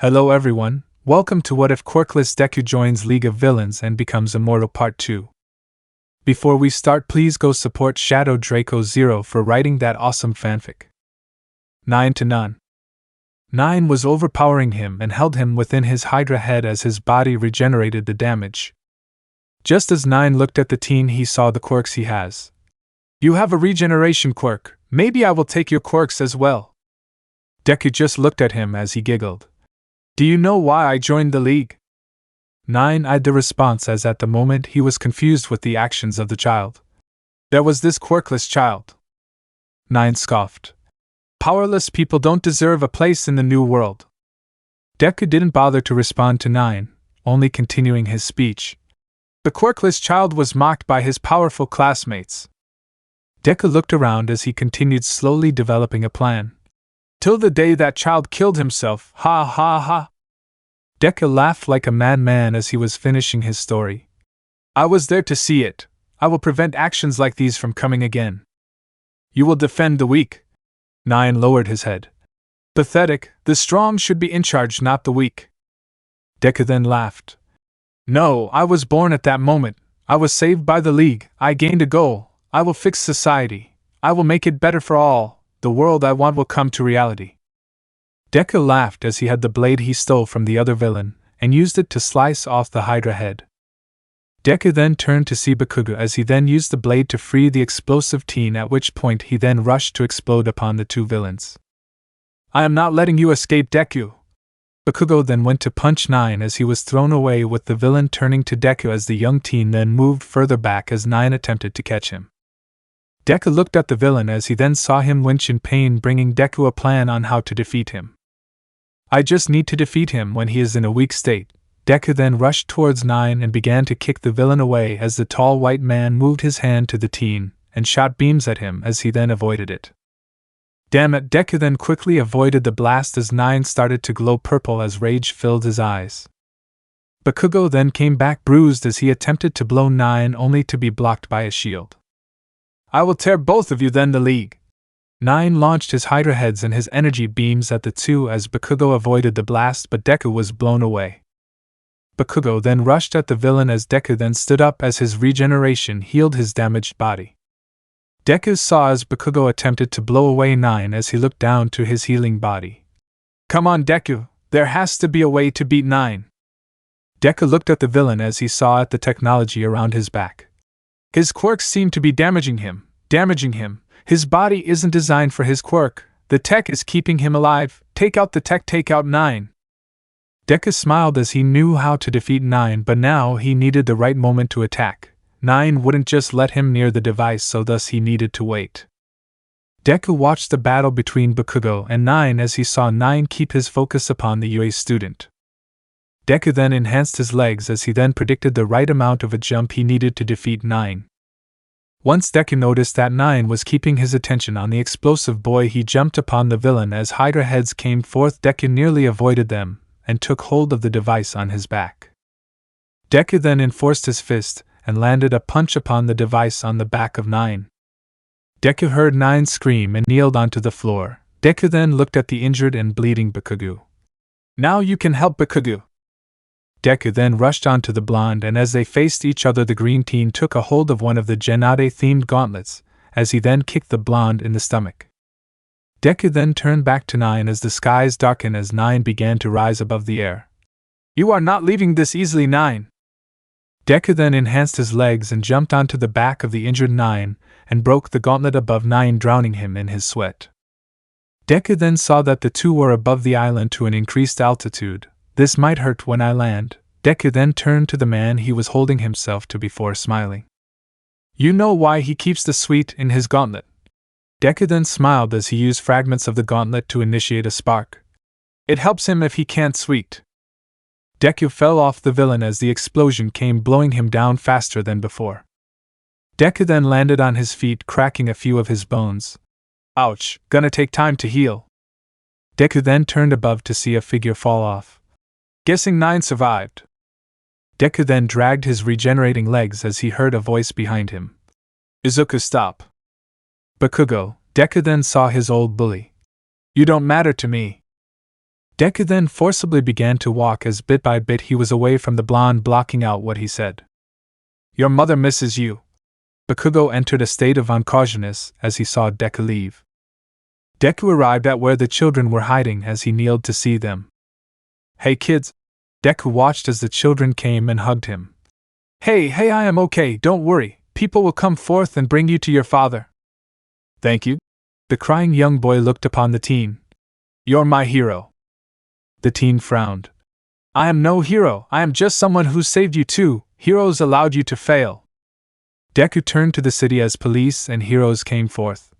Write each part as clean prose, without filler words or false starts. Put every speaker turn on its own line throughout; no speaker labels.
Hello everyone, welcome to What If Quirkless Deku joins League of Villains and becomes Immortal Part 2. Before we start, please go support Shadow Draco Zero for writing that awesome fanfic. 9 to none. 9 was overpowering him and held him within his Hydra head as his body regenerated the damage. Just as 9 looked at the teen, he saw the quirks he has. You have a regeneration quirk, maybe I will take your quirks as well. Deku just looked at him as he giggled. Do you know why I joined the league? 9 eyed the response as at the moment he was confused with the actions of the child. There was this quirkless child. 9 scoffed. Powerless people don't deserve a place in the new world. Deku didn't bother to respond to 9, only continuing his speech. The quirkless child was mocked by his powerful classmates. Deku looked around as he continued slowly developing a plan. Till the day that child killed himself, ha ha ha. Deku laughed like a madman as he was finishing his story. I was there to see it. I will prevent actions like these from coming again. You will defend the weak. 9 lowered his head. Pathetic, the strong should be in charge, not the weak. Deku then laughed. No, I was born at that moment. I was saved by the league. I gained a goal. I will fix society. I will make it better for all. The world I want will come to reality. Deku laughed as he had the blade he stole from the other villain, and used it to slice off the Hydra head. Deku then turned to see Bakugo as he then used the blade to free the explosive teen, at which point he then rushed to explode upon the two villains. I am not letting you escape, Deku! Bakugo then went to punch 9 as he was thrown away, with the villain turning to Deku as the young teen then moved further back as 9 attempted to catch him. Deku looked at the villain as he then saw him wince in pain, bringing Deku a plan on how to defeat him. I just need to defeat him when he is in a weak state. Deku then rushed towards 9 and began to kick the villain away as the tall white man moved his hand to the teen and shot beams at him as he then avoided it. Damn it, Deku then quickly avoided the blast as 9 started to glow purple as rage filled his eyes. Bakugo then came back bruised as he attempted to blow 9 only to be blocked by a shield. I will tear both of you then, the league. 9 launched his Hydra heads and his energy beams at the two as Bakugo avoided the blast, but Deku was blown away. Bakugo then rushed at the villain as Deku then stood up as his regeneration healed his damaged body. Deku saw as Bakugo attempted to blow away 9 as he looked down to his healing body. Come on, Deku, there has to be a way to beat 9. Deku looked at the villain as he saw at the technology around his back. His quirks seem to be damaging him. His body isn't designed for his quirk. The tech is keeping him alive. Take out the tech, take out 9. Deku smiled as he knew how to defeat 9, but now he needed the right moment to attack. 9 wouldn't just let him near the device, so thus he needed to wait. Deku watched the battle between Bakugo and 9 as he saw 9 keep his focus upon the UA student. Deku then enhanced his legs as he then predicted the right amount of a jump he needed to defeat 9. Once Deku noticed that 9 was keeping his attention on the explosive boy, he jumped upon the villain as Hydra heads came forth. Deku nearly avoided them and took hold of the device on his back. Deku then enforced his fist and landed a punch upon the device on the back of 9. Deku heard 9 scream and kneeled onto the floor. Deku then looked at the injured and bleeding Bakugo. Now you can help, Bakugo. Deku then rushed onto the blonde, and as they faced each other, the green teen took a hold of one of the Gennade-themed gauntlets, as he then kicked the blonde in the stomach. Deku then turned back to 9 as the skies darkened as 9 began to rise above the air. You are not leaving this easily, 9. Deku then enhanced his legs and jumped onto the back of the injured 9 and broke the gauntlet above 9, drowning him in his sweat. Deku then saw that the two were above the island to an increased altitude. This might hurt when I land. Deku then turned to the man he was holding himself to before smiling. You know why he keeps the sweet in his gauntlet? Deku then smiled as he used fragments of the gauntlet to initiate a spark. It helps him if he can't sweet. Deku fell off the villain as the explosion came, blowing him down faster than before. Deku then landed on his feet, cracking a few of his bones. Ouch, gonna take time to heal. Deku then turned above to see a figure fall off. Guessing 9 survived. Deku then dragged his regenerating legs as he heard a voice behind him. Izuku, stop. Bakugo, Deku then saw his old bully. You don't matter to me. Deku then forcibly began to walk as bit by bit he was away from the blonde, blocking out what he said. Your mother misses you. Bakugo entered a state of unconsciousness as he saw Deku leave. Deku arrived at where the children were hiding as he kneeled to see them. Hey kids! Deku watched as the children came and hugged him. Hey, I am okay, don't worry, people will come forth and bring you to your father. Thank you. The crying young boy looked upon the teen. You're my hero. The teen frowned. I am no hero, I am just someone who saved you too. Heroes allowed you to fail. Deku turned to the city as police and heroes came forth.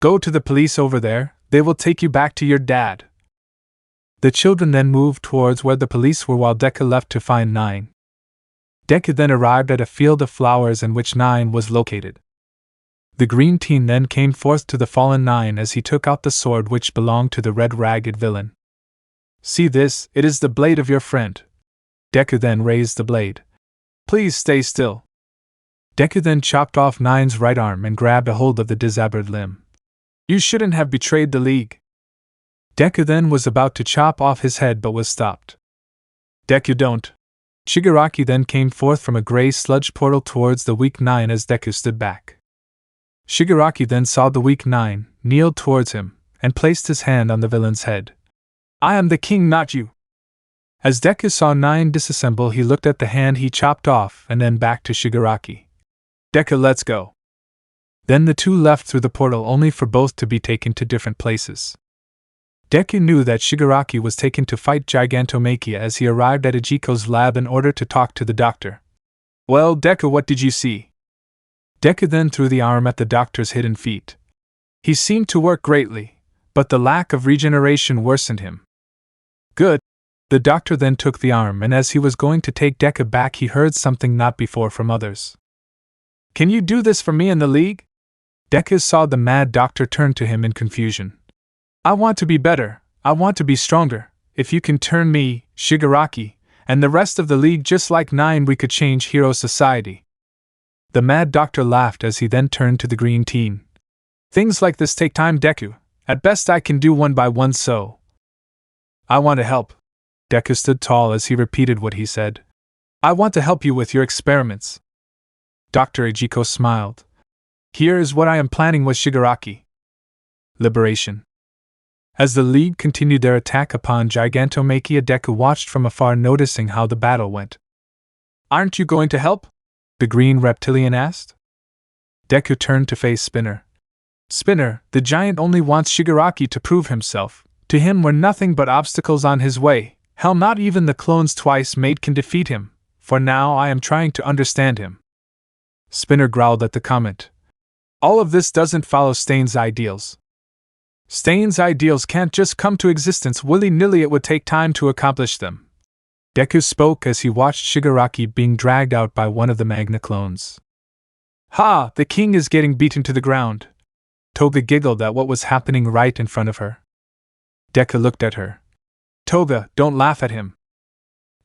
Go to the police over there, they will take you back to your dad. The children then moved towards where the police were while Deku left to find Nine. Deku then arrived at a field of flowers in which Nine was located. The green teen then came forth to the fallen Nine as he took out the sword which belonged to the red ragged villain. See this, it is the blade of your friend. Deku then raised the blade. Please stay still. Deku then chopped off Nine's right arm and grabbed a hold of the dissevered limb. You shouldn't have betrayed the League. Deku then was about to chop off his head but was stopped. Deku don't. Shigaraki then came forth from a gray sludge portal towards the weak Nine as Deku stood back. Shigaraki then saw the weak Nine, kneeled towards him, and placed his hand on the villain's head. I am the king, not you. As Deku saw Nine disassemble, he looked at the hand he chopped off and then back to Shigaraki. Deku, let's go. Then the two left through the portal only for both to be taken to different places. Deku knew that Shigaraki was taken to fight Gigantomachia as he arrived at Izuku's lab in order to talk to the doctor. Well, Deku, what did you see? Deku then threw the arm at the doctor's hidden feet. He seemed to work greatly, but the lack of regeneration worsened him. Good. The doctor then took the arm, and as he was going to take Deku back, he heard something not before from others. Can you do this for me and the League? Deku saw the mad doctor turn to him in confusion. I want to be better, I want to be stronger. If you can turn me, Shigaraki, and the rest of the League just like Nine, we could change Hero Society. The mad doctor laughed as he then turned to the green teen. Things like this take time, Deku. At best I can do one by one, so. I want to help. Deku stood tall as he repeated what he said. I want to help you with your experiments. Dr. Izuku smiled. Here is what I am planning with Shigaraki. Liberation. As the League continued their attack upon Gigantomachia, Deku watched from afar, noticing how the battle went. Aren't you going to help? The green reptilian asked. Deku turned to face Spinner. Spinner, the giant only wants Shigaraki to prove himself. To him were nothing but obstacles on his way. Hell, not even the clones twice made can defeat him. For now I am trying to understand him. Spinner growled at the comment. All of this doesn't follow Stain's ideals. Stain's ideals can't just come to existence willy-nilly, it would take time to accomplish them. Deku spoke as he watched Shigaraki being dragged out by one of the Magna clones. Ha! The king is getting beaten to the ground. Toga giggled at what was happening right in front of her. Deku looked at her. Toga, don't laugh at him.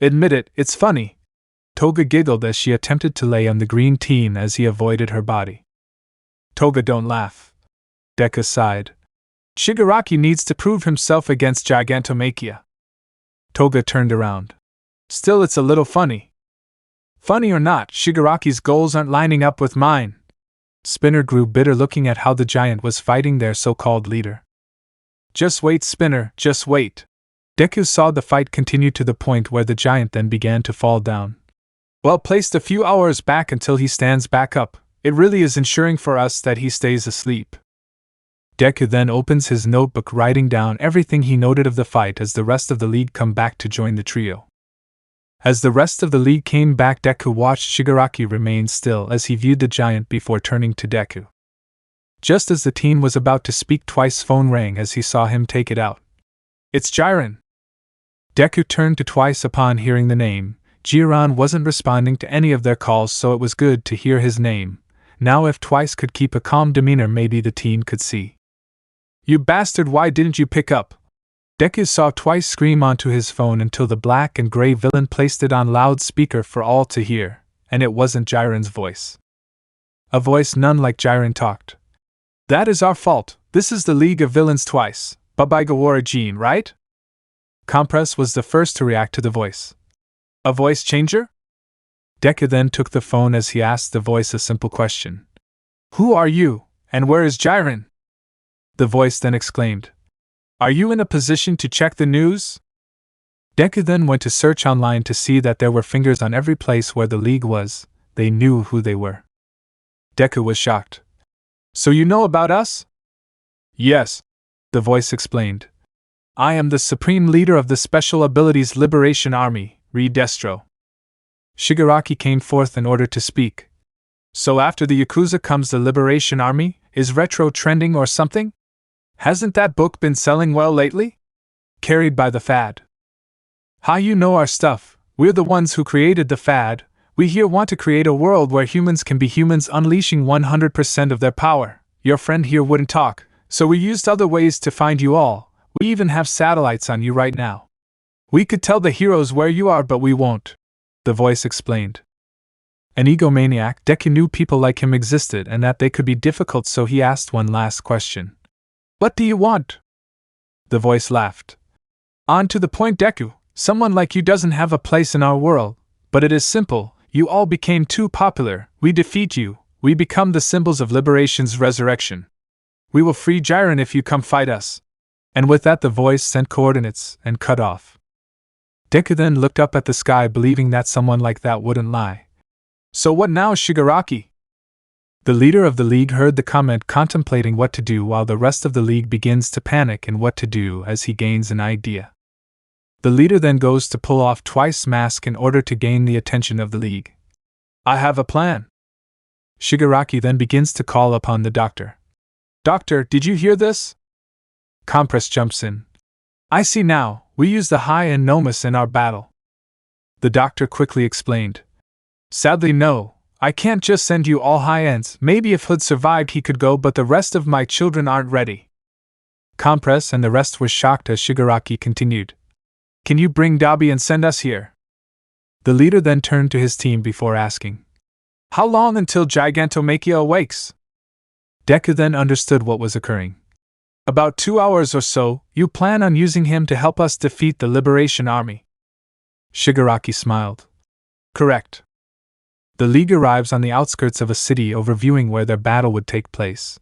Admit it, it's funny. Toga giggled as she attempted to lay on the green teen as he avoided her body. Toga, don't laugh. Deku sighed. Shigaraki needs to prove himself against Gigantomachia. Toga turned around. Still, it's a little funny. Funny or not, Shigaraki's goals aren't lining up with mine. Spinner grew bitter looking at how the giant was fighting their so-called leader. Just wait, Spinner, just wait. Deku saw the fight continue to the point where the giant then began to fall down. Well placed a few hours back until he stands back up. It really is ensuring for us that he stays asleep. Deku then opens his notebook, writing down everything he noted of the fight as the rest of the League come back to join the trio. As the rest of the League came back, Deku watched Shigaraki remain still as he viewed the giant before turning to Deku. Just as the teen was about to speak, Twice's phone rang as he saw him take it out. It's Jiren. Deku turned to Twice upon hearing the name. Jiren wasn't responding to any of their calls, so it was good to hear his name. Now if Twice could keep a calm demeanor, maybe the teen could see. You bastard, why didn't you pick up? Deku saw Twice scream onto his phone until the black and gray villain placed it on loudspeaker for all to hear, and it wasn't Jiren's voice. A voice none like Jiren talked. That is our fault, this is the League of Villains Twice, Babaiga Warajin, right? Compress was the first to react to the voice. A voice changer? Deku then took the phone as he asked the voice a simple question. Who are you, and where is Jiren? The voice then exclaimed. Are you in a position to check the news? Deku then went to search online to see that there were fingers on every place where the League was. They knew who they were. Deku was shocked. So you know about us? Yes, the voice explained. I am the supreme leader of the Special Abilities Liberation Army, Destro. Shigaraki came forth in order to speak. So after the Yakuza comes the Liberation Army? Is retro trending or something? Hasn't that book been selling well lately? Carried by the fad. How you know our stuff? We're the ones who created the fad. We here want to create a world where humans can be humans, unleashing 100% of their power. Your friend here wouldn't talk, so we used other ways to find you all. We even have satellites on you right now. We could tell the heroes where you are, but we won't, the voice explained. An egomaniac, Deku knew people like him existed and that they could be difficult, so he asked one last question. What do you want? The voice laughed. On to the point, Deku. Someone like you doesn't have a place in our world, but it is simple. You all became too popular. We defeat you. We become the symbols of liberation's resurrection. We will free Jiren if you come fight us. And with that the voice sent coordinates and cut off. Deku then looked up at the sky, believing that someone like that wouldn't lie. So what now, Shigaraki? The leader of the League heard the comment, contemplating what to do, while the rest of the League begins to panic and what to do as he gains an idea. The leader then goes to pull off Twice mask in order to gain the attention of the League. I have a plan. Shigaraki then begins to call upon the doctor. Doctor, did you hear this? Compress jumps in. I see now, we use the High and Nomus in our battle. The doctor quickly explained. Sadly no, I can't just send you all high ends. Maybe if Hood survived he could go, but the rest of my children aren't ready. Compress and the rest were shocked as Shigaraki continued. Can you bring Dabi and send us here? The leader then turned to his team before asking. How long until Gigantomachia awakes? Deku then understood what was occurring. About 2 hours or so. You plan on using him to help us defeat the Liberation Army? Shigaraki smiled. Correct. The League arrives on the outskirts of a city, overviewing where their battle would take place.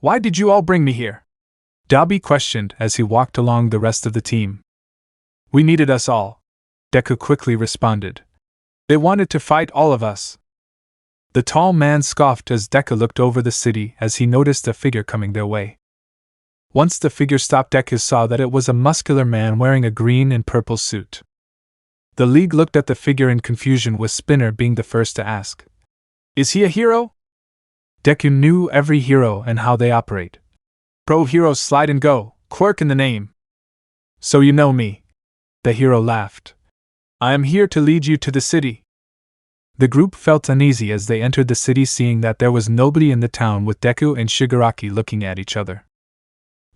Why did you all bring me here? Dabi questioned as he walked along the rest of the team. We needed us all, Deku quickly responded. They wanted to fight all of us. The tall man scoffed as Deku looked over the city as he noticed a figure coming their way. Once the figure stopped, Deku saw that it was a muscular man wearing a green and purple suit. The League looked at the figure in confusion, with Spinner being the first to ask. Is he a hero? Deku knew every hero and how they operate. Pro heroes slide and go, quirk in the name. So you know me. The hero laughed. I am here to lead you to the city. The group felt uneasy as they entered the city, seeing that there was nobody in the town, with Deku and Shigaraki looking at each other.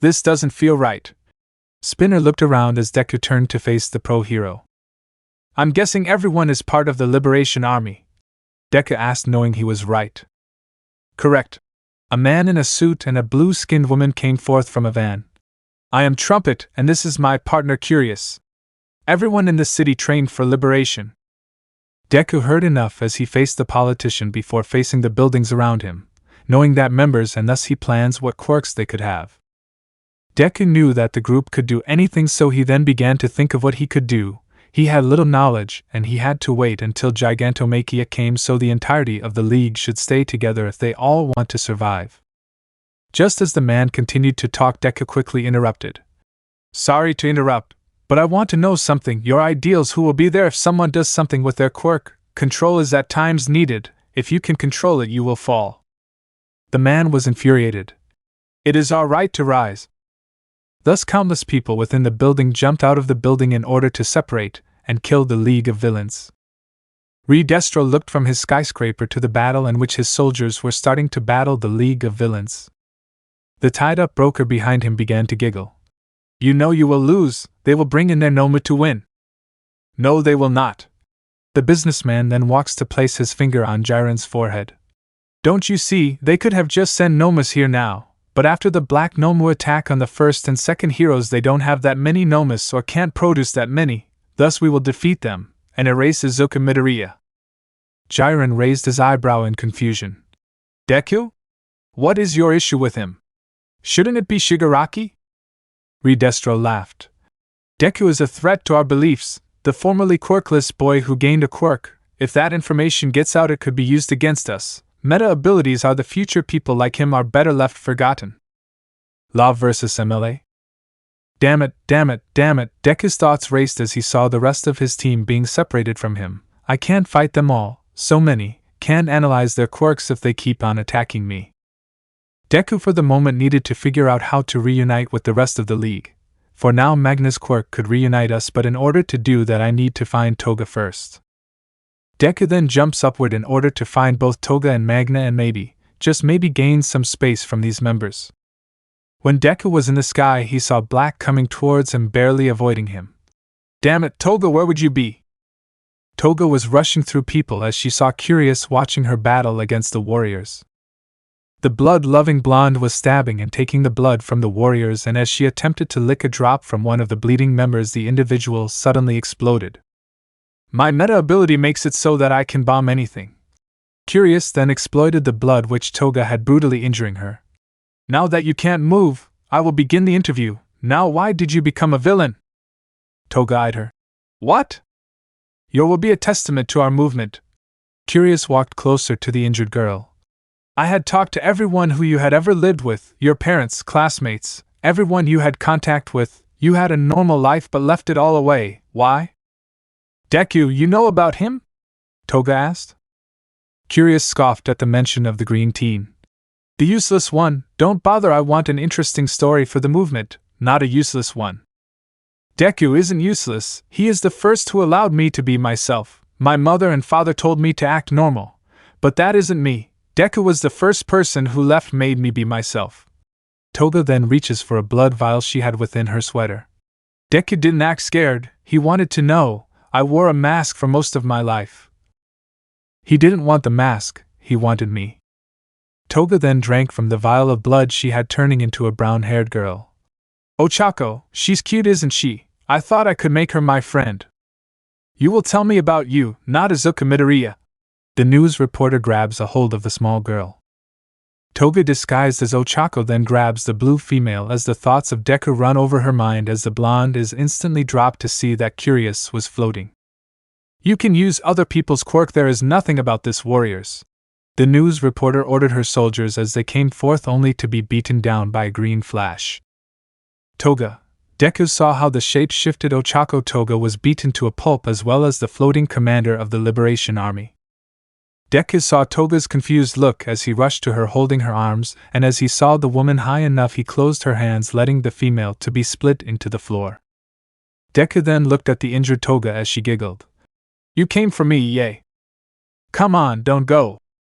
This doesn't feel right. Spinner looked around as Deku turned to face the pro hero. I'm guessing everyone is part of the Liberation Army? Deku asked, knowing he was right. Correct. A man in a suit and a blue-skinned woman came forth from a van. I am Trumpet, and this is my partner Curious. Everyone in the city trained for liberation. Deku heard enough as he faced the politician before facing the buildings around him, knowing that members, and thus he plans what quirks they could have. Deku knew that the group could do anything, so he then began to think of what he could do. He had little knowledge, and he had to wait until Gigantomachia came, so the entirety of the League should stay together if they all want to survive. Just as the man continued to talk, Deku quickly interrupted. Sorry to interrupt, but I want to know something. Your ideals, who will be there if someone does something with their quirk? Control is at times needed. If you can control it, you will fall. The man was infuriated. It is our right to rise. Thus countless people within the building jumped out of the building in order to separate and kill the League of Villains. Destro looked from his skyscraper to the battle in which his soldiers were starting to battle the League of Villains. The tied-up broker behind him began to giggle. You know you will lose. They will bring in their Noma to win. No, they will not. The businessman then walks to place his finger on Jiren's forehead. Don't you see, they could have just sent Nomas here now. But after the Black Nomu attack on the first and second heroes, they don't have that many Nomus or can't produce that many, thus we will defeat them and erase Izuku Midoriya. Jiren raised his eyebrow in confusion. Deku? What is your issue with him? Shouldn't it be Shigaraki? Redestro laughed. Deku is a threat to our beliefs, the formerly quirkless boy who gained a quirk. If that information gets out, it could be used against us. Meta abilities are the future. People like him are better left forgotten. Law versus MLA? Damn it, damn it, damn it. Deku's thoughts raced as he saw the rest of his team being separated from him. I can't fight them all, so many, can't analyze their quirks if they keep on attacking me. Deku for the moment needed to figure out how to reunite with the rest of the league. For now Magna's quirk could reunite us, but in order to do that I need to find Toga first. Deku then jumps upward in order to find both Toga and Magna and maybe, just maybe gain some space from these members. When Deku was in the sky, he saw Black coming towards him, barely avoiding him. Damn it, Toga, where would you be? Toga was rushing through people as she saw Curious watching her battle against the warriors. The blood-loving blonde was stabbing and taking the blood from the warriors, and as she attempted to lick a drop from one of the bleeding members, the individual suddenly exploded. My meta ability makes it so that I can bomb anything. Curious then exploited the blood which Toga had, brutally injuring her. Now that you can't move, I will begin the interview. Now why did you become a villain? Toga eyed her. What? Your will be a testament to our movement. Curious walked closer to the injured girl. I had talked to everyone who you had ever lived with, your parents, classmates, everyone you had contact with. You had a normal life but left it all away. Why? Deku, you know about him? Toga asked. Curious scoffed at the mention of the green teen. The useless one, don't bother, I want an interesting story for the movement, not a useless one. Deku isn't useless, he is the first who allowed me to be myself. My mother and father told me to act normal. But that isn't me. Deku was the first person who made me be myself. Toga then reaches for a blood vial she had within her sweater. Deku didn't act scared, he wanted to know. I wore a mask for most of my life. He didn't want the mask, he wanted me. Toga then drank from the vial of blood she had, turning into a brown-haired girl. Ochako, she's cute, isn't she? I thought I could make her my friend. You will tell me about you, not Izuku Midoriya. The news reporter grabs a hold of the small girl. Toga, disguised as Ochako, then grabs the blue female as the thoughts of Deku run over her mind as the blonde is instantly dropped to see that Curious was floating. You can use other people's quirk, there is nothing about this, warriors. The news reporter ordered her soldiers as they came forth only to be beaten down by a green flash. Toga. Deku saw how the shape-shifted Ochako Toga was beaten to a pulp, as well as the floating commander of the Liberation Army. Deku saw Toga's confused look as he rushed to her, holding her arms, and as he saw the woman high enough, he closed her hands, letting the female to be split into the floor. Deku then looked at the injured Toga as she giggled. You came for me, yay. Come on, don't go.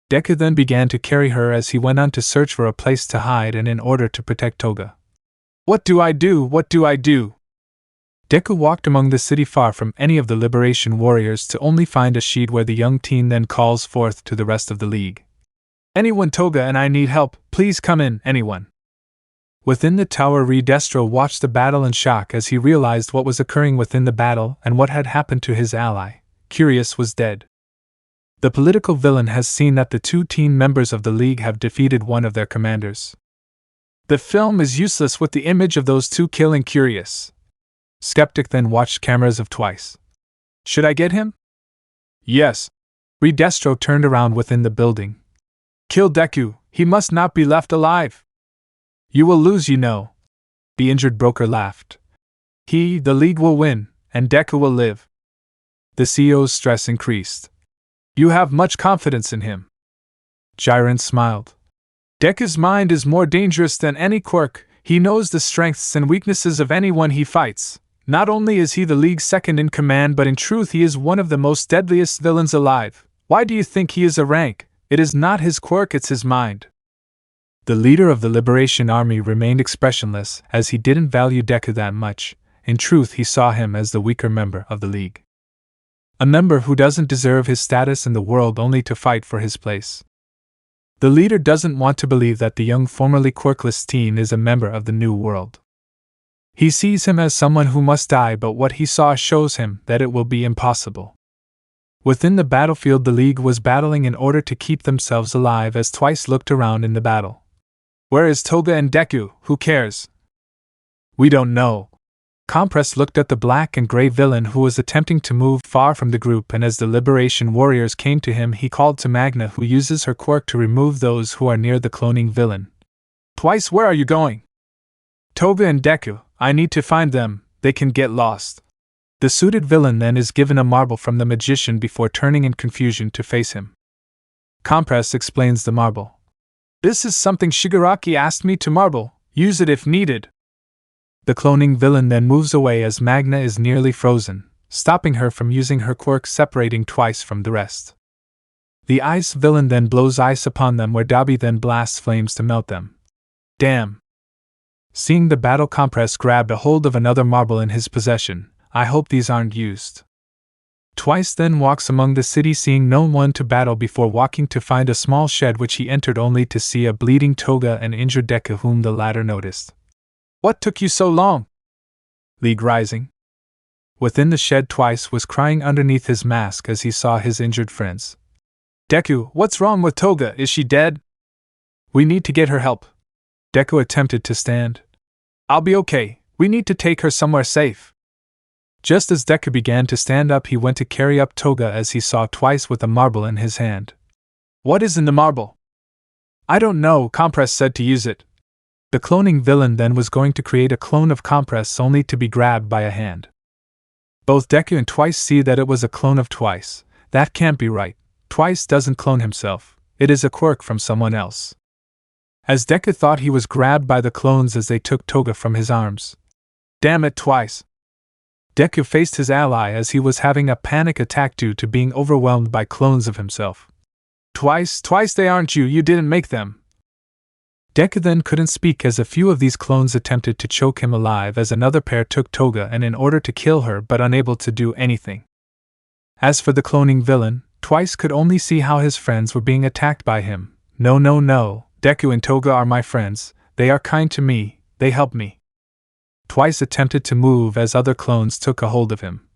Deku then began to carry her as he went on to search for a place to hide and in order to protect Toga. What do I do? What do I do? Deku walked among the city far from any of the Liberation warriors to only find a sheet where the young teen then calls forth to the rest of the league. Anyone, Toga and I need help, please come in, anyone. Within the tower, Redestro watched the battle in shock as he realized what was occurring within the battle and what had happened to his ally. Curious was dead. The political villain has seen that the two teen members of the league have defeated one of their commanders. The film is useless with the image of those two killing Curious. Skeptic then watched cameras of twice. Should I get him? Yes. Redestro turned around within the building. Kill Deku, he must not be left alive. You will lose, you know. The injured broker laughed. The league will win, and Deku will live. The CEO's stress increased. You have much confidence in him. Jiren smiled. Deku's mind is more dangerous than any quirk, he knows the strengths and weaknesses of anyone he fights. Not only is he the league's second in command, but in truth he is one of the most deadliest villains alive. Why do you think he is a rank? It is not his quirk, it's his mind. The leader of the Liberation Army remained expressionless, as he didn't value Deku that much. In truth, he saw him as the weaker member of the league. A member who doesn't deserve his status in the world only to fight for his place. The leader doesn't want to believe that the young formerly quirkless teen is a member of the new world. He sees him as someone who must die, but what he saw shows him that it will be impossible. Within the battlefield, the League was battling in order to keep themselves alive as Twice looked around in the battle. Where is Toga and Deku? Who cares? We don't know. Compress looked at the black and gray villain who was attempting to move far from the group, and as the Liberation Warriors came to him, he called to Magna, who uses her quirk to remove those who are near the cloning villain. Twice, where are you going? Toga and Deku, I need to find them, they can get lost. The suited villain then is given a marble from the magician before turning in confusion to face him. Compress explains the marble. This is something Shigaraki asked me to marble, use it if needed. The cloning villain then moves away as Magna is nearly frozen, stopping her from using her quirk, separating Twice from the rest. The ice villain then blows ice upon them, where Dabi then blasts flames to melt them. Damn! Seeing the battle, Compress grabbed a hold of another marble in his possession. I hope these aren't used. Twice then walks among the city, seeing no one to battle before walking to find a small shed, which he entered only to see a bleeding Toga and injured Deku, whom the latter noticed. What took you so long? League rising. Within the shed, Twice was crying underneath his mask as he saw his injured friends. Deku, what's wrong with Toga? Is she dead? We need to get her help. Deku attempted to stand. I'll be okay, we need to take her somewhere safe. Just as Deku began to stand up, he went to carry up Toga as he saw Twice with a marble in his hand. What is in the marble? I don't know, Compress said to use it. The cloning villain then was going to create a clone of Compress, only to be grabbed by a hand. Both Deku and Twice see that it was a clone of Twice. That can't be right. Twice doesn't clone himself. It is a quirk from someone else. As Deku thought, he was grabbed by the clones as they took Toga from his arms. Damn it, Twice! Deku faced his ally as he was having a panic attack due to being overwhelmed by clones of himself. Twice, they aren't you didn't make them. Deku then couldn't speak as a few of these clones attempted to choke him alive as another pair took Toga and in order to kill her, but unable to do anything. As for the cloning villain, Twice could only see how his friends were being attacked by him. No, Deku and Toga are my friends, they are kind to me, they help me. Twice attempted to move as other clones took a hold of him.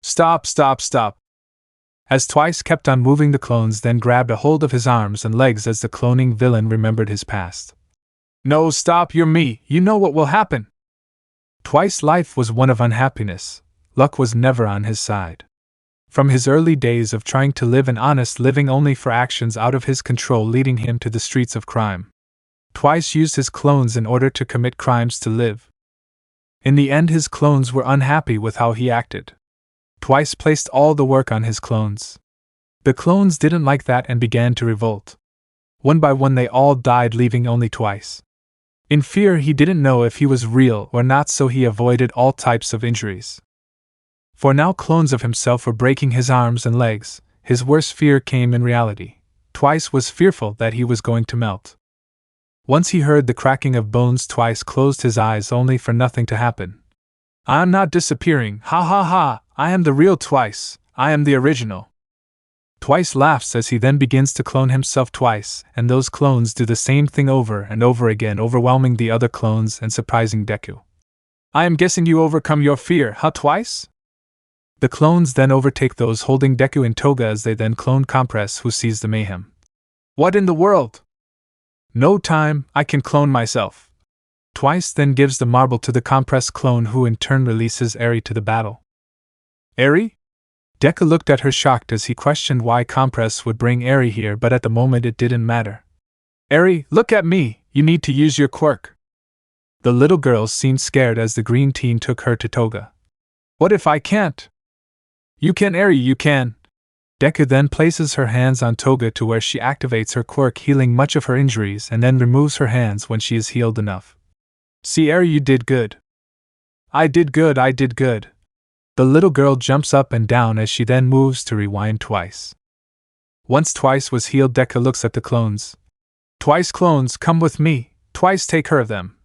Stop! As Twice kept on moving, the clones then grabbed a hold of his arms and legs as the cloning villain remembered his past. No, stop, you're me, you know what will happen. Twice's life was one of unhappiness. Luck was never on his side. From his early days of trying to live an honest living only for actions out of his control leading him to the streets of crime. Twice used his clones in order to commit crimes to live. In the end, his clones were unhappy with how he acted. Twice placed all the work on his clones. The clones didn't like that and began to revolt. One by one they all died, leaving only Twice. In fear, he didn't know if he was real or not, so he avoided all types of injuries. For now clones of himself were breaking his arms and legs. His worst fear came in reality. Twice was fearful that he was going to melt. Once he heard the cracking of bones, Twice closed his eyes only for nothing to happen. I'm not disappearing, ha, I am the real Twice, I am the original. Twice laughs as he then begins to clone himself twice, and those clones do the same thing over and over again, overwhelming the other clones and surprising Deku. I am guessing you overcome your fear, huh, Twice? The clones then overtake those holding Deku and Toga as they then clone Compress, who sees the mayhem. What in the world? No time, I can clone myself. Twice then gives the marble to the Compress clone, who in turn releases Eri to the battle. Eri? Deku looked at her shocked as he questioned why Compress would bring Eri here, but at the moment it didn't matter. Eri, look at me, you need to use your quirk. The little girl seemed scared as the green teen took her to Toga. What if I can't? You can, Eri, you can. Deku then places her hands on Toga to where she activates her quirk, healing much of her injuries, and then removes her hands when she is healed enough. See, Eri, you did good. I did good. The little girl jumps up and down as she then moves to rewind Twice. Once Twice was healed, Deku looks at the clones. Twice clones, come with me, Twice take care of them.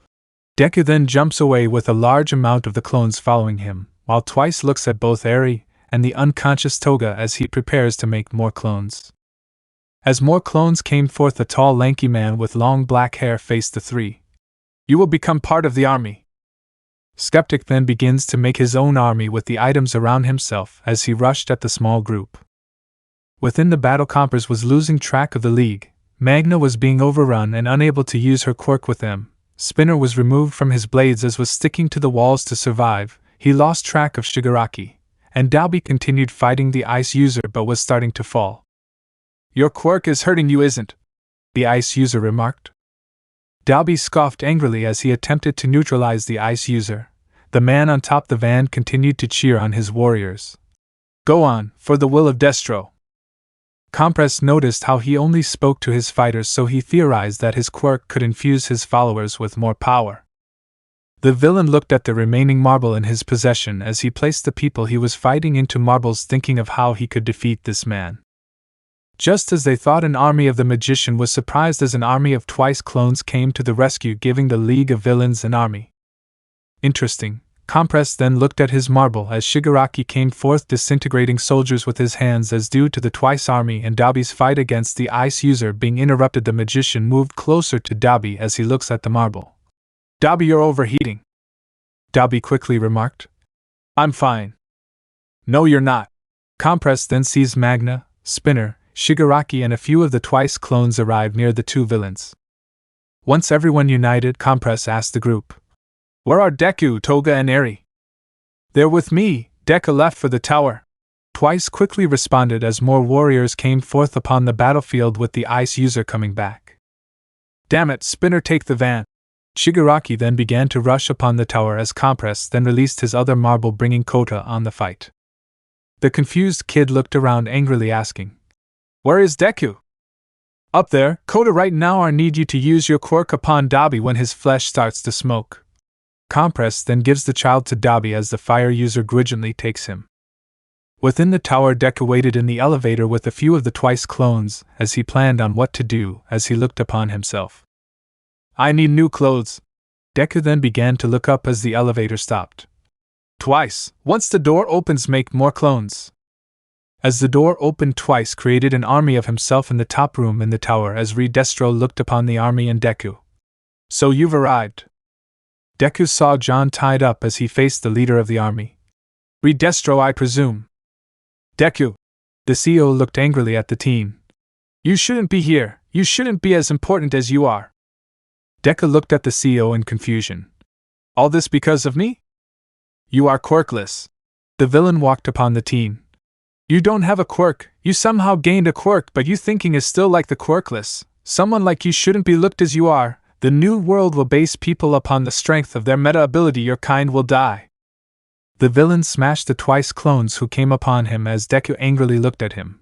Deku then jumps away with a large amount of the clones following him, while Twice looks at both Eri and the unconscious Toga as he prepares to make more clones. As more clones came forth, a tall, lanky man with long black hair faced the three. You will become part of the army. Skeptic then begins to make his own army with the items around himself as he rushed at the small group. Within the battle, Compers was losing track of the league. Magna was being overrun and unable to use her quirk with them. Spinner was removed from his blades as was sticking to the walls to survive. He lost track of Shigaraki, and Dalby continued fighting the ice user but was starting to fall. Your quirk is hurting you, isn't? The ice user remarked. Dalby scoffed angrily as he attempted to neutralize the ice user. The man on top the van continued to cheer on his warriors. Go on, for the will of Destro. Compress noticed how he only spoke to his fighters, so he theorized that his quirk could infuse his followers with more power. The villain looked at the remaining marble in his possession as he placed the people he was fighting into marbles, thinking of how he could defeat this man. Just as they thought, an army of the magician was surprised as an army of twice clones came to the rescue, giving the League of Villains an army. Interesting. Compress then looked at his marble as Shigaraki came forth, disintegrating soldiers with his hands as due to the twice army and Dalby's fight against the ice user being interrupted. The magician moved closer to Dalby as he looks at the marble. Dalby, you're overheating. Dalby quickly remarked. I'm fine. No, you're not. Compress then sees Magna, Spinner, Shigaraki and a few of the twice clones arrive near the two villains. Once everyone united, Compress asked the group, Where are Deku, Toga and Eri? They're with me. Deku left for the tower. Twice quickly responded as more warriors came forth upon the battlefield with the ice user coming back. Damn it, Spinner, take the van. Shigaraki then began to rush upon the tower as Compress then released his other marble, bringing Kota on the fight. The confused kid looked around angrily asking, Where is Deku? Up there, Kota, right now. I need you to use your quirk upon Dalby when his flesh starts to smoke. Compress then gives the child to Dalby as the fire user grudgingly takes him. Within the tower, Deku waited in the elevator with a few of the twice clones as he planned on what to do as he looked upon himself. I need new clothes. Deku then began to look up as the elevator stopped. Twice. Once the door opens, make more clones. As the door opened, Twice created an army of himself in the top room in the tower as Destro looked upon the army and Deku. So you've arrived. Deku saw John tied up as he faced the leader of the army. Destro, I presume. Deku. The CEO looked angrily at the teen. You shouldn't be here. You shouldn't be as important as you are. Deku looked at the CEO in confusion. All this because of me? You are quirkless. The villain walked upon the teen. You don't have a quirk. You somehow gained a quirk, but you thinking is still like the quirkless. Someone like you shouldn't be looked as you are. The new world will base people upon the strength of their meta ability. Your kind will die. The villain smashed the twice clones who came upon him as Deku angrily looked at him.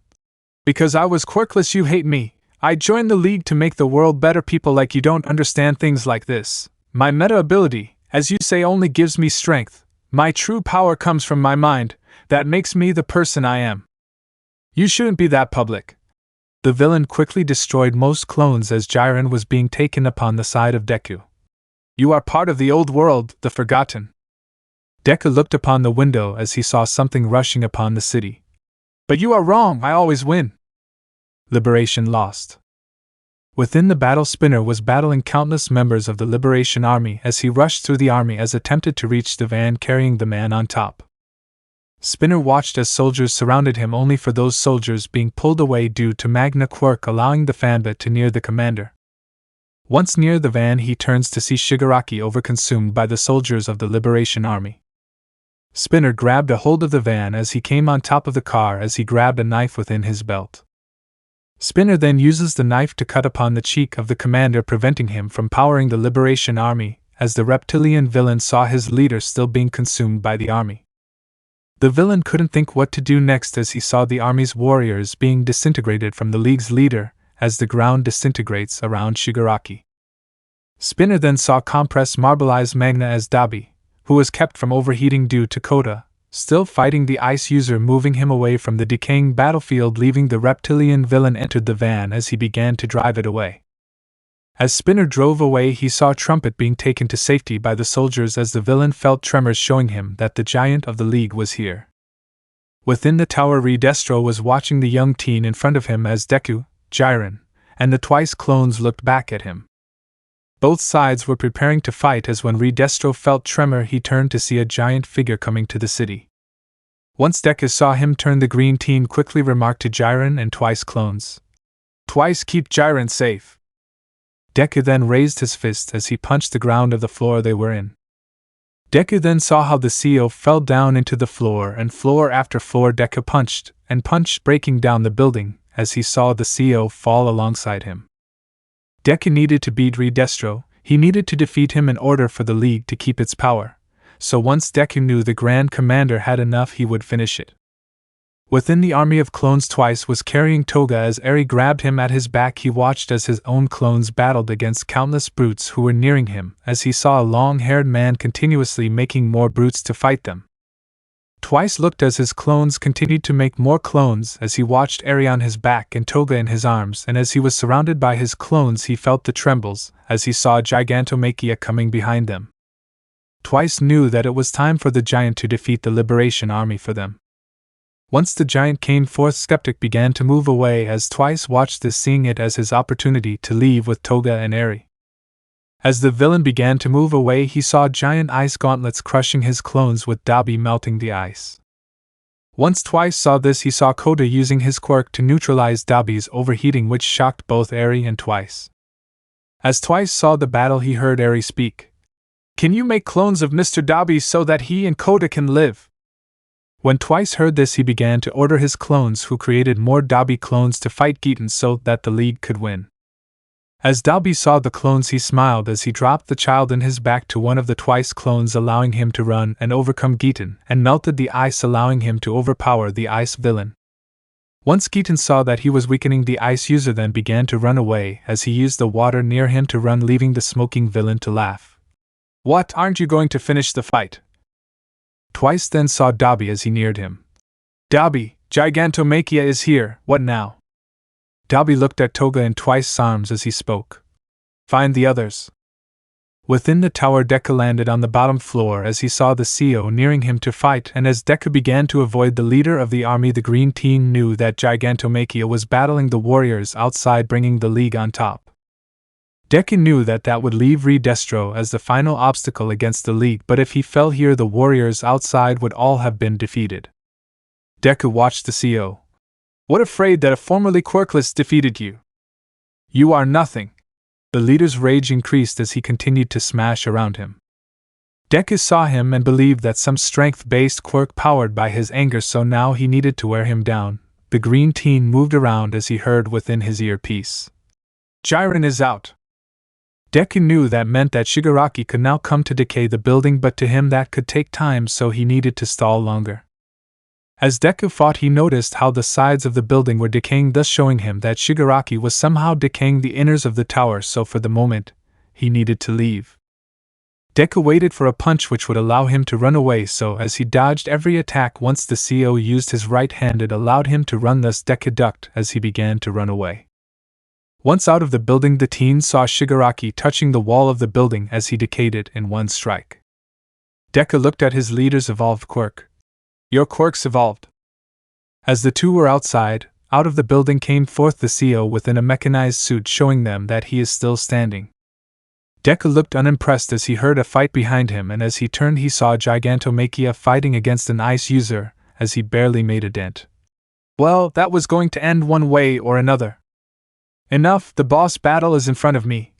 Because I was quirkless, you hate me. I joined the league to make the world better. People like you don't understand things like this. My meta ability, as you say, only gives me strength. My true power comes from my mind. That makes me the person I am. You shouldn't be that public. The villain quickly destroyed most clones as Jiren was being taken upon the side of Deku. You are part of the old world, the forgotten. Deku looked upon the window as he saw something rushing upon the city. But you are wrong, I always win. Liberation lost. Within the battle, Spinner was battling countless members of the Liberation Army as he rushed through the army as attempted to reach the van carrying the man on top. Spinner watched as soldiers surrounded him, only for those soldiers being pulled away due to Magna Quirk allowing the fanbot to near the commander. Once near the van, he turns to see Shigaraki overconsumed by the soldiers of the Liberation Army. Spinner grabbed a hold of the van as he came on top of the car as he grabbed a knife within his belt. Spinner then uses the knife to cut upon the cheek of the commander, preventing him from powering the Liberation Army, as the reptilian villain saw his leader still being consumed by the army. The villain couldn't think what to do next as he saw the army's warriors being disintegrated from the League's leader as the ground disintegrates around Shigaraki. Spinner then saw compress marbleize Magna as Dabi, who was kept from overheating due to Kota, still fighting the ice user, moving him away from the decaying battlefield. Leaving the reptilian villain entered the van as he began to drive it away. As Spinner drove away, he saw Trumpet being taken to safety by the soldiers as the villain felt tremors showing him that the giant of the league was here. Within the tower, Destro was watching the young teen in front of him as Deku, Jiren, and the twice clones looked back at him. Both sides were preparing to fight as when Redestro felt tremor he turned to see a giant figure coming to the city. Once Deku saw him turn, the green teen quickly remarked to Jiren and twice clones. Twice keep Jiren safe. Deku then raised his fist as he punched the ground of the floor they were in. Deku then saw how the CEO fell down into the floor, and floor after floor Deku punched, breaking down the building as he saw the CEO fall alongside him. Deku needed to beat Redestro, he needed to defeat him in order for the League to keep its power, so once Deku knew the Grand Commander had enough he would finish it. Within the army of clones, Twice was carrying Toga as Eri grabbed him at his back. He watched as his own clones battled against countless brutes who were nearing him, as he saw a long-haired man continuously making more brutes to fight them. Twice looked as his clones continued to make more clones as he watched Eri on his back and Toga in his arms, and as he was surrounded by his clones he felt the trembles as he saw Gigantomachia coming behind them. Twice knew that it was time for the giant to defeat the Liberation Army for them. Once the giant came forth, Skeptic began to move away as Twice watched this, seeing it as his opportunity to leave with Toga and Eri. As the villain began to move away, he saw giant ice gauntlets crushing his clones with Dabi melting the ice. Once Twice saw this, he saw Koda using his quirk to neutralize Dabi's overheating, which shocked both Eri and Twice. As Twice saw the battle, he heard Eri speak. Can you make clones of Mr. Dabi so that he and Koda can live? When Twice heard this, he began to order his clones, who created more Dabi clones to fight Giton so that the League could win. As Dabi saw the clones, he smiled as he dropped the child in his back to one of the Twice clones, allowing him to run and overcome Giton, and melted the ice, allowing him to overpower the ice villain. Once Giton saw that he was weakening the ice user, then began to run away as he used the water near him to run, leaving the smoking villain to laugh. What, aren't you going to finish the fight? Twice then saw Dabi as he neared him. Dabi, Gigantomachia is here, what now? Dabi looked at Toga in Twice's arms as he spoke. Find the others. Within the tower, Deku landed on the bottom floor as he saw the CEO nearing him to fight, and as Deku began to avoid the leader of the army, the green teen knew that Gigantomachia was battling the warriors outside, bringing the League on top. Deku knew that would leave Redestro as the final obstacle against the League, but if he fell here, the warriors outside would all have been defeated. Deku watched the CEO. What, afraid that a formerly Quirkless defeated you? You are nothing. The leader's rage increased as he continued to smash around him. Deku saw him and believed that some strength-based quirk powered by his anger, so now he needed to wear him down. The green teen moved around as he heard within his earpiece. Jiren is out. Deku knew that meant that Shigaraki could now come to decay the building, but to him that could take time, so he needed to stall longer. As Deku fought, he noticed how the sides of the building were decaying, thus showing him that Shigaraki was somehow decaying the inners of the tower, so for the moment, he needed to leave. Deku waited for a punch which would allow him to run away, so as he dodged every attack, once the CEO used his right hand, it allowed him to run, thus Deku ducked as he began to run away. Once out of the building, the teen saw Shigaraki touching the wall of the building as he decayed it in one strike. Deku looked at his leader's evolved quirk. Your quirk's evolved. As the two were outside, out of the building came forth the CEO within a mechanized suit, showing them that he is still standing. Deku looked unimpressed as he heard a fight behind him, and as he turned he saw Gigantomachia fighting against an ice user, as he barely made a dent. Well, that was going to end one way or another. Enough, the boss battle is in front of me.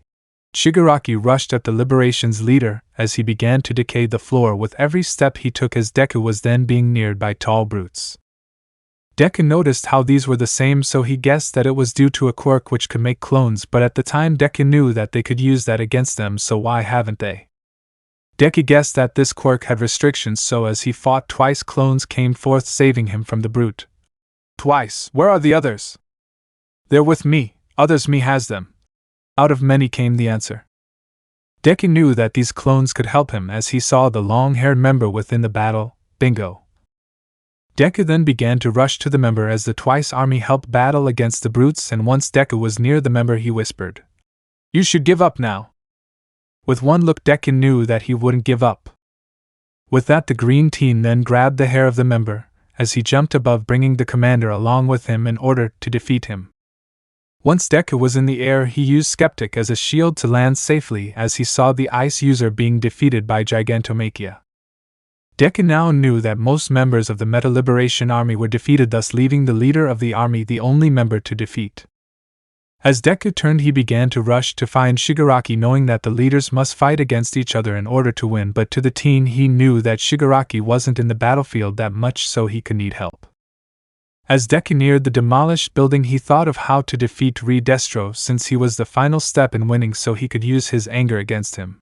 Shigaraki rushed at the Liberation's leader as he began to decay the floor with every step he took, as Deku was then being neared by tall brutes. Deku noticed how these were the same, so he guessed that it was due to a quirk which could make clones, but at the time Deku knew that they could use that against them, so why haven't they? Deku guessed that this quirk had restrictions, so as he fought Twice, clones came forth saving him from the brute. Twice, where are the others? They're with me. Others me has them. Out of many came the answer. Deku knew that these clones could help him as he saw the long-haired member within the battle, Bingo. Deku then began to rush to the member as the Twice army helped battle against the brutes, and once Deku was near the member he whispered, "You should give up now." With one look Deku knew that he wouldn't give up. With that the green teen then grabbed the hair of the member as he jumped above, bringing the commander along with him in order to defeat him. Once Deku was in the air, he used Skeptic as a shield to land safely as he saw the ice user being defeated by Gigantomachia. Deku now knew that most members of the Meta Liberation Army were defeated, thus leaving the leader of the army the only member to defeat. As Deku turned, he began to rush to find Shigaraki, knowing that the leaders must fight against each other in order to win, but to the teen he knew that Shigaraki wasn't in the battlefield that much, so he could need help. As Deku neared the demolished building, he thought of how to defeat Destro, since he was the final step in winning, so he could use his anger against him.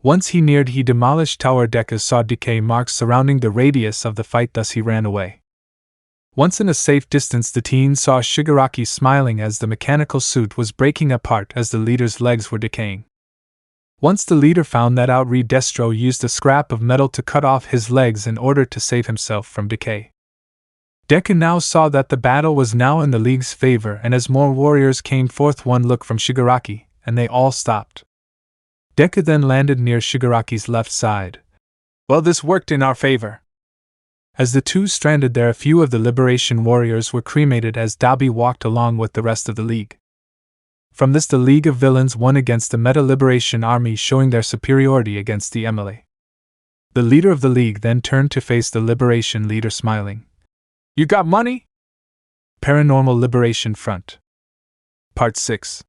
Once he neared he demolished tower, Deku saw decay marks surrounding the radius of the fight, thus he ran away. Once in a safe distance, the teen saw Shigaraki smiling as the mechanical suit was breaking apart as the leader's legs were decaying. Once the leader found that out, Destro used a scrap of metal to cut off his legs in order to save himself from decay. Deku now saw that the battle was now in the League's favor, and as more warriors came forth, one look from Shigaraki, and they all stopped. Deku then landed near Shigaraki's left side. Well, this worked in our favor. As the two stranded there, a few of the Liberation warriors were cremated as Dabi walked along with the rest of the League. From this, the League of Villains won against the Meta Liberation Army, showing their superiority against the MLA. The leader of the League then turned to face the Liberation leader, smiling. You got money? Paranormal Liberation Front. Part 6.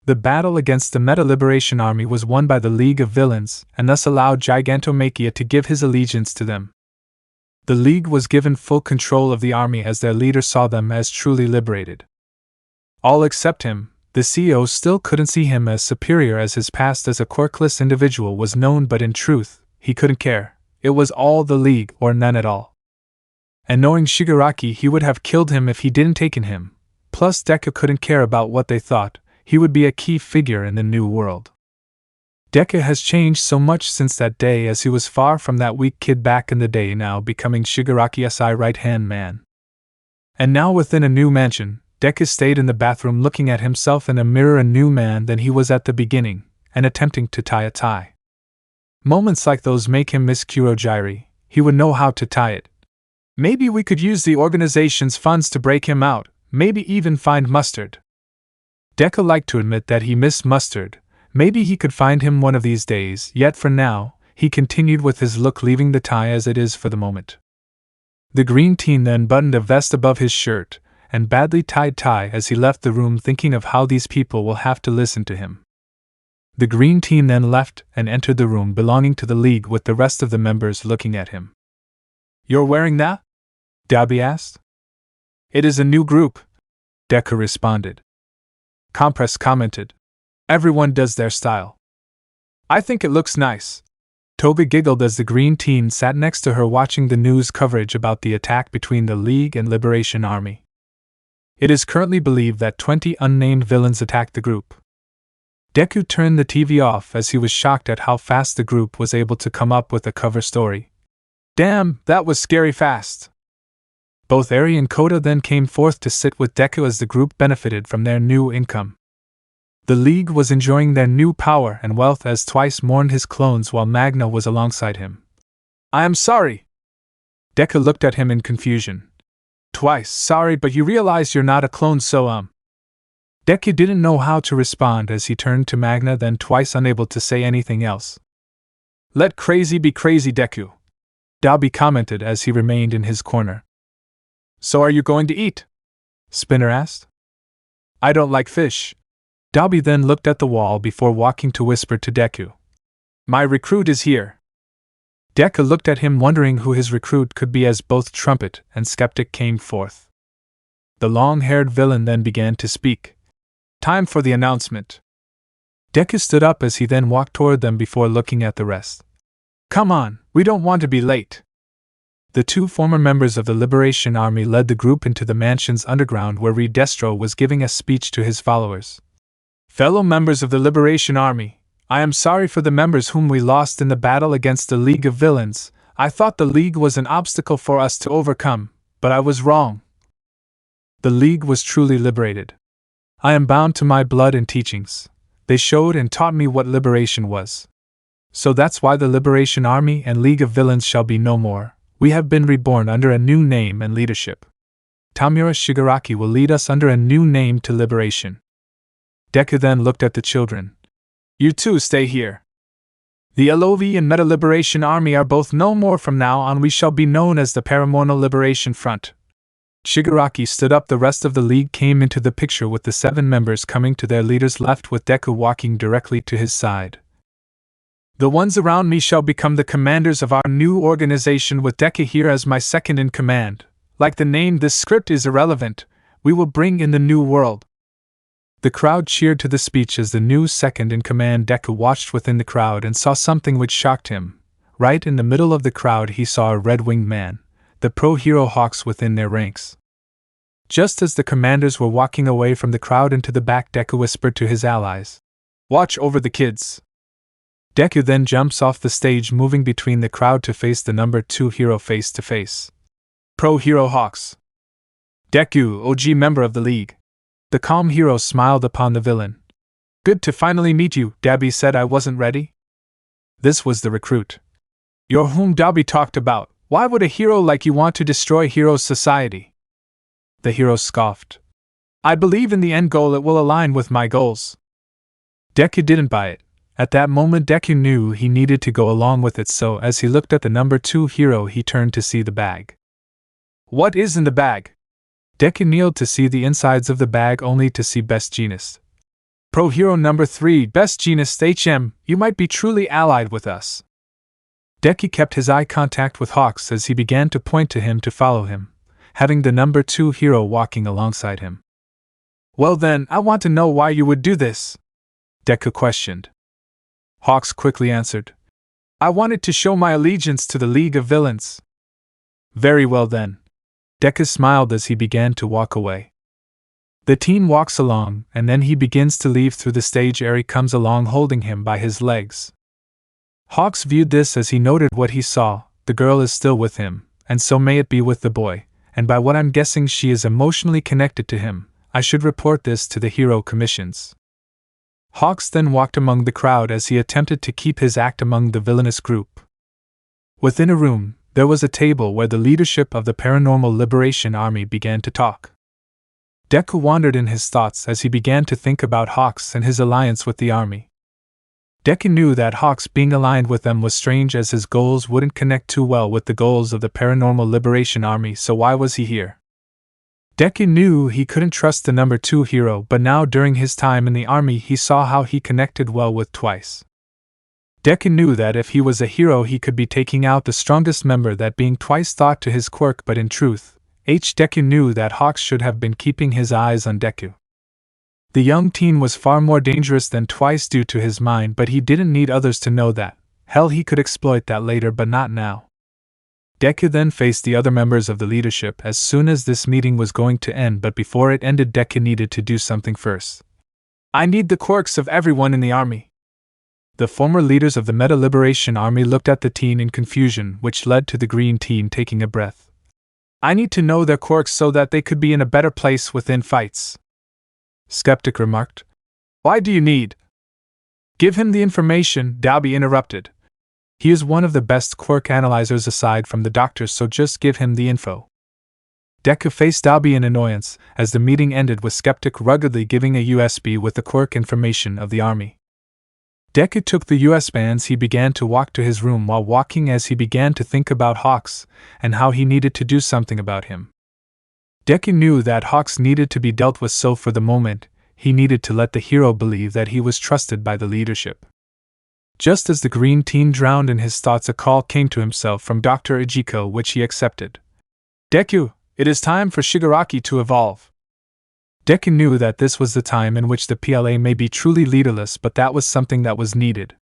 The battle against the Meta Liberation Army was won by the League of Villains, and thus allowed Gigantomachia to give his allegiance to them. The League was given full control of the army as their leader saw them as truly liberated. All except him. The CEO still couldn't see him as superior, as his past as a quirkless individual was known, but in truth, he couldn't care. It was all the League or none at all. And knowing Shigaraki, he would have killed him if he didn't take in him. Plus, Deku couldn't care about what they thought. He would be a key figure in the new world. Deku has changed so much since that day, as he was far from that weak kid back in the day, now becoming Shigaraki's right-hand man. And now within a new mansion, Deku stayed in the bathroom looking at himself in a mirror, a new man than he was at the beginning, and attempting to tie a tie. Moments like those make him miss Kurogiri. He would know how to tie it. Maybe we could use the organization's funds to break him out, maybe even find Mustard. Deku liked to admit that he missed Mustard. Maybe he could find him one of these days, yet for now, he continued with his look, leaving the tie as it is for the moment. The green teen then buttoned a vest above his shirt, and badly tied tie as he left the room, thinking of how these people will have to listen to him. The green teen then left and entered the room belonging to the League with the rest of the members looking at him. You're wearing that? Dabi asked. It is a new group, Deku responded. Compress commented. Everyone does their style. I think it looks nice. Toga giggled as the green teen sat next to her watching the news coverage about the attack between the League and Liberation Army. It is currently believed that 20 unnamed villains attacked the group. Deku turned the TV off as he was shocked at how fast the group was able to come up with a cover story. Damn, that was scary fast. Both Eri and Kota then came forth to sit with Deku as the group benefited from their new income. The League was enjoying their new power and wealth as Twice mourned his clones while Magna was alongside him. I am sorry. Deku looked at him in confusion. Twice, sorry, but you realize you're not a clone, so Deku didn't know how to respond as he turned to Magna, then Twice, unable to say anything else. Let crazy be crazy, Deku, Dabi commented as he remained in his corner. So are you going to eat? Spinner asked. I don't like fish. Dabi then looked at the wall before walking to whisper to Deku. My recruit is here. Deku looked at him, wondering who his recruit could be, as both Trumpet and Skeptic came forth. The long-haired villain then began to speak. Time for the announcement. Deku stood up as he then walked toward them before looking at the rest. Come on, we don't want to be late. The two former members of the Liberation Army led the group into the mansion's underground, where Destro was giving a speech to his followers. Fellow members of the Liberation Army, I am sorry for the members whom we lost in the battle against the League of Villains. I thought the League was an obstacle for us to overcome, but I was wrong. The League was truly liberated. I am bound to my blood and teachings. They showed and taught me what liberation was. So that's why the Liberation Army and League of Villains shall be no more. We have been reborn under a new name and leadership. Tamura Shigaraki will lead us under a new name to liberation. Deku then looked at the children. You two stay here. The Alovi and Meta Liberation Army are both no more. From now on we shall be known as the Paranormal Liberation Front. Shigaraki stood up. The rest of the league came into the picture with the 7 members coming to their leader's left with Deku walking directly to his side. The ones around me shall become the commanders of our new organization with Deku here as my second in command. Like the name, this script is irrelevant. We will bring in the new world. The crowd cheered to the speech as the new second-in-command Deku watched within the crowd and saw something which shocked him. Right in the middle of the crowd he saw a red-winged man, the pro-hero Hawks within their ranks. Just as the commanders were walking away from the crowd into the back, Deku whispered to his allies, "Watch over the kids." Deku then jumps off the stage, moving between the crowd to face the number 2 hero face to face. Pro-hero Hawks. Deku, OG member of the league. The calm hero smiled upon the villain. Good to finally meet you, Dabi said. I wasn't ready. This was the recruit. You're whom Dabi talked about. Why would a hero like you want to destroy Heroes Society? The hero scoffed. I believe in the end goal, it will align with my goals. Deku didn't buy it. At that moment Deku knew he needed to go along with it, so as he looked at the number 2 hero he turned to see the bag. What is in the bag? Deku kneeled to see the insides of the bag, only to see Best Genus. Pro Hero number 3, Best Genus HM, you might be truly allied with us. Deku kept his eye contact with Hawks as he began to point to him to follow him, having the number 2 hero walking alongside him. Well then, I want to know why you would do this, Deku questioned. Hawks quickly answered. I wanted to show my allegiance to the League of Villains. Very well then. Deku smiled as he began to walk away. The teen walks along, and then he begins to leave through the stage. Eri comes along holding him by his legs. Hawks viewed this as he noted what he saw. The girl is still with him, and so may it be with the boy, and by what I'm guessing she is emotionally connected to him. I should report this to the Hero Commissions. Hawks then walked among the crowd as he attempted to keep his act among the villainous group. Within a room, there was a table where the leadership of the Paranormal Liberation Army began to talk. Deku wandered in his thoughts as he began to think about Hawks and his alliance with the army. Deku knew that Hawks being aligned with them was strange, as his goals wouldn't connect too well with the goals of the Paranormal Liberation Army, so why was he here? Deku knew he couldn't trust the number 2 hero, but now during his time in the army he saw how he connected well with Twice. Deku knew that if he was a hero he could be taking out the strongest member, that being Twice thought to his quirk, but in truth, Deku knew that Hawks should have been keeping his eyes on Deku. The young teen was far more dangerous than Twice due to his mind, but he didn't need others to know that. Hell, he could exploit that later, but not now. Deku then faced the other members of the leadership as soon as this meeting was going to end, but before it ended Deku needed to do something first. I need the quirks of everyone in the army. The former leaders of the Meta Liberation Army looked at the teen in confusion, which led to the green teen taking a breath. I need to know their quirks so that they could be in a better place within fights. Skeptic remarked. Why do you need? Give him the information, Dabi interrupted. He is one of the best quirk analyzers aside from the doctors, so just give him the info. Deku faced Dabi in annoyance, as the meeting ended with Skeptic ruggedly giving a USB with the quirk information of the army. Deku took the US bands. He began to walk to his room. While walking, as he began to think about Hawks, and how he needed to do something about him. Deku knew that Hawks needed to be dealt with, so for the moment, he needed to let the hero believe that he was trusted by the leadership. Just as the green teen drowned in his thoughts, a call came to himself from Dr. Izuku, which he accepted. Deku, it is time for Shigaraki to evolve. Deku knew that this was the time in which the PLA may be truly leaderless, but that was something that was needed.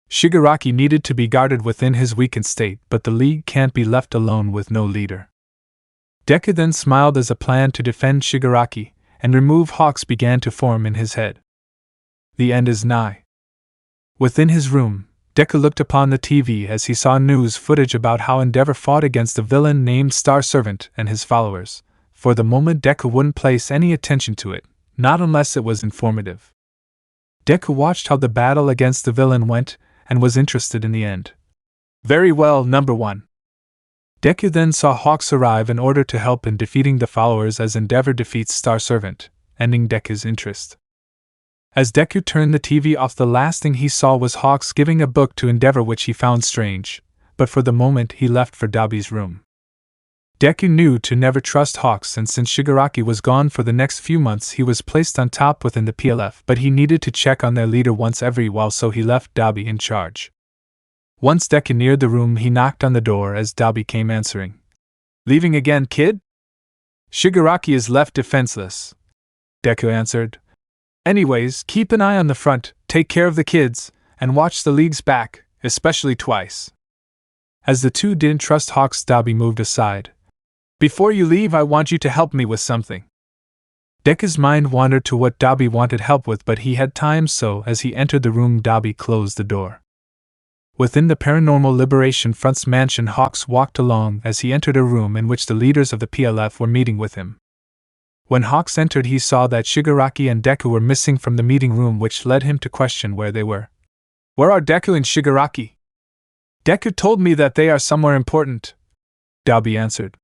Shigaraki needed to be guarded within his weakened state, but the League can't be left alone with no leader. Deku then smiled as a plan to defend Shigaraki and remove Hawks began to form in his head. The end is nigh. Within his room, Deku looked upon the TV as he saw news footage about how Endeavor fought against a villain named Star Servant and his followers. For the moment Deku wouldn't place any attention to it, not unless it was informative. Deku watched how the battle against the villain went, and was interested in the end. Very well, number 1. Deku then saw Hawks arrive in order to help in defeating the followers as Endeavor defeats Star Servant, ending Deku's interest. As Deku turned the TV off, the last thing he saw was Hawks giving a book to Endeavor, which he found strange, but for the moment he left for Dabi's room. Deku knew to never trust Hawks, and since Shigaraki was gone for the next few months he was placed on top within the PLF, but he needed to check on their leader once every while, so he left Dabi in charge. Once Deku neared the room, he knocked on the door as Dabi came answering. "Leaving again, kid?" "Shigaraki is left defenseless," Deku answered. "Anyways, keep an eye on the front, take care of the kids, and watch the league's back, especially twice." As the two didn't trust Hawks, Dabi moved aside. "Before you leave, I want you to help me with something." Deku's mind wandered to what Dabi wanted help with, but he had time, so as he entered the room, Dabi closed the door. Within the Paranormal Liberation Front's mansion, Hawks walked along as he entered a room in which the leaders of the PLF were meeting with him. When Hawks entered, he saw that Shigaraki and Deku were missing from the meeting room, which led him to question where they were. "Where are Deku and Shigaraki?" "Deku told me that they are somewhere important," Dabi answered.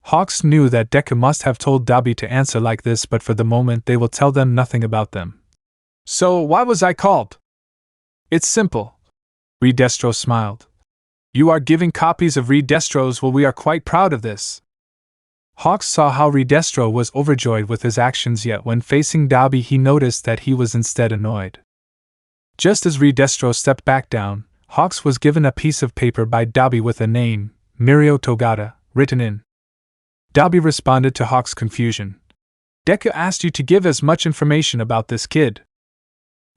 Hawks knew that Deku must have told Dabi to answer like this, but for the moment they will tell them nothing about them. "So why was I called?" "It's simple." Redestro smiled. "You are giving copies of Redestro's. Well, we are quite proud of this." Hawks saw how Redestro was overjoyed with his actions, yet when facing Dabi he noticed that he was instead annoyed. Just as Redestro stepped back down, Hawks was given a piece of paper by Dabi with a name, Mirio Togata, written in. Dabi responded to Hawks' confusion. "Deku asked you to give as much information about this kid."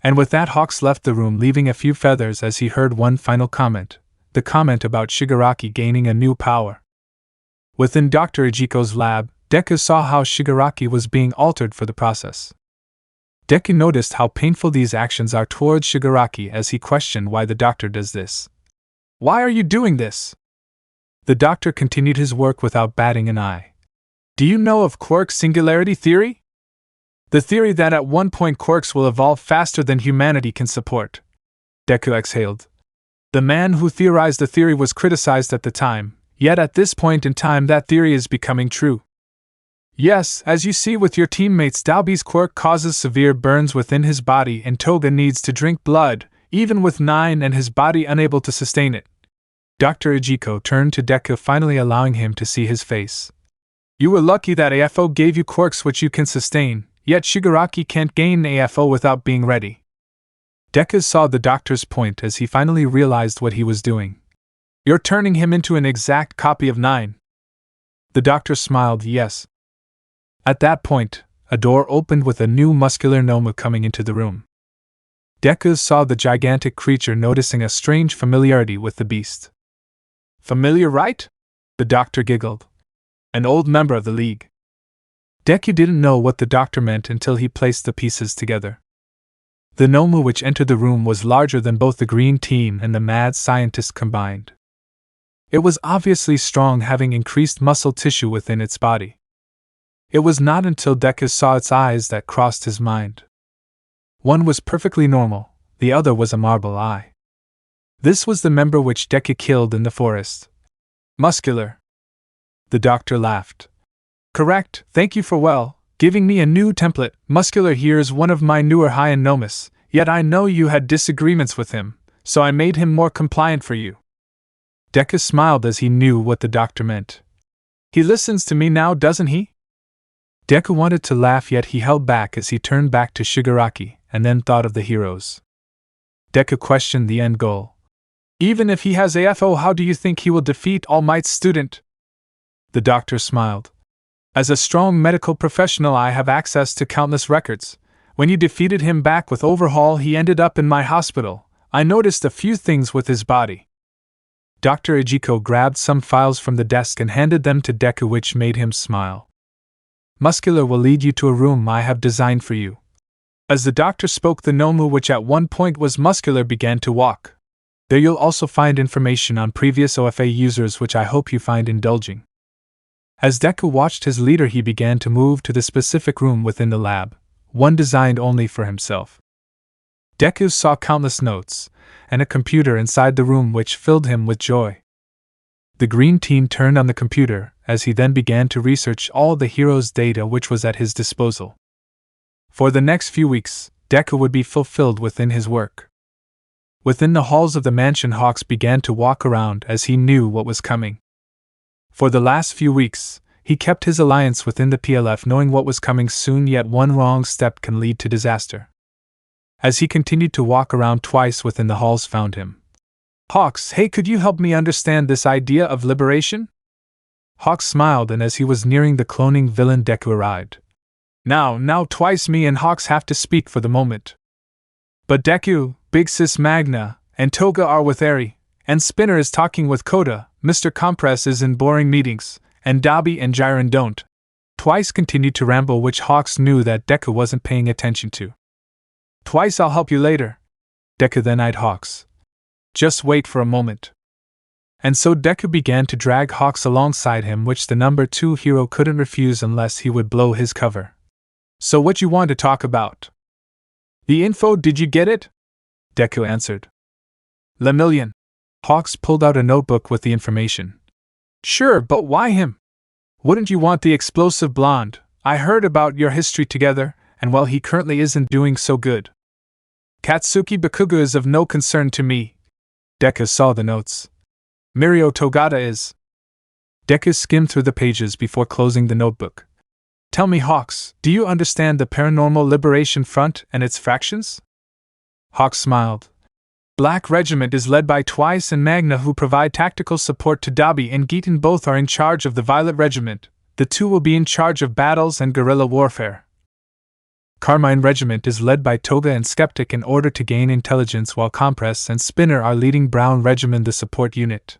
And with that, Hawks left the room, leaving a few feathers as he heard one final comment, the comment about Shigaraki gaining a new power. Within Dr. Ejiko's lab, Deku saw how Shigaraki was being altered for the process. Deku noticed how painful these actions are towards Shigaraki as he questioned why the doctor does this. "Why are you doing this?" The doctor continued his work without batting an eye. "Do you know of quirk singularity theory? The theory that at one point quirks will evolve faster than humanity can support." Deku exhaled. The man who theorized the theory was criticized at the time, yet at this point in time that theory is becoming true. "Yes, as you see with your teammates, Dabi's quirk causes severe burns within his body and Toga needs to drink blood, even with 9 and his body unable to sustain it." Dr. Ejiko turned to Deku, finally allowing him to see his face. "You were lucky that AFO gave you quirks which you can sustain. Yet Shigaraki can't gain AFO without being ready." Deku saw the doctor's point as he finally realized what he was doing. "You're turning him into an exact copy of 9. The doctor smiled, "Yes." At that point, a door opened with a new muscular gnome coming into the room. Deku saw the gigantic creature, noticing a strange familiarity with the beast. "Familiar, right?" the doctor giggled. "An old member of the League." Deku didn't know what the doctor meant until he placed the pieces together. The gnome which entered the room was larger than both the green team and the mad scientist combined. It was obviously strong, having increased muscle tissue within its body. It was not until Deku saw its eyes that crossed his mind. One was perfectly normal, the other was a marble eye. This was the member which Deku killed in the forest. "Muscular." The doctor laughed. "Correct, thank you for giving me a new template. Muscular here is one of my newer high-end gnomes, yet I know you had disagreements with him, so I made him more compliant for you." Deku smiled as he knew what the doctor meant. "He listens to me now, doesn't he?" Deku wanted to laugh, yet he held back as he turned back to Shigaraki, and then thought of the heroes. Deku questioned the end goal. "Even if he has AFO, how do you think he will defeat All Might's student?" The doctor smiled. "As a strong medical professional, I have access to countless records. When you defeated him back with Overhaul, he ended up in my hospital. I noticed a few things with his body." Dr. Ejiko grabbed some files from the desk and handed them to Deku, which made him smile. "Muscular will lead you to a room I have designed for you." As the doctor spoke, the gnome, which at one point was muscular, began to walk. There you'll also find information on previous OFA users, which I hope you find indulging. As Deku watched his leader, he began to move to the specific room within the lab, one designed only for himself. Deku saw countless notes, and a computer inside the room which filled him with joy. The green team turned on the computer as he then began to research all the heroes' data which was at his disposal. For the next few weeks, Deku would be fulfilled within his work. Within the halls of the mansion, Hawks began to walk around as he knew what was coming. For the last few weeks, he kept his alliance within the PLF, knowing what was coming soon, yet one wrong step can lead to disaster. As he continued to walk around, twice within the halls found him. Hawks, hey, could you help me understand this idea of liberation? Hawks smiled, and as he was nearing the cloning villain, Deku arrived. Now, twice me and Hawks have to speak for the moment. But Deku, Big Sis Magna, and Toga are with Eri, and Spinner is talking with Koda, Mr. Compress is in boring meetings, and Dabi and Jiren don't. Twice continued to ramble, which Hawks knew that Deku wasn't paying attention to. Twice, I'll help you later. Deku then eyed Hawks. Just wait for a moment. And so Deku began to drag Hawks alongside him, which the number 2 hero couldn't refuse unless he would blow his cover. So what you want to talk about? The info, did you get it? Deku answered. Lemillion. Hawks pulled out a notebook with the information. Sure, but why him? Wouldn't you want the explosive blonde? I heard about your history together, and well, he currently isn't doing so good. Katsuki Bakugo is of no concern to me. Deku saw the notes. Mirio Togata is. Deku skimmed through the pages before closing the notebook. Tell me, Hawks, do you understand the Paranormal Liberation Front and its fractions? Hawks smiled. Black Regiment is led by Twice and Magna, who provide tactical support to Dabi and Geeton. Both are in charge of the Violet Regiment. The two will be in charge of battles and guerrilla warfare. Carmine Regiment is led by Toga and Skeptic in order to gain intelligence, while Compress and Spinner are leading Brown Regiment, the support unit.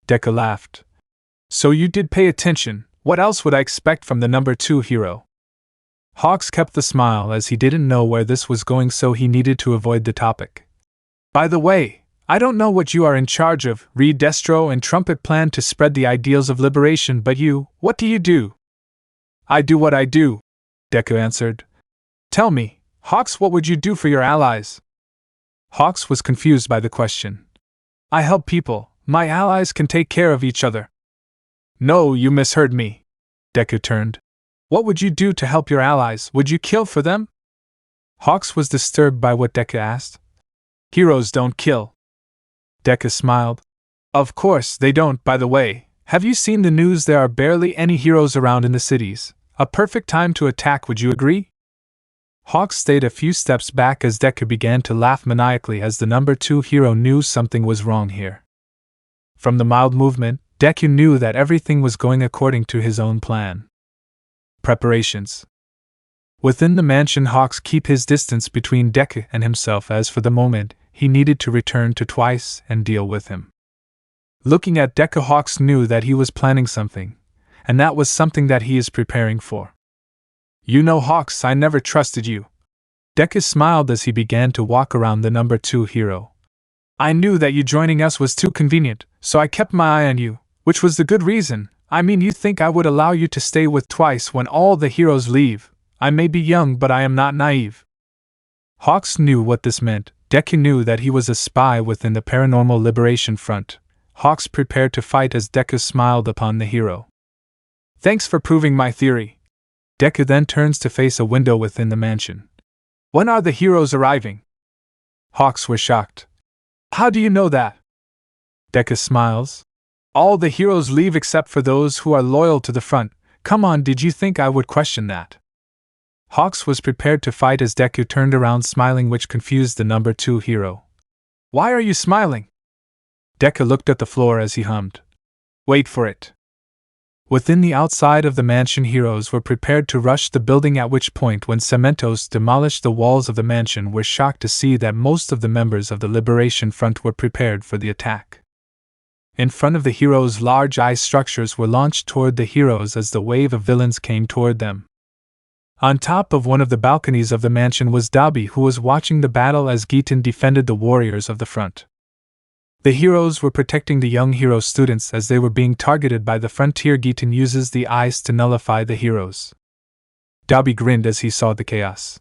Deku laughed. So you did pay attention. What else would I expect from the number 2 hero? Hawks kept the smile as he didn't know where this was going, so he needed to avoid the topic. By the way, I don't know what you are in charge of. Reed, Destro, and Trumpet plan to spread the ideals of liberation, but you, what do you do? I do what I do, Deku answered. Tell me, Hawks, what would you do for your allies? Hawks was confused by the question. I help people. My allies can take care of each other. No, you misheard me. Deku turned. What would you do to help your allies? Would you kill for them? Hawks was disturbed by what Deku asked. Heroes don't kill. Deku smiled. Of course they don't. By the way, have you seen the news? There are barely any heroes around in the cities. A perfect time to attack, would you agree? Hawks stayed a few steps back as Deku began to laugh maniacally as the number 2 hero knew something was wrong here. From the mild movement, Deku knew that everything was going according to his own plan. Preparations. Within the mansion, Hawks keep his distance between Deku and himself, as for the moment, he needed to return to Twice and deal with him. Looking at Deku, Hawks knew that he was planning something, and that was something that he is preparing for. You know, Hawks, I never trusted you. Deku smiled as he began to walk around the number 2 hero. I knew that you joining us was too convenient, so I kept my eye on you, which was the good reason. I mean, you think I would allow you to stay with Twice when all the heroes leave? I may be young, but I am not naive. Hawks knew what this meant. Deku knew that he was a spy within the Paranormal Liberation Front. Hawks prepared to fight as Deku smiled upon the hero. Thanks for proving my theory. Deku then turns to face a window within the mansion. When are the heroes arriving? Hawks were shocked. How do you know that? Deku smiles. All the heroes leave except for those who are loyal to the front. Come on, did you think I would question that? Hawks was prepared to fight as Deku turned around smiling, which confused the number 2 hero. Why are you smiling? Deku looked at the floor as he hummed. Wait for it. Within the outside of the mansion, heroes were prepared to rush the building, at which point, when Cementos demolished the walls of the mansion, were shocked to see that most of the members of the Liberation Front were prepared for the attack. In front of the heroes, large ice structures were launched toward the heroes as the wave of villains came toward them. On top of one of the balconies of the mansion was Dabi, who was watching the battle as Geeton defended the warriors of the front. The heroes were protecting the young hero students as they were being targeted by the frontier. Geeton uses the ice to nullify the heroes. Dabi grinned as he saw the chaos.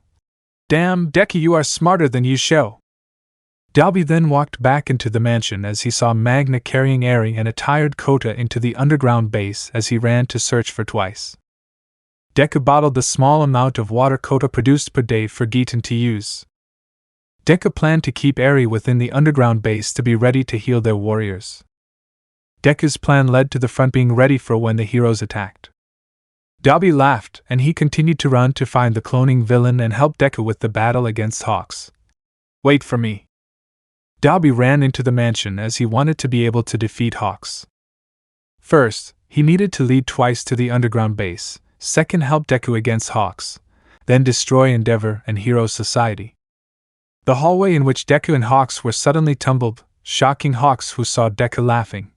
Damn, Deku, you are smarter than you show. Dalby then walked back into the mansion as he saw Magna carrying Eri and a tired Kota into the underground base as he ran to search for Twice. Deku bottled the small amount of water Kota produced per day for Geeton to use. Deku planned to keep Eri within the underground base to be ready to heal their warriors. Deku's plan led to the front being ready for when the heroes attacked. Dalby laughed, and he continued to run to find the cloning villain and help Deku with the battle against Hawks. Wait for me. Dalby ran into the mansion as he wanted to be able to defeat Hawks. First, he needed to lead Twice to the underground base, second help Deku against Hawks, then destroy Endeavor and Hero Society. The hallway in which Deku and Hawks were suddenly tumbled, shocking Hawks who saw Deku laughing.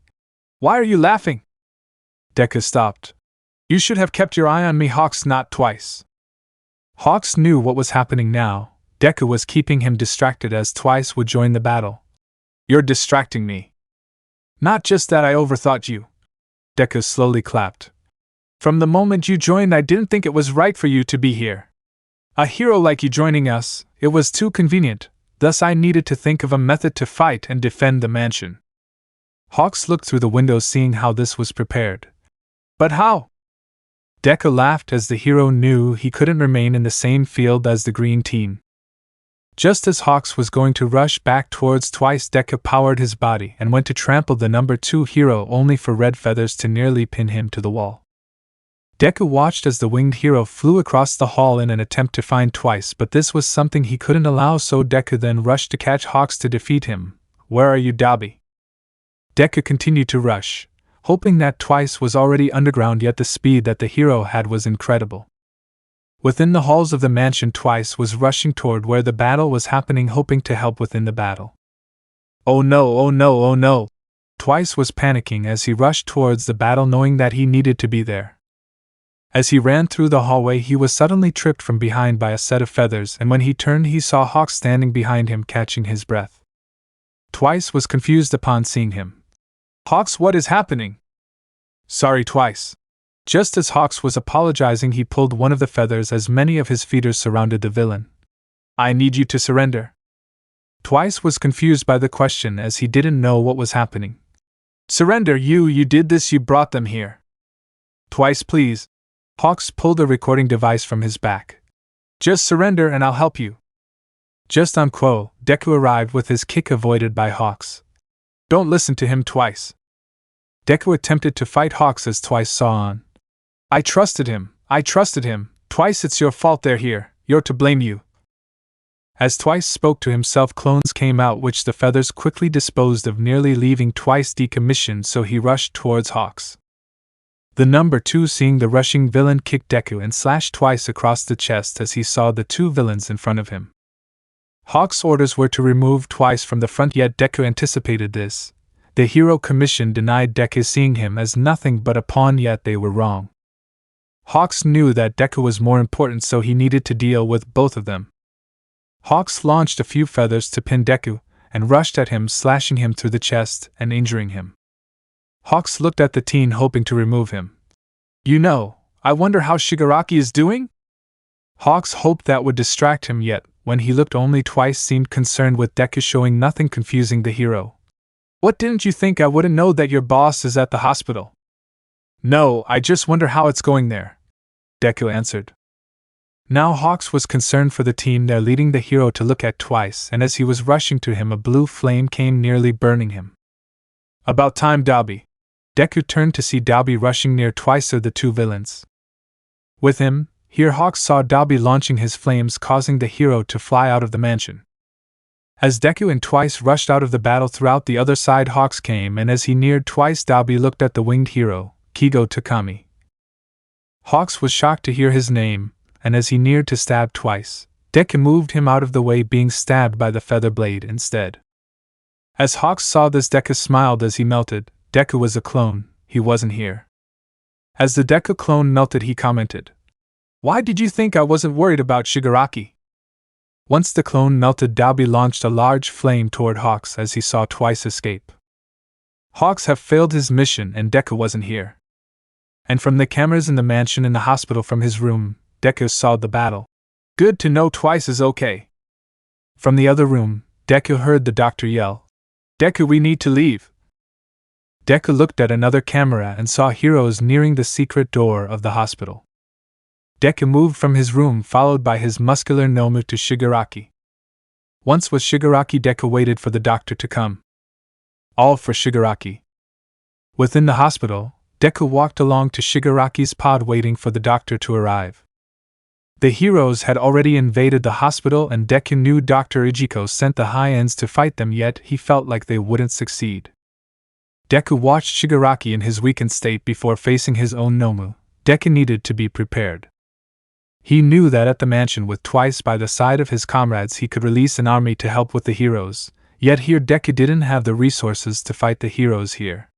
Why are you laughing? Deku stopped. You should have kept your eye on me, Hawks, not Twice. Hawks knew what was happening now. Deku was keeping him distracted as Twice would join the battle. You're distracting me. Not just that, I overthought you. Deku slowly clapped. From the moment you joined, I didn't think it was right for you to be here. A hero like you joining us, it was too convenient, thus I needed to think of a method to fight and defend the mansion. Hawks looked through the window seeing how this was prepared. But how? Deku laughed as the hero knew he couldn't remain in the same field as the green team. Just as Hawks was going to rush back towards Twice, Deku powered his body and went to trample the number 2 hero only for Red Feathers to nearly pin him to the wall. Deku watched as the winged hero flew across the hall in an attempt to find Twice, but this was something he couldn't allow, so Deku then rushed to catch Hawks to defeat him. Where are you, Dalby? Deku continued to rush, hoping that Twice was already underground, yet the speed that the hero had was incredible. Within the halls of the mansion, Twice was rushing toward where the battle was happening, hoping to help within the battle. Oh no, oh no, oh no! Twice was panicking as he rushed towards the battle, knowing that he needed to be there. As he ran through the hallway, he was suddenly tripped from behind by a set of feathers, and when he turned, he saw Hawk standing behind him, catching his breath. Twice was confused upon seeing him. Hawks, what is happening? Sorry, Twice. Just as Hawks was apologizing, he pulled one of the feathers as many of his feeders surrounded the villain. I need you to surrender. Twice was confused by the question as he didn't know what was happening. Surrender? You did this, you brought them here. Twice, please. Hawks pulled a recording device from his back. Just surrender and I'll help you. Just on Quo, Deku arrived with his kick avoided by Hawks. Don't listen to him, Twice. Deku attempted to fight Hawks as Twice saw on. I trusted him. Twice, it's your fault they're here. You're to blame, you. As Twice spoke to himself, clones came out which the feathers quickly disposed of, nearly leaving Twice decommissioned, so he rushed towards Hawks. The number 2, seeing the rushing villain, kicked Deku and slashed Twice across the chest as he saw the 2 villains in front of him. Hawks' orders were to remove Twice from the front, yet Deku anticipated this. The Hero Commission denied Deku, seeing him as nothing but a pawn, yet they were wrong. Hawks knew that Deku was more important, so he needed to deal with both of them. Hawks launched a few feathers to pin Deku, and rushed at him, slashing him through the chest and injuring him. Hawks looked at the teen, hoping to remove him. I wonder how Shigaraki is doing? Hawks hoped that would distract him, yet when he looked, only Twice seemed concerned with Deku, showing nothing, confusing the hero. What, didn't you think I wouldn't know that your boss is at the hospital? No, I just wonder how it's going there, Deku answered. Now Hawks was concerned for the team there, leading the hero to look at Twice, and as he was rushing to him, a blue flame came, nearly burning him. About time, Dalby. Deku turned to see Dalby rushing near Twice or the 2 villains. With him, here Hawks saw Dalby launching his flames, causing the hero to fly out of the mansion. As Deku and Twice rushed out of the battle, throughout the other side Hawks came, and as he neared Twice, Dalby looked at the winged hero, Kigo Takami. Hawks was shocked to hear his name, and as he neared to stab Twice, Deku moved him out of the way, being stabbed by the feather blade instead. As Hawks saw this, Deku smiled as he melted. Deku was a clone, he wasn't here. As the Deku clone melted, he commented, Why did you think I wasn't worried about Shigaraki? Once the clone melted, Dalby launched a large flame toward Hawks as he saw Twice escape. Hawks have failed his mission and Deku wasn't here. And from the cameras in the mansion and the hospital from his room, Deku saw the battle. Good to know Twice is okay. From the other room, Deku heard the doctor yell, "Deku, we need to leave!" Deku looked at another camera and saw heroes nearing the secret door of the hospital. Deku moved from his room followed by his muscular Nomu to Shigaraki. Once with Shigaraki, Deku waited for the doctor to come. All for Shigaraki. Within the hospital, Deku walked along to Shigaraki's pod waiting for the doctor to arrive. The heroes had already invaded the hospital and Deku knew Dr. Izuku sent the high-ends to fight them, yet he felt like they wouldn't succeed. Deku watched Shigaraki in his weakened state before facing his own Nomu. Deku needed to be prepared. He knew that at the mansion with twice by the side of his comrades he could release an army to help with the heroes, yet here Deku didn't have the resources to fight the heroes here.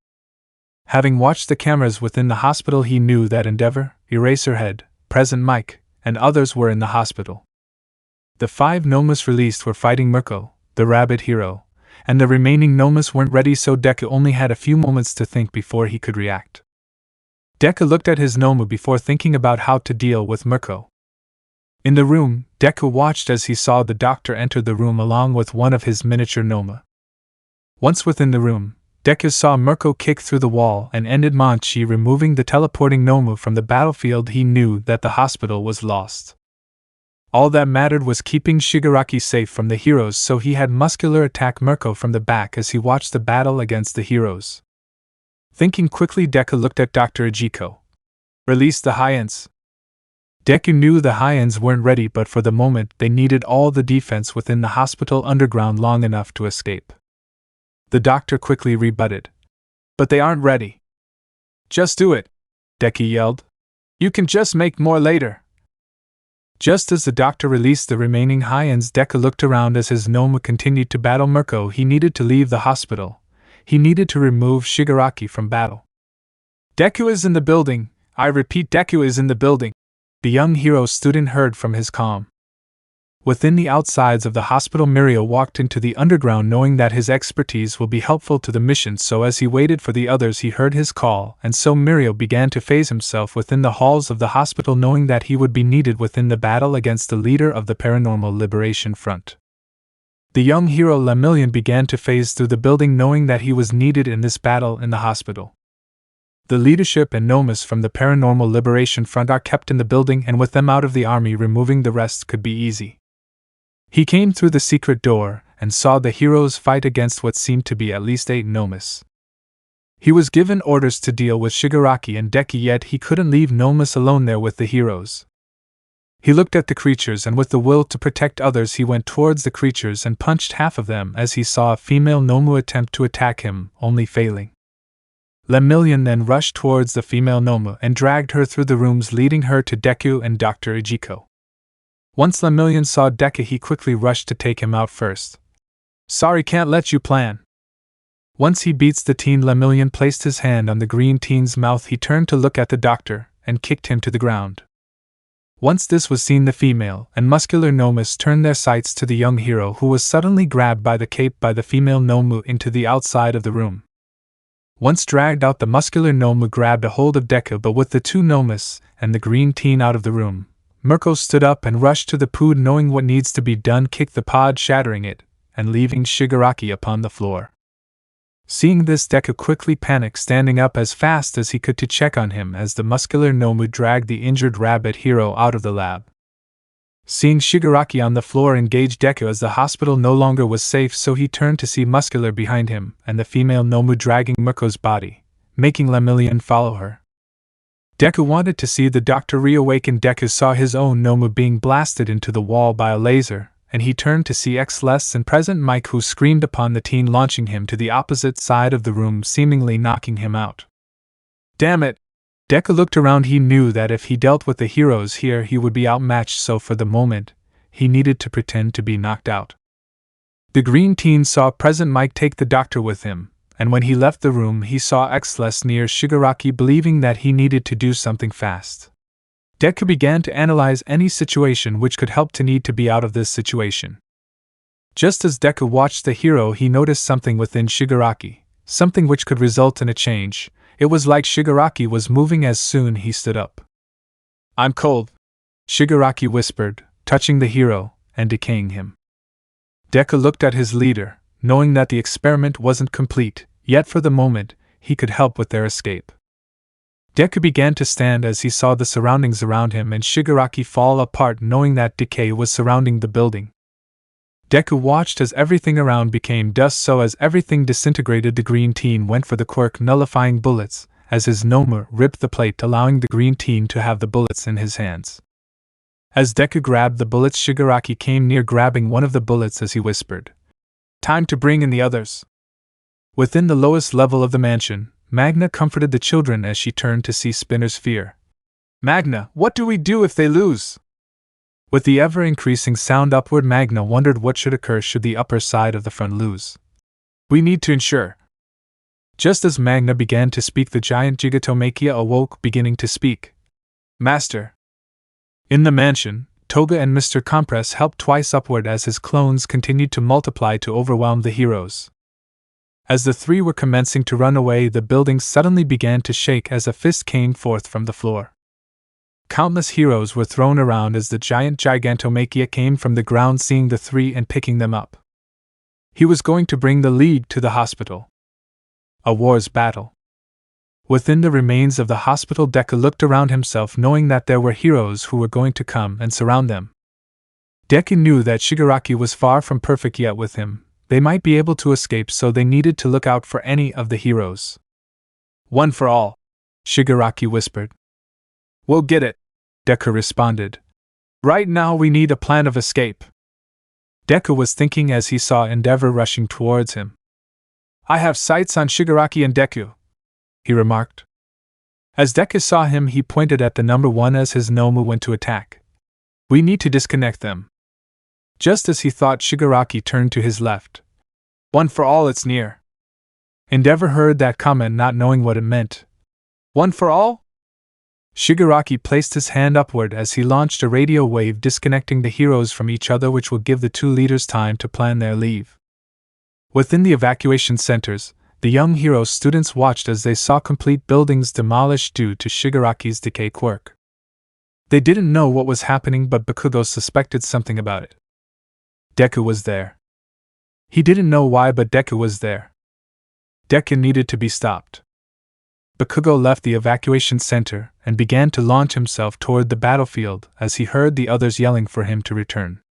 Having watched the cameras within the hospital, he knew that Endeavor, Eraserhead, Present Mike, and others were in the hospital. The 5 Nomus released were fighting Mirko, the rabbit hero, and the remaining Nomus weren't ready, so Deku only had a few moments to think before he could react. Deku looked at his Nomu before thinking about how to deal with Mirko. In the room, Deku watched as he saw the doctor enter the room along with one of his miniature Noma. Once within the room, Deku saw Mirko kick through the wall and ended Monchi removing the teleporting Nomu from the battlefield. He knew that the hospital was lost. All that mattered was keeping Shigaraki safe from the heroes, so he had Muscular attack Mirko from the back as he watched the battle against the heroes. Thinking quickly, Deku looked at Dr. Izuku. Release the high-ends. Deku knew the high-ends weren't ready, but for the moment they needed all the defense within the hospital underground long enough to escape. The doctor quickly rebutted. But they aren't ready. Just do it, Deku yelled. You can just make more later. Just as the doctor released the remaining high-ends, Deku looked around as his Noma continued to battle Mirko. He needed to leave the hospital. He needed to remove Shigaraki from battle. Deku is in the building. I repeat, Deku is in the building. The young hero student heard from his calm. Within the outsides of the hospital, Mirio walked into the underground knowing that his expertise will be helpful to the mission, so as he waited for the others he heard his call, and so Mirio began to phase himself within the halls of the hospital knowing that he would be needed within the battle against the leader of the Paranormal Liberation Front. The young hero Lemillion began to phase through the building knowing that he was needed in this battle in the hospital. The leadership and Nomus from the Paranormal Liberation Front are kept in the building, and with them out of the army, removing the rest could be easy. He came through the secret door and saw the heroes fight against what seemed to be at least 8 Nomus. He was given orders to deal with Shigaraki and Deku, yet he couldn't leave Nomus alone there with the heroes. He looked at the creatures and with the will to protect others he went towards the creatures and punched half of them as he saw a female Nomu attempt to attack him, only failing. Lemillion then rushed towards the female Nomu and dragged her through the rooms, leading her to Deku and Dr. Izuku. Once Lemillion saw Deku, he quickly rushed to take him out first. Sorry, can't let you plan. Once he beats the teen, Lemillion placed his hand on the green teen's mouth. He turned to look at the doctor and kicked him to the ground. Once this was seen, the female and muscular Nomus turned their sights to the young hero, who was suddenly grabbed by the cape by the female Nomu into the outside of the room. Once dragged out, the muscular Nomu grabbed a hold of Deku, but with the 2 Nomus and the green teen out of the room, Mirko stood up and rushed to the pod knowing what needs to be done, kicked the pod, shattering it, and leaving Shigaraki upon the floor. Seeing this, Deku quickly panicked, standing up as fast as he could to check on him as the muscular Nomu dragged the injured rabbit hero out of the lab. Seeing Shigaraki on the floor, engaged Deku as the hospital no longer was safe, so he turned to see Muscular behind him and the female Nomu dragging Mirko's body, making Lemillion follow her. Deku wanted to see the doctor reawaken. Deku saw his own Nomu being blasted into the wall by a laser, and he turned to see X-Less and Present Mike, who screamed upon the teen, launching him to the opposite side of the room, seemingly knocking him out. Damn it! Deku looked around. He knew that if he dealt with the heroes here he would be outmatched, so for the moment, he needed to pretend to be knocked out. The green teen saw Present Mike take the doctor with him, and when he left the room he saw X-Less near Shigaraki, believing that he needed to do something fast. Deku began to analyze any situation which could help to need to be out of this situation. Just as Deku watched the hero, he noticed something within Shigaraki, something which could result in a change. It was like Shigaraki was moving as soon he stood up. I'm cold, Shigaraki whispered, touching the hero and decaying him. Deku looked at his leader, knowing that the experiment wasn't complete, yet for the moment, he could help with their escape. Deku began to stand as he saw the surroundings around him and Shigaraki fall apart, knowing that decay was surrounding the building. Deku watched as everything around became dust, so as everything disintegrated, the green teen went for the quirk nullifying bullets, as his Nomu ripped the plate, allowing the green teen to have the bullets in his hands. As Deku grabbed the bullets, Shigaraki came near, grabbing one of the bullets as he whispered, "Time to bring in the others." Within the lowest level of the mansion, Magna comforted the children as she turned to see Spinner's fear. "Magna, what do we do if they lose?" With the ever-increasing sound upward, Magna wondered what should occur should the upper side of the front lose. "We need to ensure." Just as Magna began to speak, the giant Gigatomakia awoke, beginning to speak. "Master." In the mansion, Toga and Mr. Compress helped twice upward as his clones continued to multiply to overwhelm the heroes. As the three were commencing to run away, the building suddenly began to shake as a fist came forth from the floor. Countless heroes were thrown around as the giant Gigantomachia came from the ground, seeing the three and picking them up. He was going to bring the League to the hospital. A war's battle. Within the remains of the hospital, Deku looked around himself, knowing that there were heroes who were going to come and surround them. Deku knew that Shigaraki was far from perfect, yet with him, they might be able to escape, so they needed to look out for any of the heroes. "One for all," Shigaraki whispered. "We'll get it," Deku responded. "Right now we need a plan of escape." Deku was thinking as he saw Endeavor rushing towards him. "I have sights on Shigaraki and Deku," he remarked. As Deku saw him, he pointed at the number one as his Nomu went to attack. "We need to disconnect them." Just as he thought, Shigaraki turned to his left. "One for all, it's near." Endeavor heard that comment, not knowing what it meant. "One for all?" Shigaraki placed his hand upward as he launched a radio wave, disconnecting the heroes from each other, which will give the two leaders time to plan their leave. Within the evacuation centers, the young hero students watched as they saw complete buildings demolished due to Shigaraki's decay quirk. They didn't know what was happening, but Bakugo suspected something about it. Deku was there. He didn't know why, but Deku was there. Deku needed to be stopped. Bakugo left the evacuation center and began to launch himself toward the battlefield as he heard the others yelling for him to return.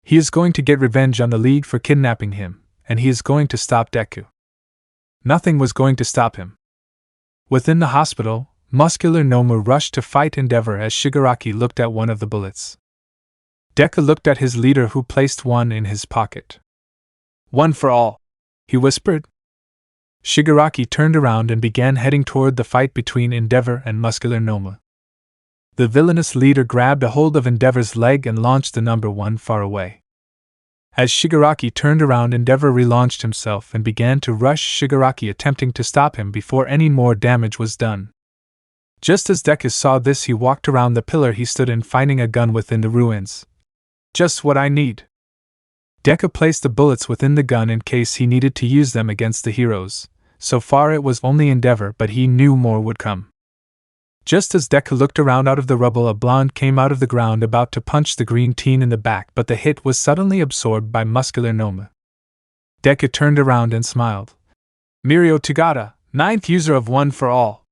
He is going to get revenge on the League for kidnapping him, and he is going to stop Deku. Nothing was going to stop him. Within the hospital, Muscular Nomu rushed to fight Endeavor as Shigaraki looked at one of the bullets. Deku looked at his leader, who placed one in his pocket. "One for all," he whispered. Shigaraki turned around and began heading toward the fight between Endeavor and Muscular Nomu. The villainous leader grabbed a hold of Endeavor's leg and launched the number one far away. As Shigaraki turned around, Endeavor relaunched himself and began to rush Shigaraki, attempting to stop him before any more damage was done. Just as Deku saw this, he walked around the pillar he stood in, finding a gun within the ruins. "Just what I need." Deku placed the bullets within the gun in case he needed to use them against the heroes. So far it was only Endeavor, but he knew more would come. Just as Deku looked around, out of the rubble a blonde came out of the ground, about to punch the green teen in the back, but the hit was suddenly absorbed by Muscular Nomu. Deku turned around and smiled. "Mirio Tagata, 9th user of One for All."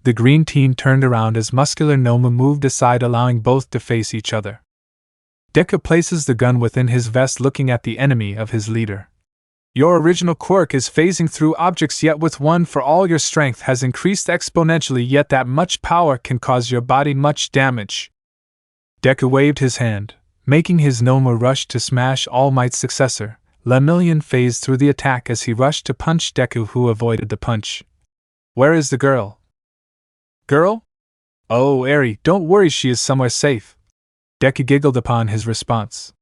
The green teen turned around as Muscular Nomu moved aside, allowing both to face each other. Deku places the gun within his vest, looking at the enemy of his leader. "Your original quirk is phasing through objects, yet with One for All your strength has increased exponentially, yet that much power can cause your body much damage." Deku waved his hand, making his Nomu rush to smash All Might's successor. Lemillion phased through the attack as he rushed to punch Deku, who avoided the punch. "Where is the girl?" "Girl? Oh, Eri, don't worry, she is somewhere safe." Deku giggled upon his response.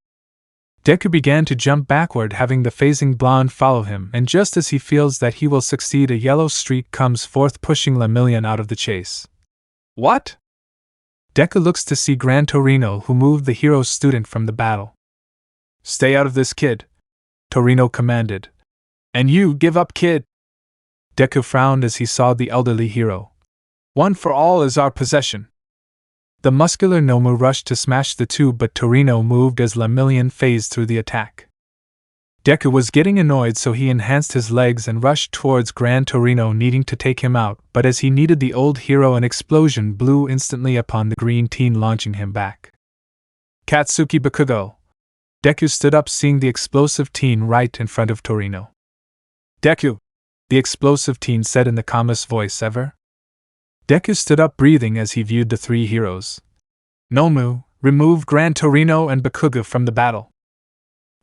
Deku began to jump backward, having the phasing blonde follow him, and just as he feels that he will succeed, a yellow streak comes forth, pushing Lemillion out of the chase. "What?" Deku looks to see Gran Torino, who moved the hero student from the battle. "Stay out of this, kid," Torino commanded. "And you, give up, kid." Deku frowned as he saw the elderly hero. "One for All is our possession." The Muscular Nomu rushed to smash the two, but Torino moved as Lemillion phased through the attack. Deku was getting annoyed, so he enhanced his legs and rushed towards Gran Torino, needing to take him out, but as he needed the old hero, an explosion blew instantly upon the green teen, launching him back. Katsuki Bakugo! Deku stood up, seeing the explosive teen right in front of Torino. Deku! The explosive teen said in the calmest voice ever. Deku stood up, breathing as he viewed the three heroes. Nomu, remove Gran Torino and Bakugo from the battle.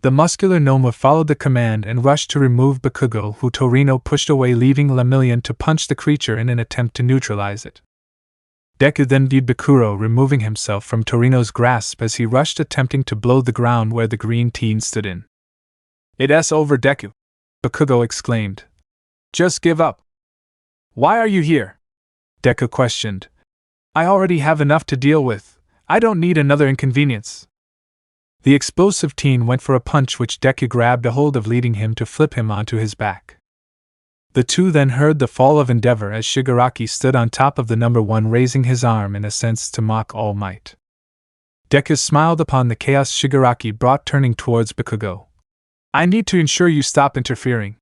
The muscular Nomu followed the command and rushed to remove Bakugo, who Torino pushed away, leaving Lemillion to punch the creature in an attempt to neutralize it. Deku then viewed Bakuro removing himself from Torino's grasp as he rushed, attempting to blow the ground where the green teen stood in. "It's over, Deku!" Bakugo exclaimed. "Just give up." "Why are you here?" Deku questioned. "I already have enough to deal with. I don't need another inconvenience." The explosive teen went for a punch, which Deku grabbed a hold of, leading him to flip him onto his back. The two then heard the fall of Endeavor as Shigaraki stood on top of the number one, raising his arm in a sense to mock All Might. Deku smiled upon the chaos Shigaraki brought, turning towards Bakugo. "I need to ensure you stop interfering."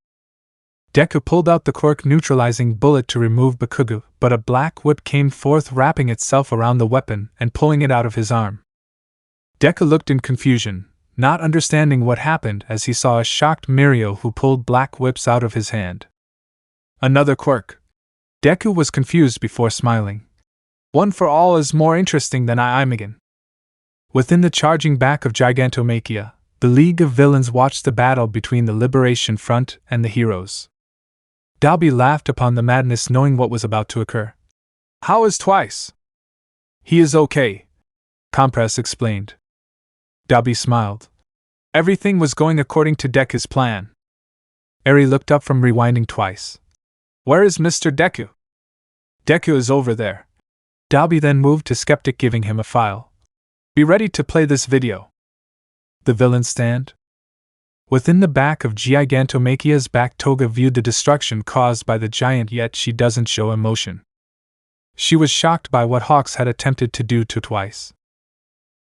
Deku pulled out the quirk neutralizing bullet to remove Bakugo, but a black whip came forth, wrapping itself around the weapon and pulling it out of his arm. Deku looked in confusion, not understanding what happened, as he saw a shocked Mirio who pulled black whips out of his hand. "Another quirk." Deku was confused before smiling. "One for all is more interesting than I'm again." Within the charging back of Gigantomachia, the League of Villains watched the battle between the Liberation Front and the heroes. Dalby laughed upon the madness, knowing what was about to occur. "How is Twice?" "He is okay," Compress explained. Dalby smiled. Everything was going according to Deku's plan. Eri looked up from rewinding Twice. "Where is Mr. Deku?" "Deku is over there." Dalby then moved to Skeptic, giving him a file. "Be ready to play this video." The villain stand? Within the back of Gigantomachia's back, Toga viewed the destruction caused by the giant, yet she doesn't show emotion. She was shocked by what Hawks had attempted to do to Twice.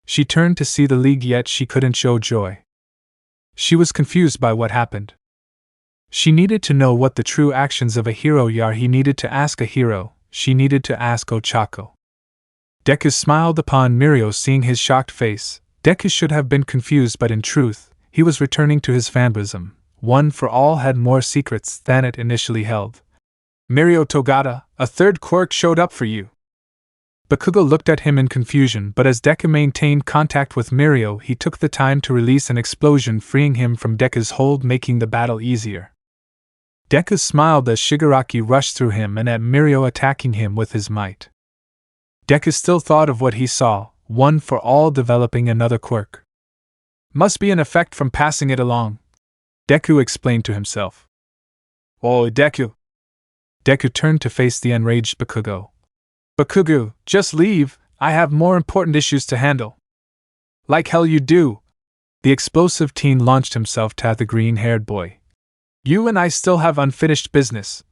She turned to see the League, yet she couldn't show joy. She was confused by what happened. She needed to know what the true actions of a hero are. He needed to ask a hero. She needed to ask Ochako. Deku smiled upon Mirio, seeing his shocked face. Deku should have been confused, but in truth, he was returning to his fanboyism. One for All had more secrets than it initially held. "Mirio Togata, a third quirk showed up for you." Bakugo looked at him in confusion, but as Deku maintained contact with Mirio, he took the time to release an explosion, freeing him from Deku's hold, making the battle easier. Deku smiled as Shigaraki rushed through him and at Mirio, attacking him with his might. Deku still thought of what he saw, One for All developing another quirk. "Must be an effect from passing it along," Deku explained to himself. "Oh, Deku!" Deku turned to face the enraged Bakugo. "Bakugo, just leave, I have more important issues to handle." "Like hell you do!" The explosive teen launched himself at the green-haired boy. "You and I still have unfinished business."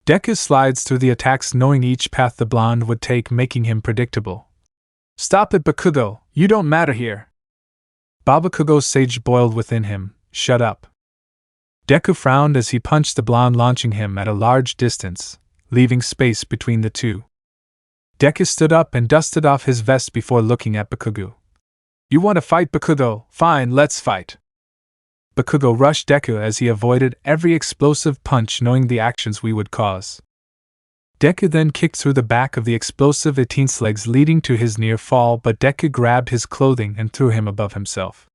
Deku slides through the attacks, knowing each path the blonde would take, making him predictable. "Stop it, Bakugo, you don't matter here." Bakugo's sage boiled within him. "Shut up." Deku frowned as he punched the blonde, launching him at a large distance, leaving space between the two. Deku stood up and dusted off his vest before looking at Bakugo. "You want to fight, Bakugo? Fine, let's fight." Bakugo rushed Deku as he avoided every explosive punch, knowing the actions we would cause. Deku then kicked through the back of the explosive teen's legs, leading to his near fall, but Deku grabbed his clothing and threw him above himself.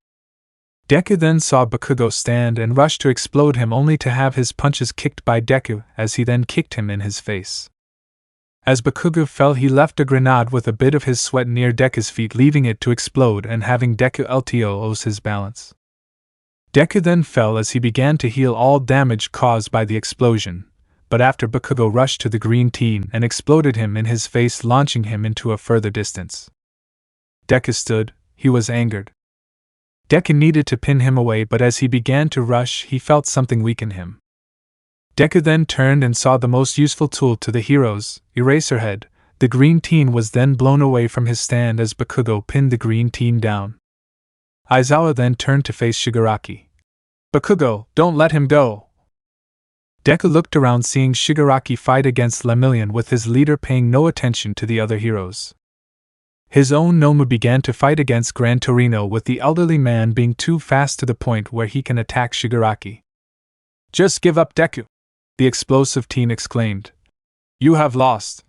Deku then saw Bakugo stand and rushed to explode him, only to have his punches kicked by Deku as he then kicked him in his face. As Bakugo fell, he left a grenade with a bit of his sweat near Deku's feet, leaving it to explode and having Deku lose his balance. Deku then fell as he began to heal all damage caused by the explosion, but after Bakugo rushed to the green teen and exploded him in his face, launching him into a further distance. Deku stood, he was angered. Deku needed to pin him away, but as he began to rush, he felt something weaken him. Deku then turned and saw the most useful tool to the heroes, Eraserhead. The green teen was then blown away from his stand as Bakugo pinned the green teen down. Aizawa then turned to face Shigaraki. Bakugo, don't let him go! Deku looked around seeing Shigaraki fight against Lemillion with his leader paying no attention to the other heroes. His own Nomu began to fight against Gran Torino with the elderly man being too fast to the point where he can attack Shigaraki. Just give up, Deku! The explosive teen exclaimed. You have lost.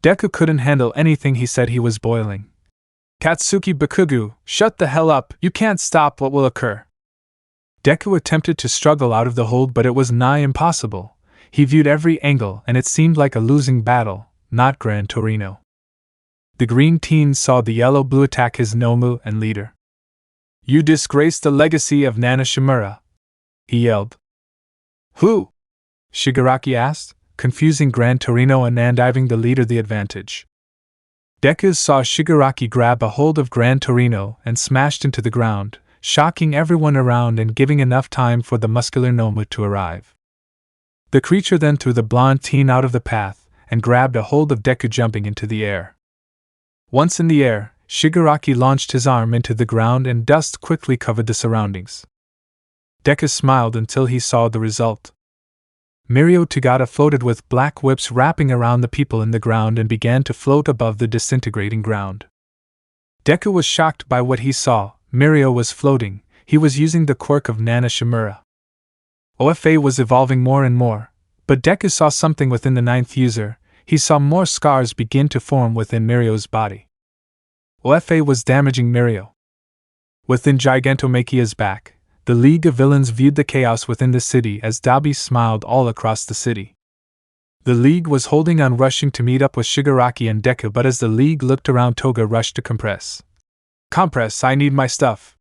Deku couldn't handle anything. He said he was boiling. Katsuki Bakugo, shut the hell up, you can't stop what will occur. Deku attempted to struggle out of the hold, but it was nigh impossible. He viewed every angle and it seemed like a losing battle, not Gran Torino. The green teen saw the yellow-blue attack his Nomu and leader. You disgrace the legacy of Nana Shimura, he yelled. Who? Shigaraki asked, confusing Gran Torino and giving the leader the advantage. Deku saw Shigaraki grab a hold of Gran Torino and smashed into the ground, shocking everyone around and giving enough time for the muscular Nomu to arrive. The creature then threw the blonde teen out of the path and grabbed a hold of Deku, jumping into the air. Once in the air, Shigaraki launched his arm into the ground and dust quickly covered the surroundings. Deku smiled until he saw the result. Mirio Tagata floated with black whips wrapping around the people in the ground and began to float above the disintegrating ground. Deku was shocked by what he saw. Mirio was floating. He was using the quirk of Nana Shimura. OFA was evolving more and more, but Deku saw something within the ninth user. He saw more scars begin to form within Mirio's body. OFA was damaging Mirio. Within Gigantomachia's back, the League of Villains viewed the chaos within the city as Dabi smiled all across the city. The League was holding on, rushing to meet up with Shigaraki and Deku, but as the League looked around, Toga rushed to compress. Compress, I need my stuff.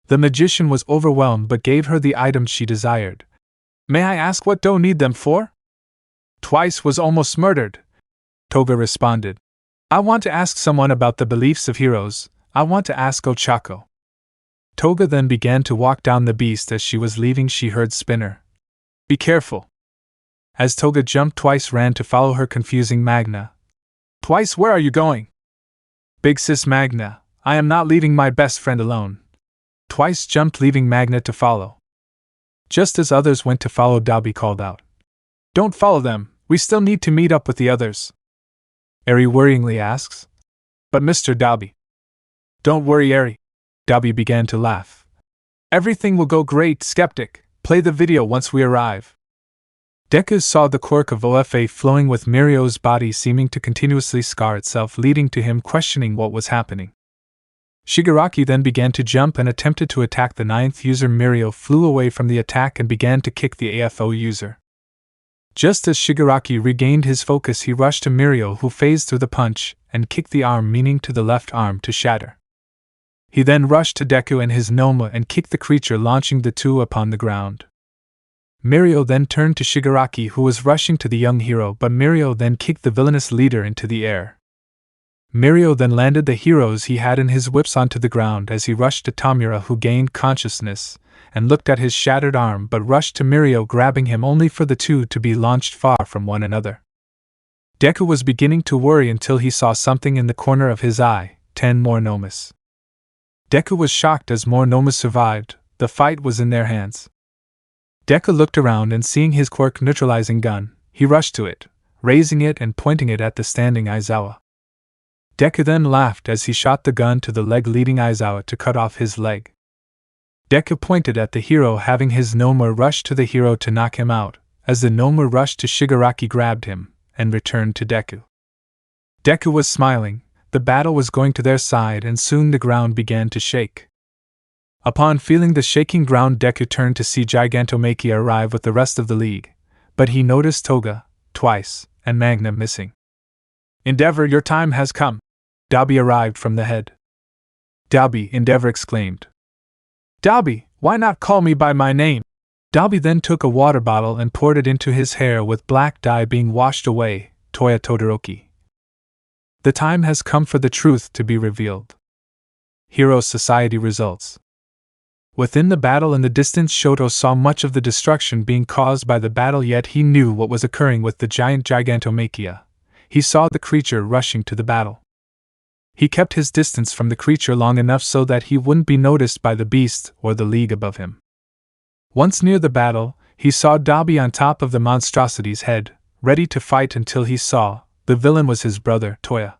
The magician was overwhelmed but gave her the items she desired. May I ask what do need them for? Twice was almost murdered. Toga responded. I want to ask someone about the beliefs of heroes. I want to ask Ochako. Toga then began to walk down the beast. As she was leaving, she heard Spinner. Be careful. As Toga jumped, Twice ran to follow her, confusing Magna. Twice, where are you going? Big sis Magna, I am not leaving my best friend alone. Twice jumped, leaving Magna to follow. Just as others went to follow, Dabi called out. Don't follow them, we still need to meet up with the others. Eri worryingly asks. But Mr. Dabi. Don't worry, Eri. Dabi began to laugh. Everything will go great, skeptic. Play the video once we arrive. Deku saw the quirk of OFA flowing with Mirio's body, seeming to continuously scar itself, leading to him questioning what was happening. Shigaraki then began to jump and attempted to attack the ninth user. Mirio flew away from the attack and began to kick the AFO user. Just as Shigaraki regained his focus, he rushed to Mirio, who phased through the punch and kicked the arm, meaning to the left arm, to shatter. He then rushed to Deku and his Noma and kicked the creature, launching the two upon the ground. Mirio then turned to Shigaraki, who was rushing to the young hero, but Mirio then kicked the villainous leader into the air. Mirio then landed the heroes he had in his whips onto the ground as he rushed to Tamura, who gained consciousness and looked at his shattered arm, but rushed to Mirio, grabbing him, only for the two to be launched far from one another. Deku was beginning to worry until he saw something in the corner of his eye, 10 more Nomas. Deku was shocked as more Nomas survived. The fight was in their hands. Deku looked around and seeing his quirk neutralizing gun, he rushed to it, raising it and pointing it at the standing Aizawa. Deku then laughed as he shot the gun to the leg, leading Aizawa to cut off his leg. Deku pointed at the hero, having his Noma rush to the hero to knock him out. As the Noma rushed to Shigaraki, grabbed him and returned to Deku. Deku was smiling. The battle was going to their side, and soon the ground began to shake. Upon feeling the shaking ground, Deku turned to see Gigantomachia arrive with the rest of the league, but he noticed Toga, Twice, and Magna missing. Endeavor, your time has come. Dabi arrived from the head. Dabi, Endeavor exclaimed. Dabi, why not call me by my name? Dabi then took a water bottle and poured it into his hair, with black dye being washed away. Toya Todoroki. The time has come for the truth to be revealed. Hero Society results. Within the battle in the distance, Shoto saw much of the destruction being caused by the battle, yet he knew what was occurring with the giant Gigantomachia. He saw the creature rushing to the battle. He kept his distance from the creature long enough so that he wouldn't be noticed by the beast or the league above him. Once near the battle, he saw Dabi on top of the monstrosity's head, ready to fight until he saw the villain was his brother, Toya.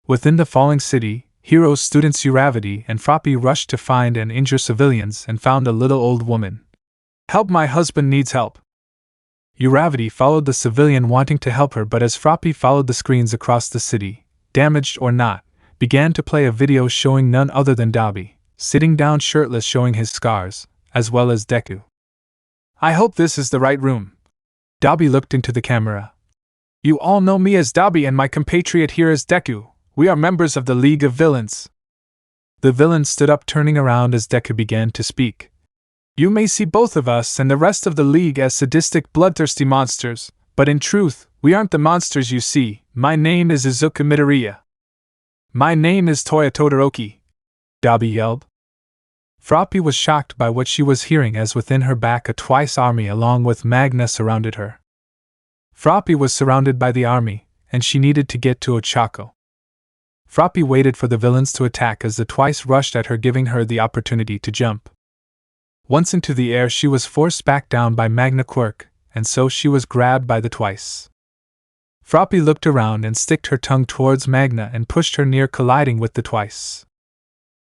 Within the falling city, heroes students Uravity and Froppy rushed to find and injure civilians and found a little old woman. "Help, my husband needs help." Uravity followed the civilian wanting to help her, but as Froppy followed the screens across the city, damaged or not, began to play a video showing none other than Dabi, sitting down shirtless showing his scars, as well as Deku. "I hope this is the right room." Dabi looked into the camera. "You all know me as Dabi and my compatriot here as Deku. We are members of the League of Villains." The villain stood up, turning around as Deku began to speak. "You may see both of us and the rest of the League as sadistic, bloodthirsty monsters, but in truth, we aren't the monsters you see. My name is Izuku Midoriya." "My name is Toya Todoroki," Dabi yelled. Froppy was shocked by what she was hearing as within her back a twice army along with Magna surrounded her. Froppy was surrounded by the army, and she needed to get to Ochako. Froppy waited for the villains to attack as the twice rushed at her, giving her the opportunity to jump. Once into the air, she was forced back down by Magna Quirk, and so she was grabbed by the twice. Froppy looked around and sticked her tongue towards Magna and pushed her near, colliding with the twice.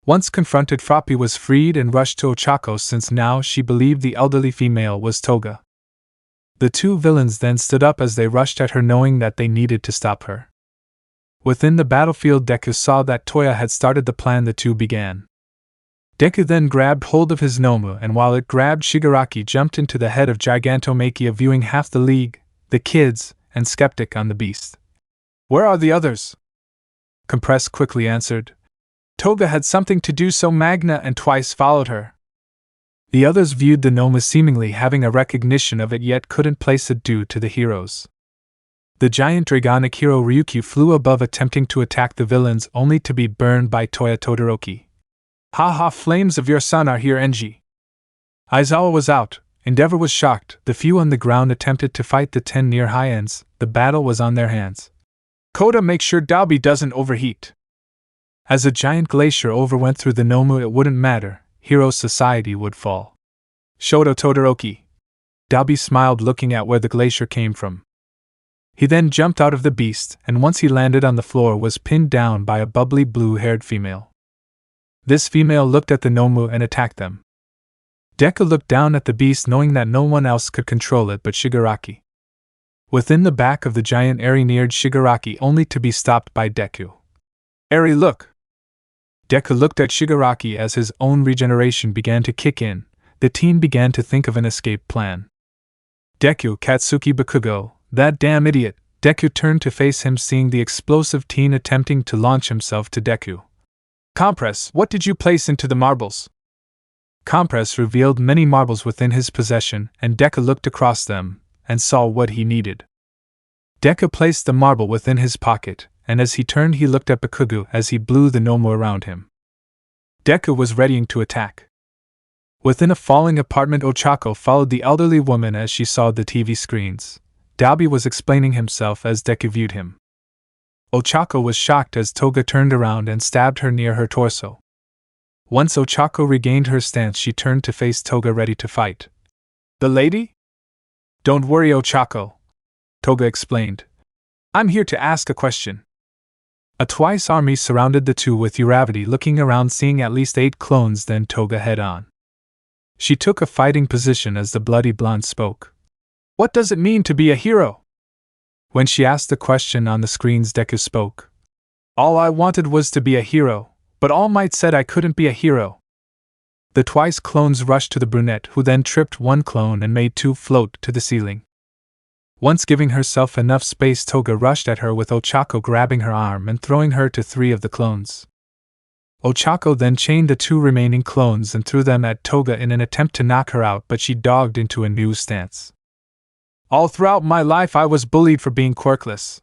Once confronted, Froppy was freed and rushed to Ochako, since now she believed the elderly female was Toga. The two villains then stood up as they rushed at her, knowing that they needed to stop her. Within the battlefield, Deku saw that Toya had started the plan. The two began. Deku then grabbed hold of his Nomu, and while it grabbed Shigaraki, jumped into the head of Gigantomachia, viewing half the League, the kids, and Skeptic on the beast. "Where are the others?" Compress quickly answered. "Toga had something to do, so Magna and twice followed her." The others viewed the Nomu, seemingly having a recognition of it, yet couldn't place it due to the heroes. The giant dragonic hero Ryukyu flew above, attempting to attack the villains, only to be burned by Toya Todoroki. "Haha, flames of your son are here, Enji." Aizawa was out. Endeavor was shocked. The few on the ground attempted to fight the 10 near high ends. The battle was on their hands. "Koda, make sure Dabi doesn't overheat." As a giant glacier overwent through the Nomu, it wouldn't matter. Hero society would fall. "Shoto Todoroki." Dabi smiled, looking at where the glacier came from. He then jumped out of the beast, and once he landed on the floor, was pinned down by a bubbly blue-haired female. This female looked at the Nomu and attacked them. Deku looked down at the beast, knowing that no one else could control it but Shigaraki. Within the back of the giant, Eri neared Shigaraki, only to be stopped by Deku. "Eri, look!" Deku looked at Shigaraki as his own regeneration began to kick in. The teen began to think of an escape plan. "Deku, Katsuki Bakugo, that damn idiot!" Deku turned to face him, seeing the explosive teen attempting to launch himself to Deku. "Compress, what did you place into the marbles?" Compress revealed many marbles within his possession, and Deku looked across them and saw what he needed. Deku placed the marble within his pocket, and as he turned, he looked at Bakugo as he blew the Nomu around him. Deku was readying to attack. Within a falling apartment, Ochako followed the elderly woman as she saw the TV screens. Dabi was explaining himself as Deku viewed him. Ochako was shocked as Toga turned around and stabbed her near her torso. Once Ochako regained her stance, she turned to face Toga, ready to fight. "The lady?" "Don't worry, Ochako," Toga explained. "I'm here to ask a question." A twice army surrounded the two, with Uravity looking around, seeing at least 8 clones, then Toga head on. She took a fighting position as the bloody blonde spoke. "What does it mean to be a hero?" When she asked the question on the screens, Deku spoke. "All I wanted was to be a hero, but All Might said I couldn't be a hero." The twice clones rushed to the brunette, who then tripped one clone and made 2 float to the ceiling. Once giving herself enough space, Toga rushed at her, with Ochako grabbing her arm and throwing her to 3 of the clones. Ochako then chained the 2 remaining clones and threw them at Toga in an attempt to knock her out, but she dogged into a new stance. "All throughout my life I was bullied for being quirkless."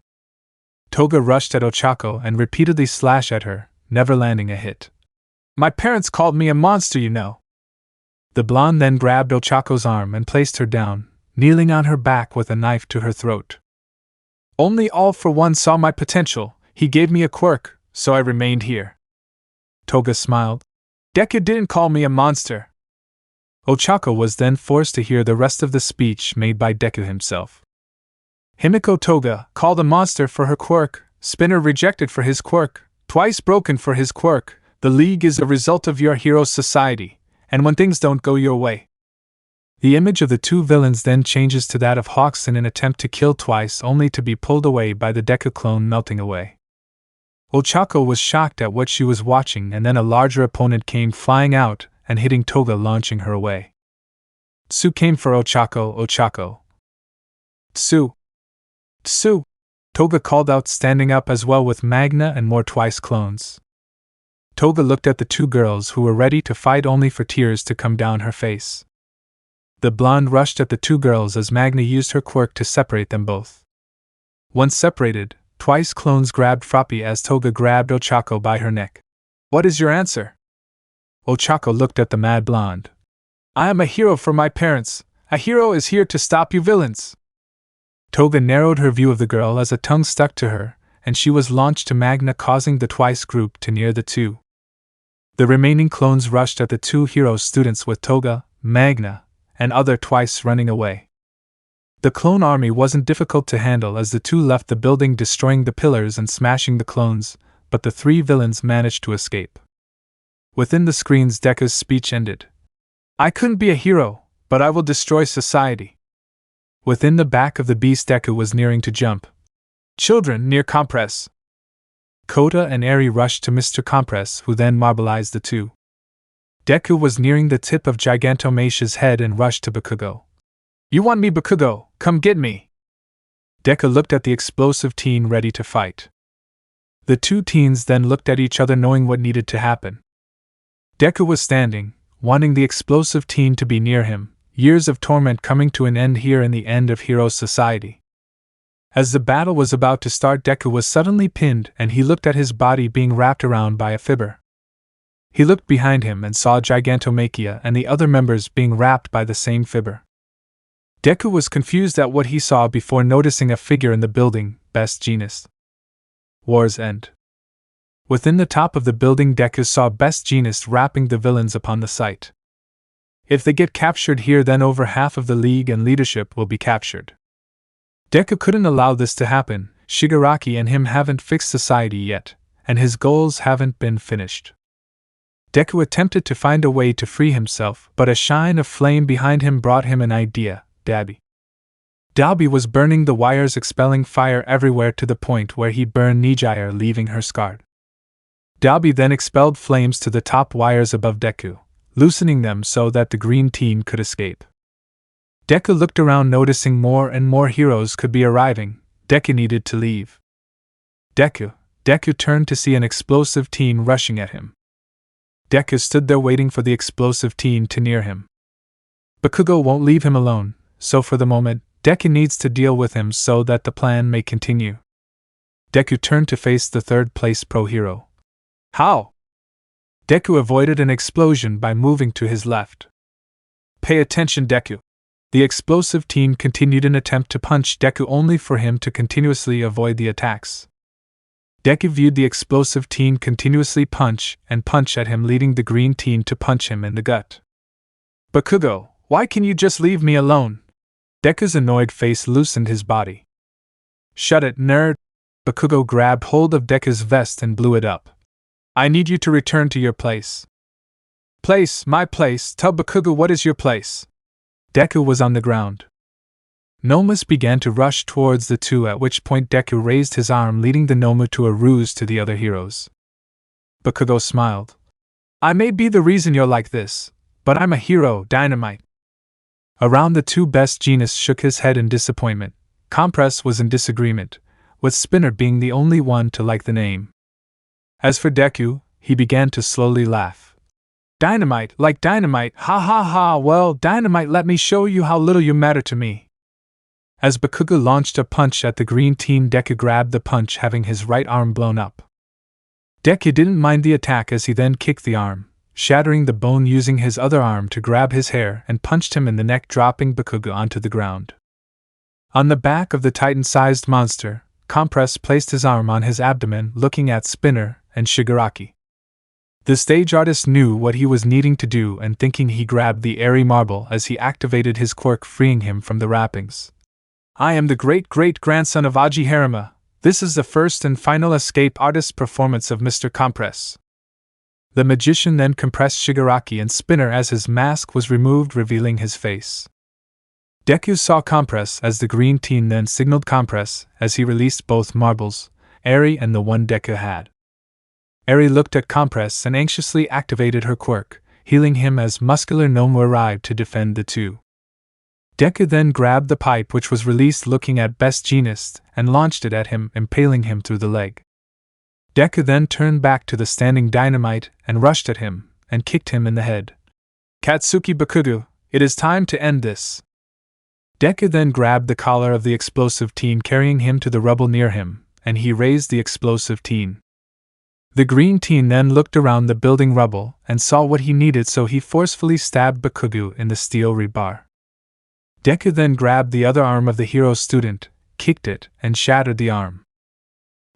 Toga rushed at Ochako and repeatedly slashed at her, never landing a hit. "My parents called me a monster, you know." The blonde then grabbed Ochako's arm and placed her down, kneeling on her back with a knife to her throat. "Only All for One saw my potential. He gave me a quirk, so I remained here." Toga smiled. "Deku didn't call me a monster." Ochako was then forced to hear the rest of the speech made by Deku himself. Himiko Toga, called a monster for her quirk, Spinner rejected for his quirk, twice broken for his quirk. The League is a result of your hero's society, and when things don't go your way. The image of the two villains then changes to that of Hawks in an attempt to kill twice, only to be pulled away by the Deku clone melting away. Ochako was shocked at what she was watching, and then a larger opponent came flying out and hitting Toga, launching her away. Tsu came for Ochako. Tsu! Tsu! Toga called out, standing up as well with Magna and more twice clones. Toga looked at the two girls who were ready to fight, only for tears to come down her face. The blonde rushed at the two girls as Magna used her quirk to separate them both. Once separated, twice clones grabbed Froppy as Toga grabbed Ochako by her neck. What is your answer? Ochako looked at the mad blonde. I am a hero for my parents. A hero is here to stop you villains. Toga narrowed her view of the girl as a tongue stuck to her, and she was launched to Magna, causing the twice group to near the two. The remaining clones rushed at the two hero students with Toga, Magna, and other twice running away. The clone army wasn't difficult to handle as the two left the building, destroying the pillars and smashing the clones, but the three villains managed to escape. Within the screens, Deku's speech ended. I couldn't be a hero, but I will destroy society. Within the back of the beast, Deku was nearing to jump. Children, near Compress. Kota and Eri rushed to Mr. Compress, who then marbleized the two. Deku was nearing the tip of Gigantomach's head and rushed to Bakugo. You want me, Bakugo? Come get me! Deku looked at the explosive teen ready to fight. The two teens then looked at each other, knowing what needed to happen. Deku was standing, wanting the explosive teen to be near him, years of torment coming to an end here in the end of Hero Society. As the battle was about to start, Deku was suddenly pinned and he looked at his body being wrapped around by a fibber. He looked behind him and saw Gigantomachia and the other members being wrapped by the same fibber. Deku was confused at what he saw before noticing a figure in the building, Best Jeanist. War's End. Within the top of the building, Deku saw Best Jeanist wrapping the villains upon the site. If they get captured here, then over half of the League and leadership will be captured. Deku couldn't allow this to happen. Shigaraki and him haven't fixed society yet, and his goals haven't been finished. Deku attempted to find a way to free himself, but a shine of flame behind him brought him an idea. Dabi was burning the wires, expelling fire everywhere to the point where he burned Nijire, leaving her scarred. Dabi then expelled flames to the top wires above Deku, loosening them so that the green teen could escape. Deku looked around, noticing more and more heroes could be arriving. Deku needed to leave. Deku turned to see an explosive teen rushing at him. Deku stood there waiting for the explosive teen to near him. Bakugo won't leave him alone, so for the moment, Deku needs to deal with him so that the plan may continue. Deku turned to face the third place pro hero. How? Deku avoided an explosion by moving to his left. Pay attention, Deku. The explosive teen continued an attempt to punch Deku, only for him to continuously avoid the attacks. Deku viewed the explosive teen continuously punch at him, leading the green teen to punch him in the gut. Bakugo, why can you just leave me alone? Deku's annoyed face loosened his body. Shut it, nerd! Bakugo grabbed hold of Deku's vest and blew it up. I need you to return to your place. Place? My place? Tell Bakugo what is your place? Deku was on the ground. Nomus began to rush towards the two, at which point Deku raised his arm, leading the Nomu to a ruse to the other heroes. Bakugo smiled. I may be the reason you're like this, but I'm a hero, Dynamite. Around the two, Best Jeanist shook his head in disappointment. Compress was in disagreement, with Spinner being the only one to like the name. As for Deku, he began to slowly laugh. Dynamite, like dynamite, ha ha ha, well, Dynamite, let me show you how little you matter to me. As Bakugo launched a punch at the green teen, Deku grabbed the punch, having his right arm blown up. Deku didn't mind the attack as he then kicked the arm, shattering the bone, using his other arm to grab his hair and punched him in the neck, dropping Bakugo onto the ground. On the back of the titan-sized monster, Compress placed his arm on his abdomen, looking at Spinner and Shigaraki. The stage artist knew what he was needing to do, and thinking, he grabbed the airy marble as he activated his quirk, freeing him from the wrappings. I am the great-great-grandson of Aji Harima. This is the first and final escape artist's performance of Mr. Compress. The magician then compressed Shigaraki and Spinner as his mask was removed, revealing his face. Deku saw Compress as the green teen then signaled Compress as he released both marbles, Eri and the one Deku had. Eri looked at Compress and anxiously activated her quirk, healing him as Muscular Nomu arrived to defend the two. Deku then grabbed the pipe which was released, looking at Best Jeanist, and launched it at him, impaling him through the leg. Deku then turned back to the standing dynamite and rushed at him, and kicked him in the head. Katsuki Bakugo, it is time to end this. Deku then grabbed the collar of the explosive teen, carrying him to the rubble near him, and he raised the explosive teen. The green teen then looked around the building rubble and saw what he needed, so he forcefully stabbed Bakugo in the steel rebar. Deku then grabbed the other arm of the hero student, kicked it, and shattered the arm.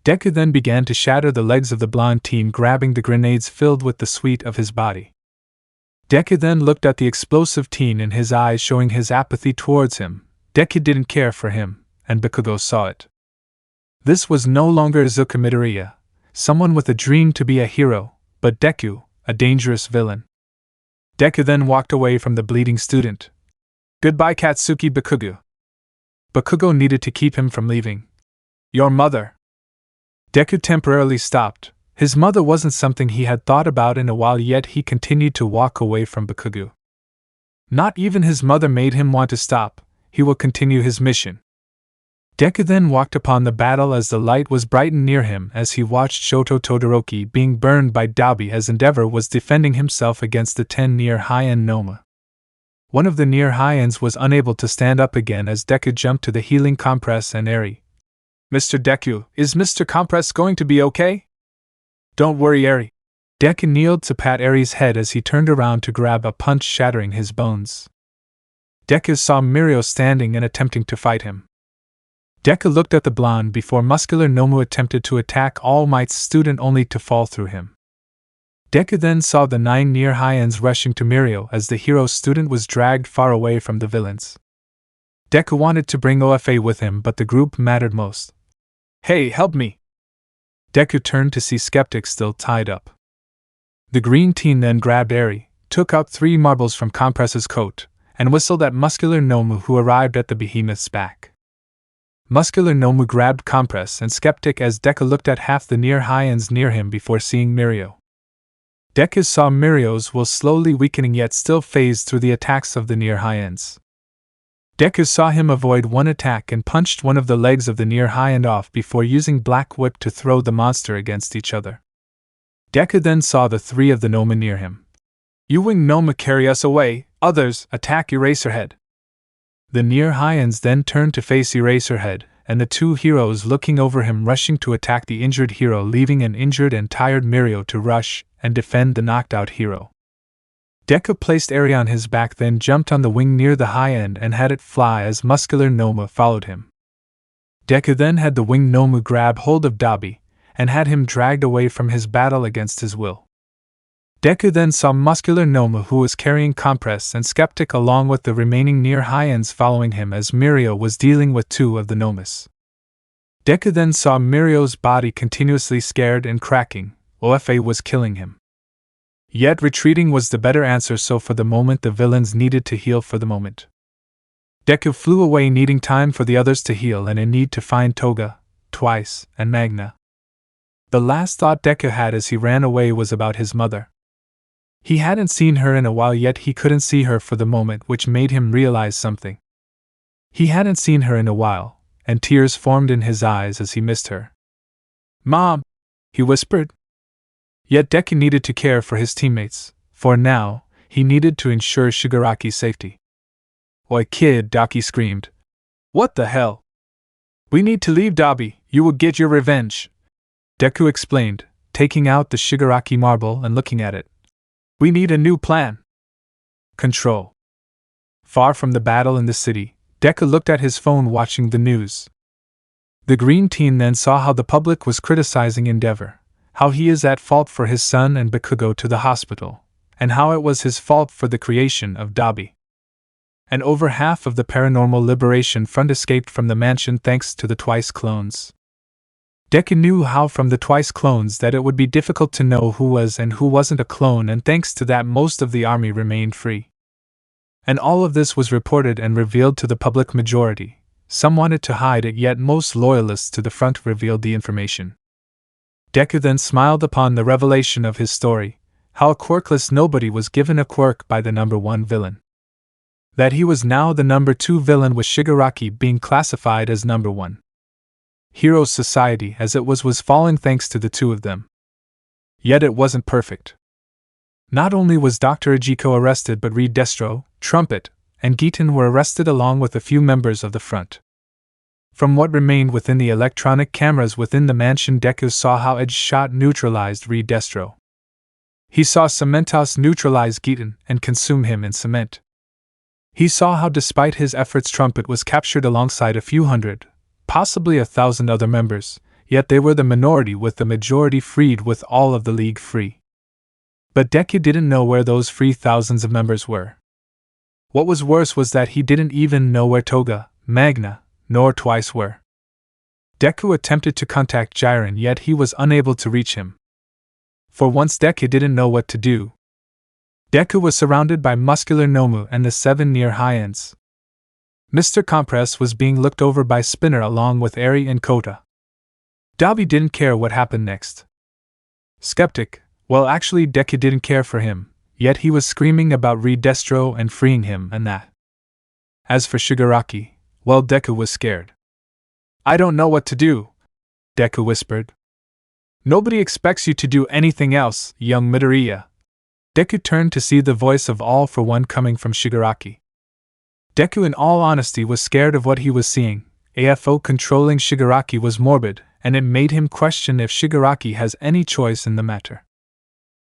Deku then began to shatter the legs of the blonde teen, grabbing the grenades filled with the sweat of his body. Deku then looked at the explosive teen, in his eyes showing his apathy towards him. Deku didn't care for him, and Bakugo saw it. This was no longer Izuku Midoriya, someone with a dream to be a hero, but Deku, a dangerous villain. Deku then walked away from the bleeding student. Goodbye, Katsuki Bakugo. Bakugo needed to keep him from leaving. Your mother. Deku temporarily stopped. His mother wasn't something he had thought about in a while, yet he continued to walk away from Bakugo. Not even his mother made him want to stop. He will continue his mission. Deku then walked upon the battle as the light was brightened near him, as he watched Shoto Todoroki being burned by Dabi as Endeavor was defending himself against the 10 near high-end Noma. One of the near high-ends was unable to stand up again as Deku jumped to the healing Compress and Eri. Mr. Deku, is Mr. Compress going to be okay? Don't worry, Eri. Deku kneeled to pat Eri's head as he turned around to grab a punch, shattering his bones. Deku saw Mirio standing and attempting to fight him. Deku looked at the blonde before Muscular Nomu attempted to attack All Might's student, only to fall through him. Deku then saw the 9 near high-ends rushing to Mirio as the hero student was dragged far away from the villains. Deku wanted to bring OFA with him, but the group mattered most. Hey, help me! Deku turned to see Skeptic still tied up. The green teen then grabbed Eri, took out 3 marbles from Compress's coat, and whistled at Muscular Nomu, who arrived at the behemoth's back. Muscular Nomu grabbed Compress and Skeptic as Deku looked at half the near high-ends near him before seeing Mirio. Deku saw Mirio's will slowly weakening, yet still phased through the attacks of the near high-ends. Deku saw him avoid one attack and punched one of the legs of the near high-end off before using Black Whip to throw the monster against each other. Deku then saw the 3 of the Noma near him. You wing Noma, carry us away, others, attack Eraserhead. The near high-ends then turned to face Eraserhead, and the 2 heroes looking over him rushing to attack the injured hero, leaving an injured and tired Mirio to rush and defend the knocked-out hero. Deku placed Eri on his back, then jumped on the wing near the high end and had it fly as Muscular Noma followed him. Deku then had the winged Nomu grab hold of Dabi, and had him dragged away from his battle against his will. Deku then saw Muscular Noma, who was carrying Compress and Skeptic along with the remaining near high-ends following him as Mirio was dealing with 2 of the Nomas. Deku then saw Mirio's body continuously scared and cracking. OFA was killing him. Yet retreating was the better answer, so for the moment the villains needed to heal for the moment. Deku flew away, needing time for the others to heal and in need to find Toga, Twice, and Magna. The last thought Deku had as he ran away was about his mother. He hadn't seen her in a while, yet he couldn't see her for the moment, which made him realize something. He hadn't seen her in a while, and tears formed in his eyes as he missed her. Mom! He whispered. Yet Deku needed to care for his teammates, for now, he needed to ensure Shigaraki's safety. Oi kid, Daki screamed. What the hell? We need to leave Dabi, you will get your revenge. Deku explained, taking out the Shigaraki marble and looking at it. We need a new plan. Control. Far from the battle in the city, Deku looked at his phone watching the news. The green teen then saw how the public was criticizing Endeavor, how he is at fault for his son and Bakugo to the hospital, and how it was his fault for the creation of Dabi. And over half of the Paranormal Liberation Front escaped from the mansion thanks to the twice clones. Deku knew how from the twice clones that it would be difficult to know who was and who wasn't a clone, and thanks to that most of the army remained free. And all of this was reported and revealed to the public majority. Some wanted to hide it, yet most loyalists to the front revealed the information. Deku then smiled upon the revelation of his story, how a quirkless nobody was given a quirk by the number 1 villain. That he was now the number 2 villain, with Shigaraki being classified as number 1. Heroes society as it was falling thanks to the two of them. Yet it wasn't perfect. Not only was Dr. Izuku arrested, but Reed Destro, Trumpet, and Geeton were arrested along with a few members of the front. From what remained within the electronic cameras within the mansion, Deku saw how Edge Shot neutralized Reed Destro. He saw Cementos neutralize Geeton and consume him in cement. He saw how despite his efforts Trumpet was captured alongside a few hundred, possibly 1,000 other members, yet they were the minority with the majority freed, with all of the League free. But Deku didn't know where those free thousands of members were. What was worse was that he didn't even know where Toga, Magna, nor Twice were. Deku attempted to contact Jiren, yet he was unable to reach him. For once Deku didn't know what to do. Deku was surrounded by muscular Nomu and the 7 near high-ends. Mr. Compress was being looked over by Spinner along with Eri and Kota. Dabi didn't care what happened next. Skeptic, well actually Deku didn't care for him, yet he was screaming about Reed Destro and freeing him and that. As for Shigaraki, well Deku was scared. I don't know what to do, Deku whispered. Nobody expects you to do anything else, young Midoriya. Deku turned to see the voice of All for One coming from Shigaraki. Deku in all honesty was scared of what he was seeing. AFO controlling Shigaraki was morbid, and it made him question if Shigaraki has any choice in the matter.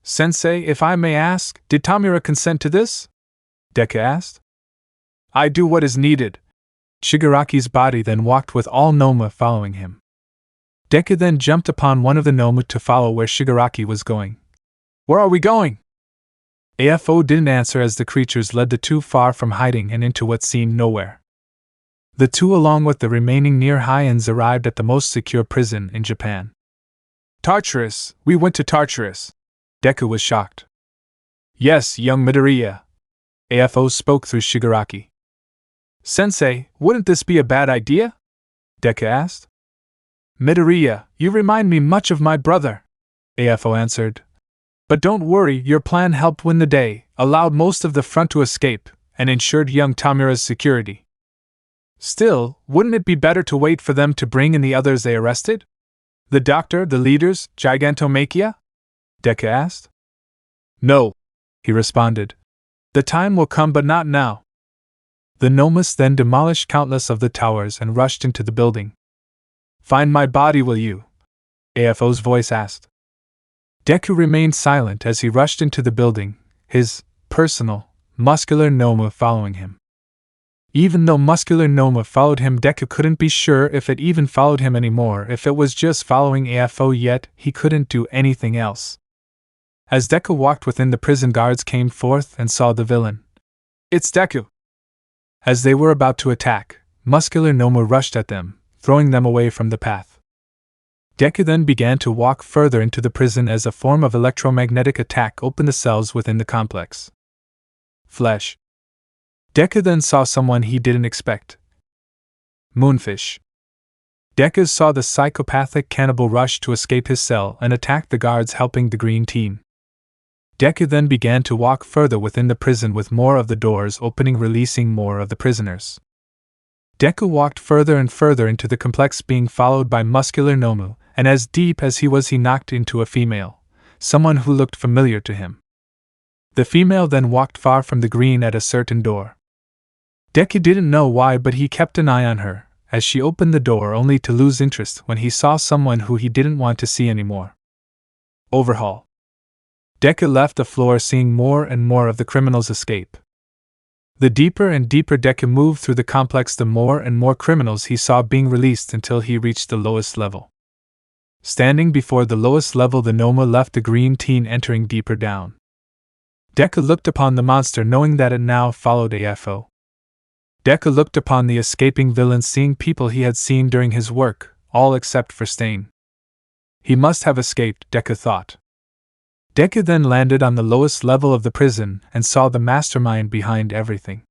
Sensei, if I may ask, did Tamura consent to this? Deku asked. I do what is needed. Shigaraki's body then walked with all Noma following him. Deku then jumped upon one of the Nomu to follow where Shigaraki was going. Where are we going? AFO didn't answer as the creatures led the two far from hiding and into what seemed nowhere. The two along with the remaining near high-ends arrived at the most secure prison in Japan. Tartarus, we went to Tartarus. Deku was shocked. Yes, young Midoriya. AFO spoke through Shigaraki. Sensei, wouldn't this be a bad idea? Deku asked. Midoriya, you remind me much of my brother, AFO answered. But don't worry, your plan helped win the day, allowed most of the front to escape, and ensured young Tamura's security. Still, wouldn't it be better to wait for them to bring in the others they arrested? The doctor, the leaders, Gigantomachia? Deku asked. No, he responded. The time will come, but not now. The Nomus then demolished countless of the towers and rushed into the building. Find my body, will you? AFO's voice asked. Deku remained silent as he rushed into the building, his personal, muscular Noma following him. Even though muscular Noma followed him, Deku couldn't be sure if it even followed him anymore, if it was just following AFO, yet he couldn't do anything else. As Deku walked within, the prison guards came forth and saw the villain. It's Deku! As they were about to attack, muscular Noma rushed at them, throwing them away from the path. Deku then began to walk further into the prison as a form of electromagnetic attack opened the cells within the complex. Flesh. Deku then saw someone he didn't expect. Moonfish. Deku saw the psychopathic cannibal rush to escape his cell and attack the guards helping the green team. Deku then began to walk further within the prison with more of the doors opening, releasing more of the prisoners. Deku walked further and further into the complex, being followed by muscular Nomu, and as deep as he was, he knocked into a female, someone who looked familiar to him. The female then walked far from the green at a certain door. Deku didn't know why, but he kept an eye on her, as she opened the door, only to lose interest when he saw someone who he didn't want to see anymore. Overhaul. Deku left the floor, seeing more and more of the criminals escape. The deeper and deeper Deku moved through the complex, the more and more criminals he saw being released until he reached the lowest level. Standing before the lowest level, the Noma left the green teen entering deeper down. Deku looked upon the monster, knowing that it now followed AFO. Deku looked upon the escaping villain, seeing people he had seen during his work, all except for Stain. He must have escaped, Deku thought. Deku then landed on the lowest level of the prison and saw the mastermind behind everything.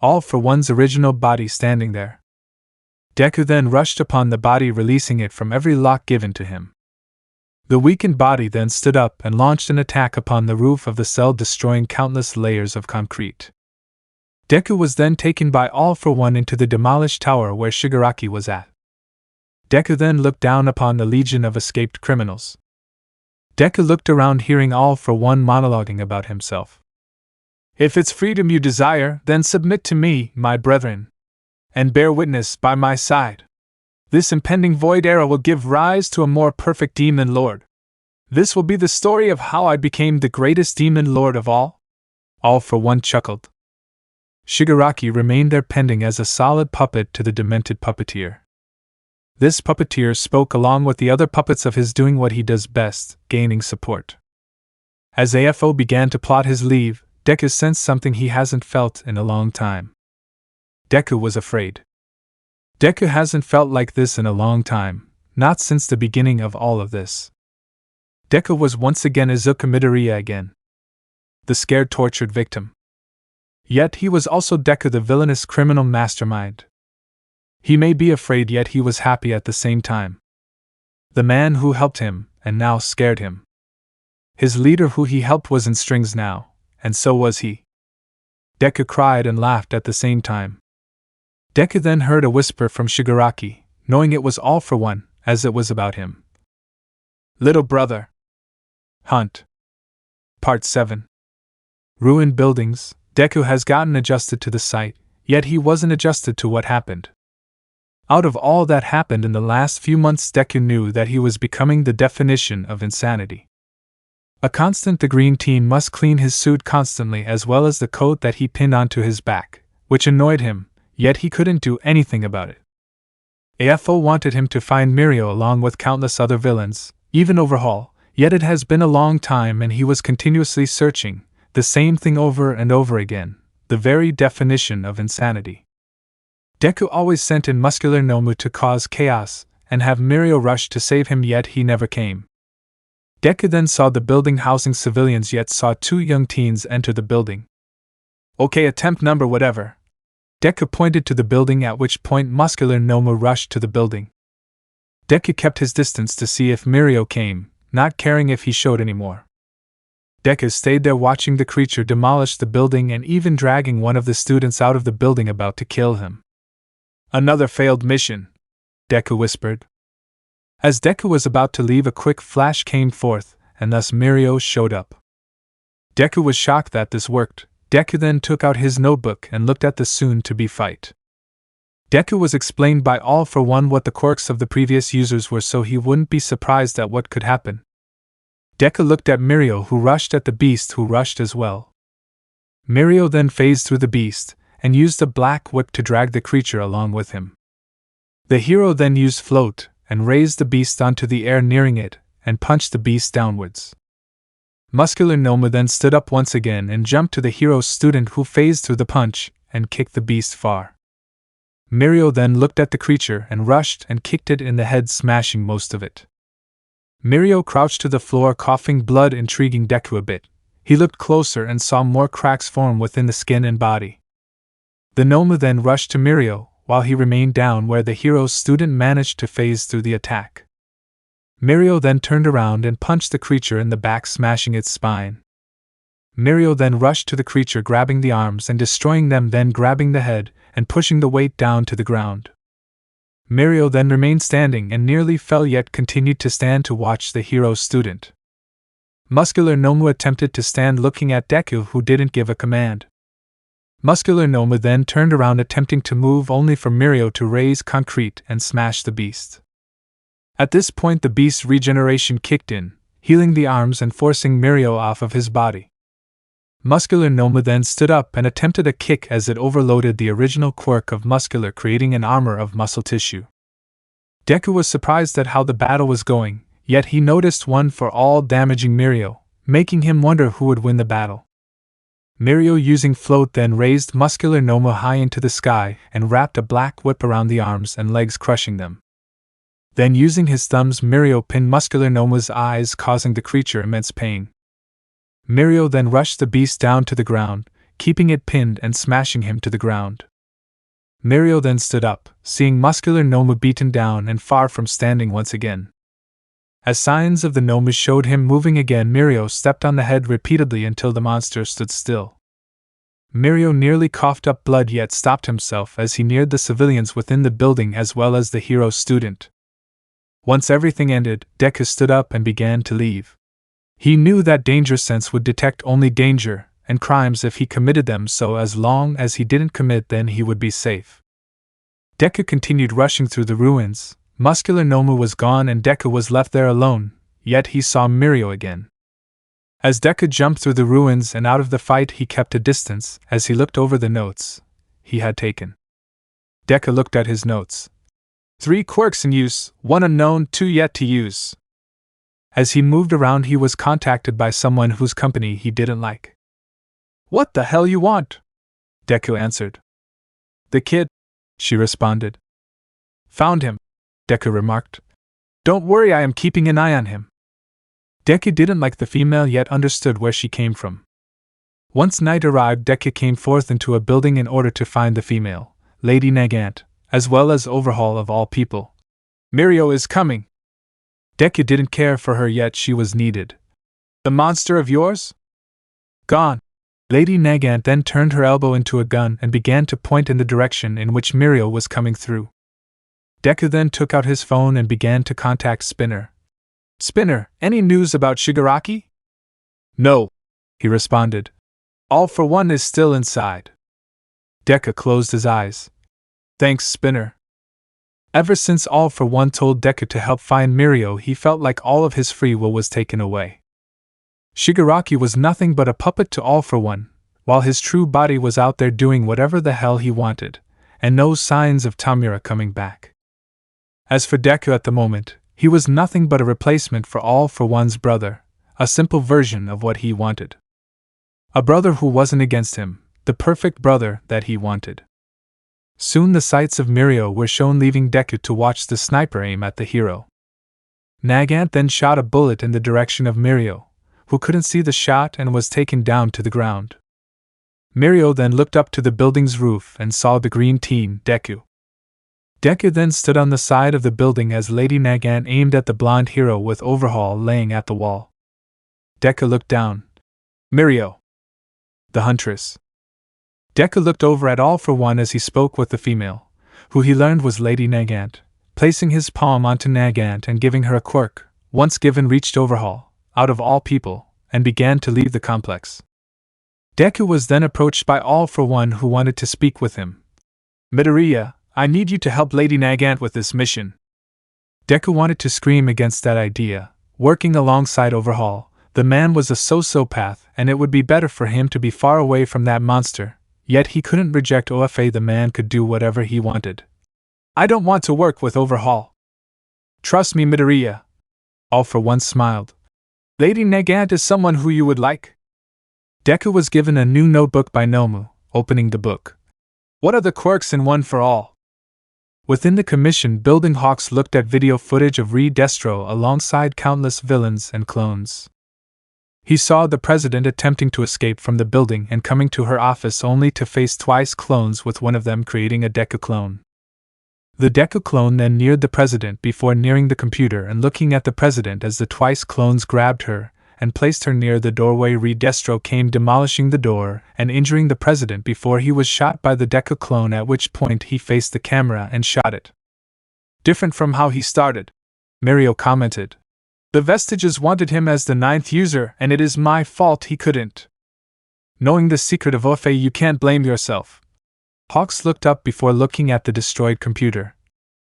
All for One's original body standing there. Deku then rushed upon the body, releasing it from every lock given to him. The weakened body then stood up and launched an attack upon the roof of the cell, destroying countless layers of concrete. Deku was then taken by All for One into the demolished tower where Shigaraki was at. Deku then looked down upon the legion of escaped criminals. Deku looked around, hearing All for One monologuing about himself. "If it's freedom you desire, then submit to me, my brethren, and bear witness by my side. This impending void era will give rise to a more perfect demon lord. This will be the story of how I became the greatest demon lord of all." All for One chuckled. Shigaraki remained there pending as a solid puppet to the demented puppeteer. This puppeteer spoke along with the other puppets of his, doing what he does best, gaining support. As AFO began to plot his leave, Deku sensed something he hasn't felt in a long time. Deku was afraid. Deku hasn't felt like this in a long time, not since the beginning of all of this. Deku was once again Izuku Midoriya again. The scared, tortured victim. Yet he was also Deku, the villainous criminal mastermind. He may be afraid, yet he was happy at the same time. The man who helped him, and now scared him. His leader who he helped was in strings now, and so was he. Deku cried and laughed at the same time. Deku then heard a whisper from Shigaraki, knowing it was All for One, as it was about him. "Little brother." Hunt. Part 7. Ruined buildings. Deku has gotten adjusted to the sight, yet he wasn't adjusted to what happened. Out of all that happened in the last few months, Deku knew that he was becoming the definition of insanity. A constant, the green teen must clean his suit constantly, as well as the coat that he pinned onto his back, which annoyed him, yet he couldn't do anything about it. AFO wanted him to find Mirio along with countless other villains, even Overhaul, yet it has been a long time and he was continuously searching, the same thing over and over again, the very definition of insanity. Deku always sent in Muscular Nomu to cause chaos and have Mirio rush to save him, yet he never came. Deku then saw the building housing civilians, yet saw two young teens enter the building. "Okay, attempt number whatever." Deku pointed to the building, at which point Muscular Nomu rushed to the building. Deku kept his distance to see if Mirio came, not caring if he showed anymore. Deku stayed there watching the creature demolish the building and even dragging one of the students out of the building about to kill him. "Another failed mission," Deku whispered. As Deku was about to leave, a quick flash came forth, and thus Mirio showed up. Deku was shocked that this worked. Deku then took out his notebook and looked at the soon-to-be fight. Deku was explained by All for One what the quirks of the previous users were, so he wouldn't be surprised at what could happen. Deku looked at Mirio, who rushed at the beast, who rushed as well. Mirio then phased through the beast, and used a black whip to drag the creature along with him. The hero then used float, and raised the beast onto the air nearing it, and punched the beast downwards. Muscular Nomu then stood up once again and jumped to the hero's student, who phased through the punch, and kicked the beast far. Mirio then looked at the creature and rushed and kicked it in the head, smashing most of it. Mirio crouched to the floor, coughing blood, intriguing Deku a bit. He looked closer and saw more cracks form within the skin and body. The Nomu then rushed to Mirio, while he remained down where the hero's student managed to phase through the attack. Mirio then turned around and punched the creature in the back, smashing its spine. Mirio then rushed to the creature, grabbing the arms and destroying them, then grabbing the head and pushing the weight down to the ground. Mirio then remained standing and nearly fell, yet continued to stand to watch the hero's student. Muscular Nomu attempted to stand, looking at Deku, who didn't give a command. Muscular Nomu then turned around, attempting to move, only for Mirio to raise concrete and smash the beast. At this point, the beast's regeneration kicked in, healing the arms and forcing Mirio off of his body. Muscular Nomu then stood up and attempted a kick as it overloaded the original quirk of Muscular, creating an armor of muscle tissue. Deku was surprised at how the battle was going, yet he noticed one for all damaging Mirio, making him wonder who would win the battle. Mirio, using float, then raised muscular Nomu high into the sky and wrapped a black whip around the arms and legs, crushing them. Then using his thumbs, Mirio pinned muscular Nomu's eyes, causing the creature immense pain. Mirio then rushed the beast down to the ground, keeping it pinned and smashing him to the ground. Mirio then stood up, seeing muscular Nomu beaten down and far from standing once again. As signs of the Nomu showed him moving again, Mirio stepped on the head repeatedly until the monster stood still. Mirio nearly coughed up blood, yet stopped himself as he neared the civilians within the building as well as the hero student. Once everything ended, Deku stood up and began to leave. He knew that danger sense would detect only danger and crimes if he committed them, so as long as he didn't commit, then he would be safe. Deku continued rushing through the ruins. Muscular Nomu was gone and Deku was left there alone, yet he saw Mirio again. As Deku jumped through the ruins and out of the fight, he kept a distance as he looked over the notes he had taken. Deku looked at his notes. 3 quirks in use, 1 unknown, 2 yet to use. As he moved around, he was contacted by someone whose company he didn't like. "What the hell you want?" Deku answered. "The kid," she responded. "Found him," Deku remarked. "Don't worry, I am keeping an eye on him." Deku didn't like the female, yet understood where she came from. Once night arrived, Deku came forth into a building in order to find the female, Lady Nagant, as well as Overhaul of all people. "Mirio is coming." Deku didn't care for her, yet she was needed. "The monster of yours?" "Gone." Lady Nagant then turned her elbow into a gun and began to point in the direction in which Mirio was coming through. Deku then took out his phone and began to contact Spinner. "Spinner, any news about Shigaraki?" "No," he responded. "All for One is still inside." Deku closed his eyes. "Thanks, Spinner." Ever since All for One told Deku to help find Mirio, he felt like all of his free will was taken away. Shigaraki was nothing but a puppet to All for One, while his true body was out there doing whatever the hell he wanted, and no signs of Tamura coming back. As for Deku at the moment, he was nothing but a replacement for All for One's brother, a simple version of what he wanted. A brother who wasn't against him, the perfect brother that he wanted. Soon the sights of Mirio were shown, leaving Deku to watch the sniper aim at the hero. Nagant then shot a bullet in the direction of Mirio, who couldn't see the shot and was taken down to the ground. Mirio then looked up to the building's roof and saw the green teen, Deku. Deku then stood on the side of the building as Lady Nagant aimed at the blonde hero with Overhaul laying at the wall. Deku looked down. "Mirio." "The huntress." Deku looked over at All for One as he spoke with the female, who he learned was Lady Nagant, placing his palm onto Nagant and giving her a quirk, once given, reached Overhaul, out of all people, and began to leave the complex. Deku was then approached by All for One, who wanted to speak with him. "Midoriya, I need you to help Lady Nagant with this mission." Deku wanted to scream against that idea. Working alongside Overhaul, the man was a sociopath and it would be better for him to be far away from that monster, yet he couldn't reject OFA. The man could do whatever he wanted. "I don't want to work with Overhaul." "Trust me, Midoriya." All for One smiled. "Lady Nagant is someone who you would like." Deku was given a new notebook by Nomu, opening the book. "What are the quirks in One for All?" Within the commission building, Hawks looked at video footage of Destro alongside countless villains and clones. He saw the president attempting to escape from the building and coming to her office only to face twice clones, with one of them creating a Deku clone. The Deku clone then neared the president before nearing the computer and looking at the president as the twice clones grabbed her and placed her near the doorway. Destro came, demolishing the door and injuring the president before he was shot by the Deku clone, at which point he faced the camera and shot it. "Different from how he started," Mirio commented. "The Vestiges wanted him as the 9th user, and it is my fault he couldn't." "Knowing the secret of OFA, you can't blame yourself." Hawks looked up before looking at the destroyed computer.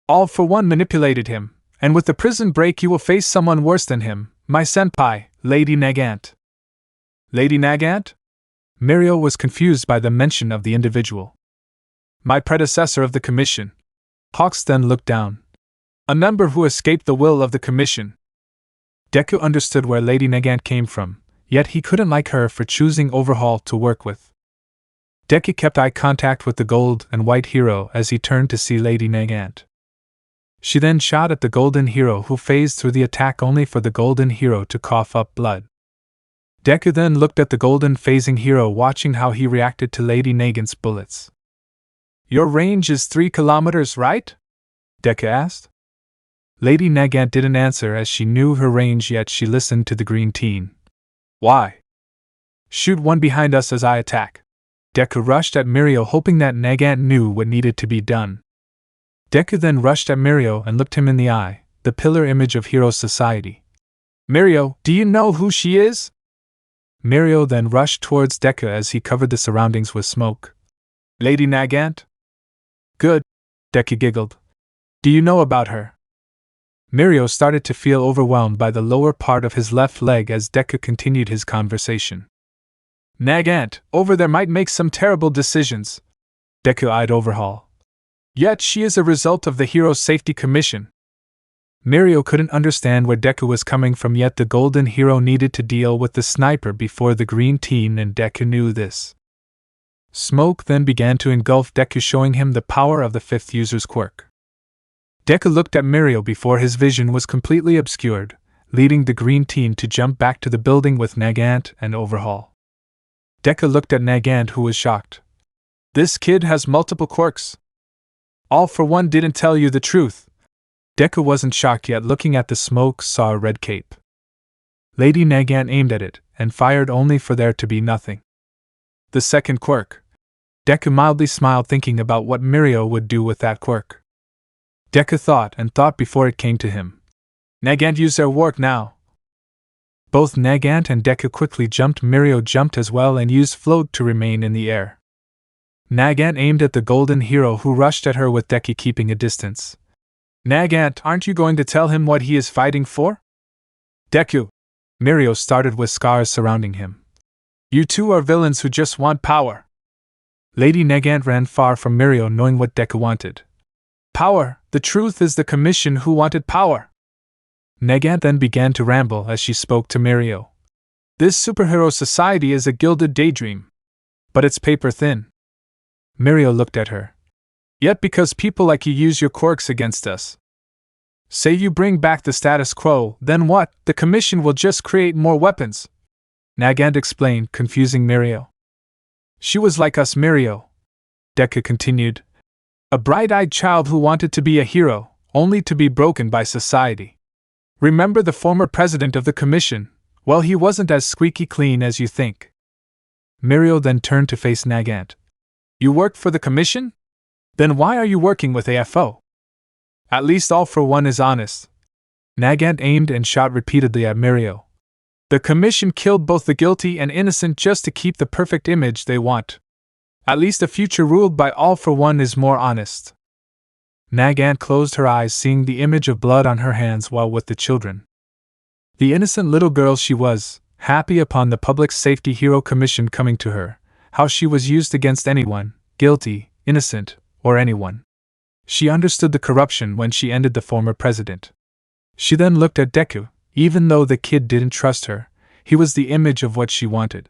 "All for One manipulated him, and with the prison break you will face someone worse than him, my senpai, Lady Nagant." "Lady Nagant?" Mirio was confused by the mention of the individual. "My predecessor of the commission." Hawks then looked down. A member who escaped the will of the Commission. Deku understood where Lady Nagant came from, yet he couldn't like her for choosing Overhaul to work with. Deku kept eye contact with the gold and white hero as he turned to see Lady Nagant. She then shot at the golden hero, who phased through the attack only for the golden hero to cough up blood. Deku then looked at the golden phasing hero, watching how he reacted to Lady Nagant's bullets. "Your range is 3 kilometers, right?" Deku asked. Lady Nagant didn't answer as she knew her range, yet she listened to the green teen. "Why?" "Shoot one behind us as I attack." Deku rushed at Mirio, hoping that Nagant knew what needed to be done. Deku then rushed at Mirio and looked him in the eye, the pillar image of Hero Society. "Mirio, do you know who she is?" Mirio then rushed towards Deku as he covered the surroundings with smoke. "Lady Nagant?" "Good," Deku giggled. "Do you know about her?" Mirio started to feel overwhelmed by the lower part of his left leg as Deku continued his conversation. "Nagant, over there, might make some terrible decisions." Deku eyed Overhaul. "Yet she is a result of the Hero Safety Commission." Mirio couldn't understand where Deku was coming from, yet the golden hero needed to deal with the sniper before the green teen, and Deku knew this. Smoke then began to engulf Deku, showing him the power of the 5th user's quirk. Deku looked at Mirio before his vision was completely obscured, leading the green teen to jump back to the building with Nagant and Overhaul. Deku looked at Nagant, who was shocked. "This kid has multiple quirks. All for One didn't tell you the truth." Deku wasn't shocked, yet looking at the smoke saw a red cape. Lady Nagant aimed at it and fired, only for there to be nothing. "The second quirk." Deku mildly smiled, thinking about what Mirio would do with that quirk. Deku thought and thought before it came to him. "Nagant used their work now." Both Nagant and Deku quickly jumped. Mirio jumped as well and used float to remain in the air. Nagant aimed at the golden hero, who rushed at her with Deku keeping a distance. "Nagant, aren't you going to tell him what he is fighting for?" "Deku," Mirio started with scars surrounding him. "You two are villains who just want power." Lady Nagant ran far from Mirio, knowing what Deku wanted. "Power, the truth is the Commission who wanted power." Nagant then began to ramble as she spoke to Mirio. "This superhero society is a gilded daydream. But it's paper thin." Mirio looked at her. "Yet because people like you use your quirks against us. Say you bring back the status quo, then what? The Commission will just create more weapons." Nagant explained, confusing Mirio. "She was like us, Mirio," Deku continued. "A bright-eyed child who wanted to be a hero, only to be broken by society. Remember the former president of the Commission? Well, he wasn't as squeaky clean as you think." Mirio then turned to face Nagant. "You work for the Commission? Then why are you working with AFO? At least All for One is honest." Nagant aimed and shot repeatedly at Mirio. "The Commission killed both the guilty and innocent just to keep the perfect image they want. At least a future ruled by All for One is more honest." Nagant closed her eyes, seeing the image of blood on her hands while with the children. The innocent little girl she was, happy upon the Public Safety Hero Commission coming to her, how she was used against anyone, guilty, innocent, or anyone. She understood the corruption when she ended the former president. She then looked at Deku. Even though the kid didn't trust her, he was the image of what she wanted.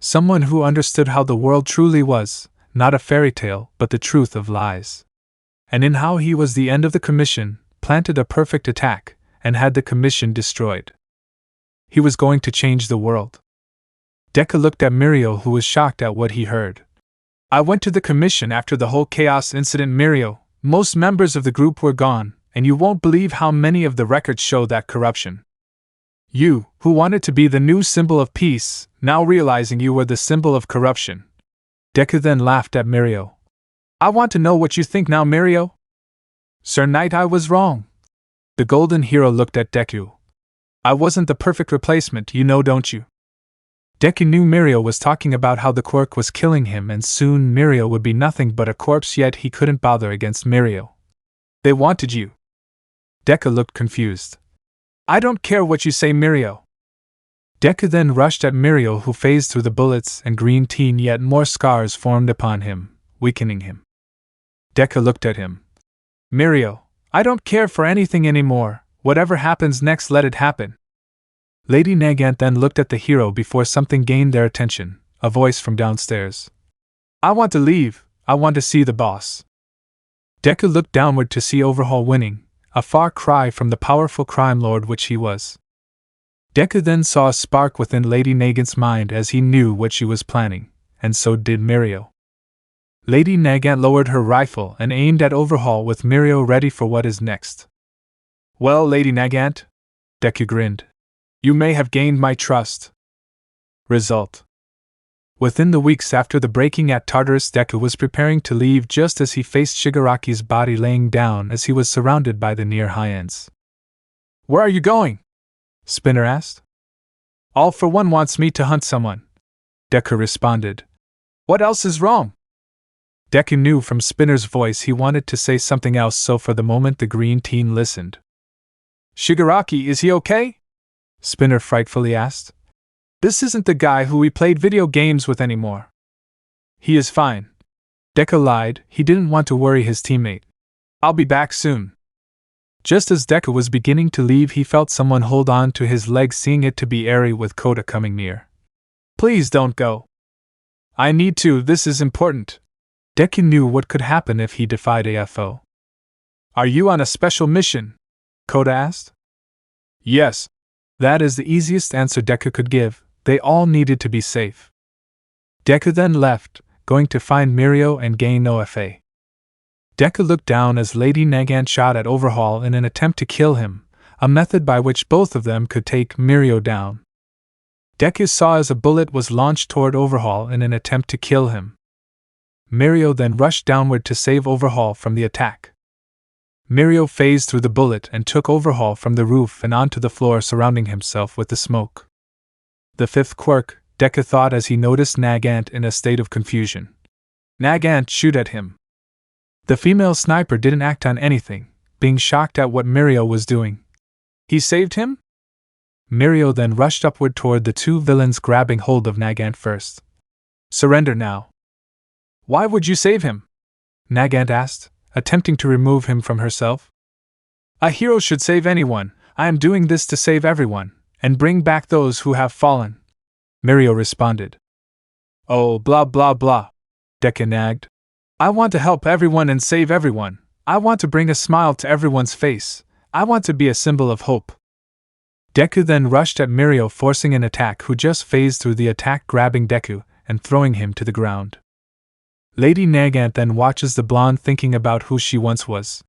Someone who understood how the world truly was, not a fairy tale, but the truth of lies. And in how he was the end of the Commission, planted a perfect attack, and had the Commission destroyed. He was going to change the world. Deku looked at Mirio, who was shocked at what he heard. "I went to the Commission after the whole chaos incident, Mirio. Most members of the group were gone, and you won't believe how many of the records show that corruption. You, who wanted to be the new symbol of peace, now realizing you were the symbol of corruption." Deku then laughed at Mirio. "I want to know what you think now, Mirio." "Sir Knight, I was wrong." The golden hero looked at Deku. "I wasn't the perfect replacement, you know, don't you?" Deku knew Mirio was talking about how the quirk was killing him, and soon Mirio would be nothing but a corpse, yet he couldn't bother against Mirio. "They wanted you." Deku looked confused. "I don't care what you say, Mirio." Deku then rushed at Mirio, who phased through the bullets and green teen, yet more scars formed upon him, weakening him. Deku looked at him. "Mirio, I don't care for anything anymore. Whatever happens next, let it happen. Lady Nagant then looked at the hero before something gained their attention, a voice from downstairs. I want to leave. I want to see the boss. Deku looked downward to see Overhaul winning, a far cry from the powerful crime lord which he was. Deku then saw a spark within Lady Nagant's mind as he knew what she was planning, and so did Mirio. Lady Nagant lowered her rifle and aimed at Overhaul with Mirio ready for what is next. Well, Lady Nagant, Deku grinned. You may have gained my trust. Result. Within the weeks after the breaking at Tartarus, Deku was preparing to leave just as he faced Shigaraki's body laying down as he was surrounded by the near high-ends. Where are you going? Spinner asked. All for One wants me to hunt someone, Deku responded. What else is wrong? Deku knew from Spinner's voice he wanted to say something else, so for the moment the green teen listened. Shigaraki, is he okay? Spinner frightfully asked. This isn't the guy who we played video games with anymore. He is fine. Deku lied, he didn't want to worry his teammate. I'll be back soon. Just as Deku was beginning to leave, he felt someone hold on to his leg, seeing it to be Eri with Koda coming near. Please don't go. I need to, this is important. Deku knew what could happen if he defied AFO. Are you on a special mission? Koda asked. Yes. That is the easiest answer Deku could give. They all needed to be safe. Deku then left, going to find Mirio and gain OFA. Deku looked down as Lady Nagant shot at Overhaul in an attempt to kill him, a method by which both of them could take Mirio down. Deku saw as a bullet was launched toward Overhaul in an attempt to kill him. Mirio then rushed downward to save Overhaul from the attack. Mirio phased through the bullet and took Overhaul from the roof and onto the floor, surrounding himself with the smoke. The fifth quirk, Deku thought as he noticed Nagant in a state of confusion. Nagant, shoot at him. The female sniper didn't act on anything, being shocked at what Mirio was doing. He saved him? Mirio then rushed upward toward the two villains, grabbing hold of Nagant first. Surrender now. Why would you save him? Nagant asked, attempting to remove him from herself. A hero should save anyone. I am doing this to save everyone, and bring back those who have fallen, Mirio responded. Oh, blah blah blah, Deku nagged. I want to help everyone and save everyone. I want to bring a smile to everyone's face. I want to be a symbol of hope. Deku then rushed at Mirio, forcing an attack, who just phased through the attack, grabbing Deku and throwing him to the ground. Lady Nagant then watches the blonde, thinking about who she once was.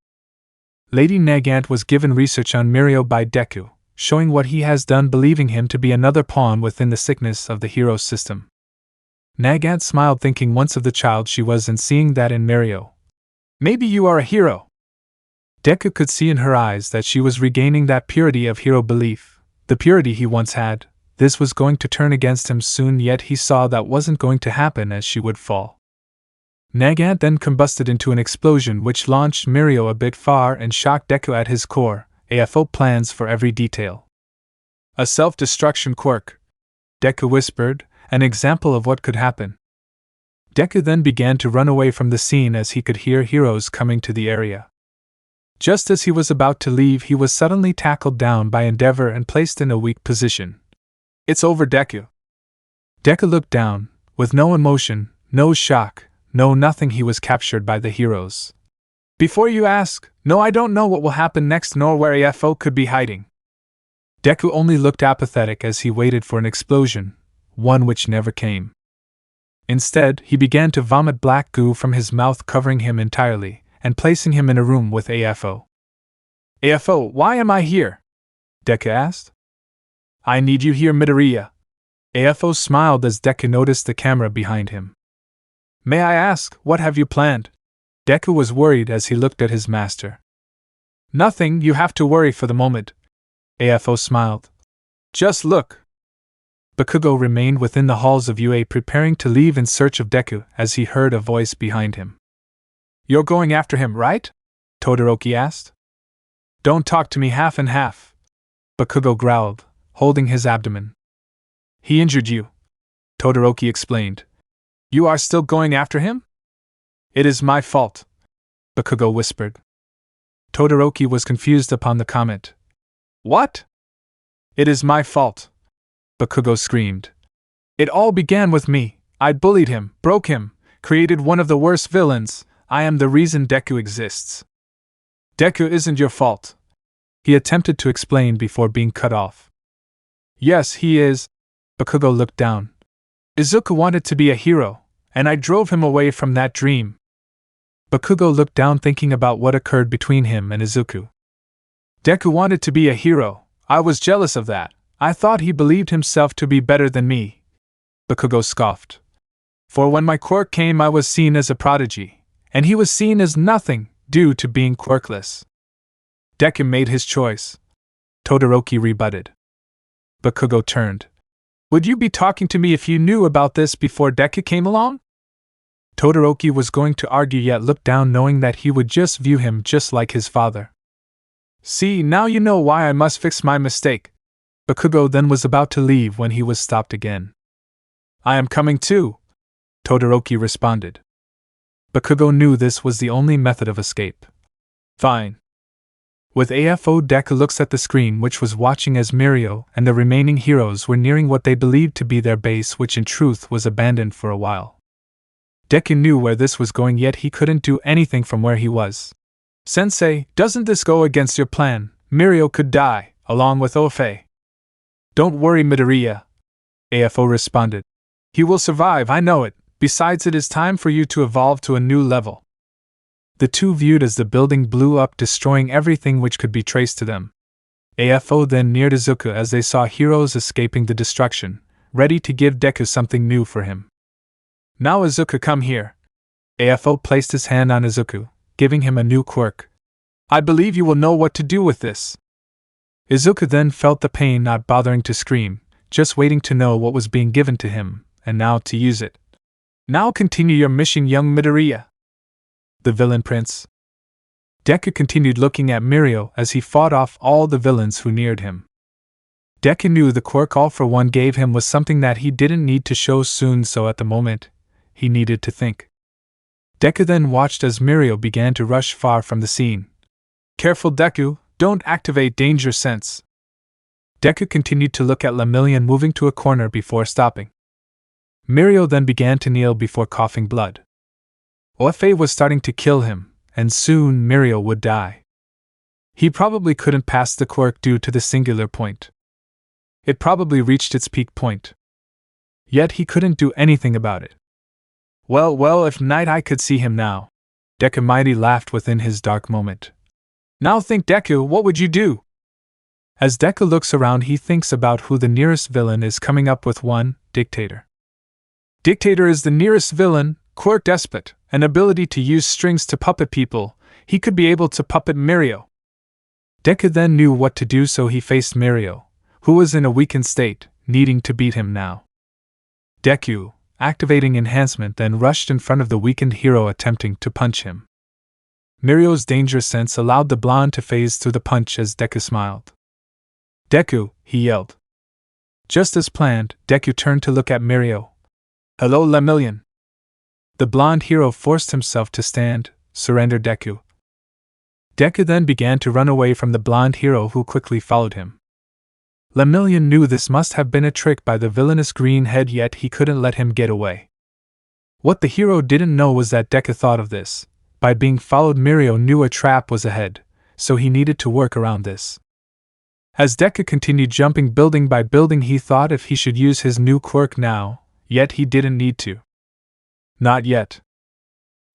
Lady Nagant was given research on Mirio by Deku, showing what he has done, believing him to be another pawn within the sickness of the hero system. Nagant smiled, thinking once of the child she was and seeing that in Mirio. Maybe you are a hero. Deku could see in her eyes that she was regaining that purity of hero belief, the purity he once had. This was going to turn against him soon, yet he saw that wasn't going to happen, as she would fall. Nagant then combusted into an explosion which launched Mirio a bit far and shocked Deku at his core. AFO plans for every detail. A self-destruction quirk, Deku whispered, an example of what could happen. Deku then began to run away from the scene as he could hear heroes coming to the area. Just as he was about to leave, he was suddenly tackled down by Endeavor and placed in a weak position. It's over, Deku. Deku looked down, with no emotion, no shock, no nothing. He was captured by the heroes. Before you ask, no, I don't know what will happen next nor where AFO could be hiding. Deku only looked apathetic as he waited for an explosion, one which never came. Instead, he began to vomit black goo from his mouth, covering him entirely, and placing him in a room with AFO. AFO, why am I here? Deku asked. I need you here, Midoriya. AFO smiled as Deku noticed the camera behind him. May I ask, what have you planned? Deku was worried as he looked at his master. Nothing you have to worry for the moment. AFO smiled. Just look. Bakugo remained within the halls of UA, preparing to leave in search of Deku as he heard a voice behind him. You're going after him, right? Todoroki asked. Don't talk to me half and half. Bakugo growled, holding his abdomen. He injured you, Todoroki explained. You are still going after him? It is my fault, Bakugo whispered. Todoroki was confused upon the comment. What? It is my fault, Bakugo screamed. It all began with me. I bullied him, broke him, created one of the worst villains. I am the reason Deku exists. Deku isn't your fault, he attempted to explain before being cut off. Yes, he is. Bakugo looked down. Izuku wanted to be a hero, and I drove him away from that dream. Bakugo looked down thinking about what occurred between him and Izuku. Deku wanted to be a hero. I was jealous of that. I thought he believed himself to be better than me. Bakugo scoffed. For when my quirk came, I was seen as a prodigy, and he was seen as nothing due to being quirkless. Deku made his choice, Todoroki rebutted. Bakugo turned. Would you be talking to me if you knew about this before Deku came along? Todoroki was going to argue yet looked down knowing that he would just view him just like his father. See, now you know why I must fix my mistake. Bakugo then was about to leave when he was stopped again. I am coming too, Todoroki responded. Bakugo knew this was the only method of escape. Fine. With AFO, Deku looks at the screen which was watching as Mirio and the remaining heroes were nearing what they believed to be their base, which in truth was abandoned for a while. Deku knew where this was going, yet he couldn't do anything from where he was. Sensei, doesn't this go against your plan? Mirio could die, along with Ofe. Don't worry, Midoriya, AFO responded. He will survive, I know it. Besides, it is time for you to evolve to a new level. The two viewed as the building blew up, destroying everything which could be traced to them. AFO then neared Izuku as they saw heroes escaping the destruction, ready to give Deku something new for him. Now Izuku, come here. AFO placed his hand on Izuku, giving him a new quirk. I believe you will know what to do with this. Izuku then felt the pain, not bothering to scream, just waiting to know what was being given to him, and now to use it. Now continue your mission, young Midoriya. The villain prince. Deku continued looking at Mirio as he fought off all the villains who neared him. Deku knew the quirk All for One gave him was something that he didn't need to show soon, so at the moment, he needed to think. Deku then watched as Mirio began to rush far from the scene. Careful, Deku, don't activate danger sense. Deku continued to look at Lemillion moving to a corner before stopping. Mirio then began to kneel before coughing blood. Ofe was starting to kill him, and soon Mirio would die. He probably couldn't pass the quirk due to the singular point. It probably reached its peak point. Yet he couldn't do anything about it. Well, if Night Eye could see him now. Deku Mighty laughed within his dark moment. Now think, Deku, what would you do? As Deku looks around, he thinks about who the nearest villain is, coming up with one, Dictator. Dictator is the nearest villain, quirk despot, an ability to use strings to puppet people. He could be able to puppet Mirio. Deku then knew what to do, so he faced Mirio, who was in a weakened state, needing to beat him now. Deku, activating enhancement, then rushed in front of the weakened hero, attempting to punch him. Mirio's danger sense allowed the blonde to phase through the punch as Deku smiled. Deku, he yelled. Just as planned, Deku turned to look at Mirio. Hello, Lemillion. The blonde hero forced himself to stand. Surrender, Deku. Deku then began to run away from the blonde hero, who quickly followed him. Lemillion knew this must have been a trick by the villainous green head, yet he couldn't let him get away. What the hero didn't know was that Deku thought of this. By being followed, Mirio knew a trap was ahead, so he needed to work around this. As Deku continued jumping building by building, he thought if he should use his new quirk now, yet he didn't need to. Not yet.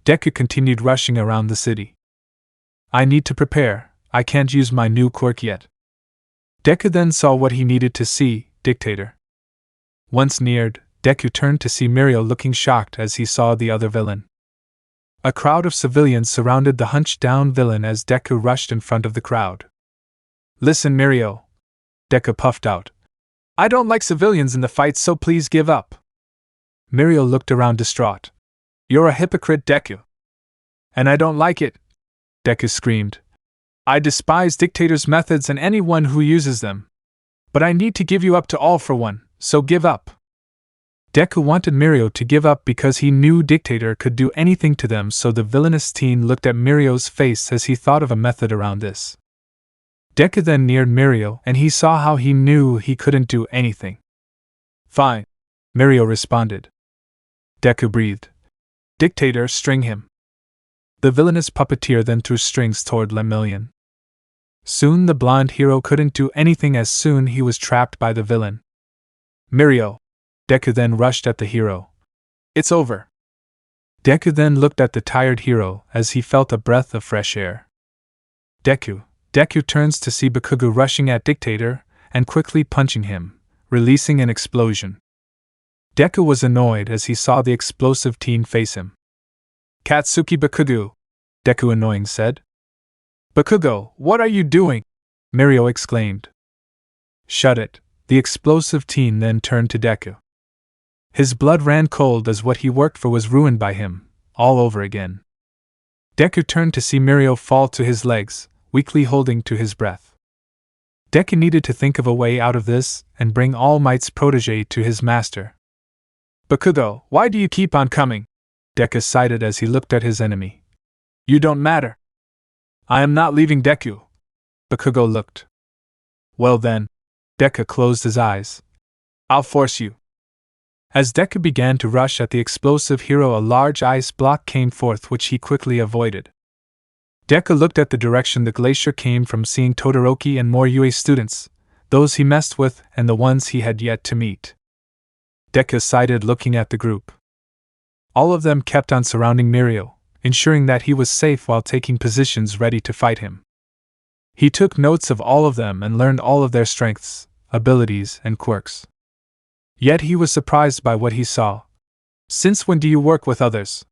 Deku continued rushing around the city. I need to prepare, I can't use my new quirk yet. Deku then saw what he needed to see, Dictator. Once neared, Deku turned to see Mirio looking shocked as he saw the other villain. A crowd of civilians surrounded the hunched-down villain as Deku rushed in front of the crowd. Listen, Mirio. Deku puffed out. I don't like civilians in the fight, so please give up. Mirio looked around distraught. You're a hypocrite, Deku. And I don't like it, Deku screamed. I despise Dictator's methods and anyone who uses them. But I need to give you up to All for One, so give up. Deku wanted Mirio to give up because he knew Dictator could do anything to them, so the villainous teen looked at Mirio's face as he thought of a method around this. Deku then neared Mirio and he saw how he knew he couldn't do anything. Fine, Mirio responded. Deku breathed. Dictator, string him. The villainous puppeteer then threw strings toward Lemillion. Soon the blonde hero couldn't do anything as soon he was trapped by the villain. Mirio. Deku then rushed at the hero. It's over. Deku then looked at the tired hero as he felt a breath of fresh air. Deku turns to see Bakugo rushing at Dictator and quickly punching him, releasing an explosion. Deku was annoyed as he saw the explosive teen face him. Katsuki Bakugo, Deku annoying said. Bakugo, what are you doing? Mirio exclaimed. Shut it, the explosive teen then turned to Deku. His blood ran cold as what he worked for was ruined by him, all over again. Deku turned to see Mirio fall to his legs, weakly holding to his breath. Deku needed to think of a way out of this and bring All Might's protege to his master. Bakugo, why do you keep on coming? Deku sighed as he looked at his enemy. You don't matter. I am not leaving Deku. Bakugo looked. Well then. Deku closed his eyes. I'll force you. As Deku began to rush at the explosive hero, a large ice block came forth which he quickly avoided. Deku looked at the direction the glacier came from, seeing Todoroki and more UA students, those he messed with and the ones he had yet to meet. Deku sighed looking at the group. All of them kept on surrounding Mirio, ensuring that he was safe while taking positions ready to fight him. He took notes of all of them and learned all of their strengths, abilities, and quirks. Yet he was surprised by what he saw. Since when do you work with others?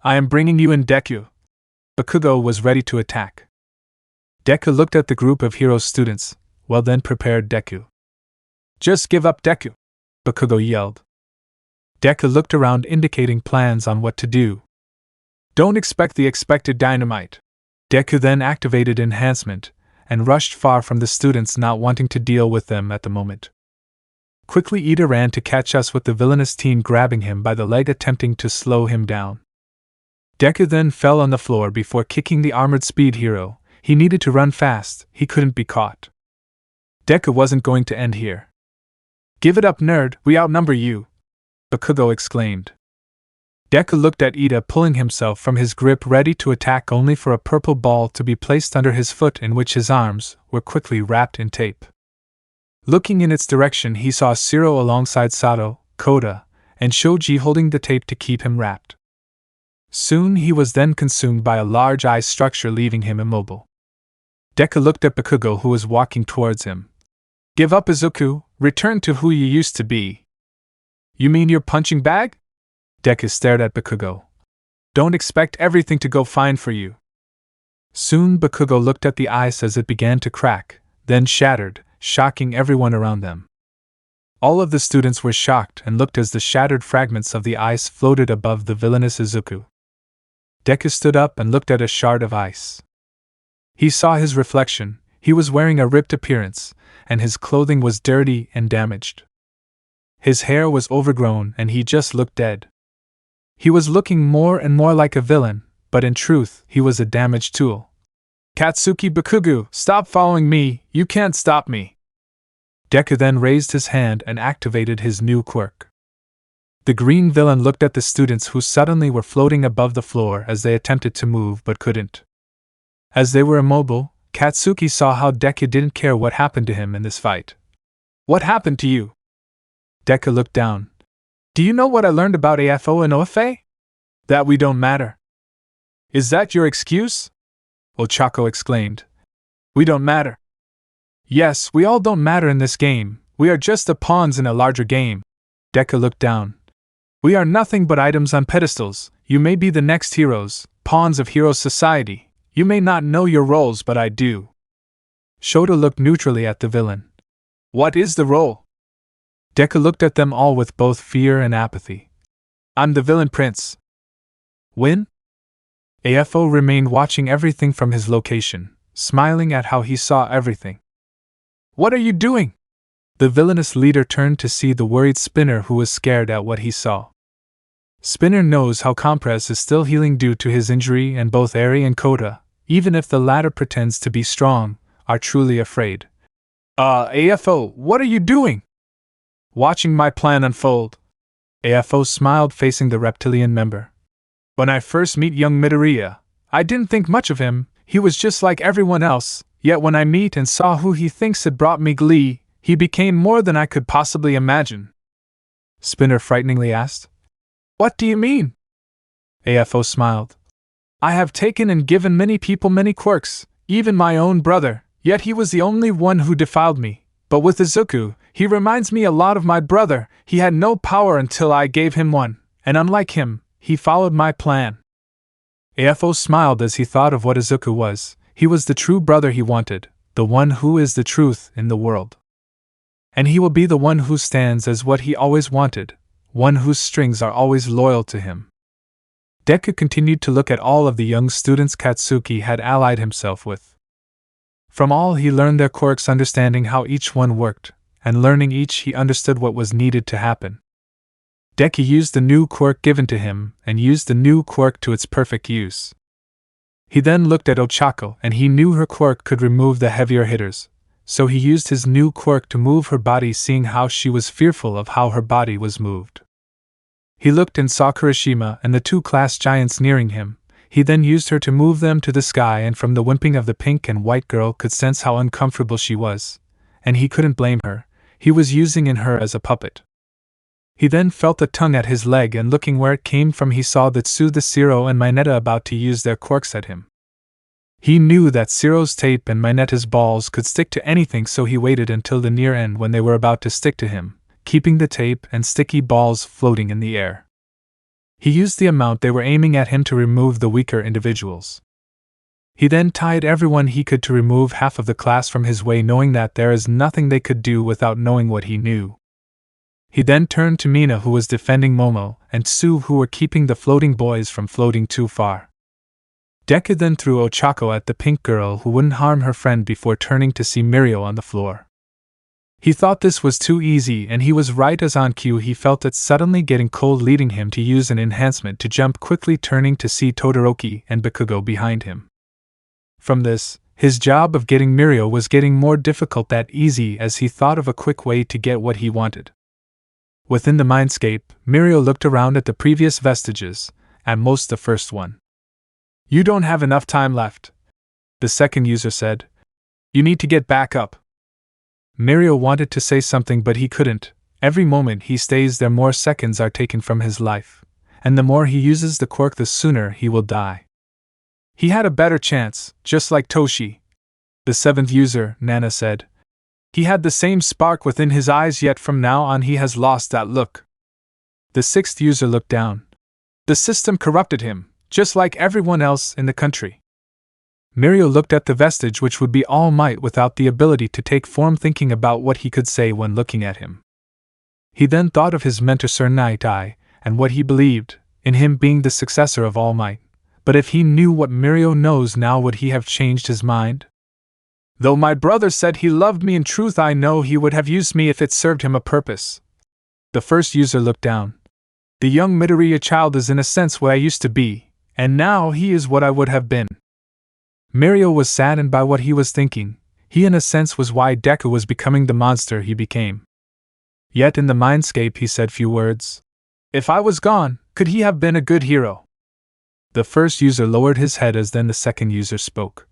I am bringing you in, Deku. Bakugo was ready to attack. Deku looked at the group of hero students, well then prepared Deku. Just give up, Deku! Bakugo yelled. Deku looked around indicating plans on what to do. Don't expect the expected dynamite. Deku then activated enhancement, and rushed far from the students, not wanting to deal with them at the moment. Quickly Ida ran to catch us with the villainous teen grabbing him by the leg attempting to slow him down. Deku then fell on the floor before kicking the armored speed hero. He needed to run fast, he couldn't be caught. Deku wasn't going to end here. Give it up, nerd, we outnumber you! Bakugo exclaimed. Deku looked at Ida pulling himself from his grip ready to attack, only for a purple ball to be placed under his foot in which his arms were quickly wrapped in tape. Looking in its direction he saw Shiro alongside Sato, Koda, and Shoji holding the tape to keep him wrapped. Soon he was then consumed by a large ice structure, leaving him immobile. Deku looked at Bakugo, who was walking towards him. Give up, Izuku, return to who you used to be. You mean your punching bag? Deku stared at Bakugo. Don't expect everything to go fine for you. Soon Bakugo looked at the ice as it began to crack, then shattered, shocking everyone around them. All of the students were shocked and looked as the shattered fragments of the ice floated above the villainous Izuku. Deku stood up and looked at a shard of ice. He saw his reflection. He was wearing a ripped appearance, and his clothing was dirty and damaged. His hair was overgrown and he just looked dead. He was looking more and more like a villain, but in truth, he was a damaged tool. Katsuki Bakugo, stop following me, you can't stop me. Deku then raised his hand and activated his new quirk. The green villain looked at the students who suddenly were floating above the floor as they attempted to move but couldn't. As they were immobile, Katsuki saw how Deku didn't care what happened to him in this fight. What happened to you? Deku looked down. Do you know what I learned about AFO and OFA? That we don't matter. Is that your excuse? Ochako exclaimed. We don't matter. Yes, we all don't matter in this game, we are just the pawns in a larger game. Deku looked down. We are nothing but items on pedestals, you may be the next heroes, pawns of hero society, you may not know your roles but I do. Shota looked neutrally at the villain. What is the role? Deku looked at them all with both fear and apathy. I'm the villain prince. Win? AFO remained watching everything from his location, smiling at how he saw everything. What are you doing? The villainous leader turned to see the worried Spinner, who was scared at what he saw. Spinner knows how Compress is still healing due to his injury, and both Eri and Kota, even if the latter pretends to be strong, are truly afraid. AFO, what are you doing? Watching my plan unfold. AFO smiled, facing the reptilian member. When I first meet young Midoriya, I didn't think much of him. He was just like everyone else, yet when I meet and saw who he thinks, it brought me glee. He became more than I could possibly imagine. Spinner frighteningly asked. What do you mean? AFO smiled. I have taken and given many people many quirks, even my own brother, yet he was the only one who defiled me. But with Izuku, he reminds me a lot of my brother. He had no power until I gave him one, and unlike him, he followed my plan. AFO smiled as he thought of what Izuku was. He was the true brother he wanted, the one who is the truth in the world. And he will be the one who stands as what he always wanted, one whose strings are always loyal to him. Deku continued to look at all of the young students Katsuki had allied himself with. From all he learned their quirks, understanding how each one worked, and learning each he understood what was needed to happen. Deku used the new quirk given to him, and used the new quirk to its perfect use. He then looked at Ochako, and he knew her quirk could remove the heavier hitters, so he used his new quirk to move her body, seeing how she was fearful of how her body was moved. He looked and saw Kirishima and the two class giants nearing him. He then used her to move them to the sky, and from the whimpering of the pink and white girl could sense how uncomfortable she was, and he couldn't blame her. He was using in her as a puppet. He then felt a tongue at his leg, and looking where it came from, he saw that the Zero and Mineta about to use their quirks at him. He knew that Zero's tape and Mineta's balls could stick to anything, so he waited until the near end when they were about to stick to him, keeping the tape and sticky balls floating in the air. He used the amount they were aiming at him to remove the weaker individuals. He then tied everyone he could to remove half of the class from his way, knowing that there is nothing they could do without knowing what he knew. He then turned to Mina, who was defending Momo, and Tsu, who were keeping the floating boys from floating too far. Deku then threw Ochako at the pink girl, who wouldn't harm her friend, before turning to see Mirio on the floor. He thought this was too easy, and he was right, as on cue he felt it suddenly getting cold, leading him to use an enhancement to jump quickly, turning to see Todoroki and Bakugo behind him. From this, his job of getting Mirio was getting more difficult than easy, as he thought of a quick way to get what he wanted. Within the mindscape, Mirio looked around at the previous vestiges, at most the first one. You don't have enough time left, the second user said. You need to get back up. Mirio wanted to say something, but he couldn't. Every moment he stays there, more seconds are taken from his life, and the more he uses the quirk, the sooner he will die. He had a better chance, just like Toshi, the seventh user, Nana said. He had the same spark within his eyes, yet from now on he has lost that look. The sixth user looked down. The system corrupted him, just like everyone else in the country. Mirio looked at the vestige, which would be All Might without the ability to take form, thinking about what he could say when looking at him. He then thought of his mentor Sir Night Eye, and what he believed, in him being the successor of All Might. But if he knew what Mirio knows now, would he have changed his mind? Though my brother said he loved me, in truth I know he would have used me if it served him a purpose. The first user looked down. The young Midoriya child is in a sense what I used to be, and now he is what I would have been. Mirio was saddened by what he was thinking. He in a sense was why Deku was becoming the monster he became. Yet in the mindscape he said few words. If I was gone, could he have been a good hero? The first user lowered his head as then the second user spoke.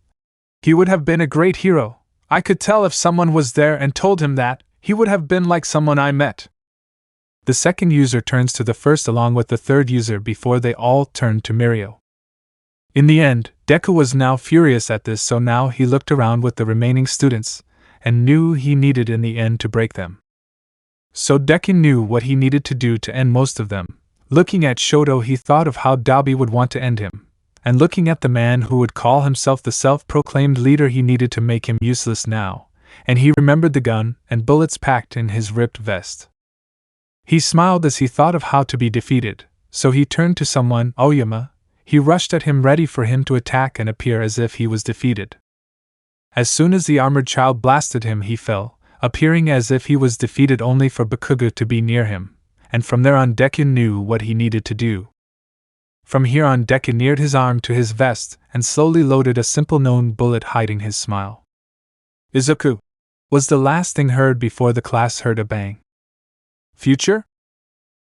He would have been a great hero. I could tell if someone was there and told him that, he would have been like someone I met. The second user turns to the first along with the third user before they all turned to Mirio. In the end, Deku was now furious at this, so now he looked around with the remaining students, and knew he needed in the end to break them. So Deku knew what he needed to do to end most of them. Looking at Shoto, he thought of how Dabi would want to end him, and looking at the man who would call himself the self-proclaimed leader, he needed to make him useless now, and he remembered the gun and bullets packed in his ripped vest. He smiled as he thought of how to be defeated, so he turned to someone, Oyama. He rushed at him, ready for him to attack and appear as if he was defeated. As soon as the armored child blasted him, he fell. appearing as if he was defeated only for Bakugo to be near him, and from there on Deku knew what he needed to do. From here on Deku neared his arm to his vest and slowly loaded a simple known bullet hiding his smile. Izuku! Was the last thing heard before the class heard a bang. Future?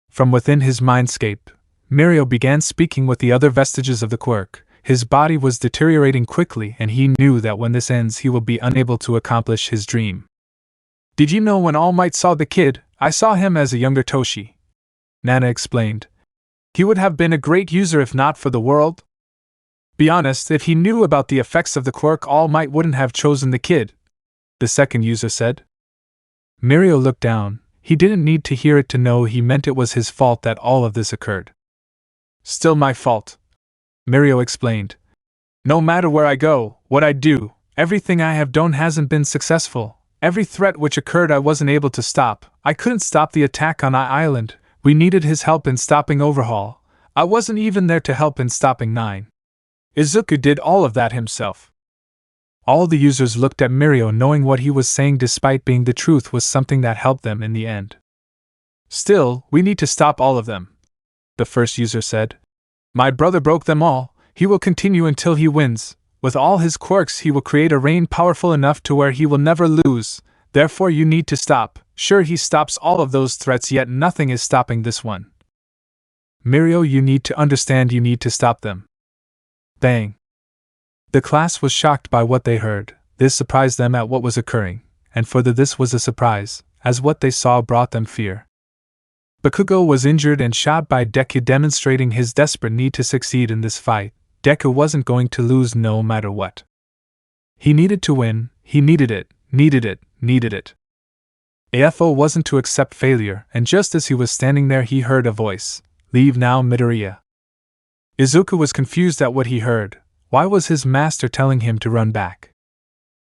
From within his mindscape, Mirio began speaking with the other vestiges of the quirk. His body was deteriorating quickly and he knew that when this ends he will be unable to accomplish his dream. Did you know when All Might saw the kid, I saw him as a younger Toshi? Nana explained. He would have been a great user if not for the world. Be honest, if he knew about the effects of the quirk, All Might wouldn't have chosen the kid, the second user said. Mirio looked down. He didn't need to hear it to know he meant it was his fault that all of this occurred. Still my fault, Mirio explained. No matter where I go, what I do, everything I have done hasn't been successful. Every threat which occurred I wasn't able to stop. I couldn't stop the attack on I Island. We needed his help in stopping Overhaul. I wasn't even there to help in stopping 9. Izuku did all of that himself. All the users looked at Mirio knowing what he was saying despite being the truth was something that helped them in the end. Still, we need to stop all of them, the first user said. My brother broke them all. He will continue until he wins. With all his quirks he will create a reign powerful enough to where he will never lose. Therefore you need to stop. Sure, he stops all of those threats, yet nothing is stopping this one. Mirio, you need to understand, you need to stop them. Bang. The class was shocked by what they heard. This surprised them at what was occurring, and further this was a surprise, as what they saw brought them fear. Bakugo was injured and shot by Deku, demonstrating his desperate need to succeed in this fight. Deku wasn't going to lose no matter what. He needed to win, he needed it, needed it, needed it. AFO wasn't to accept failure, and just as he was standing there he heard a voice. Leave now, Midoriya. Izuku was confused at what he heard. Why was his master telling him to run back?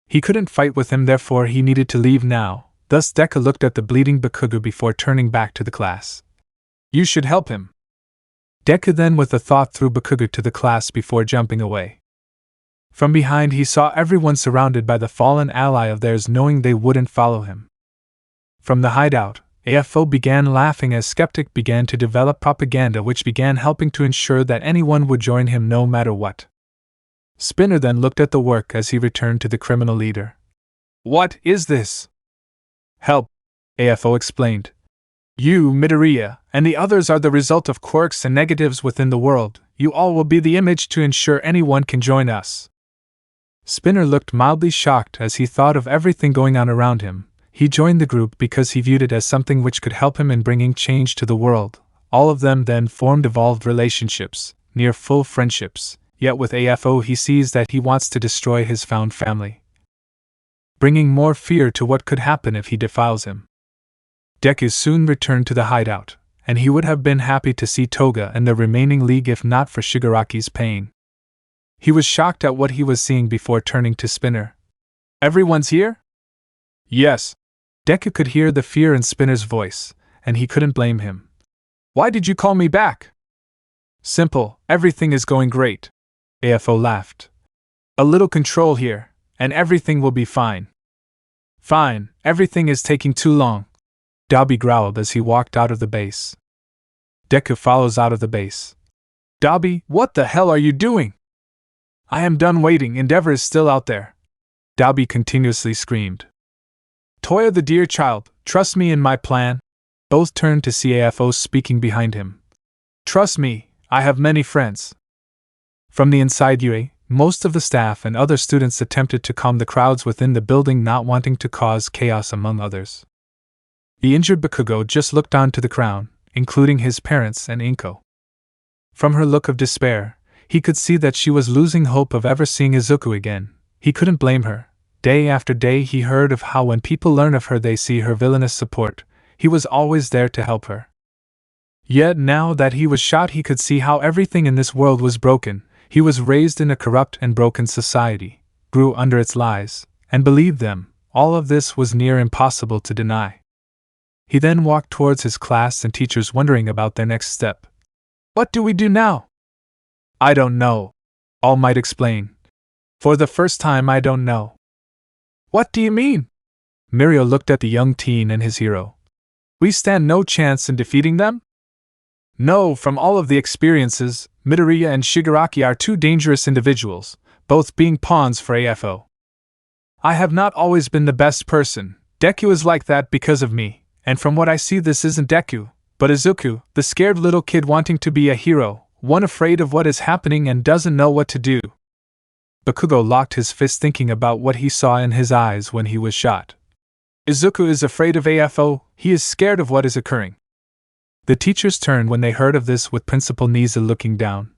He couldn't fight with him, therefore he needed to leave now. Thus Deku looked at the bleeding Bakugo before turning back to the class. You should help him. Deku then with a thought threw Bakugo to the class before jumping away. From behind he saw everyone surrounded by the fallen ally of theirs, knowing they wouldn't follow him. From the hideout, AFO began laughing as Skeptic began to develop propaganda which began helping to ensure that anyone would join him no matter what. Spinner then looked at the work as he returned to the criminal leader. What is this? Help, AFO explained. You, Midoriya, and the others are the result of quirks and negatives within the world. You all will be the image to ensure anyone can join us. Spinner looked mildly shocked as he thought of everything going on around him. He joined the group because he viewed it as something which could help him in bringing change to the world. All of them then formed evolved relationships, near full friendships. Yet with AFO he sees that he wants to destroy his found family, bringing more fear to what could happen if he defiles him. Deku soon returned to the hideout, and he would have been happy to see Toga and the remaining league if not for Shigaraki's pain. He was shocked at what he was seeing before turning to Spinner. Everyone's here? Yes. Deku could hear the fear in Spinner's voice, and he couldn't blame him. Why did you call me back? Simple, everything is going great. AFO laughed. A little control here, and everything will be fine. Fine, everything is taking too long. Dabi growled as he walked out of the base. Deku follows out of the base. Dabi, what the hell are you doing? I am done waiting, Endeavor is still out there. Dabi continuously screamed. Toya the dear child, trust me in my plan. Both turned to see AFO speaking behind him. Trust me, I have many friends. From the inside UA, most of the staff and other students attempted to calm the crowds within the building, not wanting to cause chaos among others. The injured Bakugo just looked on to the crowd, including his parents and Inko. From her look of despair, he could see that she was losing hope of ever seeing Izuku again. He couldn't blame her. Day after day he heard of how when people learn of her they see her villainous support. He was always there to help her. Yet now that he was shot he could see how everything in this world was broken. He was raised in a corrupt and broken society, grew under its lies, and believed them. All of this was near impossible to deny. He then walked towards his class and teachers wondering about their next step. What do we do now? I don't know. All Might explain. For the first time I don't know. What do you mean? Mirio looked at the young teen and his hero. We stand no chance in defeating them? No, from all of the experiences, Midoriya and Shigaraki are two dangerous individuals, both being pawns for AFO. I have not always been the best person. Deku is like that because of me, and from what I see this isn't Deku, but Izuku, the scared little kid wanting to be a hero, one afraid of what is happening and doesn't know what to do. Bakugo locked his fist thinking about what he saw in his eyes when he was shot. Izuku is afraid of AFO, he is scared of what is occurring. The teachers turned when they heard of this with Principal Niza looking down.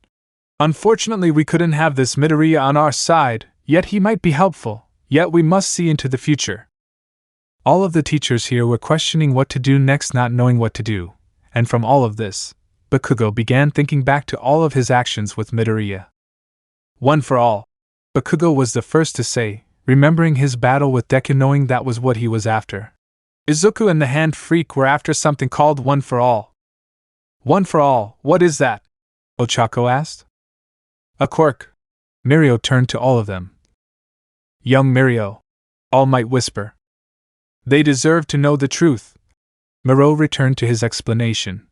Unfortunately we couldn't have this Midoriya on our side, yet he might be helpful, yet we must see into the future. All of the teachers here were questioning what to do next, not knowing what to do, and from all of this, Bakugo began thinking back to all of his actions with Midoriya. One for all. Bakugo was the first to say, remembering his battle with Deku, knowing that was what he was after. Izuku and the Hand Freak were after something called One for All. One for All, what is that? Ochako asked. A quirk. Mirio turned to all of them. Young Mirio. All Might whisper. They deserve to know the truth. Miro returned to his explanation.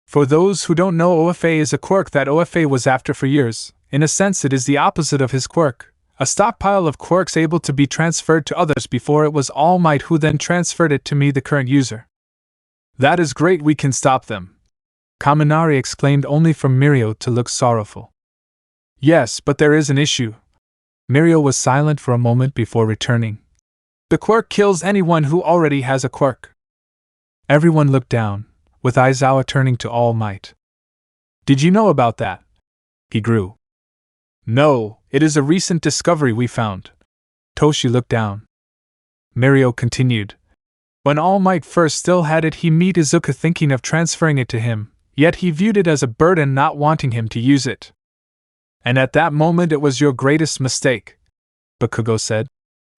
For those who don't know, OFA is a quirk that OFA was after for years. In a sense, it is the opposite of his quirk, a stockpile of quirks able to be transferred to others before it was All Might who then transferred it to me, the current user. That is great, we can stop them. Kaminari exclaimed, only for Mirio to look sorrowful. Yes, but there is an issue. Mirio was silent for a moment before returning. The quirk kills anyone who already has a quirk. Everyone looked down, with Aizawa turning to All Might. Did you know about that? He grew. No, it is a recent discovery we found. Toshi looked down. Mirio continued. When All Might first still had it, he met Izuku thinking of transferring it to him, yet he viewed it as a burden, not wanting him to use it. And at that moment it was your greatest mistake, Bakugo said.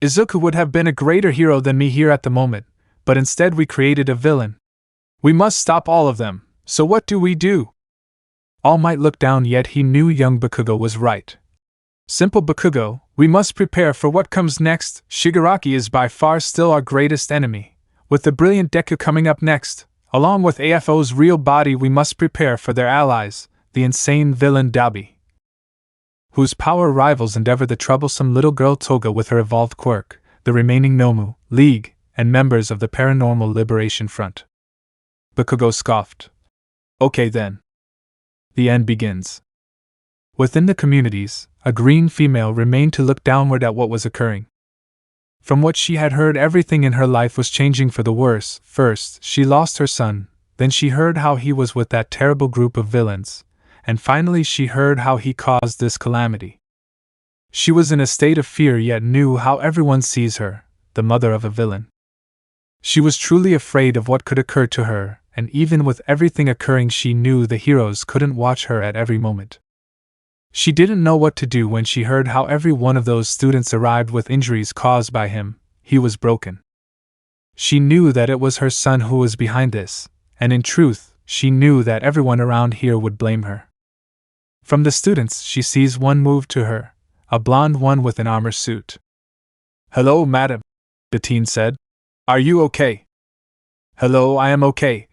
Izuku would have been a greater hero than me here at the moment, but instead we created a villain. We must stop all of them, so what do we do? All Might looked down, yet he knew young Bakugo was right. Simple Bakugo, we must prepare for what comes next. Shigaraki is by far still our greatest enemy. With the brilliant Deku coming up next, along with AFO's real body, we must prepare for their allies, the insane villain Dabi, whose power rivals Endeavor, the troublesome little girl Toga with her evolved quirk, the remaining Nomu, League, and members of the Paranormal Liberation Front. Bakugo scoffed. Okay then. The end begins. Within the communities, a green female remained to look downward at what was occurring. From what she had heard, everything in her life was changing for the worse. First, she lost her son, then she heard how he was with that terrible group of villains, and finally she heard how he caused this calamity. She was in a state of fear, yet knew how everyone sees her, the mother of a villain. She was truly afraid of what could occur to her, and even with everything occurring, she knew the heroes couldn't watch her at every moment. She didn't know what to do when she heard how every one of those students arrived with injuries caused by him. He was broken. She knew that it was her son who was behind this, and in truth, she knew that everyone around here would blame her. From the students, she sees one move to her, a blonde one with an armor suit. Hello, madam, the teen said. Are you okay? Hello, I am okay,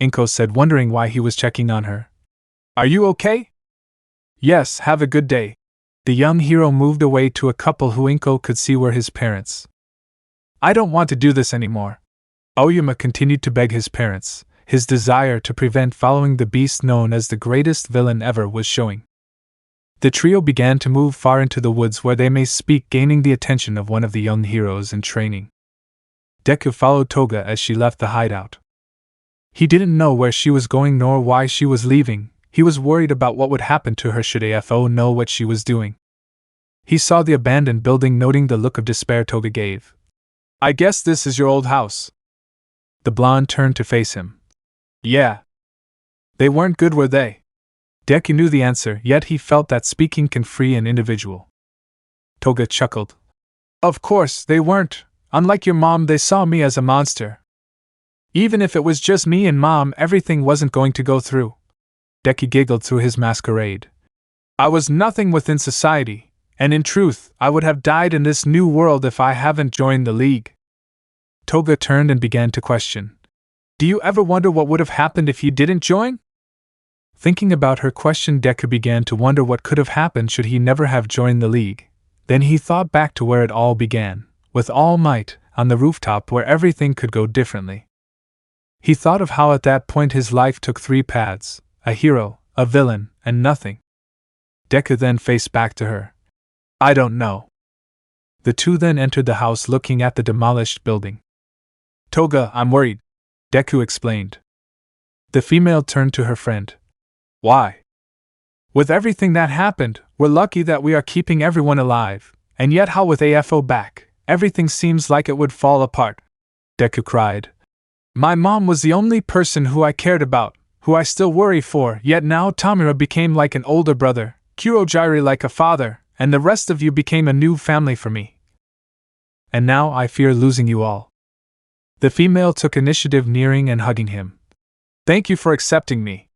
Inko said, wondering why he was checking on her. Are you okay? Yes, have a good day. The young hero moved away to a couple who Inko could see were his parents. I don't want to do this anymore. Oyama continued to beg his parents. His desire to prevent following the beast known as the greatest villain ever was showing. The trio began to move far into the woods where they may speak, gaining the attention of one of the young heroes in training. Deku followed Toga as she left the hideout. He didn't know where she was going nor why she was leaving. He was worried about what would happen to her should AFO know what she was doing. He saw the abandoned building, noting the look of despair Toga gave. I guess this is your old house. The blonde turned to face him. Yeah. They weren't good, were they? Deku knew the answer, yet he felt that speaking can free an individual. Toga chuckled. Of course, they weren't. Unlike your mom, they saw me as a monster. Even if it was just me and mom, everything wasn't going to go through. Deku giggled through his masquerade. I was nothing within society, and in truth, I would have died in this new world if I haven't joined the League. Toga turned and began to question. Do you ever wonder what would have happened if you didn't join? Thinking about her question, Deku began to wonder what could have happened should he never have joined the league. Then he thought back to where it all began, with all might, on the rooftop where everything could go differently. He thought of how at that point his life took 3 paths, a hero, a villain, and nothing. Deku then faced back to her. I don't know. The two then entered the house looking at the demolished building. Toga, I'm worried, Deku explained. The female turned to her friend. Why? With everything that happened, we're lucky that we are keeping everyone alive, and yet how with AFO back, everything seems like it would fall apart, Deku cried. My mom was the only person who I cared about, who I still worry for, yet now Tamura became like an older brother, Kurojiri like a father, and the rest of you became a new family for me. And now I fear losing you all. The female took initiative, nearing and hugging him. Thank you for accepting me.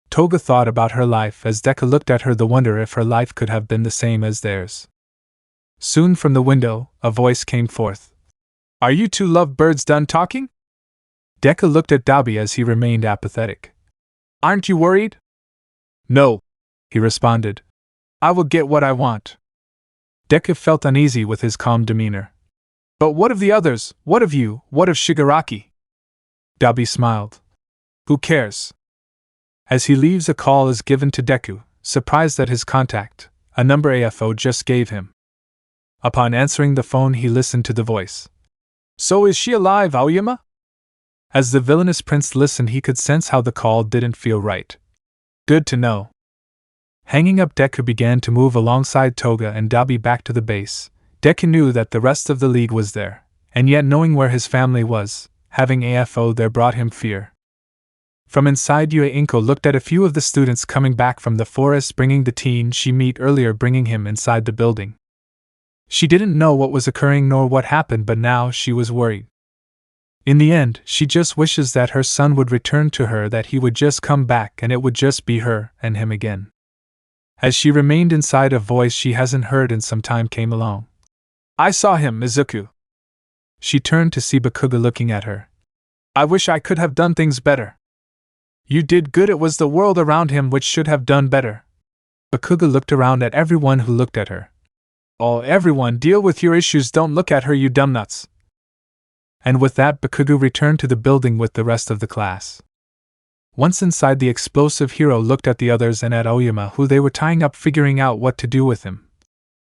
Toga thought about her life as Deku looked at her, the wonder if her life could have been the same as theirs. Soon from the window, a voice came forth. Are you two lovebirds done talking? Deku looked at Dabi as he remained apathetic. Aren't you worried? No, he responded. I will get what I want. Deku felt uneasy with his calm demeanor. But what of the others? What of you? What of Shigaraki? Dabi smiled. Who cares? As he leaves, a call is given to Deku, surprised at his contact, a number AFO just gave him. Upon answering the phone, he listened to the voice. So is she alive, Aoyama? As the villainous prince listened, he could sense how the call didn't feel right. Good to know. Hanging up, Deku began to move alongside Toga and Dabi back to the base. Deku knew that the rest of the league was there, and yet knowing where his family was, having AFO there brought him fear. From inside, Yue Inko looked at a few of the students coming back from the forest, bringing the teen she met earlier, bringing him inside the building. She didn't know what was occurring nor what happened, but now she was worried. In the end, she just wishes that her son would return to her, that he would just come back and it would just be her and him again. As she remained inside, a voice she hasn't heard in some time came along. I saw him, Izuku. She turned to see Bakugo looking at her. I wish I could have done things better. You did good, it was the world around him which should have done better. Bakugo looked around at everyone who looked at her. Oh, everyone, deal with your issues, don't look at her, you dumbnuts. And with that, Bakugo returned to the building with the rest of the class. Once inside, the explosive hero looked at the others and at Aoyama, who they were tying up, figuring out what to do with him.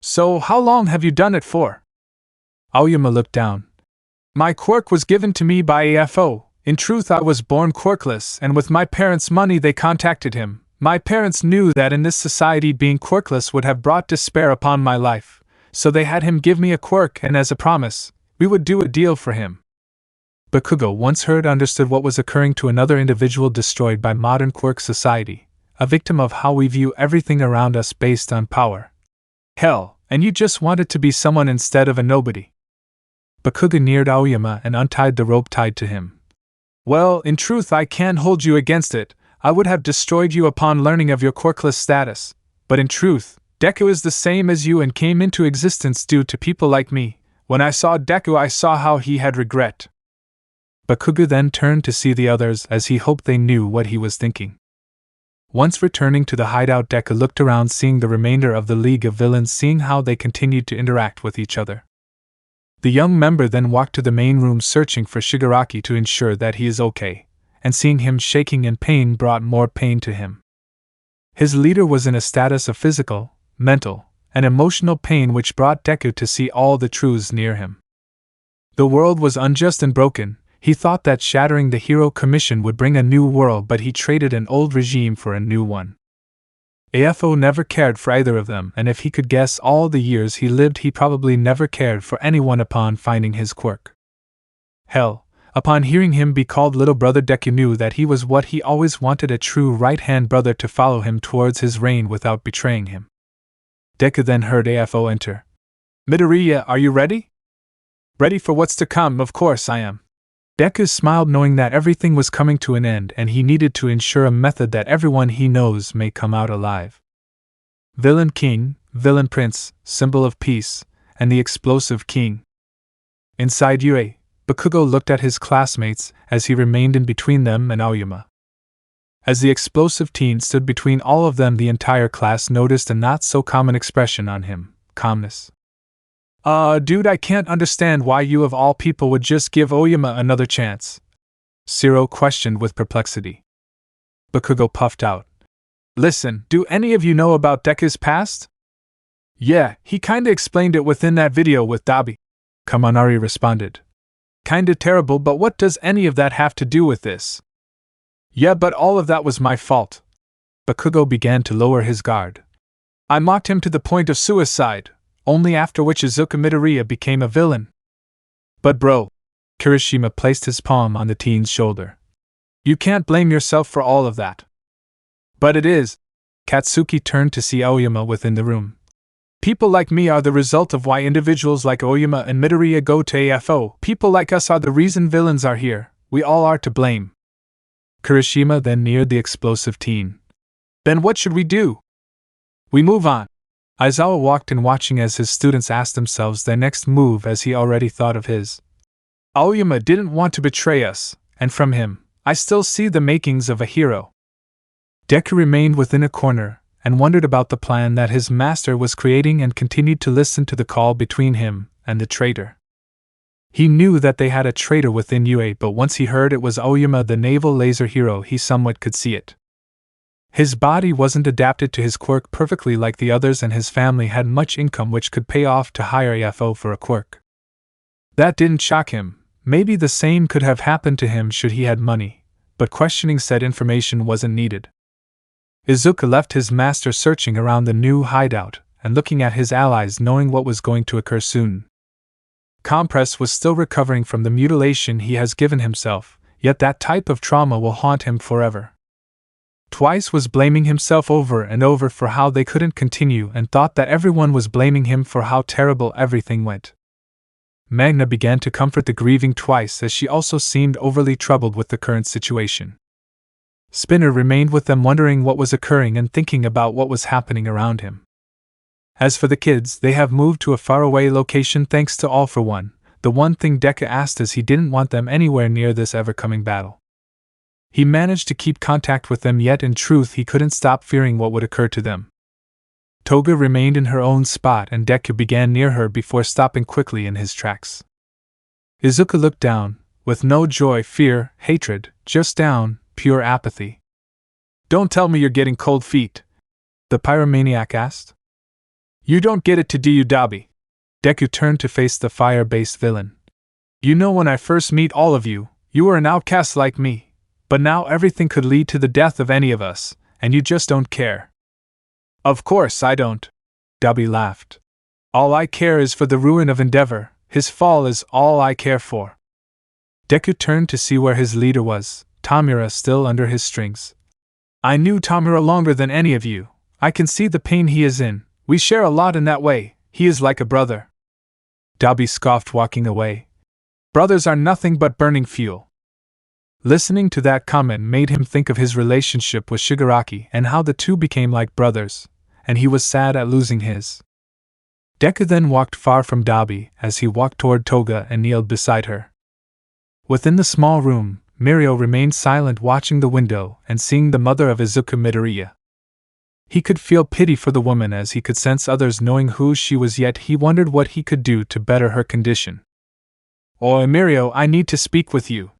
So, how long have you done it for? Aoyama looked down. My quirk was given to me by AFO. In truth, I was born quirkless, and with my parents' money they contacted him. My parents knew that in this society being quirkless would have brought despair upon my life, so they had him give me a quirk, and as a promise, we would do a deal for him. Bakugo, once heard, understood what was occurring to another individual destroyed by modern quirk society, a victim of how we view everything around us based on power. Hell, and you just wanted to be someone instead of a nobody. Bakugo neared Aoyama and untied the rope tied to him. Well, in truth, I can't hold you against it. I would have destroyed you upon learning of your quirkless status. But in truth, Deku is the same as you and came into existence due to people like me. When I saw Deku, I saw how he had regret. Bakugo then turned to see the others as he hoped they knew what he was thinking. Once returning to the hideout, Deku looked around, seeing the remainder of the League of Villains, seeing how they continued to interact with each other. The young member then walked to the main room, searching for Shigaraki to ensure that he is okay, and seeing him shaking in pain brought more pain to him. His leader was in a status of physical, mental, and emotional pain, which brought Deku to see all the truths near him. The world was unjust and broken. He thought that shattering the Hero Commission would bring a new world, but he traded an old regime for a new one. AFO never cared for either of them, and if he could guess all the years he lived, he probably never cared for anyone upon finding his quirk. Hell, upon hearing him be called little brother, Deku knew that he was what he always wanted, a true right-hand brother to follow him towards his reign without betraying him. Deku then heard AFO enter. Midoriya, are you ready? Ready for what's to come, of course I am. Deku smiled, knowing that everything was coming to an end and he needed to ensure a method that everyone he knows may come out alive. Villain King, Villain Prince, symbol of peace, and the explosive king. Inside Yue, Bakugo looked at his classmates as he remained in between them and Aoyama. As the explosive teen stood between all of them, the entire class noticed a not-so-common expression on him: calmness. Dude, I can't understand why you of all people would just give Aoyama another chance," Zero questioned with perplexity. Bakugo puffed out. "Listen, do any of you know about Deku's past?" "Yeah, he kinda explained it within that video with Dabi," Kaminari responded. "Kinda terrible, but what does any of that have to do with this?" "Yeah, but all of that was my fault." Bakugo began to lower his guard. "I mocked him to the point of suicide, only after which Izuku Midoriya became a villain." "But bro," Kirishima placed his palm on the teen's shoulder, "you can't blame yourself for all of that." "But it is." Katsuki turned to see Aoyama within the room. "People like me are the result of why individuals like Aoyama and Midoriya go to AFO. People like us are the reason villains are here. We all are to blame." Kirishima then neared the explosive teen. "Then what should we do?" "We move on." Aizawa walked in, watching as his students asked themselves their next move, as he already thought of his. "Aoyama didn't want to betray us, and from him, I still see the makings of a hero." Deku remained within a corner and wondered about the plan that his master was creating, and continued to listen to the call between him and the traitor. He knew that they had a traitor within UA, but once he heard it was Aoyama, the naval laser hero, he somewhat could see it. His body wasn't adapted to his quirk perfectly like the others, and his family had much income which could pay off to hire AFO for a quirk. That didn't shock him. Maybe the same could have happened to him should he had money, but questioning said information wasn't needed. Izuku left his master searching around the new hideout and looking at his allies, knowing what was going to occur soon. Compress was still recovering from the mutilation he has given himself, yet that type of trauma will haunt him forever. Twice was blaming himself over and over for how they couldn't continue, and thought that everyone was blaming him for how terrible everything went. Magna began to comfort the grieving twice, as she also seemed overly troubled with the current situation. Spinner remained with them, wondering what was occurring and thinking about what was happening around him. As for the kids, they have moved to a faraway location thanks to All for One. The one thing Deku asked is he didn't want them anywhere near this ever-coming battle. He managed to keep contact with them, yet in truth he couldn't stop fearing what would occur to them. Toga remained in her own spot, and Deku began near her before stopping quickly in his tracks. Izuku looked down, with no joy, fear, hatred, just down, pure apathy. "Don't tell me you're getting cold feet," the pyromaniac asked. "You don't get it to do you, Dabi." Deku turned to face the fire-based villain. "You know, when I first meet all of you, you were an outcast like me. But now everything could lead to the death of any of us, and you just don't care." "Of course I don't," Dabi laughed. "All I care is for the ruin of Endeavor. His fall is all I care for." Deku turned to see where his leader was, Tamura, still under his strings. "I knew Tamura longer than any of you. I can see the pain he is in. We share a lot in that way. He is like a brother." Dabi scoffed, walking away. "Brothers are nothing but burning fuel." Listening to that comment made him think of his relationship with Shigaraki and how the two became like brothers, and he was sad at losing his. Deku then walked far from Dabi as he walked toward Toga and kneeled beside her. Within the small room, Mirio remained silent, watching the window and seeing the mother of Izuku Midoriya. He could feel pity for the woman as he could sense others knowing who she was, yet he wondered what he could do to better her condition. "Oi, Mirio, I need to speak with you."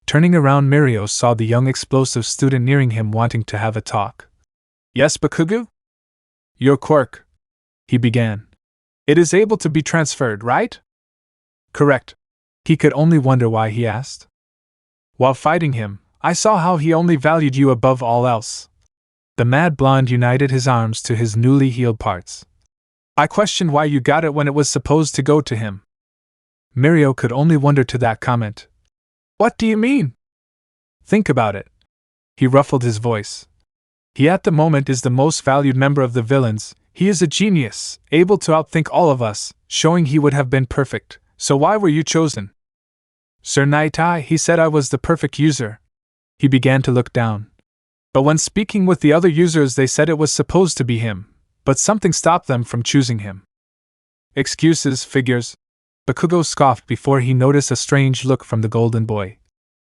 Turning around, Mirio saw the young explosive student nearing him, wanting to have a talk. "Yes, Bakugo?" "Your quirk," he began. "It is able to be transferred, right?" "Correct." He could only wonder why he asked. "While fighting him, I saw how he only valued you above all else." The mad blonde united his arms to his newly healed parts. "I questioned why you got it when it was supposed to go to him." Mirio could only wonder to that comment. "What do you mean?" "Think about it." He ruffled his voice. "He at the moment is the most valued member of the villains. He is a genius, able to outthink all of us, showing he would have been perfect. So why were you chosen?" "Sir Naitai, he said I was the perfect user." He began to look down. "But when speaking with the other users, they said it was supposed to be him, but something stopped them from choosing him." "Excuses, figures." Bakugo scoffed before he noticed a strange look from the golden boy.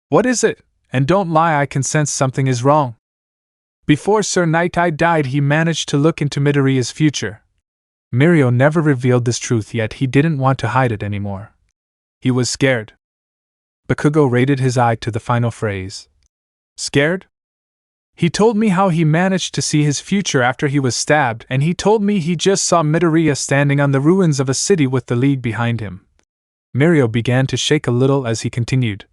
What is it? And don't lie, I can sense something is wrong. Before Sir Night Eye died, he managed to look into Midoriya's future. Mirio never revealed this truth, yet he didn't want to hide it anymore. He was scared. Bakugo raised his eye to the final phrase. Scared? He told me how he managed to see his future after he was stabbed, and he told me he just saw Midoriya standing on the ruins of a city with the League behind him. Mirio began to shake a little as he continued.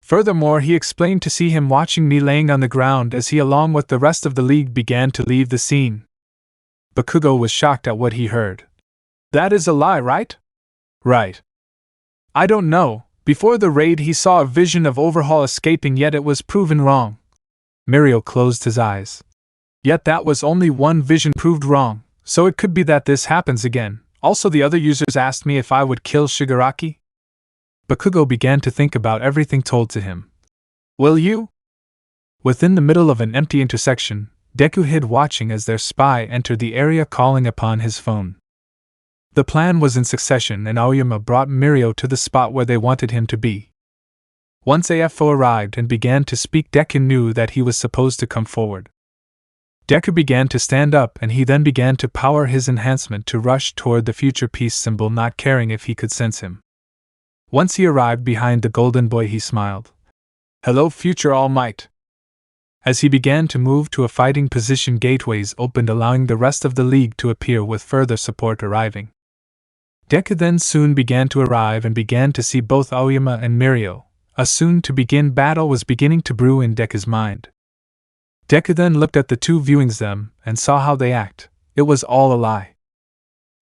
Furthermore, he explained to see him watching me laying on the ground as he along with the rest of the League began to leave the scene. Bakugo was shocked at what he heard. That is a lie, right? Right. I don't know. Before the raid he saw a vision of Overhaul escaping, yet it was proven wrong. Mirio closed his eyes. Yet that was only one vision proved wrong, so it could be that this happens again. Also, the other users asked me if I would kill Shigaraki. Bakugo began to think about everything told to him. Will you? Within the middle of an empty intersection, Deku hid watching as their spy entered the area calling upon his phone. The plan was in succession and Aoyama brought Mirio to the spot where they wanted him to be. Once AFO arrived and began to speak, Deku knew that he was supposed to come forward. Deku began to stand up and he then began to power his enhancement to rush toward the future peace symbol, not caring if he could sense him. Once he arrived behind the golden boy, he smiled. Hello, future All Might. As he began to move to a fighting position, gateways opened, allowing the rest of the League to appear with further support arriving. Deku then soon began to arrive and began to see both Aoyama and Mirio. A soon-to-begin battle was beginning to brew in Deku's mind. Deku then looked at the two, viewing them, and saw how they act. It was all a lie.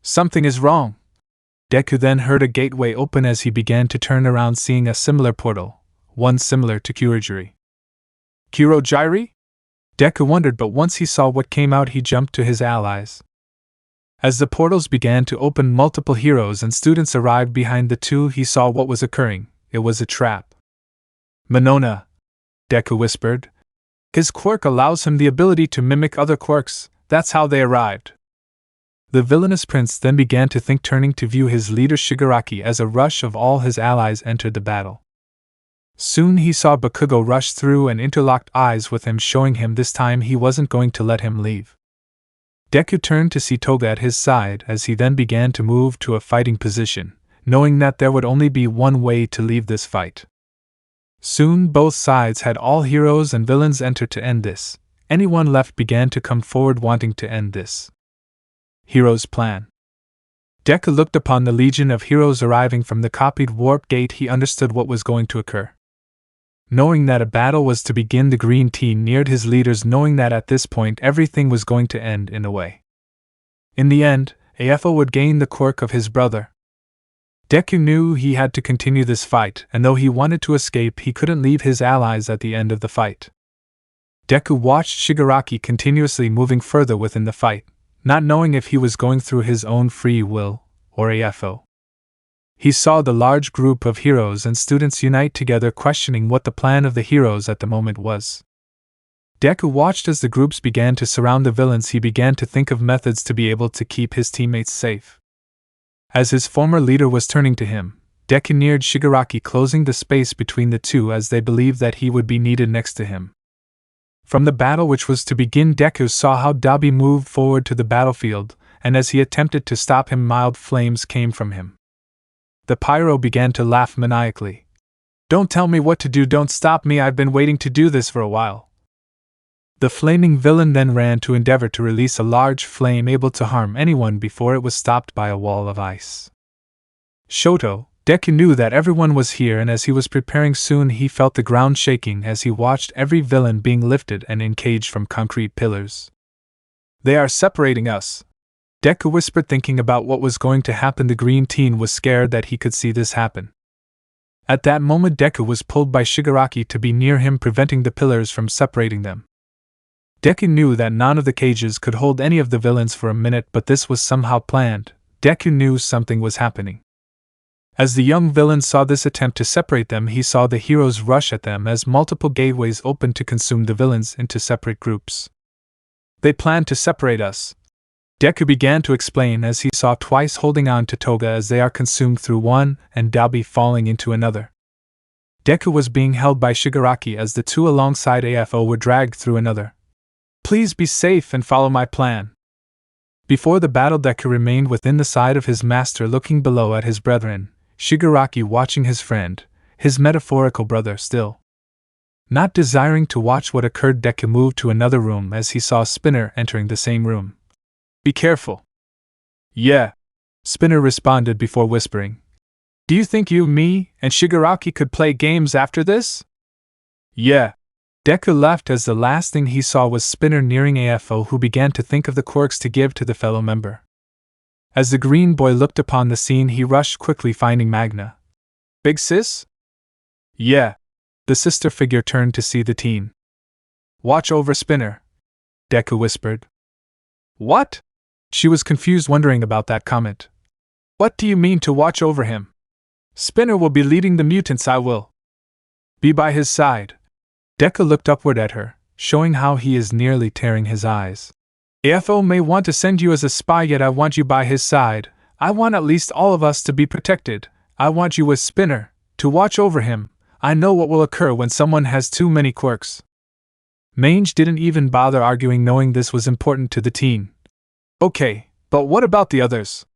Something is wrong. Deku then heard a gateway open as he began to turn around, seeing a similar portal, one similar to Kurogiri. Kurogiri? Deku wondered, but once he saw what came out, he jumped to his allies. As the portals began to open, multiple heroes and students arrived behind the two. He saw what was occurring. It was a trap. Monona, Deku whispered. His quirk allows him the ability to mimic other quirks. That's how they arrived. The villainous prince then began to think, turning to view his leader Shigaraki as a rush of all his allies entered the battle. Soon he saw Bakugo rush through and interlocked eyes with him, showing him this time he wasn't going to let him leave. Deku turned to see Toga at his side as he then began to move to a fighting position, knowing that there would only be one way to leave this fight. Soon both sides had all heroes and villains enter to end this. Anyone left began to come forward wanting to end this. Heroes' plan. Deku looked upon the legion of heroes arriving from the copied warp gate. He understood what was going to occur. Knowing that a battle was to begin, the green team neared his leaders, knowing that at this point everything was going to end in a way. In the end, AFO would gain the quirk of his brother. Deku knew he had to continue this fight, and though he wanted to escape, he couldn't leave his allies at the end of the fight. Deku watched Shigaraki continuously moving further within the fight, not knowing if he was going through his own free will or AFO. He saw the large group of heroes and students unite together, questioning what the plan of the heroes at the moment was. Deku watched as the groups began to surround the villains. He began to think of methods to be able to keep his teammates safe. As his former leader was turning to him, Deku neared Shigaraki, closing the space between the two as they believed that he would be needed next to him. From the battle which was to begin, Deku saw how Dabi moved forward to the battlefield, and as he attempted to stop him, mild flames came from him. The pyro began to laugh maniacally. Don't tell me what to do, don't stop me, I've been waiting to do this for a while. The flaming villain then ran to endeavor to release a large flame able to harm anyone before it was stopped by a wall of ice. Shoto, Deku knew that everyone was here, and as he was preparing, soon he felt the ground shaking as he watched every villain being lifted and encaged from concrete pillars. They are separating us, Deku whispered, thinking about what was going to happen. The green teen was scared that he could see this happen. At that moment, Deku was pulled by Shigaraki to be near him, preventing the pillars from separating them. Deku knew that none of the cages could hold any of the villains for a minute, but this was somehow planned. Deku knew something was happening. As the young villain saw this attempt to separate them, he saw the heroes rush at them as multiple gateways opened to consume the villains into separate groups. They planned to separate us. Deku began to explain as he saw twice holding on to Toga as they are consumed through one and Dalby falling into another. Deku was being held by Shigaraki as the two alongside AFO were dragged through another. Please be safe and follow my plan. Before the battle, Deku remained within the side of his master, looking below at his brethren, Shigaraki watching his friend, his metaphorical brother still. Not desiring to watch what occurred, Deku moved to another room as he saw Spinner entering the same room. Be careful. Yeah, Spinner responded before whispering. Do you think you, me, and Shigaraki could play games after this? Yeah. Deku laughed as the last thing he saw was Spinner nearing AFO, who began to think of the quirks to give to the fellow member. As the green boy looked upon the scene, he rushed quickly, finding Magna. Big sis? Yeah. The sister figure turned to see the teen. Watch over Spinner, Deku whispered. What? She was confused, wondering about that comment. What do you mean to watch over him? Spinner will be leading the mutants. I will be by his side. Deku looked upward at her, showing how he is nearly tearing his eyes. AFO may want to send you as a spy, yet I want you by his side. I want at least all of us to be protected. I want you with Spinner, to watch over him. I know what will occur when someone has too many quirks. Mange didn't even bother arguing, knowing this was important to the teen. Okay, but what about the others?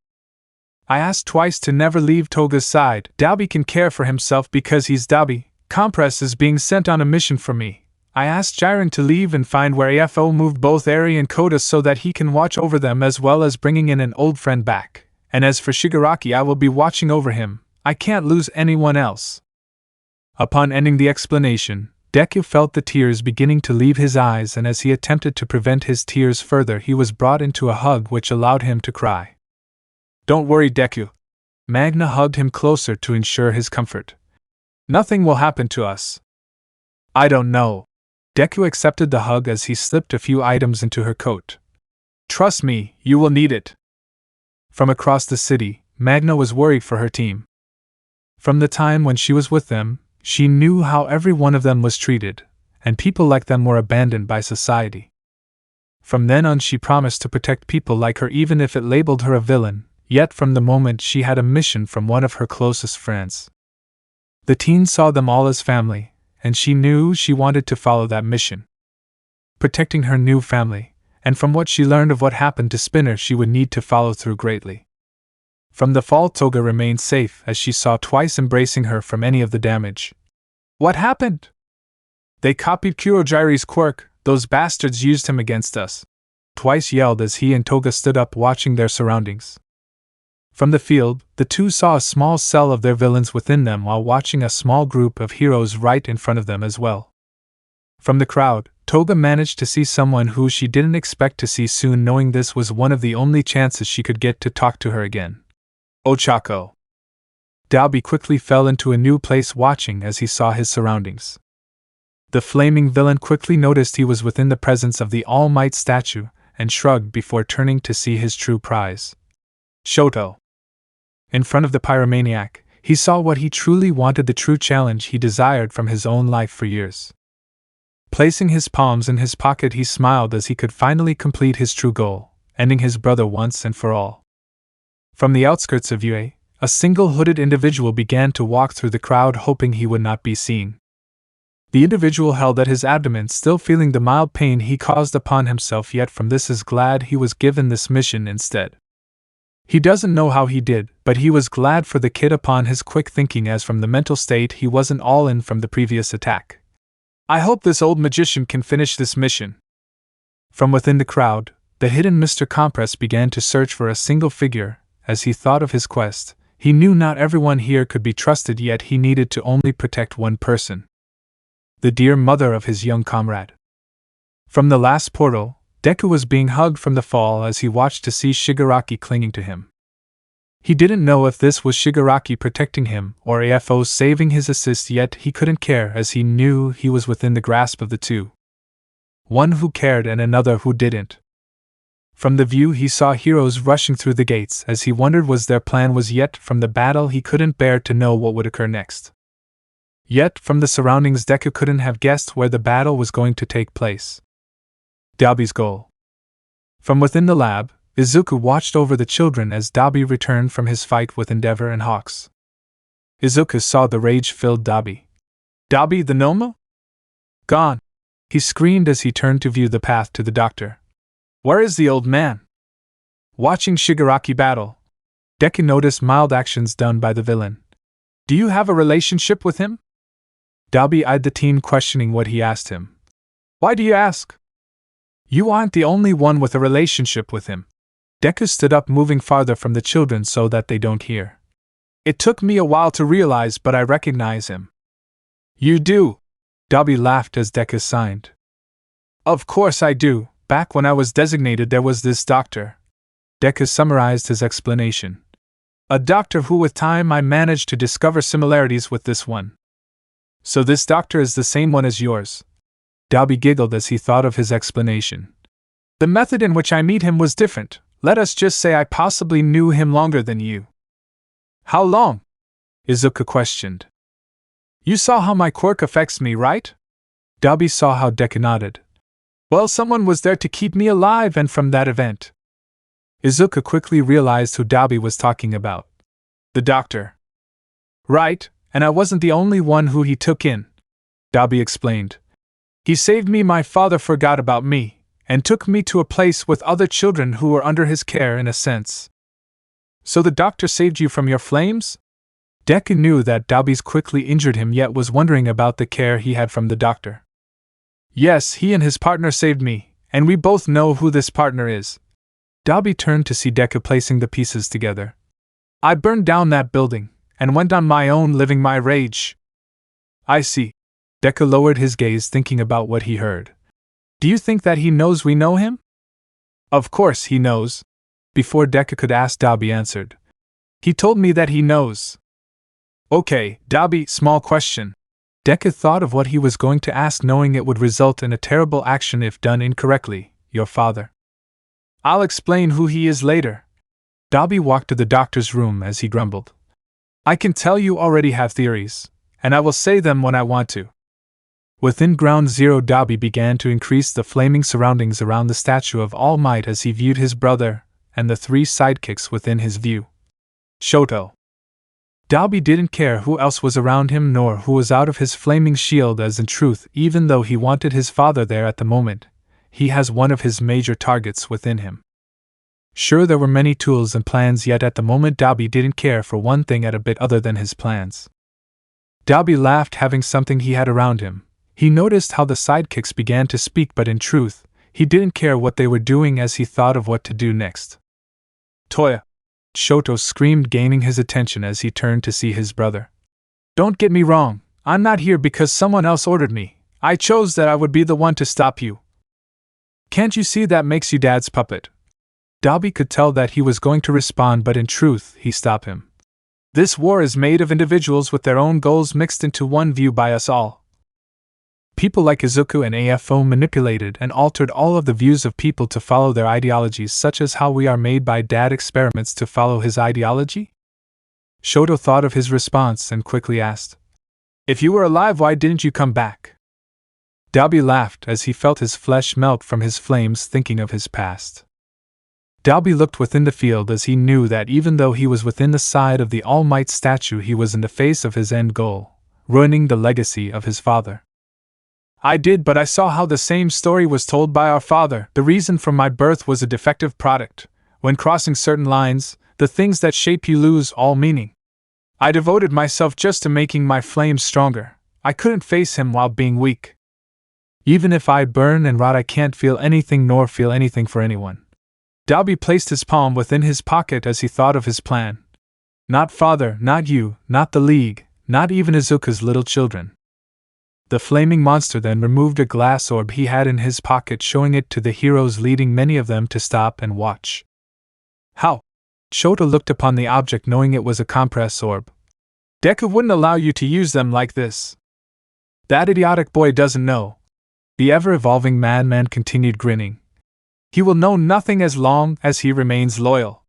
I asked twice to never leave Toga's side. Dalby can care for himself because he's Dalby. Compress is being sent on a mission for me. I asked Jiren to leave and find where AFO moved both Eri and Koda so that he can watch over them, as well as bringing in an old friend back. And as for Shigaraki, I will be watching over him. I can't lose anyone else. Upon ending the explanation, Deku felt the tears beginning to leave his eyes, and as he attempted to prevent his tears further, he was brought into a hug which allowed him to cry. Don't worry, Deku. Magna hugged him closer to ensure his comfort. Nothing will happen to us. I don't know. Deku accepted the hug as he slipped a few items into her coat. Trust me, you will need it. From across the city, Magna was worried for her team. From the time when she was with them, she knew how every one of them was treated, and people like them were abandoned by society. From then on, she promised to protect people like her, even if it labeled her a villain. Yet from the moment she had a mission from one of her closest friends. The teen saw them all as family, and she knew she wanted to follow that mission. Protecting her new family, and from what she learned of what happened to Spinner, she would need to follow through greatly. From the fall, Toga remained safe as she saw twice embracing her from any of the damage. What happened? They copied Kurogiri's quirk. Those bastards used him against us. Twice yelled as he and Toga stood up, watching their surroundings. From the field, the two saw a small cell of their villains within them while watching a small group of heroes right in front of them as well. From the crowd, Toga managed to see someone who she didn't expect to see soon, knowing this was one of the only chances she could get to talk to her again. Ochako. Dalby quickly fell into a new place, watching as he saw his surroundings. The flaming villain quickly noticed he was within the presence of the All Might statue, and shrugged before turning to see his true prize. Shoto. In front of the pyromaniac, he saw what he truly wanted, the true challenge he desired from his own life for years. Placing his palms in his pocket, he smiled as he could finally complete his true goal, ending his brother once and for all. From the outskirts of Yue, a single hooded individual began to walk through the crowd, hoping he would not be seen. The individual held at his abdomen, still feeling the mild pain he caused upon himself, yet from this is glad he was given this mission instead. He doesn't know how he did, but he was glad for the kid upon his quick thinking, as from the mental state he wasn't all in from the previous attack. I hope this old magician can finish this mission. From within the crowd, the hidden Mr. Compress began to search for a single figure. As he thought of his quest, he knew not everyone here could be trusted, yet he needed to only protect one person. The dear mother of his young comrade. From the last portal, Deku was being hugged from the fall as he watched to see Shigaraki clinging to him. He didn't know if this was Shigaraki protecting him or AFO saving his assist, yet he couldn't care as he knew he was within the grasp of the two. One who cared and another who didn't. From the view he saw heroes rushing through the gates as he wondered what their plan was, yet from the battle he couldn't bear to know what would occur next. Yet from the surroundings Deku couldn't have guessed where the battle was going to take place. Dalby's goal. From within the lab, Izuku watched over the children as Dabi returned from his fight with Endeavor and Hawks. Izuku saw the rage-filled Dabi. Dabi the Nomo? Gone! He screamed as he turned to view the path to the doctor. Where is the old man? Watching Shigaraki battle, Deku noticed mild actions done by the villain. Do you have a relationship with him? Dabi eyed the teen, questioning what he asked him. Why do you ask? You aren't the only one with a relationship with him. Deku stood up, moving farther from the children so that they don't hear. It took me a while to realize, but I recognize him. You do? Dabi laughed as Deku signed. Of course I do. Back when I was designated, there was this doctor. Deku summarized his explanation. A doctor who with time I managed to discover similarities with this one. So this doctor is the same one as yours. Dabi giggled as he thought of his explanation. The method in which I meet him was different. Let us just say I possibly knew him longer than you. How long? Izuku questioned. You saw how my quirk affects me, right? Dabi saw how Deku nodded. Well, someone was there to keep me alive, and from that event. Izuku quickly realized who Dabi was talking about. The doctor. Right, and I wasn't the only one who he took in. Dabi explained. He saved me. My father forgot about me, and took me to a place with other children who were under his care in a sense. So the doctor saved you from your flames? Deku knew that Dabi's quickly injured him, yet was wondering about the care he had from the doctor. Yes, he and his partner saved me, and we both know who this partner is. Dabi turned to see Deku placing the pieces together. I burned down that building, and went on my own, living my rage. I see. Deku lowered his gaze, thinking about what he heard. Do you think that he knows we know him? Of course he knows. Before Deku could ask, Dabi answered. He told me that he knows. Okay, Dabi, small question. Deku thought of what he was going to ask, knowing it would result in a terrible action if done incorrectly. Your father. I'll explain who he is later. Dabi walked to the doctor's room as he grumbled. I can tell you already have theories, and I will say them when I want to. Within Ground Zero, Dabi began to increase the flaming surroundings around the statue of All Might as he viewed his brother and the three sidekicks within his view. Shoto. Dabi didn't care who else was around him nor who was out of his flaming shield, as in truth, even though he wanted his father there at the moment, he has one of his major targets within him. Sure, there were many tools and plans, yet at the moment Dabi didn't care for one thing at a bit other than his plans. Dabi laughed, having something he had around him. He noticed how the sidekicks began to speak, but in truth, he didn't care what they were doing as he thought of what to do next. Toya! Shoto screamed, gaining his attention as he turned to see his brother. Don't get me wrong, I'm not here because someone else ordered me. I chose that I would be the one to stop you. Can't you see that makes you Dad's puppet? Dabi could tell that he was going to respond, but in truth, he stopped him. This war is made of individuals with their own goals mixed into one view by us all. People like Izuku and AFO manipulated and altered all of the views of people to follow their ideologies, such as how we are made by Dad experiments to follow his ideology? Shoto thought of his response and quickly asked, If you were alive, why didn't you come back? Dabi laughed as he felt his flesh melt from his flames, thinking of his past. Dabi looked within the field as he knew that even though he was within the side of the All Might statue, he was in the face of his end goal, ruining the legacy of his father. I did, but I saw how the same story was told by our father. The reason for my birth was a defective product. When crossing certain lines, the things that shape you lose all meaning. I devoted myself just to making my flames stronger. I couldn't face him while being weak. Even if I burn and rot, I can't feel anything nor feel anything for anyone. Dabi placed his palm within his pocket as he thought of his plan. Not father, not you, not the League, not even Izuku's little children. The flaming monster then removed a glass orb he had in his pocket, showing it to the heroes, leading many of them to stop and watch. How? Shoto looked upon the object, knowing it was a compress orb. Deku wouldn't allow you to use them like this. That idiotic boy doesn't know. The ever-evolving madman continued, grinning. He will know nothing as long as he remains loyal.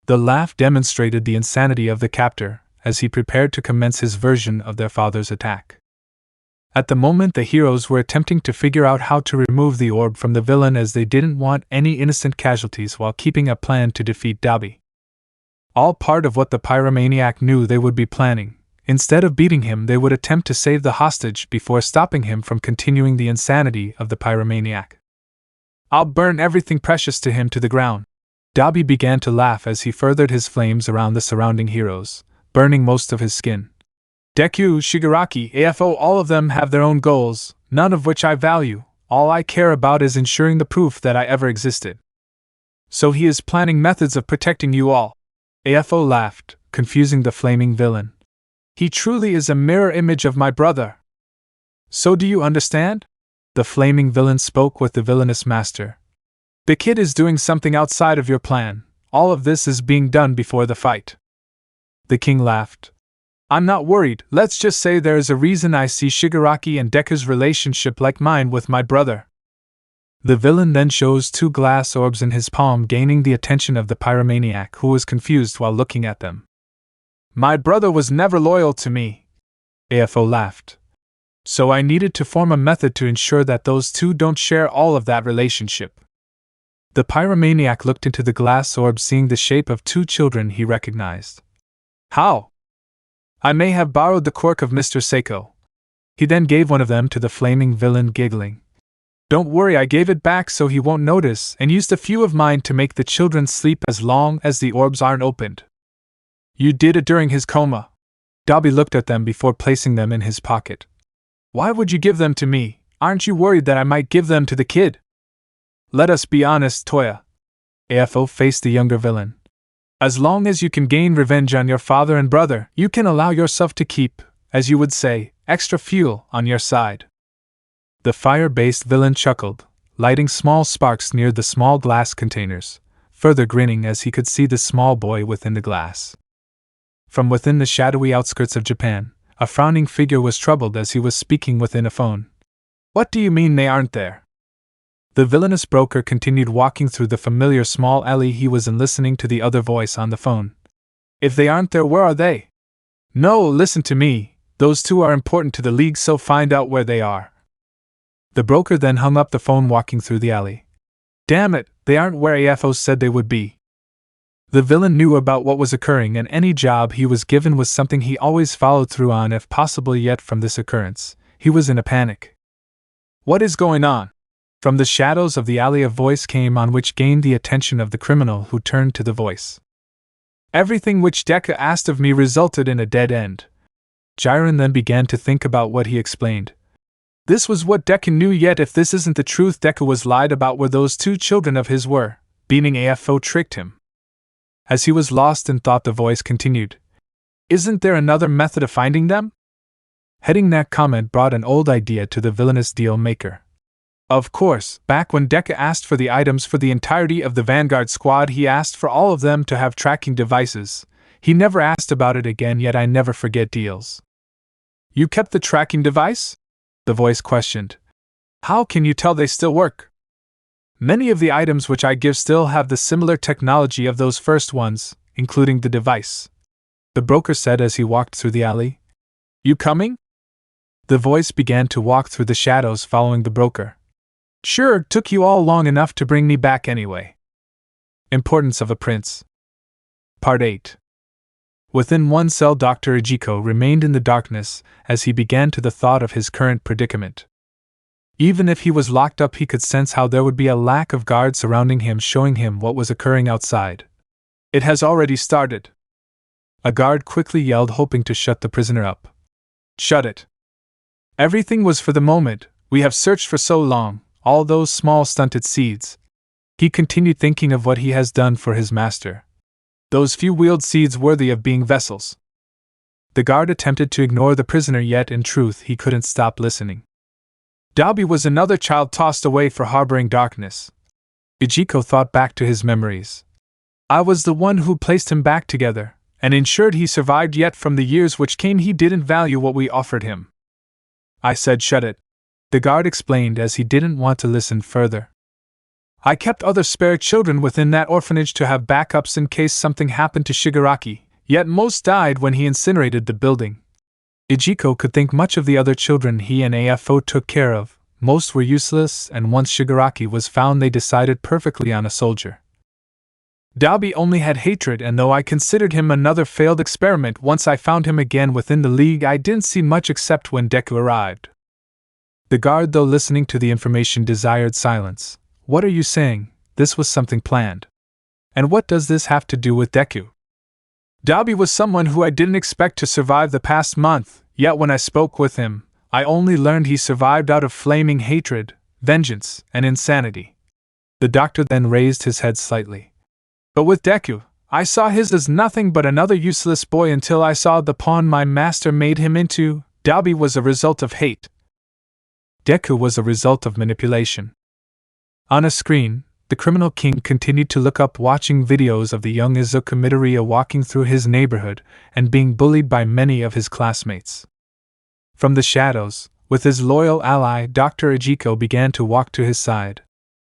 The laugh demonstrated the insanity of the captor as he prepared to commence his version of their father's attack. At the moment, the heroes were attempting to figure out how to remove the orb from the villain, as they didn't want any innocent casualties while keeping a plan to defeat Dabi. All part of what the pyromaniac knew they would be planning. Instead of beating him, they would attempt to save the hostage before stopping him from continuing the insanity of the pyromaniac. I'll burn everything precious to him to the ground. Dabi began to laugh as he furthered his flames around the surrounding heroes, burning most of his skin. Deku, Shigaraki, AFO, all of them have their own goals, none of which I value. All I care about is ensuring the proof that I ever existed. So he is planning methods of protecting you all. AFO laughed, confusing the flaming villain. He truly is a mirror image of my brother. So do you understand? The flaming villain spoke with the villainous master. The kid is doing something outside of your plan. All of this is being done before the fight. The king laughed. I'm not worried. Let's just say there is a reason I see Shigaraki and Deku's relationship like mine with my brother. The villain then shows 2 glass orbs in his palm, gaining the attention of the pyromaniac, who was confused while looking at them. My brother was never loyal to me. AFO laughed. So I needed to form a method to ensure that those 2 don't share all of that relationship. The pyromaniac looked into the glass orb, seeing the shape of 2 children he recognized. How? I may have borrowed the quirk of Mr. Seiko. He then gave one of them to the flaming villain, giggling. Don't worry, I gave it back so he won't notice, and used a few of mine to make the children sleep as long as the orbs aren't opened. You did it during his coma. Dabi looked at them before placing them in his pocket. Why would you give them to me? Aren't you worried that I might give them to the kid? Let us be honest, Toya. AFO faced the younger villain. As long as you can gain revenge on your father and brother, you can allow yourself to keep, as you would say, extra fuel on your side. The fire-based villain chuckled, lighting small sparks near the small glass containers, further grinning as he could see the small boy within the glass. From within the shadowy outskirts of Japan, a frowning figure was troubled as he was speaking within a phone. What do you mean they aren't there? The villainous broker continued walking through the familiar small alley he was in, listening to the other voice on the phone. If they aren't there, where are they? No, listen to me. Those 2 are important to the league, so find out where they are. The broker then hung up the phone, walking through the alley. Damn it, they aren't where AFO said they would be. The villain knew about what was occurring, and any job he was given was something he always followed through on if possible, yet from this occurrence, he was in a panic. What is going on? From the shadows of the alley a voice came on, which gained the attention of the criminal, who turned to the voice. Everything which Deku asked of me resulted in a dead end. Jiren then began to think about what he explained. This was what Deku knew, yet if this isn't the truth, Deku was lied about where those 2 children of his were. Beating AFO tricked him. As he was lost in thought, the voice continued. Isn't there another method of finding them? Heading that comment brought an old idea to the villainous deal maker. Of course, back when Deku asked for the items for the entirety of the Vanguard squad, he asked for all of them to have tracking devices. He never asked about it again, yet I never forget deals. You kept the tracking device? The voice questioned. How can you tell they still work? Many of the items which I give still have the similar technology of those first ones, including the device. The broker said as he walked through the alley. You coming? The voice began to walk through the shadows, following the broker. Sure, took you all long enough to bring me back anyway. Importance of a prince. Part 8. Within one cell, Dr. Izuku remained in the darkness as he began to the thought of his current predicament. Even if he was locked up, he could sense how there would be a lack of guards surrounding him, showing him what was occurring outside. It has already started. A guard quickly yelled, hoping to shut the prisoner up. Shut it. Everything was for the moment. We have searched for so long. All those small stunted seeds. He continued, thinking of what he has done for his master. Those few wheeled seeds worthy of being vessels. The guard attempted to ignore the prisoner, yet in truth he couldn't stop listening. Dabi was another child tossed away for harboring darkness. Izuku thought back to his memories. I was the one who placed him back together, and ensured he survived, yet from the years which came he didn't value what we offered him. I said shut it. The guard explained as he didn't want to listen further. I kept other spare children within that orphanage to have backups in case something happened to Shigaraki, yet most died when he incinerated the building. Izuku could think much of the other children he and AFO took care of. Most were useless, and once Shigaraki was found they decided perfectly on a soldier. Dabi only had hatred, and though I considered him another failed experiment, once I found him again within the league I didn't see much except when Deku arrived. The guard, though listening to the information, desired silence. What are you saying? This was something planned. And what does this have to do with Deku? Dabi was someone who I didn't expect to survive the past month, yet when I spoke with him, I only learned he survived out of flaming hatred, vengeance, and insanity. The doctor then raised his head slightly. But with Deku, I saw his as nothing but another useless boy until I saw the pawn my master made him into. Dabi was a result of hate. Deku was a result of manipulation. On a screen, the criminal king continued to look up, watching videos of the young Izuku Midoriya walking through his neighborhood and being bullied by many of his classmates. From the shadows, with his loyal ally Dr. Izuku began to walk to his side.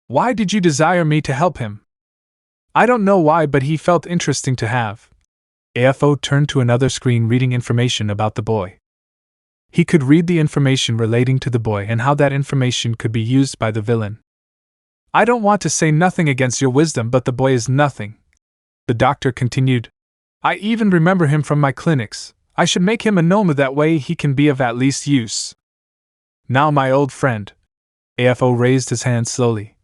Why did you desire me to help him? I don't know why, but he felt interesting to have. AFO turned to another screen, reading information about the boy. He could read the information relating to the boy and how that information could be used by the villain. I don't want to say nothing against your wisdom, but the boy is nothing. The doctor continued. I even remember him from my clinics. I should make him a Noma, that way he can be of at least use. Now my old friend. AFO raised his hand slowly.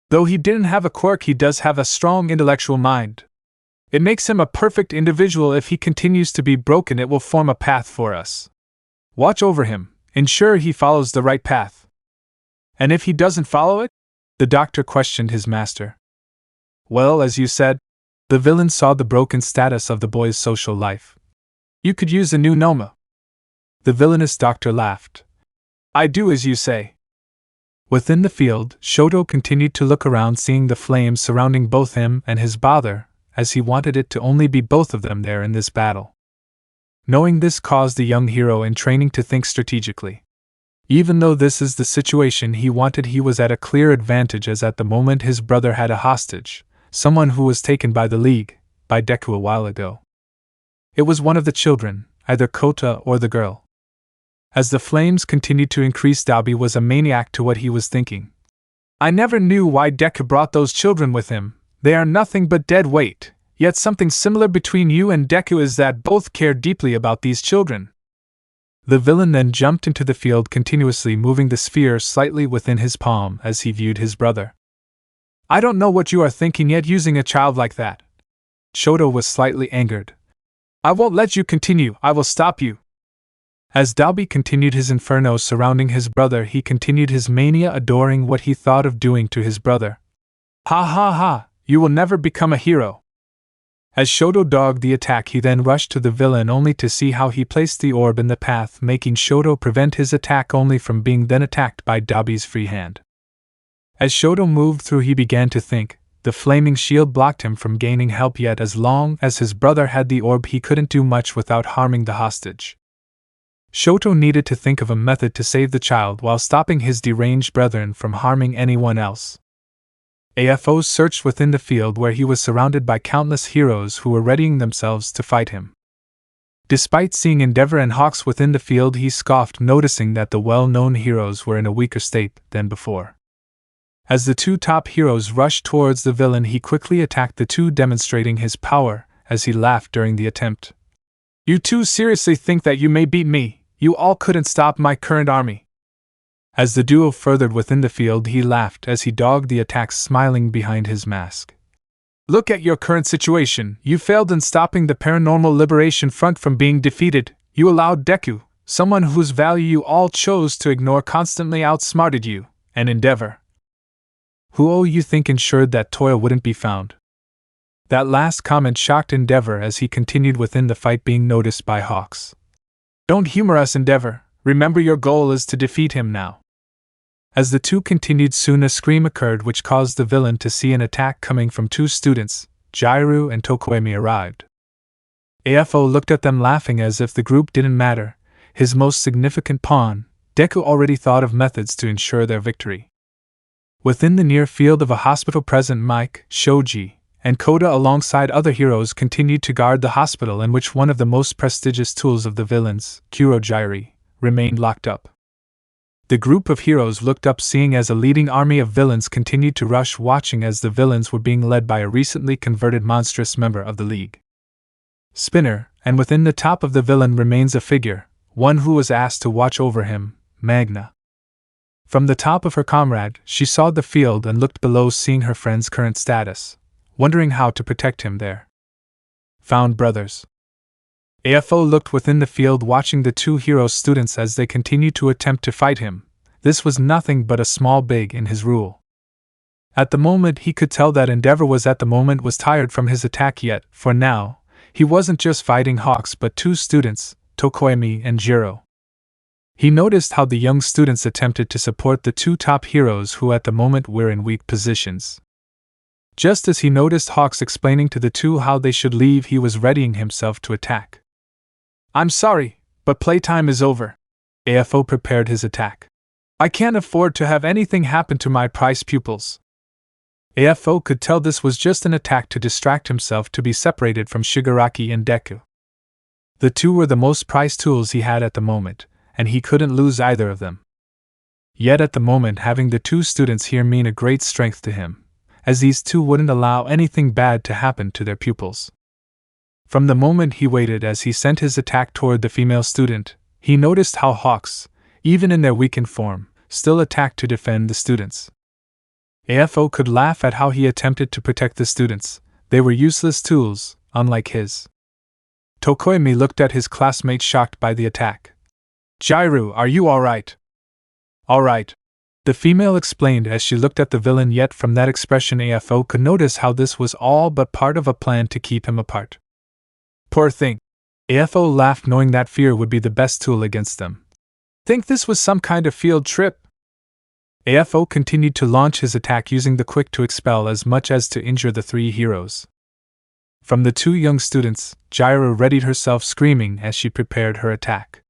Though he didn't have a quirk, he does have a strong intellectual mind. It makes him a perfect individual. If he continues to be broken, it will form a path for us. Watch over him, ensure he follows the right path. And if he doesn't follow it? The doctor questioned his master. Well, as you said, the villain saw the broken status of the boy's social life. You could use a new Noma. The villainous doctor laughed. I do as you say. Within the field, Shoto continued to look around, seeing the flames surrounding both him and his brother, as he wanted it to only be both of them there in this battle. Knowing this caused the young hero in training to think strategically. Even though this is the situation he wanted, he was at a clear advantage, as at the moment his brother had a hostage, someone who was taken by the League, by Deku a while ago. It was one of the children, either Kota or the girl. As the flames continued to increase, Dabi was a maniac to what he was thinking. I never knew why Deku brought those children with him. They are nothing but dead weight, yet something similar between you and Deku is that both care deeply about these children. The villain then jumped into the field, continuously moving the sphere slightly within his palm as he viewed his brother. I don't know what you are thinking, yet using a child like that. Shoto was slightly angered. I won't let you continue, I will stop you. As Dabi continued his inferno surrounding his brother, he continued his mania, adoring what he thought of doing to his brother. Ha ha ha, you will never become a hero. As Shoto dogged the attack, he then rushed to the villain, only to see how he placed the orb in the path, making Shoto prevent his attack only from being then attacked by Dabi's free hand. As Shoto moved through, he began to think. The flaming shield blocked him from gaining help, yet as long as his brother had the orb he couldn't do much without harming the hostage. Shoto needed to think of a method to save the child while stopping his deranged brethren from harming anyone else. AFO searched within the field, where he was surrounded by countless heroes who were readying themselves to fight him. Despite seeing Endeavor and Hawks within the field, he scoffed, noticing that the well-known heroes were in a weaker state than before. As the two top heroes rushed towards the villain, he quickly attacked the two, demonstrating his power as he laughed during the attempt. You two seriously think that you may beat me? You all couldn't stop my current army. As the duo furthered within the field, he laughed as he dogged the attacks, smiling behind his mask. Look at your current situation. You failed in stopping the Paranormal Liberation Front from being defeated. You allowed Deku, someone whose value you all chose to ignore, constantly outsmarted you, and Endeavor, who you think ensured that Toya wouldn't be found. That last comment shocked Endeavor as he continued within the fight, being noticed by Hawks. Don't humor us, Endeavor. Remember, your goal is to defeat him now. As the two continued, soon a scream occurred which caused the villain to see an attack coming from two students. Jairu and Tokoemi arrived. AFO looked at them, laughing as if the group didn't matter. His most significant pawn, Deku, already thought of methods to ensure their victory. Within the near field of a hospital present, Mike, Shoji, and Koda alongside other heroes continued to guard the hospital in which one of the most prestigious tools of the villains, Kurogiri, remained locked up. The group of heroes looked up seeing as a leading army of villains continued to rush, watching as the villains were being led by a recently converted monstrous member of the League. Spinner, and within the top of the villain remains a figure, one who was asked to watch over him, Magna. From the top of her comrade, she saw the field and looked below, seeing her friend's current status, wondering how to protect him there. Found brothers. AFO looked within the field, watching the two hero students as they continued to attempt to fight him. This was nothing but a small big in his rule. At the moment he could tell that Endeavor was tired from his attack yet, for now, he wasn't just fighting Hawks but two students, Tokoemi and Jiro. He noticed how the young students attempted to support the two top heroes who at the moment were in weak positions. Just as he noticed Hawks explaining to the two how they should leave, he was readying himself to attack. "I'm sorry, but playtime is over." AFO prepared his attack. "I can't afford to have anything happen to my prize pupils." AFO could tell this was just an attack to distract himself to be separated from Shigaraki and Deku. The two were the most prized tools he had at the moment, and he couldn't lose either of them. Yet at the moment having the two students here mean a great strength to him, as these two wouldn't allow anything bad to happen to their pupils. From the moment he waited as he sent his attack toward the female student, he noticed how Hawks, even in their weakened form, still attacked to defend the students. AFO could laugh at how he attempted to protect the students. They were useless tools, unlike his. Tokoemi looked at his classmate, shocked by the attack. "Jiro, are you alright?" "Alright," the female explained as she looked at the villain, yet from that expression AFO could notice how this was all but part of a plan to keep him apart. "Poor thing." AFO laughed, knowing that fear would be the best tool against them. "Think this was some kind of field trip?" AFO continued to launch his attack, using the quick to expel as much as to injure the three heroes. From the two young students, Jiro readied herself, screaming as she prepared her attack.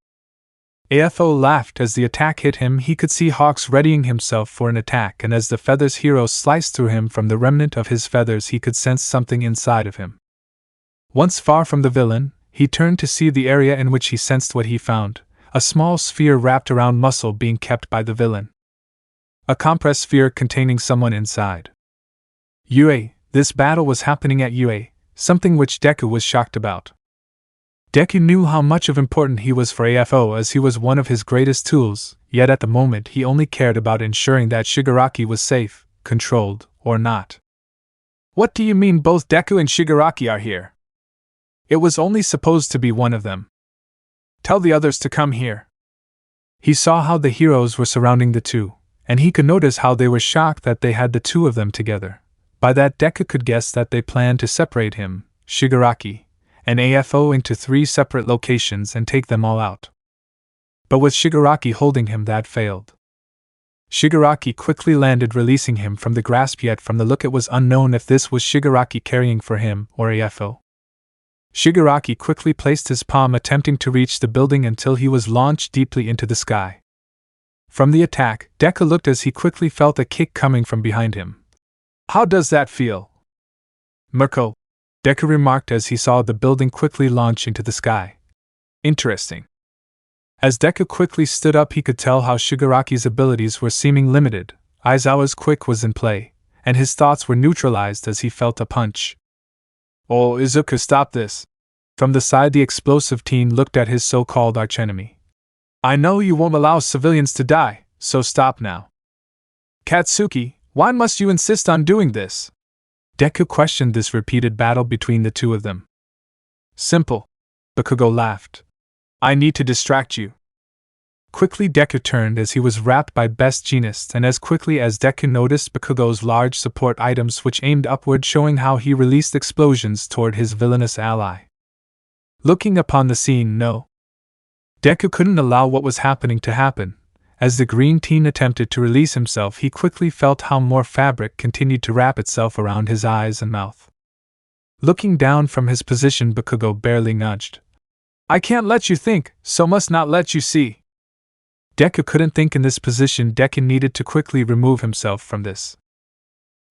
AFO laughed as the attack hit him. He could see Hawks readying himself for an attack, and as the feathers hero sliced through him, from the remnant of his feathers he could sense something inside of him. Once far from the villain, he turned to see the area in which he sensed what he found, a small sphere wrapped around muscle being kept by the villain. A compressed sphere containing someone inside. UA, this battle was happening at UA, something which Deku was shocked about. Deku knew how much of important he was for AFO, as he was one of his greatest tools, yet at the moment he only cared about ensuring that Shigaraki was safe, controlled, or not. "What do you mean both Deku and Shigaraki are here?" "It was only supposed to be one of them. Tell the others to come here." He saw how the heroes were surrounding the two, and he could notice how they were shocked that they had the two of them together. By that Deku could guess that they planned to separate him, Shigaraki, and AFO into 3 separate locations and take them all out. But with Shigaraki holding him, that failed. Shigaraki quickly landed, releasing him from the grasp, yet from the look it was unknown if this was Shigaraki carrying for him or AFO. Shigaraki quickly placed his palm, attempting to reach the building until he was launched deeply into the sky. From the attack, Deku looked as he quickly felt a kick coming from behind him. "How does that feel?" "Mirko," Deku remarked as he saw the building quickly launch into the sky. "Interesting." As Deku quickly stood up, he could tell how Shigaraki's abilities were seeming limited. Aizawa's quick was in play, and his thoughts were neutralized as he felt a punch. "Oh, Izuku, stop this." From the side, the explosive teen looked at his so-called archenemy. "I know you won't allow civilians to die, so stop now." "Katsuki, why must you insist on doing this?" Deku questioned this repeated battle between the two of them. "Simple." Bakugo laughed. "I need to distract you." Quickly Deku turned as he was wrapped by Best Jeanist, and as quickly as Deku noticed Bakugo's large support items which aimed upward, showing how he released explosions toward his villainous ally. Looking upon the scene, no. Deku couldn't allow what was happening to happen. As the green teen attempted to release himself, he quickly felt how more fabric continued to wrap itself around his eyes and mouth. Looking down from his position, Bakugo barely nudged. "I can't let you think, so must not let you see." Deku couldn't think in this position. Deku needed to quickly remove himself from this.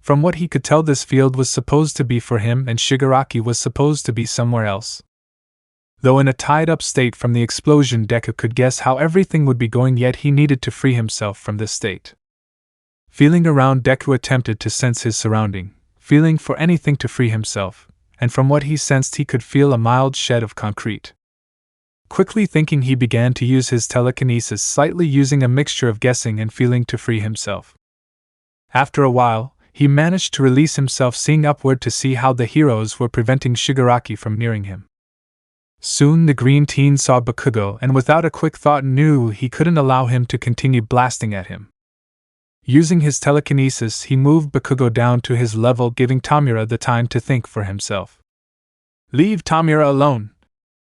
From what he could tell, this field was supposed to be for him and Shigaraki was supposed to be somewhere else. Though in a tied-up state from the explosion, Deku could guess how everything would be going, yet he needed to free himself from this state. Feeling around, Deku attempted to sense his surrounding, feeling for anything to free himself, and from what he sensed he could feel a mild shed of concrete. Quickly thinking, he began to use his telekinesis, slightly using a mixture of guessing and feeling to free himself. After a while, he managed to release himself, seeing upward to see how the heroes were preventing Shigaraki from nearing him. Soon the green teen saw Bakugo and without a quick thought knew he couldn't allow him to continue blasting at him. Using his telekinesis, he moved Bakugo down to his level, giving Tamura the time to think for himself. "Leave Tamura alone."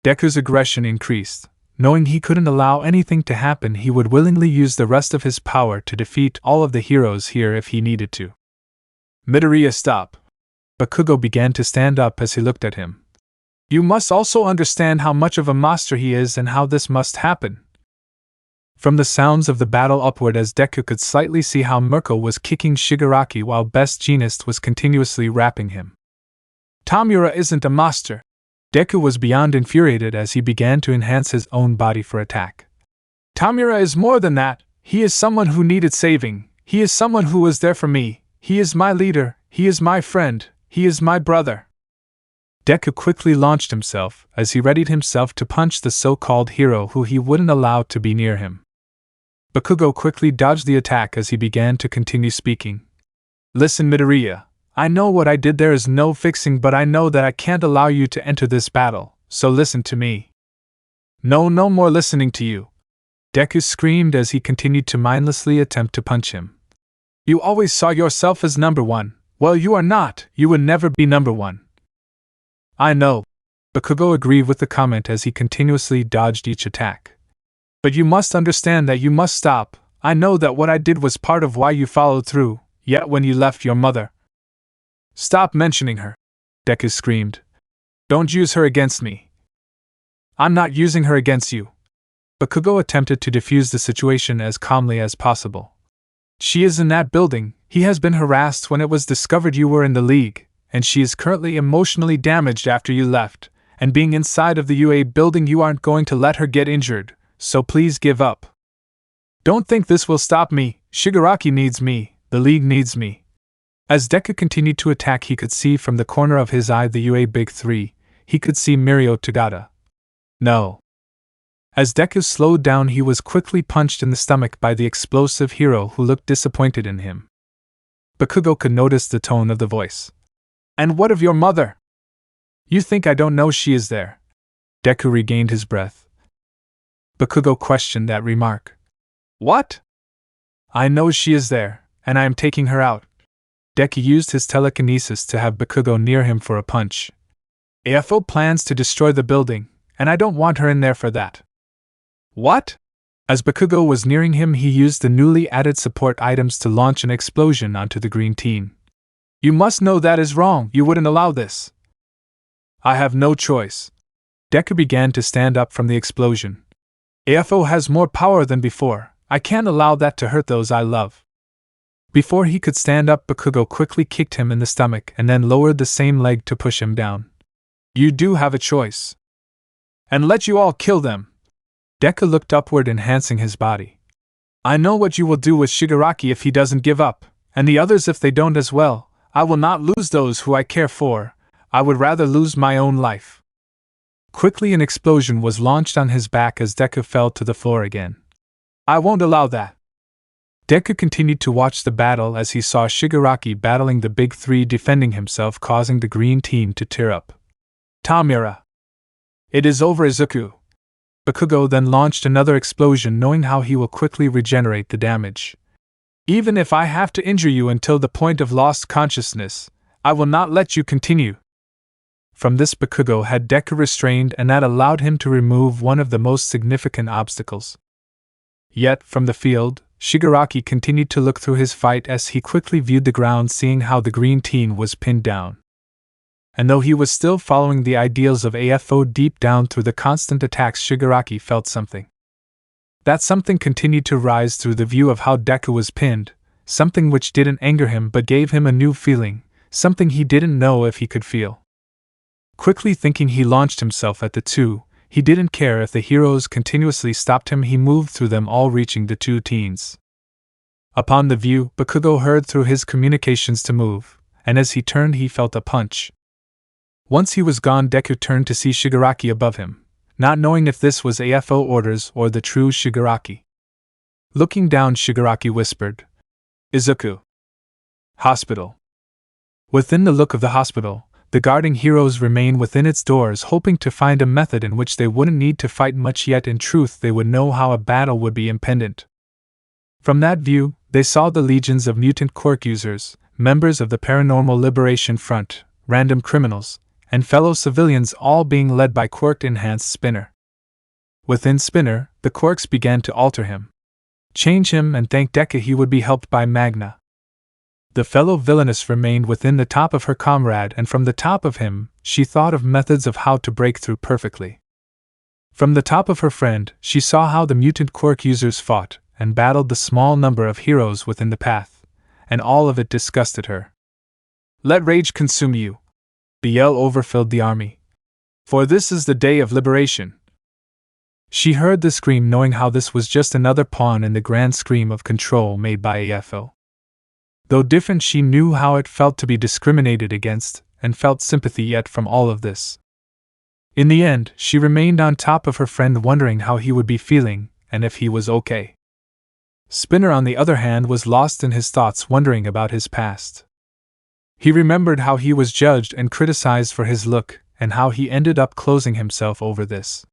Deku's aggression increased. Knowing he couldn't allow anything to happen, he would willingly use the rest of his power to defeat all of the heroes here if he needed to. "Midoriya, stop." Bakugo began to stand up as he looked at him. "You must also understand how much of a monster he is and how this must happen." From the sounds of the battle upward, as Deku could slightly see how Mirko was kicking Shigaraki while Best Jeanist was continuously rapping him. "Tamura isn't a monster." Deku was beyond infuriated as he began to enhance his own body for attack. "Tamura is more than that. He is someone who needed saving. He is someone who was there for me. He is my leader. He is my friend. He is my brother." Deku quickly launched himself as he readied himself to punch the so-called hero who he wouldn't allow to be near him. Bakugo quickly dodged the attack as he began to continue speaking. "Listen, Midoriya. I know what I did there is no fixing, but I know that I can't allow you to enter this battle, so listen to me." "No more listening to you," Deku screamed as he continued to mindlessly attempt to punch him. "You always saw yourself as number one. Well, you are not. You would never be number one." "I know." Bakugo agreed with the comment as he continuously dodged each attack. "But you must understand that you must stop. I know that what I did was part of why you followed through, yet when you left your mother—" "Stop mentioning her," Deku screamed. "Don't use her against me." "I'm not using her against you." Bakugo attempted to defuse the situation as calmly as possible. "She is in that building. He has been harassed when it was discovered you were in the league, and she is currently emotionally damaged after you left, and being inside of the UA building you aren't going to let her get injured, so please give up. Don't think this will stop me. Shigaraki needs me, the league needs me." As Deku continued to attack, he could see from the corner of his eye the UA Big Three. He could see Mirio Tagada. "No." As Deku slowed down, he was quickly punched in the stomach by the explosive hero who looked disappointed in him. Bakugo could notice the tone of the voice. "And what of your mother? You think I don't know she is there?" Deku regained his breath. Bakugo questioned that remark. "What?" "I know she is there, and I am taking her out." Deku used his telekinesis to have Bakugo near him for a punch. "AFO plans to destroy the building, and I don't want her in there for that." "What?" As Bakugo was nearing him, he used the newly added support items to launch an explosion onto the green teen. "You must know that is wrong. You wouldn't allow this." "I have no choice." Deku began to stand up from the explosion. "AFO has more power than before. I can't allow that to hurt those I love." Before he could stand up, Bakugo quickly kicked him in the stomach and then lowered the same leg to push him down. "You do have a choice. And let you all kill them." Deku looked upward, enhancing his body. "I know what you will do with Shigaraki if he doesn't give up, and the others if they don't as well. I will not lose those who I care for. I would rather lose my own life." Quickly an explosion was launched on his back as Deku fell to the floor again. "I won't allow that." Deku continued to watch the battle as he saw Shigaraki battling the Big Three, defending himself, causing the green team to tear up. "Tamura! It is over, Izuku." Bakugo then launched another explosion, knowing how he will quickly regenerate the damage. "Even if I have to injure you until the point of lost consciousness, I will not let you continue." From this, Bakugo had Deku restrained, and that allowed him to remove one of the most significant obstacles. Yet, from the field, Shigaraki continued to look through his fight as he quickly viewed the ground, seeing how the green teen was pinned down. And though he was still following the ideals of AFO, deep down through the constant attacks, Shigaraki felt something. That something continued to rise through the view of how Deku was pinned, something which didn't anger him but gave him a new feeling, something he didn't know if he could feel. Quickly thinking, he launched himself at the two. He didn't care if the heroes continuously stopped him, he moved through them all, reaching the two teens. Upon the view, Bakugo heard through his communications to move, and as he turned he felt a punch. Once he was gone, Deku turned to see Shigaraki above him, not knowing if this was AFO orders or the true Shigaraki. Looking down, Shigaraki whispered, "Izuku. Hospital." Within the look of the hospital, the guarding heroes remain within its doors, hoping to find a method in which they wouldn't need to fight much, yet in truth they would know how a battle would be impendent. From that view, they saw the legions of mutant quirk users, members of the Paranormal Liberation Front, random criminals, and fellow civilians, all being led by quirk-enhanced Spinner. Within Spinner, the quirks began to alter him, change him, and thank Deku he would be helped by Magna. The fellow villainess remained within the top of her comrade, and from the top of him, she thought of methods of how to break through perfectly. From the top of her friend, she saw how the mutant quirk users fought and battled the small number of heroes within the path, and all of it disgusted her. "Let rage consume you," the yell overfilled the army. "For this is the day of liberation." She heard the scream, knowing how this was just another pawn in the grand scheme of control made by AFO. Though different, she knew how it felt to be discriminated against, and felt sympathy yet from all of this. In the end, she remained on top of her friend, wondering how he would be feeling, and if he was okay. Spinner, on the other hand, was lost in his thoughts, wondering about his past. He remembered how he was judged and criticized for his look, and how he ended up closing himself over this.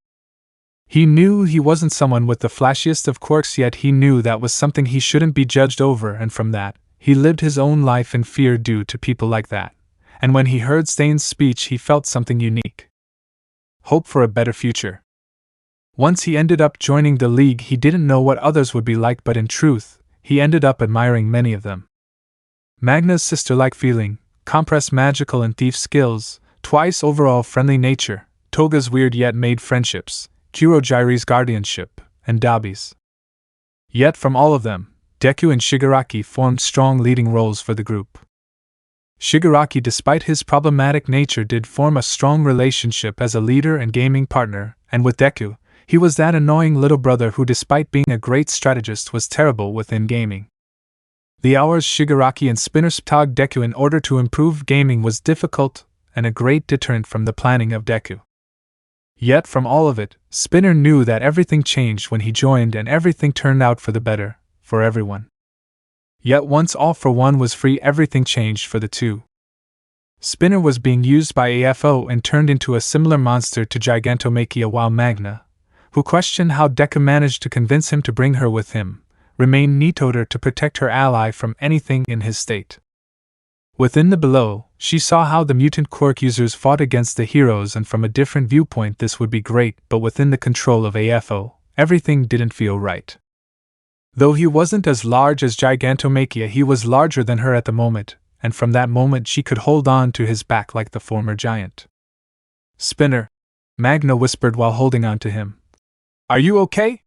He knew he wasn't someone with the flashiest of quirks, yet he knew that was something he shouldn't be judged over, and from that, he lived his own life in fear due to people like that, and when he heard Stain's speech he felt something unique. Hope for a better future. Once he ended up joining the league, he didn't know what others would be like, but in truth, he ended up admiring many of them. Magna's sister-like feeling, compressed magical and thief skills, twice overall friendly nature, Toga's weird yet made friendships, Kurogiri's guardianship, and Dabi's. Yet from all of them, Deku and Shigaraki formed strong leading roles for the group. Shigaraki, despite his problematic nature, did form a strong relationship as a leader and gaming partner, and with Deku, he was that annoying little brother who, despite being a great strategist, was terrible within gaming. The hours Shigaraki and Spinner taught Deku in order to improve gaming was difficult, and a great deterrent from the planning of Deku. Yet from all of it, Spinner knew that everything changed when he joined, and everything turned out for the better, for everyone. Yet once All for One was free, everything changed for the two. Spinner was being used by AFO and turned into a similar monster to Gigantomachia, while Magna, who questioned how Deku managed to convince him to bring her with him, remained Nitoder to protect her ally from anything in his state. Within the below, she saw how the mutant quirk users fought against the heroes, and from a different viewpoint this would be great, but within the control of AFO, everything didn't feel right. Though he wasn't as large as Gigantomachia, he was larger than her at the moment, and from that moment she could hold on to his back like the former giant. "Spinner," Magna whispered while holding on to him. "Are you okay?"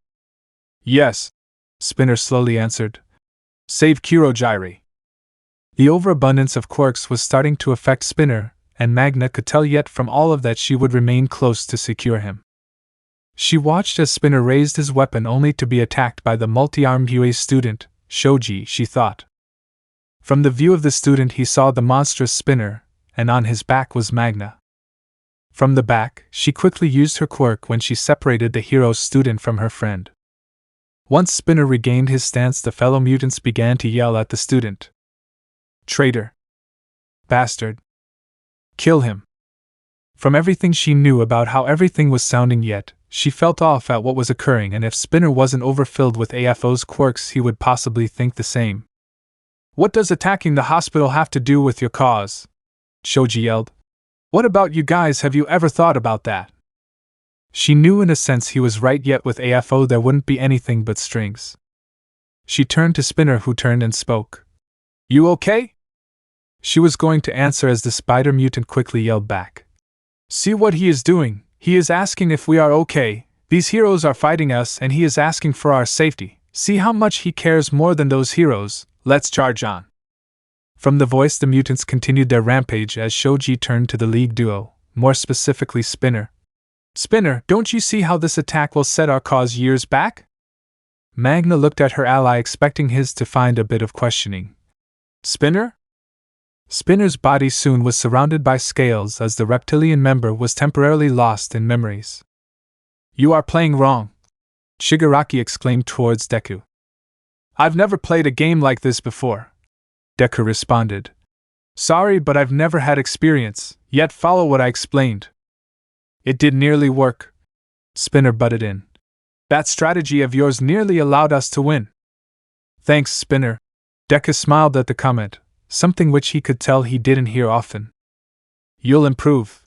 "Yes," Spinner slowly answered. "Save Kurogiri." The overabundance of quirks was starting to affect Spinner, and Magna could tell, yet from all of that she would remain close to secure him. She watched as Spinner raised his weapon only to be attacked by the multi-armed UA student, Shoji, she thought. From the view of the student he saw the monstrous Spinner, and on his back was Magna. From the back, she quickly used her quirk when she separated the hero student from her friend. Once Spinner regained his stance, the fellow mutants began to yell at the student. "Traitor! Bastard! Kill him!" From everything she knew about how everything was sounding, yet, she felt off at what was occurring, and if Spinner wasn't overfilled with AFO's quirks he would possibly think the same. "What does attacking the hospital have to do with your cause?" Shoji yelled. "What about you guys? Have you ever thought about that?" She knew in a sense he was right, yet with AFO there wouldn't be anything but strings. She turned to Spinner, who turned and spoke. "You okay?" She was going to answer as the spider mutant quickly yelled back. "See what he is doing, he is asking if we are okay, these heroes are fighting us and he is asking for our safety, see how much he cares more than those heroes, Let's charge on. From the voice, the mutants continued their rampage as Shoji turned to the League duo, more specifically Spinner. Spinner, don't you see how this attack will set our cause years back? Magna looked at her ally, expecting his to find a bit of questioning. Spinner? Spinner's body soon was surrounded by scales as the reptilian member was temporarily lost in memories. You are playing wrong, Shigaraki exclaimed towards Deku. I've never played a game like this before, Deku responded. Sorry, but I've never had experience, yet follow what I explained. It did nearly work, Spinner butted in. That strategy of yours nearly allowed us to win. Thanks, Spinner. Deku smiled at the comment, something which he could tell he didn't hear often. You'll improve.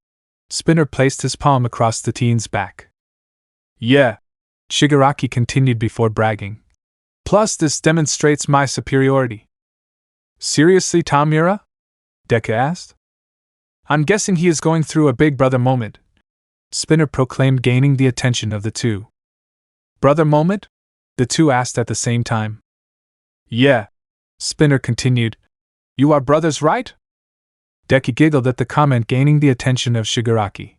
Spinner placed his palm across the teen's back. Yeah, Shigaraki continued before bragging. Plus, this demonstrates my superiority. Seriously, Tamura? Deku asked. I'm guessing he is going through a big brother moment, Spinner proclaimed, gaining the attention of the two. Brother moment? The two asked at the same time. Yeah, Spinner continued. You are brothers, right? Deku giggled at the comment, gaining the attention of Shigaraki.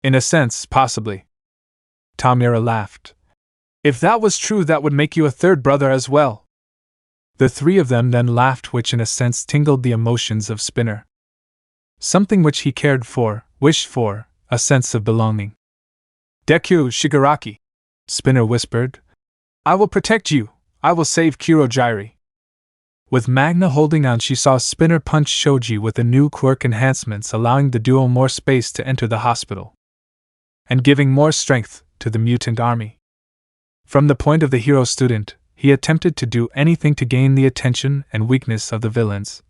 In a sense, possibly. Tamura laughed. If that was true, that would make you a third brother as well. The three of them then laughed, which in a sense tingled the emotions of Spinner. Something which he cared for, wished for, a sense of belonging. Deku, Shigaraki, Spinner whispered. I will protect you. I will save Kurogiri. With Magna holding on, she saw Spinner punch Shoji with the new quirk enhancements, allowing the duo more space to enter the hospital, and giving more strength to the mutant army. From the point of the hero student, he attempted to do anything to gain the attention and weakness of the villains.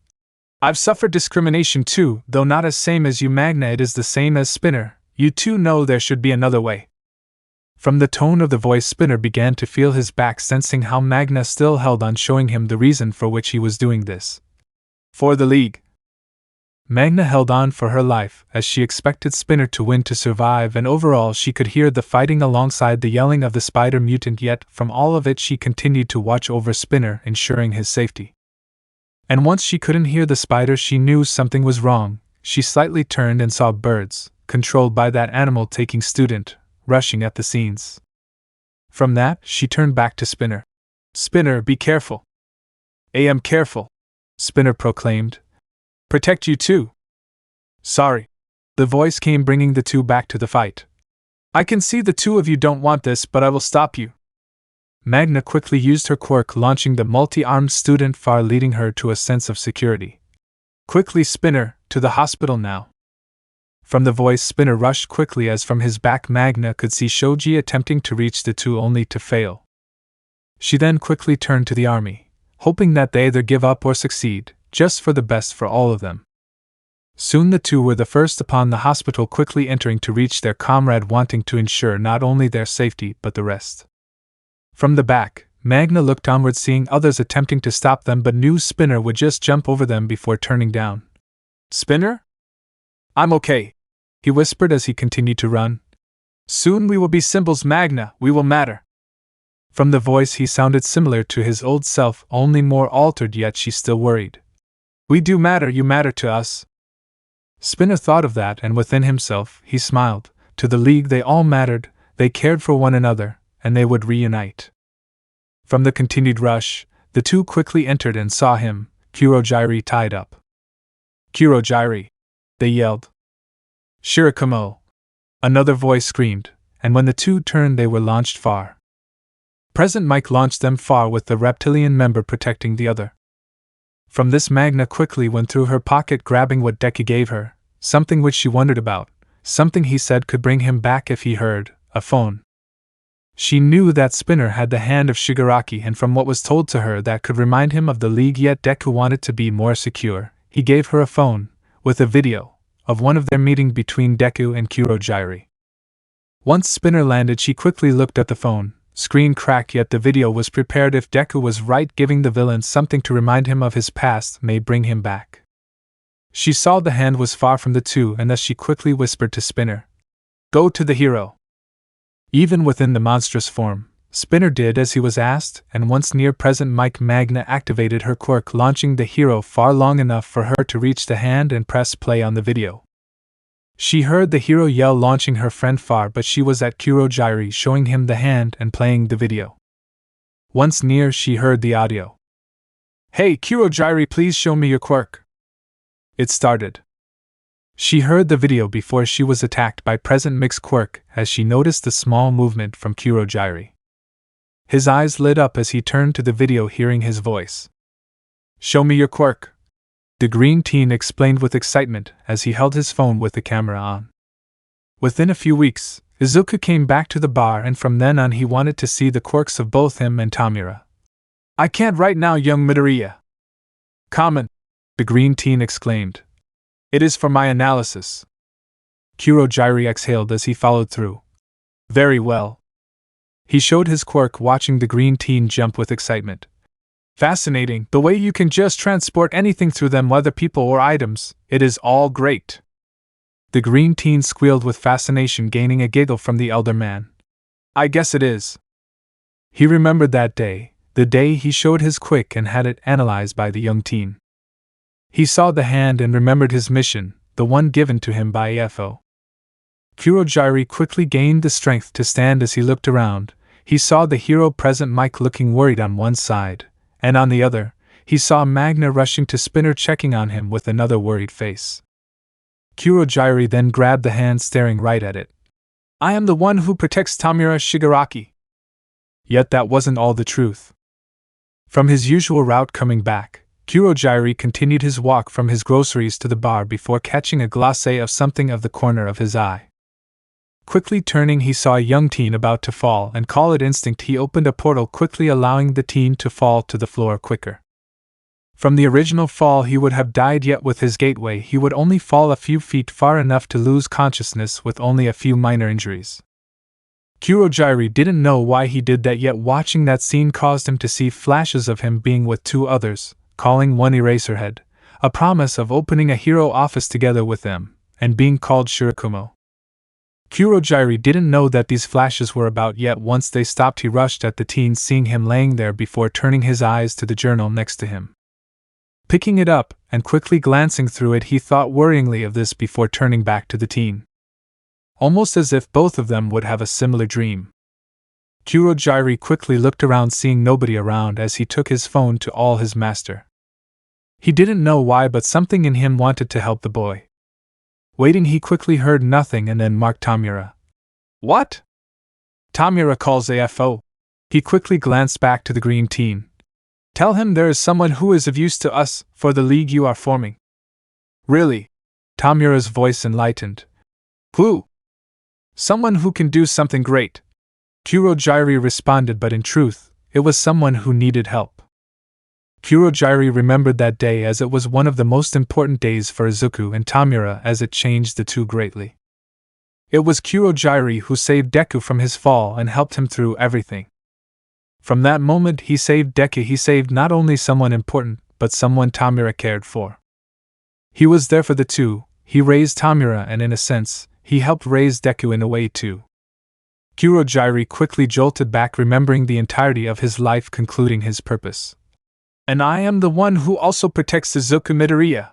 I've suffered discrimination too, though not as same as you, Magna. It is the same as Spinner. You two know there should be another way. From the tone of the voice, Spinner began to feel his back, sensing how Magna still held on, showing him the reason for which he was doing this. For the League. Magna held on for her life, as she expected Spinner to win to survive, and overall she could hear the fighting alongside the yelling of the spider mutant, yet from all of it she continued to watch over Spinner, ensuring his safety. And once she couldn't hear the spider, she knew something was wrong. She slightly turned and saw birds, controlled by that animal taking student, rushing at the scenes. From that, she turned back to Spinner. Spinner, be careful. I am careful, Spinner proclaimed. Protect you too. Sorry. The voice came, bringing the two back to the fight. I can see the two of you don't want this, but I will stop you. Magna quickly used her quirk, launching the multi-armed student far, leading her to a sense of security. Quickly, Spinner, to the hospital now. From the voice, Spinner rushed quickly, as from his back Magna could see Shoji attempting to reach the two, only to fail. She then quickly turned to the army, hoping that they either give up or succeed, just for the best for all of them. Soon the two were the first upon the hospital, quickly entering to reach their comrade, wanting to ensure not only their safety but the rest. From the back, Magna looked onward, seeing others attempting to stop them, but knew Spinner would just jump over them before turning down. Spinner? I'm okay, he whispered as he continued to run. Soon we will be symbols, Magna, we will matter. From the voice, he sounded similar to his old self, only more altered, yet she still worried. We do matter, you matter to us. Spinner thought of that, and within himself, he smiled. To the League they all mattered, they cared for one another, and they would reunite. From the continued rush, the two quickly entered and saw him, Kurogiri, tied up. Kurogiri! They yelled. Shirakumo! Another voice screamed, and when the two turned they were launched far. Present Mike launched them far, with the reptilian member protecting the other. From this, Magna quickly went through her pocket, grabbing what Deku gave her, something which she wondered about, something he said could bring him back if he heard, a phone. She knew that Spinner had the hand of Shigaraki, and from what was told to her that could remind him of the League, yet Deku wanted to be more secure. He gave her a phone, with a video, of one of their meeting between Deku and Kurogiri. Once Spinner landed, she quickly looked at the phone. Screen cracked, yet the video was prepared. If Deku was right, giving the villain something to remind him of his past may bring him back. She saw the hand was far from the two, and thus she quickly whispered to Spinner, Go to the hero. Even within the monstrous form, Spinner did as he was asked, and once near present Mike Magna activated her quirk, launching the hero far long enough for her to reach the hand and press play on the video. She heard the hero yell, launching her friend far, but she was at Kurogyri, showing him the hand and playing the video. Once near, she heard the audio. "Hey Kurogyri, please show me your quirk." It started. She heard the video before she was attacked by present Mix's quirk as she noticed the small movement from Kurogyri. His eyes lit up as he turned to the video, hearing his voice. "Show me your quirk," the green teen explained with excitement as he held his phone with the camera on. Within a few weeks, Izuku came back to the bar, and from then on he wanted to see the quirks of both him and Tamura. "I can't right now, young Midoriya." "Common," the green teen exclaimed. "It is for my analysis." Kurogyri exhaled as he followed through. "Very well." He showed his quirk, watching the green teen jump with excitement. "Fascinating, the way you can just transport anything through them, whether people or items, it is all great." The green teen squealed with fascination, gaining a giggle from the elder man. "I guess it is." He remembered that day, the day he showed his quirk and had it analyzed by the young teen. He saw the hand and remembered his mission, the one given to him by AFO. Kurogyri quickly gained the strength to stand as he looked around. He saw the hero present Mike looking worried on one side, and on the other, he saw Magna rushing to Spinner, checking on him with another worried face. Kurogyri then grabbed the hand, staring right at it. "I am the one who protects Tamura Shigaraki." Yet that wasn't all the truth. From his usual route coming back, Kurogyri continued his walk from his groceries to the bar before catching a glacé of something of the corner of his eye. Quickly turning, he saw a young teen about to fall, and call it instinct, he opened a portal, quickly allowing the teen to fall to the floor quicker. From the original fall he would have died, yet with his gateway he would only fall a few feet, far enough to lose consciousness with only a few minor injuries. Kurogyri didn't know why he did that, yet watching that scene caused him to see flashes of him being with two others, calling one Eraserhead, a promise of opening a hero office together with them, and being called Shirakumo. Kurogyri didn't know that these flashes were about, yet once they stopped he rushed at the teen, seeing him laying there before turning his eyes to the journal next to him. Picking it up and quickly glancing through it, he thought worryingly of this before turning back to the teen. Almost as if both of them would have a similar dream. Kurogyri quickly looked around, seeing nobody around as he took his phone to all his master. He didn't know why, but something in him wanted to help the boy. Waiting, he quickly heard nothing and then marked Tamura. "What?" "Tamura calls AFO." He quickly glanced back to the green teen. "Tell him there is someone who is of use to us, for the league you are forming." "Really?" Tamura's voice enlightened. "Who?" "Someone who can do something great," Kurogyri responded, but in truth, it was someone who needed help. Kurogyri remembered that day as it was one of the most important days for Izuku and Tamura, as it changed the two greatly. It was Kurogyri who saved Deku from his fall and helped him through everything. From that moment he saved Deku. He saved not only someone important, but someone Tamura cared for. He was there for the two. He raised Tamura, and in a sense, he helped raise Deku in a way too. Kurogyri quickly jolted back, remembering the entirety of his life, concluding his purpose. "And I am the one who also protects Izuku Midoriya."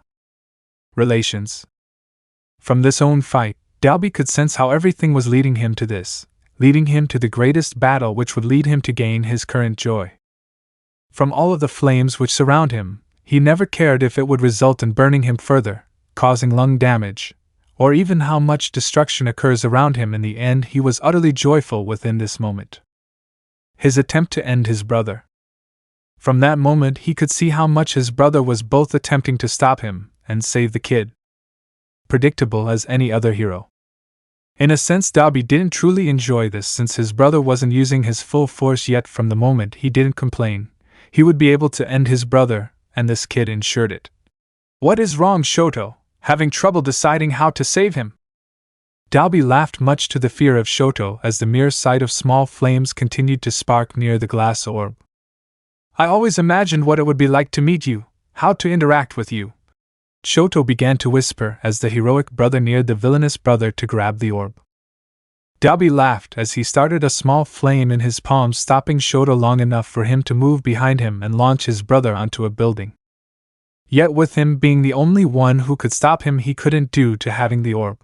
Relations. From this own fight, Dalby could sense how everything was leading him to this, leading him to the greatest battle which would lead him to gain his current joy. From all of the flames which surround him, he never cared if it would result in burning him further, causing lung damage, or even how much destruction occurs around him. In the end, he was utterly joyful within this moment. His attempt to end his brother. From that moment he could see how much his brother was both attempting to stop him and save the kid. Predictable as any other hero. In a sense, Dalby didn't truly enjoy this, since his brother wasn't using his full force yet. From the moment he didn't complain, he would be able to end his brother, and this kid ensured it. "What is wrong, Shoto? Having trouble deciding how to save him?" Dalby laughed, much to the fear of Shoto, as the mere sight of small flames continued to spark near the glass orb. "I always imagined what it would be like to meet you, how to interact with you," Shoto began to whisper as the heroic brother neared the villainous brother to grab the orb. Dabi laughed as he started a small flame in his palm, stopping Shoto long enough for him to move behind him and launch his brother onto a building. Yet with him being the only one who could stop him, he couldn't due to having the orb.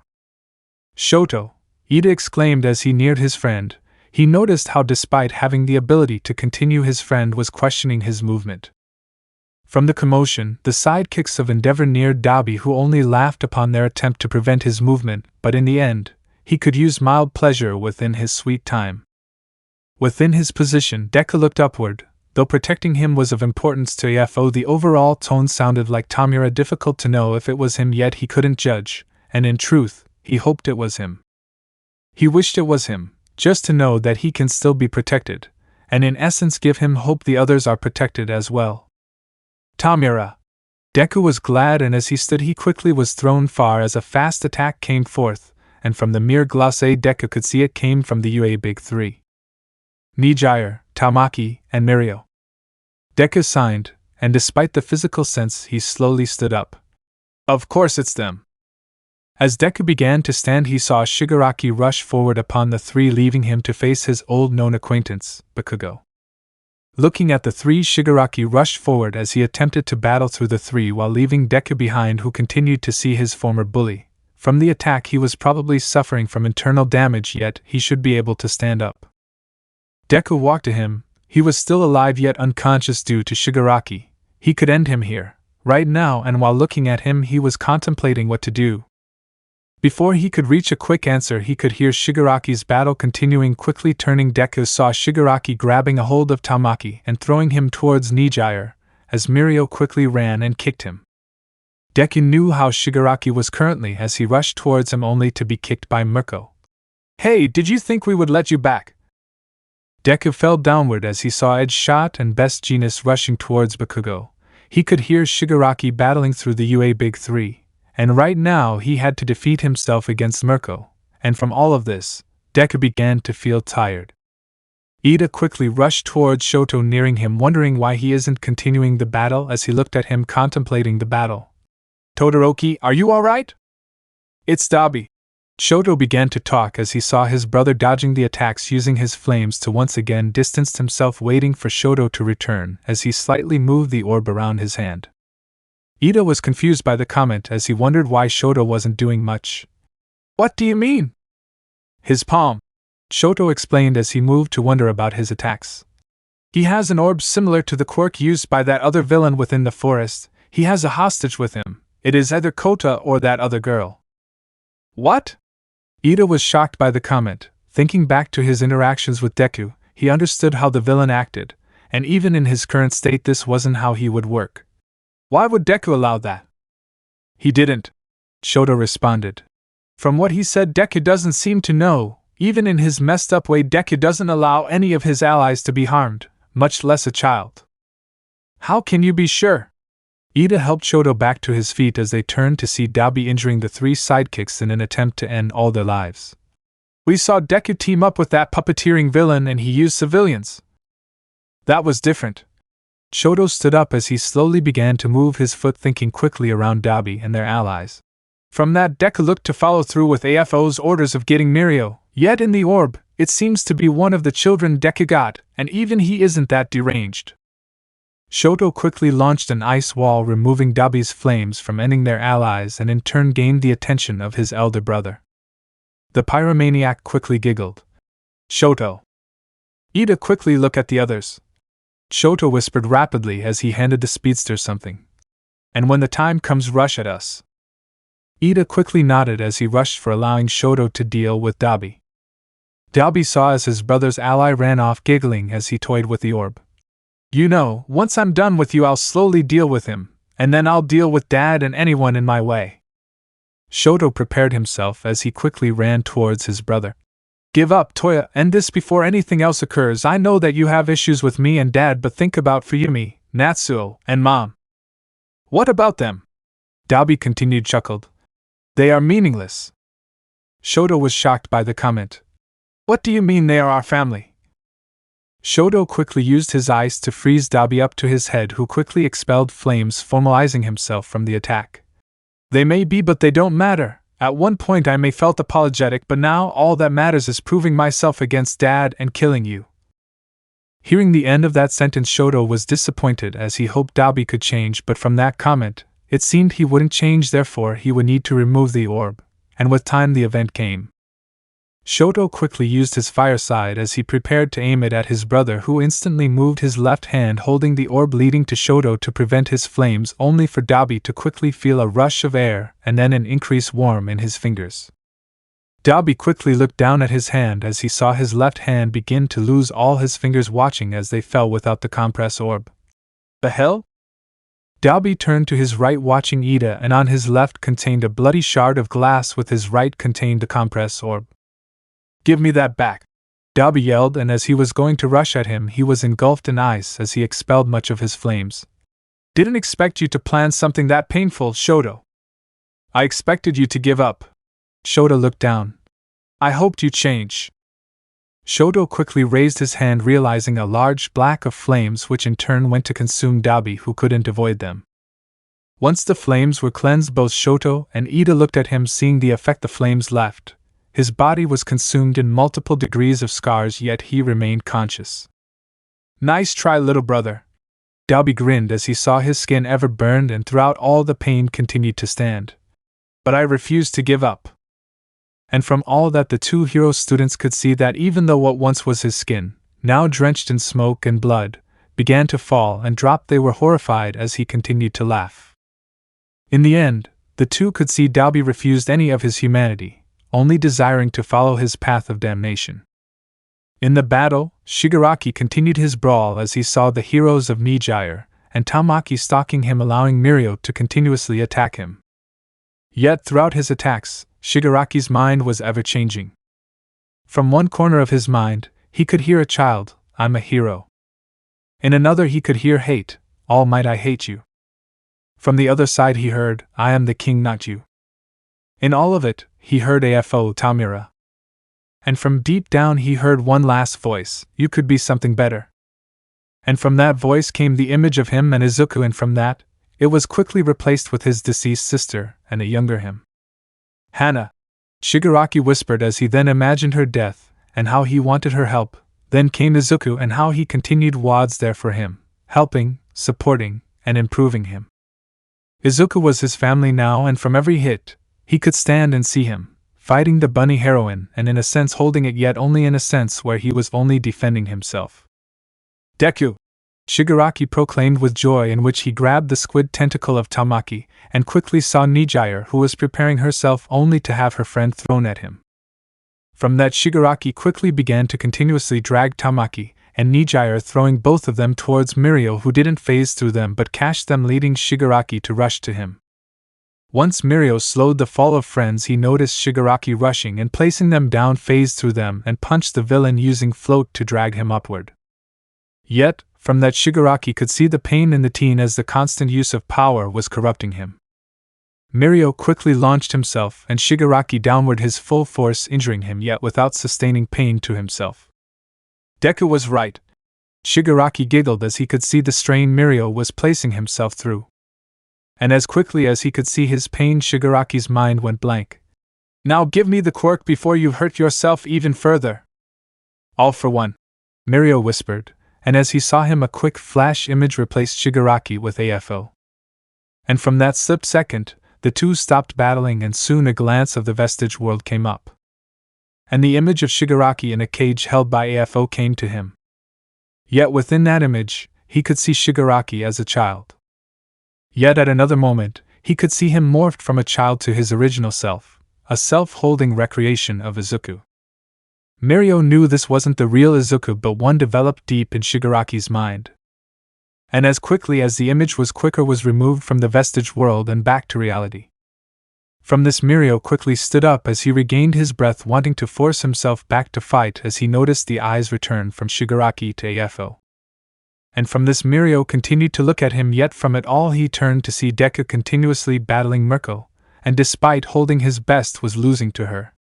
Shoto, Ida exclaimed as he neared his friend. He noticed how despite having the ability to continue, his friend was questioning his movement. From the commotion, the sidekicks of Endeavor neared Dabi, who only laughed upon their attempt to prevent his movement, but in the end, he could use mild pleasure within his sweet time. Within his position, Deku looked upward. Though protecting him was of importance to AFO, the overall tone sounded like Tamura. Difficult to know if it was him, yet he couldn't judge, and in truth, he hoped it was him. He wished it was him, just to know that he can still be protected, and in essence give him hope the others are protected as well. Tamura! Deku was glad, and as he stood he quickly was thrown far as a fast attack came forth, and from the mere glace Deku could see it came from the UA Big Three. Nijire, Tamaki, and Mirio. Deku signed, and despite the physical sense he slowly stood up. Of course it's them. As Deku began to stand, he saw Shigaraki rush forward upon the three, leaving him to face his old known acquaintance, Bakugo. Looking at the three, Shigaraki rushed forward as he attempted to battle through the three while leaving Deku behind, who continued to see his former bully. From the attack he was probably suffering from internal damage, yet he should be able to stand up. Deku walked to him. He was still alive yet unconscious due to Shigaraki. He could end him here, right now, and while looking at him he was contemplating what to do. Before he could reach a quick answer, he could hear Shigaraki's battle continuing. Quickly turning, Deku saw Shigaraki grabbing a hold of Tamaki and throwing him towards Nijire, as Mirio quickly ran and kicked him. Deku knew how Shigaraki was currently as he rushed towards him, only to be kicked by Mirko. "Hey, did you think we would let you back?" Deku fell downward as he saw Edge Shot and Best Genius rushing towards Bakugo. He could hear Shigaraki battling through the UA Big Three, and right now he had to defeat himself against Mirko, and from all of this, Deku began to feel tired. Ida quickly rushed towards Shoto, nearing him, wondering why he isn't continuing the battle as he looked at him contemplating the battle. "Todoroki, are you alright?" "It's Dabi." Shoto began to talk as he saw his brother dodging the attacks, using his flames to once again distance himself, waiting for Shoto to return as he slightly moved the orb around his hand. Ida was confused by the comment as he wondered why Shoto wasn't doing much. "What do you mean?" "His palm," Shoto explained as he moved to wonder about his attacks. "He has an orb similar to the quirk used by that other villain within the forest. He has a hostage with him. It is either Kota or that other girl." "What?" Ida was shocked by the comment. Thinking back to his interactions with Deku, he understood how the villain acted, and even in his current state this wasn't how he would work. "Why would Deku allow that?" "He didn't," Shoto responded. "From what he said, Deku doesn't seem to know. Even in his messed up way, Deku doesn't allow any of his allies to be harmed, much less a child." "How can you be sure?" Ida helped Shoto back to his feet as they turned to see Dabi injuring the three sidekicks in an attempt to end all their lives. "We saw Deku team up with that puppeteering villain and he used civilians." "That was different." Shoto stood up as he slowly began to move his foot, thinking quickly around Dabi and their allies. From that, Deku looked to follow through with AFO's orders of getting Mirio, yet in the orb, it seems to be one of the children Deku got, and even he isn't that deranged. Shoto quickly launched an ice wall, removing Dabi's flames from ending their allies, and in turn gained the attention of his elder brother. The pyromaniac quickly giggled. "Shoto." Ida quickly looked at the others. Shoto whispered rapidly as he handed the speedster something. "And when the time comes, rush at us." Ida quickly nodded as he rushed for allowing Shoto to deal with Dabi. Dabi saw as his brother's ally ran off, giggling as he toyed with the orb. "You know, once I'm done with you I'll slowly deal with him, and then I'll deal with Dad and anyone in my way." Shoto prepared himself as he quickly ran towards his brother. "Give up, Toya, end this before anything else occurs. I know that you have issues with me and Dad, but think about Fuyumi, Natsuo, and Mom." "What about them?" Dabi continued chuckled. "They are meaningless." Shoto was shocked by the comment. "What do you mean they are our family?" Shoto quickly used his ice to freeze Dabi up to his head, who quickly expelled flames, formalizing himself from the attack. "They may be, but they don't matter. At one point I may felt apologetic, but now all that matters is proving myself against Dad and killing you. Hearing the end of that sentence, Shoto was disappointed as he hoped Dabi could change, but from that comment, it seemed he wouldn't change, therefore he would need to remove the orb, and with time the event came. Shoto quickly used his fire side as he prepared to aim it at his brother, who instantly moved his left hand holding the orb leading to Shoto to prevent his flames, only for Dabi to quickly feel a rush of air and then an increased warmth in his fingers. Dabi quickly looked down at his hand as he saw his left hand begin to lose all his fingers, watching as they fell without the compress orb. The hell? Dabi turned to his right, watching Ida, and on his left contained a bloody shard of glass, with his right contained the compress orb. Give me that back! Dabi yelled, and as he was going to rush at him, he was engulfed in ice as he expelled much of his flames. Didn't expect you to plan something that painful, Shoto. I expected you to give up. Shoto looked down. I hoped you'd change. Shoto quickly raised his hand, realizing a large black of flames, which in turn went to consume Dabi, who couldn't avoid them. Once the flames were cleansed, both Shoto and Ida looked at him, seeing the effect the flames left. His body was consumed in multiple degrees of scars, yet he remained conscious. Nice try, little brother. Dabi grinned as he saw his skin ever burned, and throughout all the pain continued to stand. But I refused to give up. And from all that, the two hero students could see that even though what once was his skin, now drenched in smoke and blood, began to fall and drop, they were horrified as he continued to laugh. In the end, the two could see Dabi refused any of his humanity, only desiring to follow his path of damnation. In the battle, Shigaraki continued his brawl as he saw the heroes of Nijire and Tamaki stalking him, allowing Mirio to continuously attack him. Yet throughout his attacks, Shigaraki's mind was ever changing. From one corner of his mind, he could hear a child, I'm a hero. In another he could hear hate, all might I hate you. From the other side he heard, I am the king, not you. In all of it, he heard AFO Tamira. And from deep down he heard one last voice, you could be something better. And from that voice came the image of him and Izuku, and from that, it was quickly replaced with his deceased sister and a younger him. Hana, Shigaraki whispered as he then imagined her death, and how he wanted her help. Then came Izuku, and how he continued was there for him, helping, supporting, and improving him. Izuku was his family now, and from every hit, he could stand and see him, fighting the bunny heroine, and in a sense holding it, yet only in a sense where he was only defending himself. Deku! Shigaraki proclaimed with joy, in which he grabbed the squid tentacle of Tamaki, and quickly saw Nijire, who was preparing herself only to have her friend thrown at him. From that, Shigaraki quickly began to continuously drag Tamaki and Nijire, throwing both of them towards Mirio, who didn't phase through them but cashed them, leading Shigaraki to rush to him. Once Mirio slowed the fall of friends, he noticed Shigaraki rushing and placing them down, phased through them and punched the villain using float to drag him upward. Yet, from that, Shigaraki could see the pain in the teen as the constant use of power was corrupting him. Mirio quickly launched himself and Shigaraki downward, his full force injuring him, yet without sustaining pain to himself. Deku was right. Shigaraki giggled as he could see the strain Mirio was placing himself through. And as quickly as he could see his pain, Shigaraki's mind went blank. Now give me the quirk before you hurt yourself even further. All for one, Mirio whispered, and as he saw him, a quick flash image replaced Shigaraki with AFO. And from that split second, the two stopped battling, and soon a glance of the vestige world came up. And the image of Shigaraki in a cage held by AFO came to him. Yet within that image, he could see Shigaraki as a child. Yet at another moment, he could see him morphed from a child to his original self, a self-holding recreation of Izuku. Mirio knew this wasn't the real Izuku, but one developed deep in Shigaraki's mind. And as quickly as the image was removed from the vestige world and back to reality. From this, Mirio quickly stood up as he regained his breath, wanting to force himself back to fight as he noticed the eyes return from Shigaraki to AFO. And from this, Mirio continued to look at him, yet from it all he turned to see Deku continuously battling Mirko, and despite holding his best was losing to her.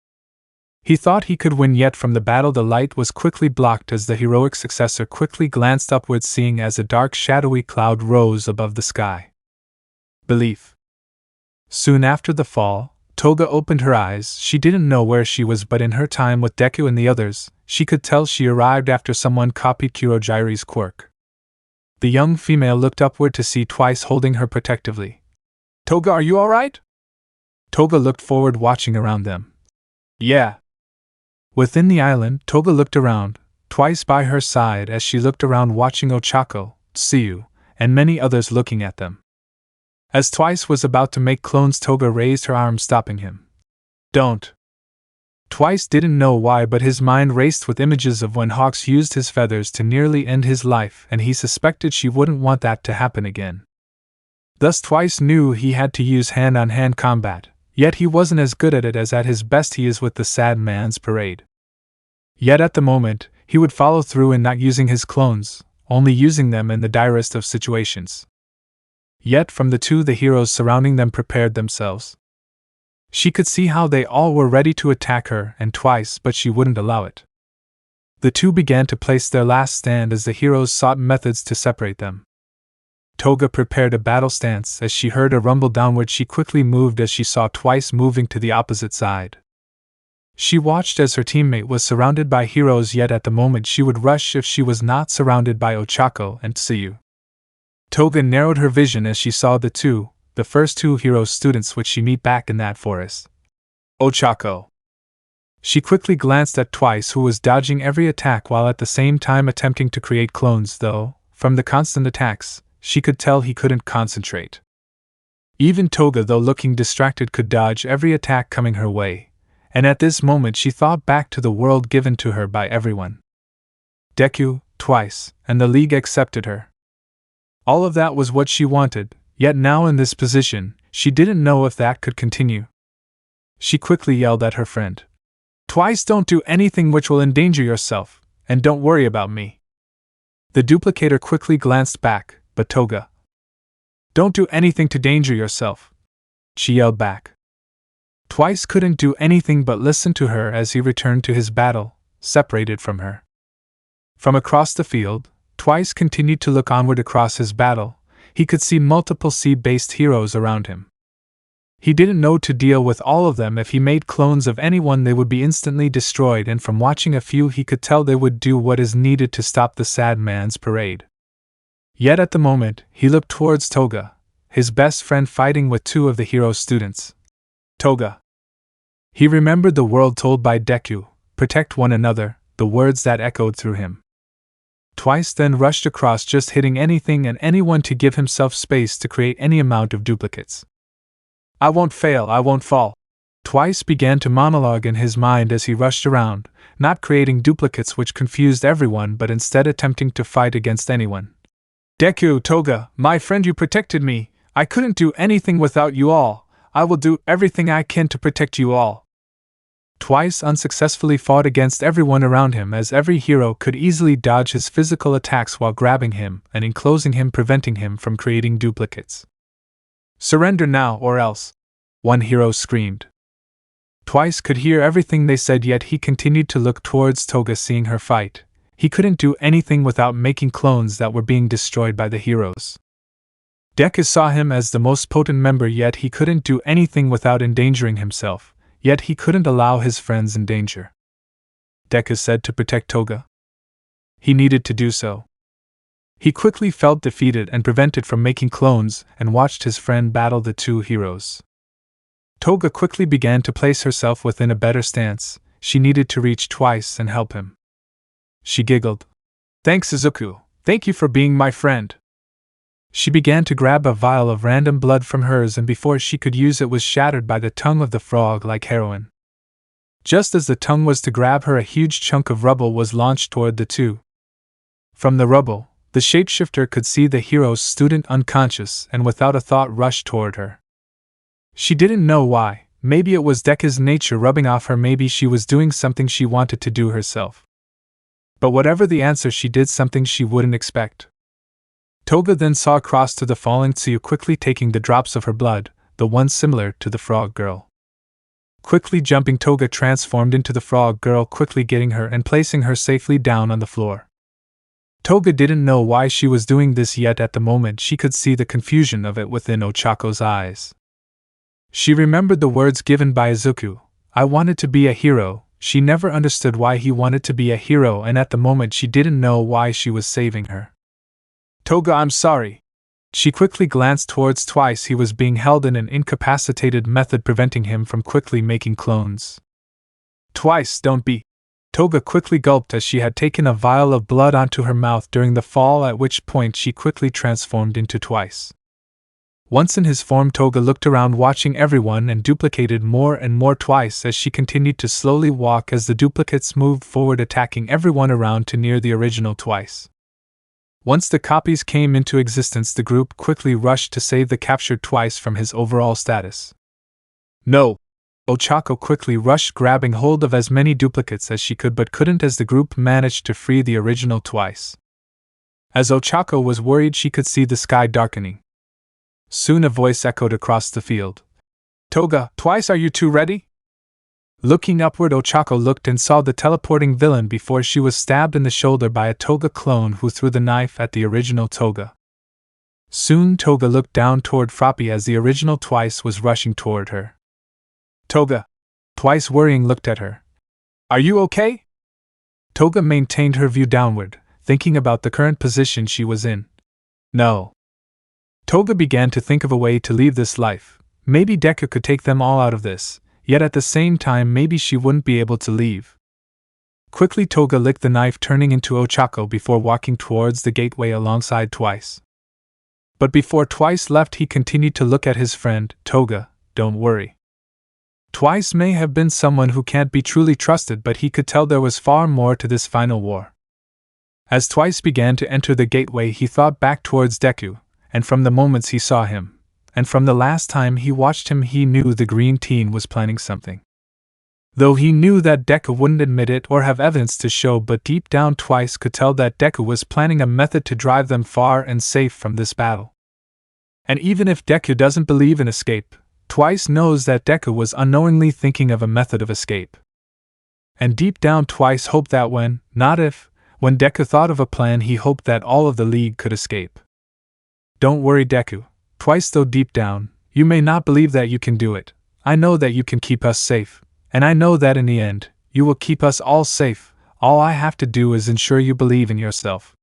He thought he could win, yet from the battle the light was quickly blocked as the heroic successor quickly glanced upwards, seeing as a dark shadowy cloud rose above the sky. Belief. Soon after the fall, Toga opened her eyes. She didn't know where she was, but in her time with Deku and the others, she could tell she arrived after someone copied Kurogiri's quirk. The young female looked upward to see Twice holding her protectively. "Toga, are you alright?" Toga looked forward, watching around them. "Yeah." Within the island, Toga looked around, Twice by her side as she looked around, watching Ochako, Tsuyu, and many others looking at them. As Twice was about to make clones, Toga raised her arm, stopping him. "Don't." Twice didn't know why, but his mind raced with images of when Hawks used his feathers to nearly end his life, and he suspected she wouldn't want that to happen again. Thus Twice knew he had to use hand-on-hand combat, yet he wasn't as good at it as at his best he is with the Sad Man's Parade. Yet at the moment, he would follow through in not using his clones, only using them in the direst of situations. Yet from the two, the heroes surrounding them prepared themselves. She could see how they all were ready to attack her and Twice, but she wouldn't allow it. The two began to place their last stand as the heroes sought methods to separate them. Toga prepared a battle stance. As she heard a rumble downward, she quickly moved as she saw Twice moving to the opposite side. She watched as her teammate was surrounded by heroes, yet at the moment she would rush if she was not surrounded by Ochako and Tsuyu. Toga narrowed her vision as she saw the first two hero students which she meet back in that forest. Ochako. She quickly glanced at Twice, who was dodging every attack while at the same time attempting to create clones, though, from the constant attacks, she could tell he couldn't concentrate. Even Toga, though looking distracted, could dodge every attack coming her way, and at this moment she thought back to the world given to her by everyone. Deku, Twice, and the League accepted her. All of that was what she wanted, yet now in this position, she didn't know if that could continue. She quickly yelled at her friend. "Twice, don't do anything which will endanger yourself, and don't worry about me." The duplicator quickly glanced back, but Toga. "Don't do anything to danger yourself," she yelled back. Twice couldn't do anything but listen to her as he returned to his battle, separated from her. From across the field, Twice continued to look onward across his battle. He could see multiple sea-based heroes around him. He didn't know to deal with all of them. If he made clones of anyone, they would be instantly destroyed, and from watching a few he could tell they would do what is needed to stop the Sad Man's Parade. Yet at the moment, he looked towards Toga, his best friend, fighting with two of the hero students. Toga. He remembered the word told by Deku, "Protect one another," the words that echoed through him. Twice then rushed across, just hitting anything and anyone to give himself space to create any amount of duplicates. "I won't fail, I won't fall." Twice began to monologue in his mind as he rushed around, not creating duplicates which confused everyone, but instead attempting to fight against anyone. "Deku, Toga, my friend, you protected me. I couldn't do anything without you all. I will do everything I can to protect you all." Twice unsuccessfully fought against everyone around him, as every hero could easily dodge his physical attacks while grabbing him and enclosing him, preventing him from creating duplicates. "Surrender now or else," one hero screamed. Twice could hear everything they said, yet he continued to look towards Toga, seeing her fight. He couldn't do anything without making clones that were being destroyed by the heroes. Deku saw him as the most potent member, yet he couldn't do anything without endangering himself. Yet he couldn't allow his friends in danger. Deku said to protect Toga. He needed to do so. He quickly felt defeated and prevented from making clones, and watched his friend battle the two heroes. Toga quickly began to place herself within a better stance. She needed to reach Twice and help him. She giggled. "Thanks, Izuku. Thank you for being my friend." She began to grab a vial of random blood from hers, and before she could use it was shattered by the tongue of the frog like heroin. Just as the tongue was to grab her, a huge chunk of rubble was launched toward the two. From the rubble, the shapeshifter could see the hero's student unconscious and without a thought rushed toward her. She didn't know why. Maybe it was Deku's nature rubbing off her, maybe she was doing something she wanted to do herself. But whatever the answer, she did something she wouldn't expect. Toga then saw across to the falling Tsuyu, quickly taking the drops of her blood, the one similar to the frog girl. Quickly jumping, Toga transformed into the frog girl, quickly getting her and placing her safely down on the floor. Toga didn't know why she was doing this, yet at the moment she could see the confusion of it within Ochako's eyes. She remembered the words given by Izuku, "I wanted to be a hero." She never understood why he wanted to be a hero, and at the moment she didn't know why she was saving her. "Toga, I'm sorry." She quickly glanced towards Twice. He was being held in an incapacitated method, preventing him from quickly making clones. "Twice, don't be." Toga quickly gulped as she had taken a vial of blood onto her mouth during the fall, at which point she quickly transformed into Twice. Once in his form, Toga looked around, watching everyone, and duplicated more and more Twice as she continued to slowly walk as the duplicates moved forward, attacking everyone around to near the original Twice. Once the copies came into existence, the group quickly rushed to save the captured Twice from his overall status. "No!" Ochako quickly rushed, grabbing hold of as many duplicates as she could, but couldn't as the group managed to free the original Twice. As Ochako was worried, she could see the sky darkening. Soon a voice echoed across the field. "Toga, Twice, are you two ready?" Looking upward, Ochako looked and saw the teleporting villain before she was stabbed in the shoulder by a Toga clone who threw the knife at the original Toga. Soon Toga looked down toward Froppy as the original Twice was rushing toward her. "Toga!" Twice, worrying, looked at her. "Are you okay?" Toga maintained her view downward, thinking about the current position she was in. "No." Toga began to think of a way to leave this life. Maybe Deku could take them all out of this, yet at the same time maybe she wouldn't be able to leave. Quickly Toga licked the knife, turning into Ochako before walking towards the gateway alongside Twice. But before Twice left, he continued to look at his friend. "Toga, don't worry. Twice may have been someone who can't be truly trusted, but he could tell there was far more to this final war." As Twice began to enter the gateway, he thought back towards Deku, and from the moments he saw him, and from the last time he watched him, he knew the green teen was planning something. Though he knew that Deku wouldn't admit it or have evidence to show, but deep down Twice could tell that Deku was planning a method to drive them far and safe from this battle. And even if Deku doesn't believe in escape, Twice knows that Deku was unknowingly thinking of a method of escape. And deep down Twice hoped that when, not if, when Deku thought of a plan, he hoped that all of the League could escape. "Don't worry, Deku." Twice, though deep down, "You may not believe that you can do it. I know that you can keep us safe, and I know that in the end, you will keep us all safe. All I have to do is ensure you believe in yourself."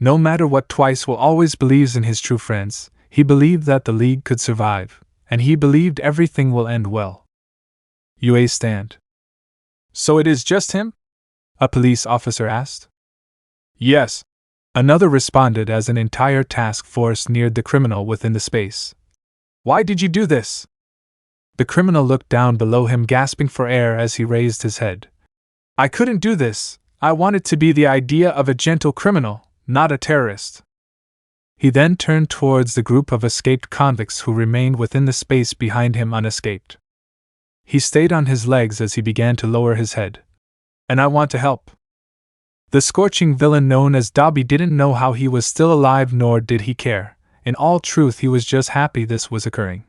No matter what, Twice will always believes in his true friends. He believed that the League could survive, and he believed everything will end well. "You stand." "So it is just him?" a police officer asked. "Yes," another responded as an entire task force neared the criminal within the space. "Why did you do this?" The criminal looked down below him, gasping for air as he raised his head. "I couldn't do this. I wanted to be the idea of a gentle criminal, not a terrorist." He then turned towards the group of escaped convicts who remained within the space behind him unescaped. He stayed on his legs as he began to lower his head. "And I want to help." The scorching villain known as Dobby didn't know how he was still alive, nor did he care. In all truth, he was just happy this was occurring.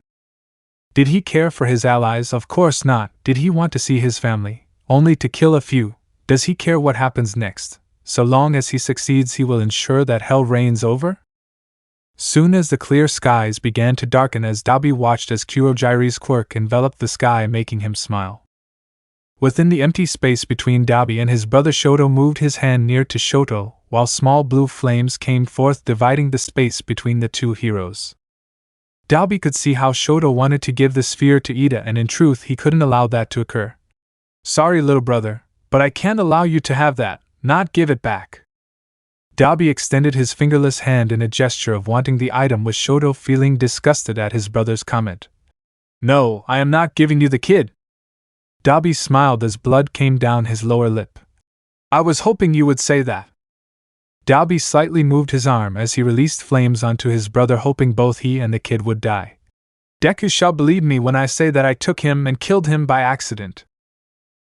Did he care for his allies? Of course not. Did he want to see his family, only to kill a few? Does he care what happens next? So long as he succeeds, he will ensure that hell reigns over? Soon as the clear skies began to darken, as Dobby watched as Kurogiri's quirk enveloped the sky, making him smile. Within the empty space between Dobby and his brother, Shoto moved his hand near to Shoto, while small blue flames came forth, dividing the space between the two heroes. Dobby could see how Shoto wanted to give the sphere to Ida, and in truth he couldn't allow that to occur. "Sorry, little brother, but I can't allow you to have that, not give it back." Dobby extended his fingerless hand in a gesture of wanting the item, with Shoto feeling disgusted at his brother's comment. "No, I am not giving you the kid." Dobby smiled as blood came down his lower lip. "I was hoping you would say that." Dobby slightly moved his arm as he released flames onto his brother, hoping both he and the kid would die. "Deku shall believe me when I say that I took him and killed him by accident."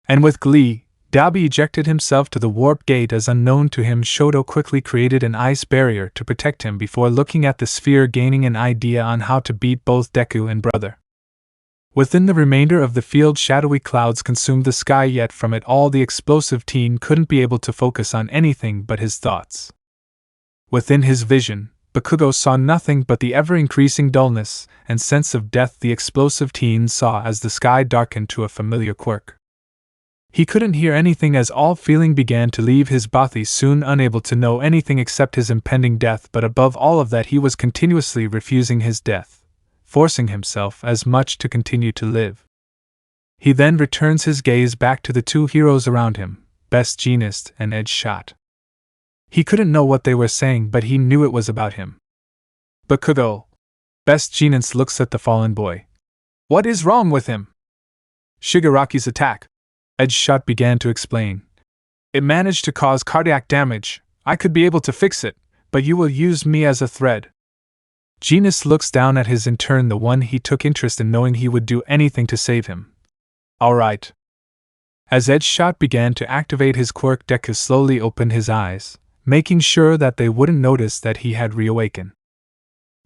And with glee, Dobby ejected himself to the warp gate as, unknown to him, Shoto quickly created an ice barrier to protect him before looking at the sphere, gaining an idea on how to beat both Deku and brother. Within the remainder of the field, shadowy clouds consumed the sky, yet from it all the explosive teen couldn't be able to focus on anything but his thoughts. Within his vision, Bakugo saw nothing but the ever-increasing dullness and sense of death the explosive teen saw as the sky darkened to a familiar quirk. He couldn't hear anything as all feeling began to leave his body, soon unable to know anything except his impending death, but above all of that he was continuously refusing his death, forcing himself as much to continue to live. He then returns his gaze back to the two heroes around him, Best Jeanist and Edge Shot. He couldn't know what they were saying, but he knew it was about him. Bakugo. Best Jeanist looks at the fallen boy. What is wrong with him? Shigaraki's attack. Edge Shot began to explain. It managed to cause cardiac damage. I could be able to fix it, but you will use me as a thread. Jeanist looks down at his intern, the one he took interest in, knowing he would do anything to save him. Alright. As Edge Shot began to activate his quirk, Deku slowly opened his eyes, making sure that they wouldn't notice that he had reawakened.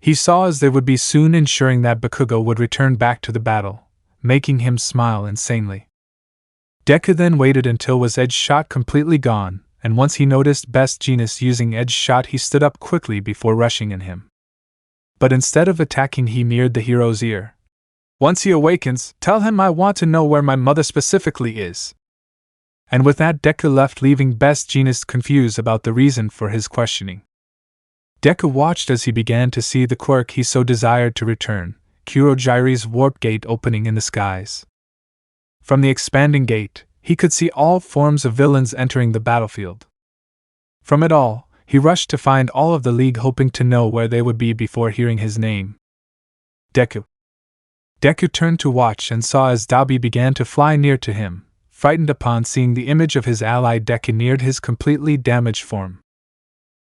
He saw as they would be soon, ensuring that Bakugo would return back to the battle, making him smile insanely. Deku then waited until was Edge Shot completely gone, and once he noticed Best Jeanist using Edge Shot, he stood up quickly before rushing in him. But instead of attacking, he neared the hero's ear. Once he awakens, tell him I want to know where my mother specifically is. And with that, Deku left, leaving Best Jeanist confused about the reason for his questioning. Deku watched as he began to see the quirk he so desired to return, Kurogiri's warp gate opening in the skies. From the expanding gate, he could see all forms of villains entering the battlefield. From it all, he rushed to find all of the League, hoping to know where they would be before hearing his name. Deku. Deku turned to watch and saw as Dabi began to fly near to him. Frightened upon seeing the image of his ally, Deku neared his completely damaged form.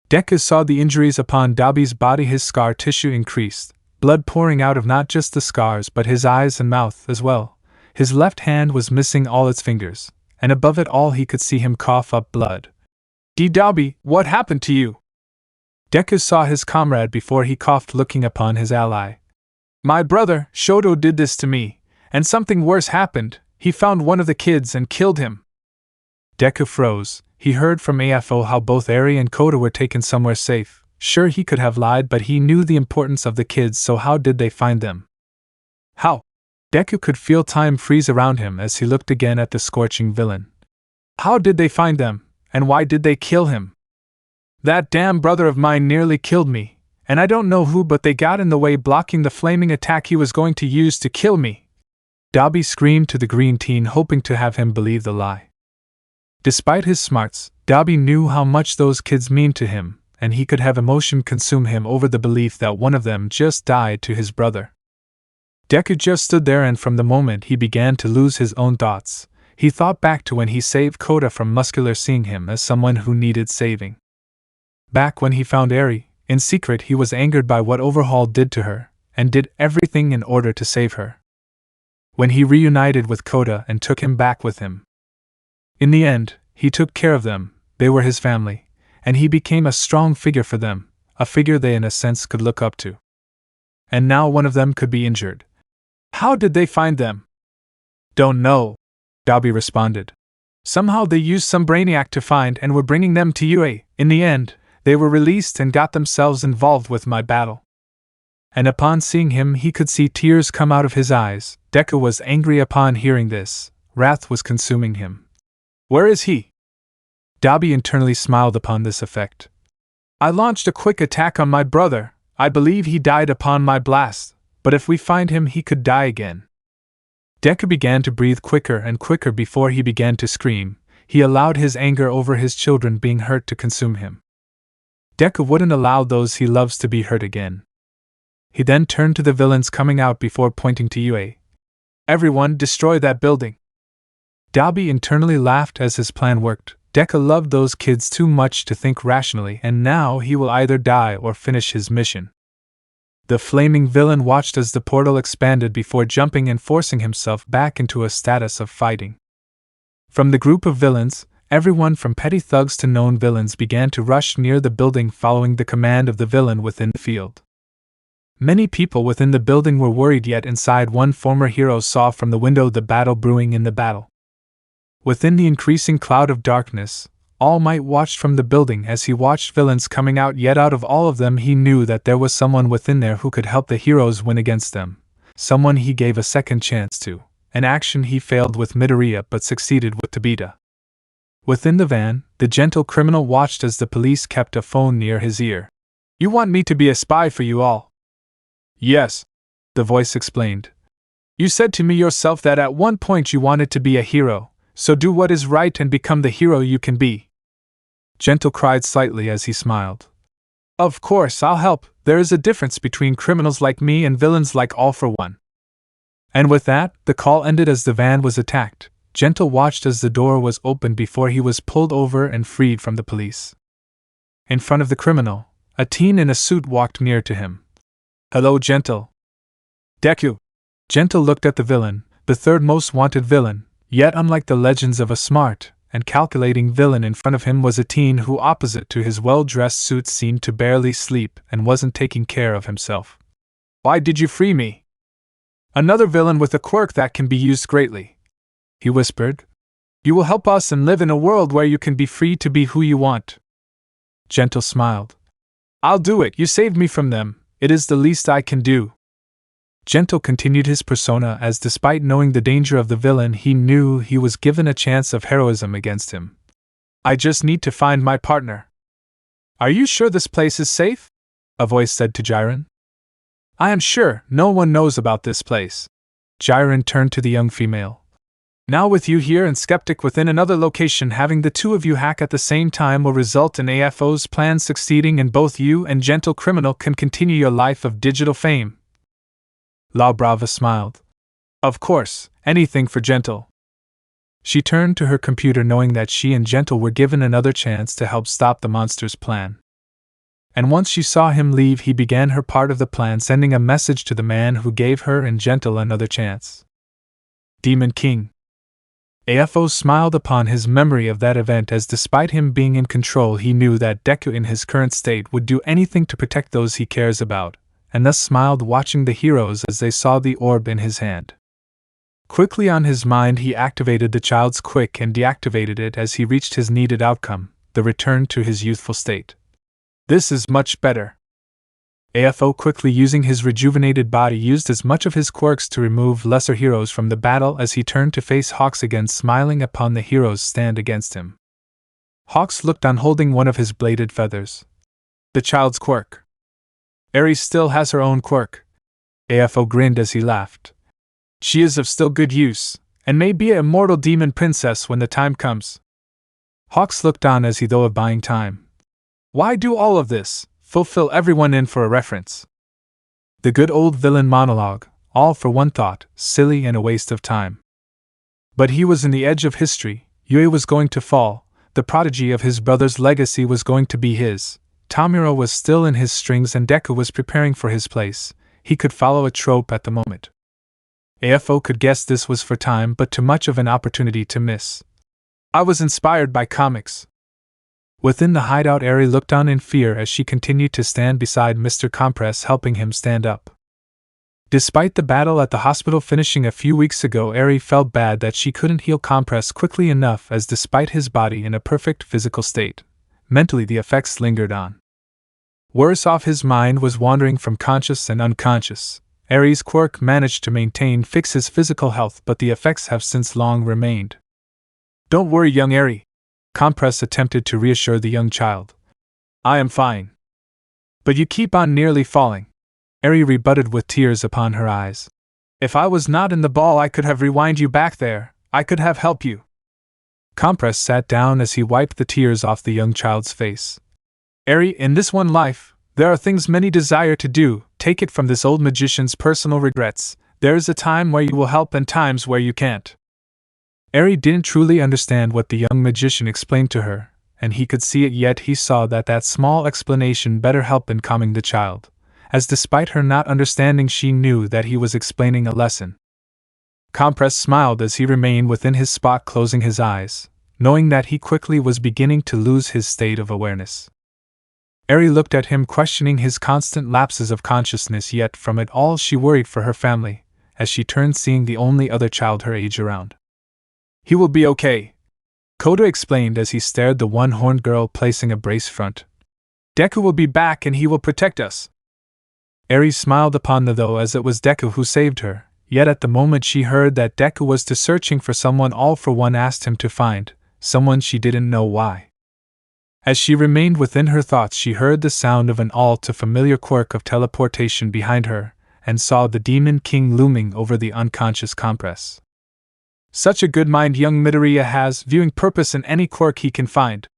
Deku saw the injuries upon Dabi's body. His scar tissue increased, blood pouring out of not just the scars but his eyes and mouth as well. His left hand was missing all its fingers, and above it all he could see him cough up blood. Dabi, what happened to you? Deku saw his comrade before he coughed, looking upon his ally. My brother, Shoto, did this to me, and something worse happened. He found one of the kids and killed him. Deku froze. He heard from AFO how both Eri and Koda were taken somewhere safe. Sure, he could have lied, but he knew the importance of the kids, so how did they find them? How? Deku could feel time freeze around him as he looked again at the scorching villain. How did they find them, and why did they kill him? That damn brother of mine nearly killed me, and I don't know who, but they got in the way, blocking the flaming attack he was going to use to kill me. Dabi screamed to the green teen, hoping to have him believe the lie. Despite his smarts, Dabi knew how much those kids mean to him, and he could have emotion consume him over the belief that one of them just died to his brother. Deku just stood there, and from the moment he began to lose his own thoughts, he thought back to when he saved Koda from Muscular, seeing him as someone who needed saving. Back when he found Eri, in secret he was angered by what Overhaul did to her, and did everything in order to save her. When he reunited with Koda and took him back with him. In the end, he took care of them, they were his family, and he became a strong figure for them, a figure they in a sense could look up to. And now one of them could be injured. How did they find them? Don't know, Dabi responded. Somehow they used some brainiac to find and were bringing them to UA. In the end, they were released and got themselves involved with my battle. And upon seeing him, he could see tears come out of his eyes. Deku was angry upon hearing this. Wrath was consuming him. Where is he? Dabi internally smiled upon this effect. I launched a quick attack on my brother. I believe he died upon my blast, but if we find him, he could die again. Deku began to breathe quicker and quicker before he began to scream. He allowed his anger over his children being hurt to consume him. Deku wouldn't allow those he loves to be hurt again. He then turned to the villains coming out before pointing to UA. Everyone, destroy that building. Dabi internally laughed as his plan worked. Deku loved those kids too much to think rationally, and now he will either die or finish his mission. The flaming villain watched as the portal expanded before jumping and forcing himself back into a status of fighting. From the group of villains, everyone from petty thugs to known villains began to rush near the building, following the command of the villain within the field. Many people within the building were worried, yet inside one former hero saw from the window the battle brewing in the battle. Within the increasing cloud of darkness, All Might watched from the building as he watched villains coming out, yet out of all of them he knew that there was someone within there who could help the heroes win against them. Someone he gave a second chance to, an action he failed with Midoriya but succeeded with Tabita. Within the van, the gentle criminal watched as the police kept a phone near his ear. "You want me to be a spy for you all?" "Yes," the voice explained. "You said to me yourself that at one point you wanted to be a hero, so do what is right and become the hero you can be." Gentle cried slightly as he smiled. "Of course, I'll help. There is a difference between criminals like me and villains like All for One." And with that, the call ended as the van was attacked. Gentle watched as the door was opened before he was pulled over and freed from the police. In front of the criminal, a teen in a suit walked near to him. "Hello, Gentle." "Deku." Gentle looked at the villain, the third most wanted villain, yet unlike the legends of a smart and calculating villain in front of him was a teen who, opposite to his well-dressed suit, seemed to barely sleep and wasn't taking care of himself. "Why did you free me?" "Another villain with a quirk that can be used greatly," he whispered. "You will help us and live in a world where you can be free to be who you want." Gentle smiled. "I'll do it. You saved me from them. It is the least I can do." Gentle continued his persona as, despite knowing the danger of the villain, he knew he was given a chance of heroism against him. "I just need to find my partner." "Are you sure this place is safe?" a voice said to Jiren. "I am sure. No one knows about this place." Jiren turned to the young female. "Now with you here and Skeptic within another location, having the two of you hack at the same time will result in AFO's plan succeeding, and both you and Gentle Criminal can continue your life of digital fame." La Brava smiled. "Of course, anything for Gentle." She turned to her computer knowing that she and Gentle were given another chance to help stop the monster's plan. And once she saw him leave, he began her part of the plan, sending a message to the man who gave her and Gentle another chance. Demon King. AFO smiled upon his memory of that event, as despite him being in control, he knew that Deku in his current state would do anything to protect those he cares about, and thus smiled watching the heroes as they saw the orb in his hand. Quickly on his mind, he activated the child's quick and deactivated it as he reached his needed outcome, the return to his youthful state. "This is much better." AFO, quickly using his rejuvenated body, used as much of his quirks to remove lesser heroes from the battle as he turned to face Hawks again, smiling upon the heroes stand against him. Hawks looked on, holding one of his bladed feathers. "The child's quirk." "Ares still has her own quirk." AFO grinned as he laughed. "She is of still good use, and may be an immortal demon princess when the time comes." Hawks looked on as he though of buying time. "Why do all of this? Fulfill everyone in for a reference." The good old villain monologue, All for One, thought, silly and a waste of time. But he was in the edge of history. Yue was going to fall, the prodigy of his brother's legacy was going to be his. Tamura was still in his strings and Deku was preparing for his place. He could follow a trope at the moment. AFO could guess this was for time, but too much of an opportunity to miss. "I was inspired by comics." Within the hideout, Eri looked on in fear as she continued to stand beside Mr. Compress, helping him stand up. Despite the battle at the hospital finishing a few weeks ago, Eri felt bad that she couldn't heal Compress quickly enough, as despite his body in a perfect physical state, mentally the effects lingered on. Worse off, his mind was wandering from conscious and unconscious. Eri's quirk managed to fix his physical health, but the effects have since long remained. "Don't worry, young Eri," Compress attempted to reassure the young child. "I am fine." "But you keep on nearly falling," Eri rebutted with tears upon her eyes. "If I was not in the ball, I could have rewind you back there. I could have helped you." Compress sat down as he wiped the tears off the young child's face. "Eri, in this one life, there are things many desire to do. Take it from this old magician's personal regrets. There is a time where you will help and times where you can't." Eri didn't truly understand what the young magician explained to her, and he could see it, yet he saw that that small explanation better helped in calming the child, as despite her not understanding, she knew that he was explaining a lesson. Compress smiled as he remained within his spot, closing his eyes, knowing that he quickly was beginning to lose his state of awareness. Eri looked at him, questioning his constant lapses of consciousness, yet from it all she worried for her family, as she turned, seeing the only other child her age around. "He will be okay." Kota explained as he stared the one-horned girl placing a brace front. Deku will be back and he will protect us. Eri smiled upon the though as it was Deku who saved her, yet at the moment she heard that Deku was to searching for someone all for one asked him to find, someone she didn't know why. As she remained within her thoughts she heard the sound of an all too familiar quirk of teleportation behind her, and saw the Demon King looming over the unconscious compress. Such a good mind young Midoriya has, viewing purpose in any quirk he can find.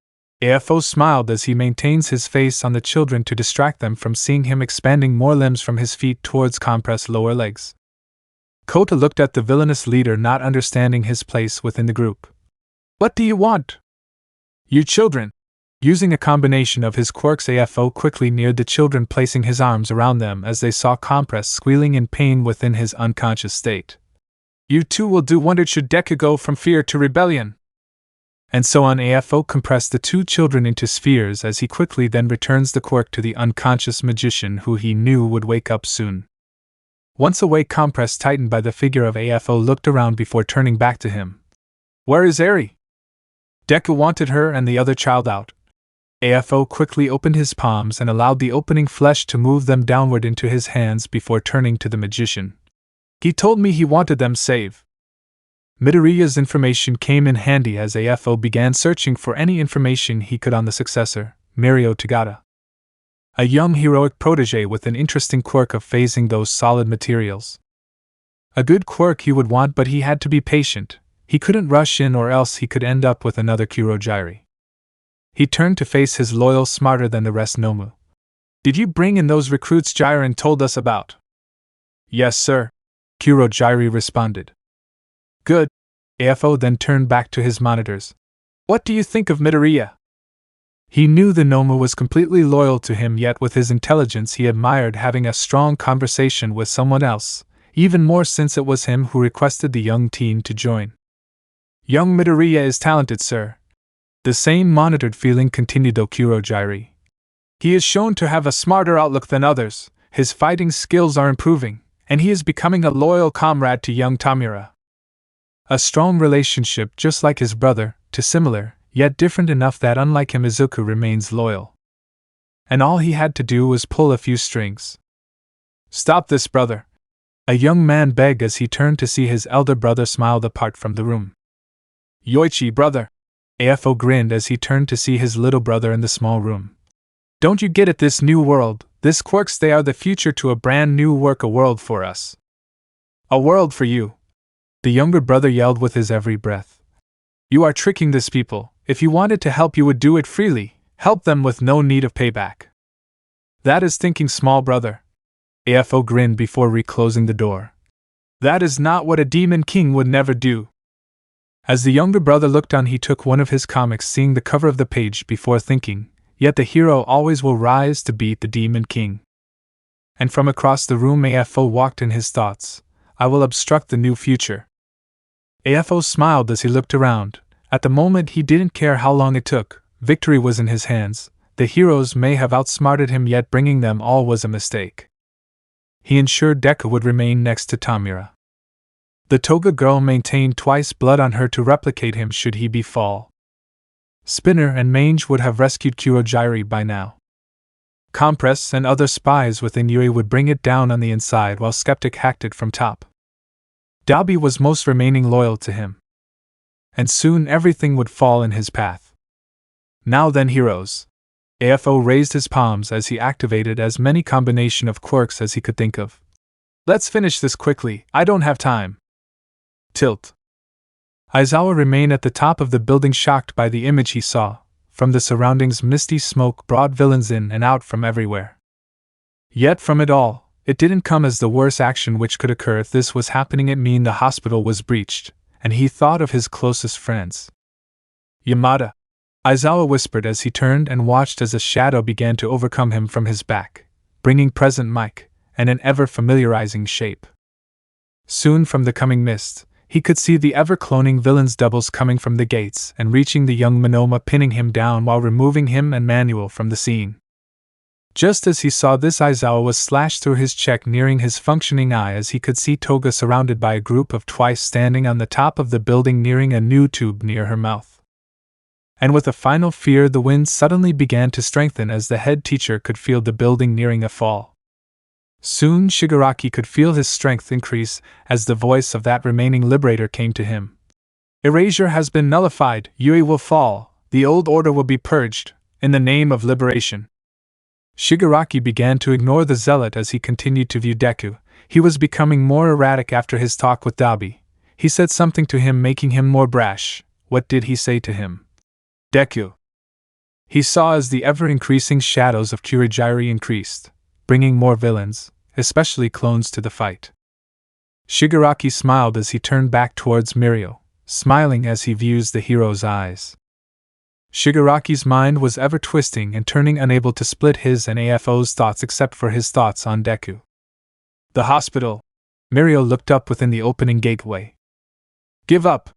AFO smiled as he maintains his face on the children to distract them from seeing him expanding more limbs from his feet towards compressed lower legs. Kota looked at the villainous leader not understanding his place within the group. What do you want? You children! Using a combination of his quirks AFO quickly neared the children placing his arms around them as they saw compress squealing in pain within his unconscious state. You too will do wonder should Deku go from fear to rebellion. And so on AFO compressed the two children into spheres as he quickly then returns the quirk to the unconscious magician who he knew would wake up soon. Once awake compress tightened by the figure of AFO looked around before turning back to him. Where is Eri? Deku wanted her and the other child out. AFO quickly opened his palms and allowed the opening flesh to move them downward into his hands before turning to the magician. He told me he wanted them saved. Midoriya's information came in handy as AFO began searching for any information he could on the successor, Mirio Tagata. A young heroic protege with an interesting quirk of phasing those solid materials. A good quirk he would want, but he had to be patient. He couldn't rush in or else he could end up with another Kurogyri. He turned to face his loyal smarter than the rest Nomu. Did you bring in those recruits Jiren told us about? Yes, sir, Kurogyri responded. Good. AFO then turned back to his monitors. What do you think of Midoriya? He knew the Nomu was completely loyal to him, yet with his intelligence he admired having a strong conversation with someone else, even more since it was him who requested the young teen to join. Young Midoriya is talented, sir. The same monitored feeling continued though Kurogyri. He is shown to have a smarter outlook than others, his fighting skills are improving, and he is becoming a loyal comrade to young Tamura. A strong relationship just like his brother, too similar, yet different enough that unlike him Izuku remains loyal. And all he had to do was pull a few strings. Stop this, brother! A young man begged as he turned to see his elder brother smiled apart from the room. Yoichi, brother! AFO grinned as he turned to see his little brother in the small room. Don't you get it, this new world, this quirks, they are the future to a brand new work, a world for us. A world for you! The younger brother yelled with his every breath. You are tricking this people. If you wanted to help you would do it freely, help them with no need of payback. That is thinking small, brother. AFO grinned before reclosing the door. That is not what a demon king would never do. As the younger brother looked on he took one of his comics seeing the cover of the page before thinking, yet the hero always will rise to beat the demon king. And from across the room AFO walked in his thoughts, I will obstruct the new future. AFO smiled as he looked around. At the moment he didn't care how long it took, victory was in his hands. The heroes may have outsmarted him, yet bringing them all was a mistake. He ensured Deku would remain next to Tamura. The Toga girl maintained twice blood on her to replicate him should he befall. Spinner and Mange would have rescued Kurogyri by now. Compress and other spies within Yui would bring it down on the inside while Skeptic hacked it from top. Dabi was most remaining loyal to him. And soon everything would fall in his path. Now then, heroes! AFO raised his palms as he activated as many combination of quirks as he could think of. Let's finish this quickly, I don't have time. Tilt. Aizawa remained at the top of the building, shocked by the image he saw. From the surroundings misty smoke brought villains in and out from everywhere. Yet from it all, it didn't come as the worst action which could occur. If this was happening, it mean the hospital was breached, and he thought of his closest friends. Yamada, Aizawa whispered as he turned and watched as a shadow began to overcome him from his back, bringing present Mike, and an ever-familiarizing shape. Soon from the coming mist, he could see the ever-cloning villain's doubles coming from the gates and reaching the young Monoma, pinning him down while removing him and Manuel from the scene. Just as he saw this, Aizawa was slashed through his cheek, nearing his functioning eye as he could see Toga surrounded by a group of twice standing on the top of the building nearing a new tube near her mouth. And with a final fear, the wind suddenly began to strengthen as the head teacher could feel the building nearing a fall. Soon Shigaraki could feel his strength increase as the voice of that remaining liberator came to him. Erasure has been nullified, Yui will fall, the old order will be purged, in the name of liberation. Shigaraki began to ignore the zealot as he continued to view Deku. He was becoming more erratic after his talk with Dabi. He said something to him making him more brash. What did he say to him? Deku. He saw as the ever-increasing shadows of Kurogiri increased, bringing more villains, especially clones, to the fight. Shigaraki smiled as he turned back towards Mirio, smiling as he views the hero's eyes. Shigaraki's mind was ever twisting and turning, unable to split his and AFO's thoughts except for his thoughts on Deku. The hospital. Mirio looked up within the opening gateway. Give up.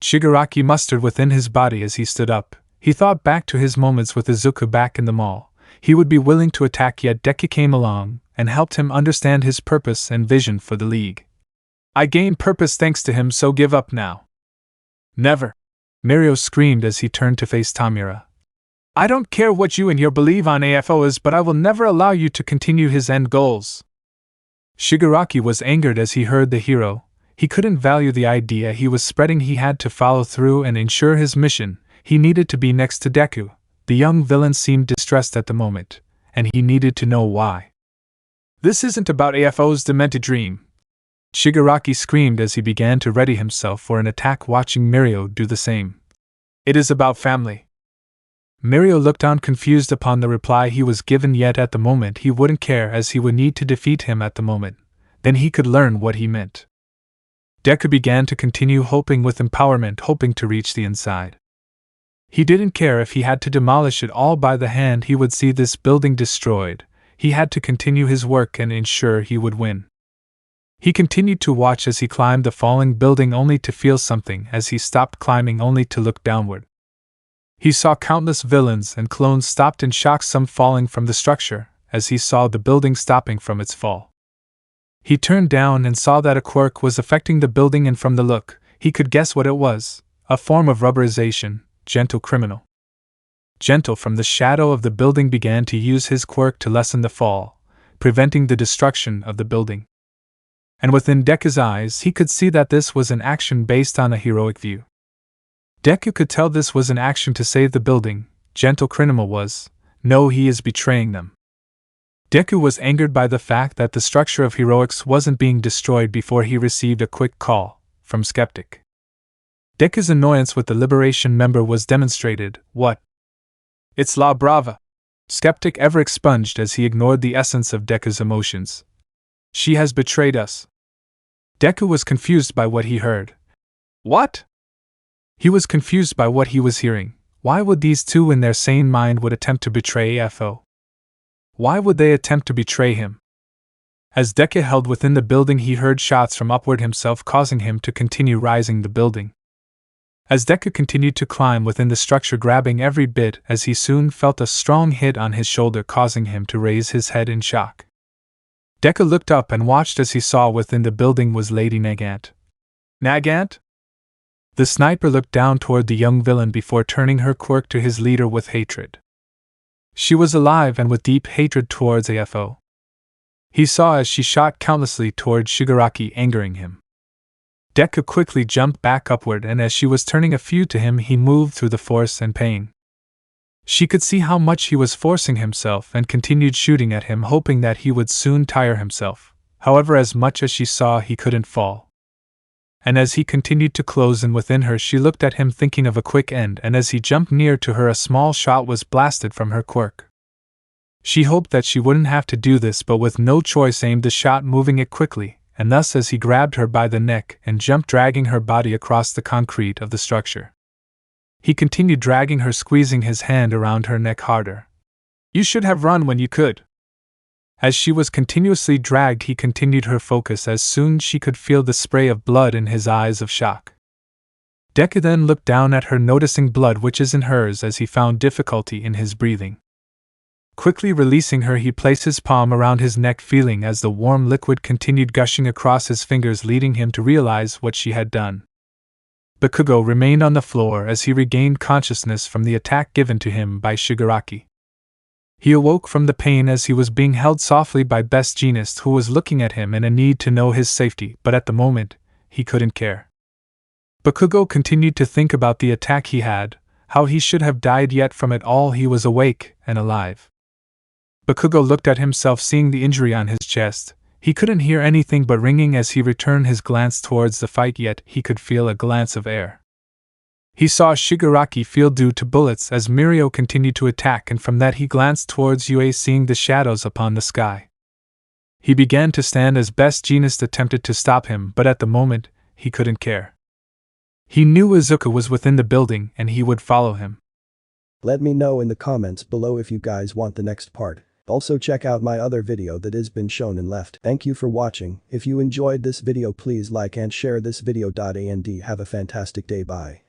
Shigaraki mustered within his body as he stood up. He thought back to his moments with Izuku back in the mall. He would be willing to attack, yet Deku came along and helped him understand his purpose and vision for the League. I gained purpose thanks to him, so give up now. Never. Mirio screamed as he turned to face Tamura. I don't care what you and your believe on AFO is, but I will never allow you to continue his end goals. Shigaraki was angered as he heard the hero. He couldn't value the idea he was spreading. He had to follow through and ensure his mission. He needed to be next to Deku. The young villain seemed distressed at the moment, and he needed to know why. This isn't about AFO's demented dream. Shigaraki screamed as he began to ready himself for an attack, watching Mirio do the same. It is about family. Mirio looked on, confused upon the reply he was given, yet at the moment he wouldn't care, as he would need to defeat him at the moment. Then he could learn what he meant. Deku began to continue, hoping with empowerment, hoping to reach the inside. He didn't care if he had to demolish it all by the hand. He would see this building destroyed. He had to continue his work and ensure he would win. He continued to watch as he climbed the falling building, only to feel something as he stopped climbing, only to look downward. He saw countless villains and clones stopped in shock, some falling from the structure, as he saw the building stopping from its fall. He turned down and saw that a quirk was affecting the building, and from the look, he could guess what it was, a form of rubberization. Gentle criminal. Gentle from the shadow of the building began to use his quirk to lessen the fall, preventing the destruction of the building. And within Deku's eyes he could see that this was an action based on a heroic view. Deku could tell this was an action to save the building. Gentle criminal was, no, he is betraying them. Deku was angered by the fact that the structure of heroics wasn't being destroyed before he received a quick call from Skeptic. Deku's annoyance with the Liberation member was demonstrated. What? It's La Brava. Skeptic ever expunged as he ignored the essence of Deku's emotions. She has betrayed us. Deku was confused by what he heard. What? He was confused by what he was hearing. Why would these two in their sane mind would attempt to betray AFO? Why would they attempt to betray him? As Deku held within the building, he heard shots from upward himself, causing him to continue rising the building. As Deku continued to climb within the structure, grabbing every bit, as he soon felt a strong hit on his shoulder, causing him to raise his head in shock. Deku looked up and watched as he saw within the building was Lady Nagant. Nagant? The sniper looked down toward the young villain before turning her quirk to his leader with hatred. She was alive and with deep hatred towards AFO. He saw as she shot countlessly towards Shigaraki, angering him. Deku quickly jumped back upward, and as she was turning a few to him, he moved through the force and pain. She could see how much he was forcing himself and continued shooting at him, hoping that he would soon tire himself. However, as much as she saw, he couldn't fall. And as he continued to close in within her, she looked at him thinking of a quick end, and as he jumped near to her, a small shot was blasted from her quirk. She hoped that she wouldn't have to do this, but with no choice aimed the shot, moving it quickly, and thus as he grabbed her by the neck and jumped, dragging her body across the concrete of the structure. He continued dragging her, squeezing his hand around her neck harder. You should have run when you could. As she was continuously dragged, he continued her focus, as soon she could feel the spray of blood in his eyes of shock. Deku then looked down at her, noticing blood which is in hers, as he found difficulty in his breathing. Quickly releasing her, he placed his palm around his neck, feeling as the warm liquid continued gushing across his fingers, leading him to realize what she had done. Bakugo remained on the floor as he regained consciousness from the attack given to him by Shigaraki. He awoke from the pain as he was being held softly by Best Jeanist, who was looking at him in a need to know his safety, but at the moment, he couldn't care. Bakugo continued to think about the attack he had, how he should have died, yet from it all he was awake and alive. Bakugo looked at himself, seeing the injury on his chest. He couldn't hear anything but ringing as he returned his glance towards the fight, yet he could feel a glance of air. He saw Shigaraki feel due to bullets as Mirio continued to attack, and from that he glanced towards Yue, seeing the shadows upon the sky. He began to stand as Best Jeanist attempted to stop him, but at the moment, he couldn't care. He knew Izuku was within the building and he would follow him.
Let me know in the comments below if you guys want the next part. Also check out my other video that has been shown and left. Thank you for watching. If you enjoyed this video, please like and share this video. And have a fantastic day. Bye.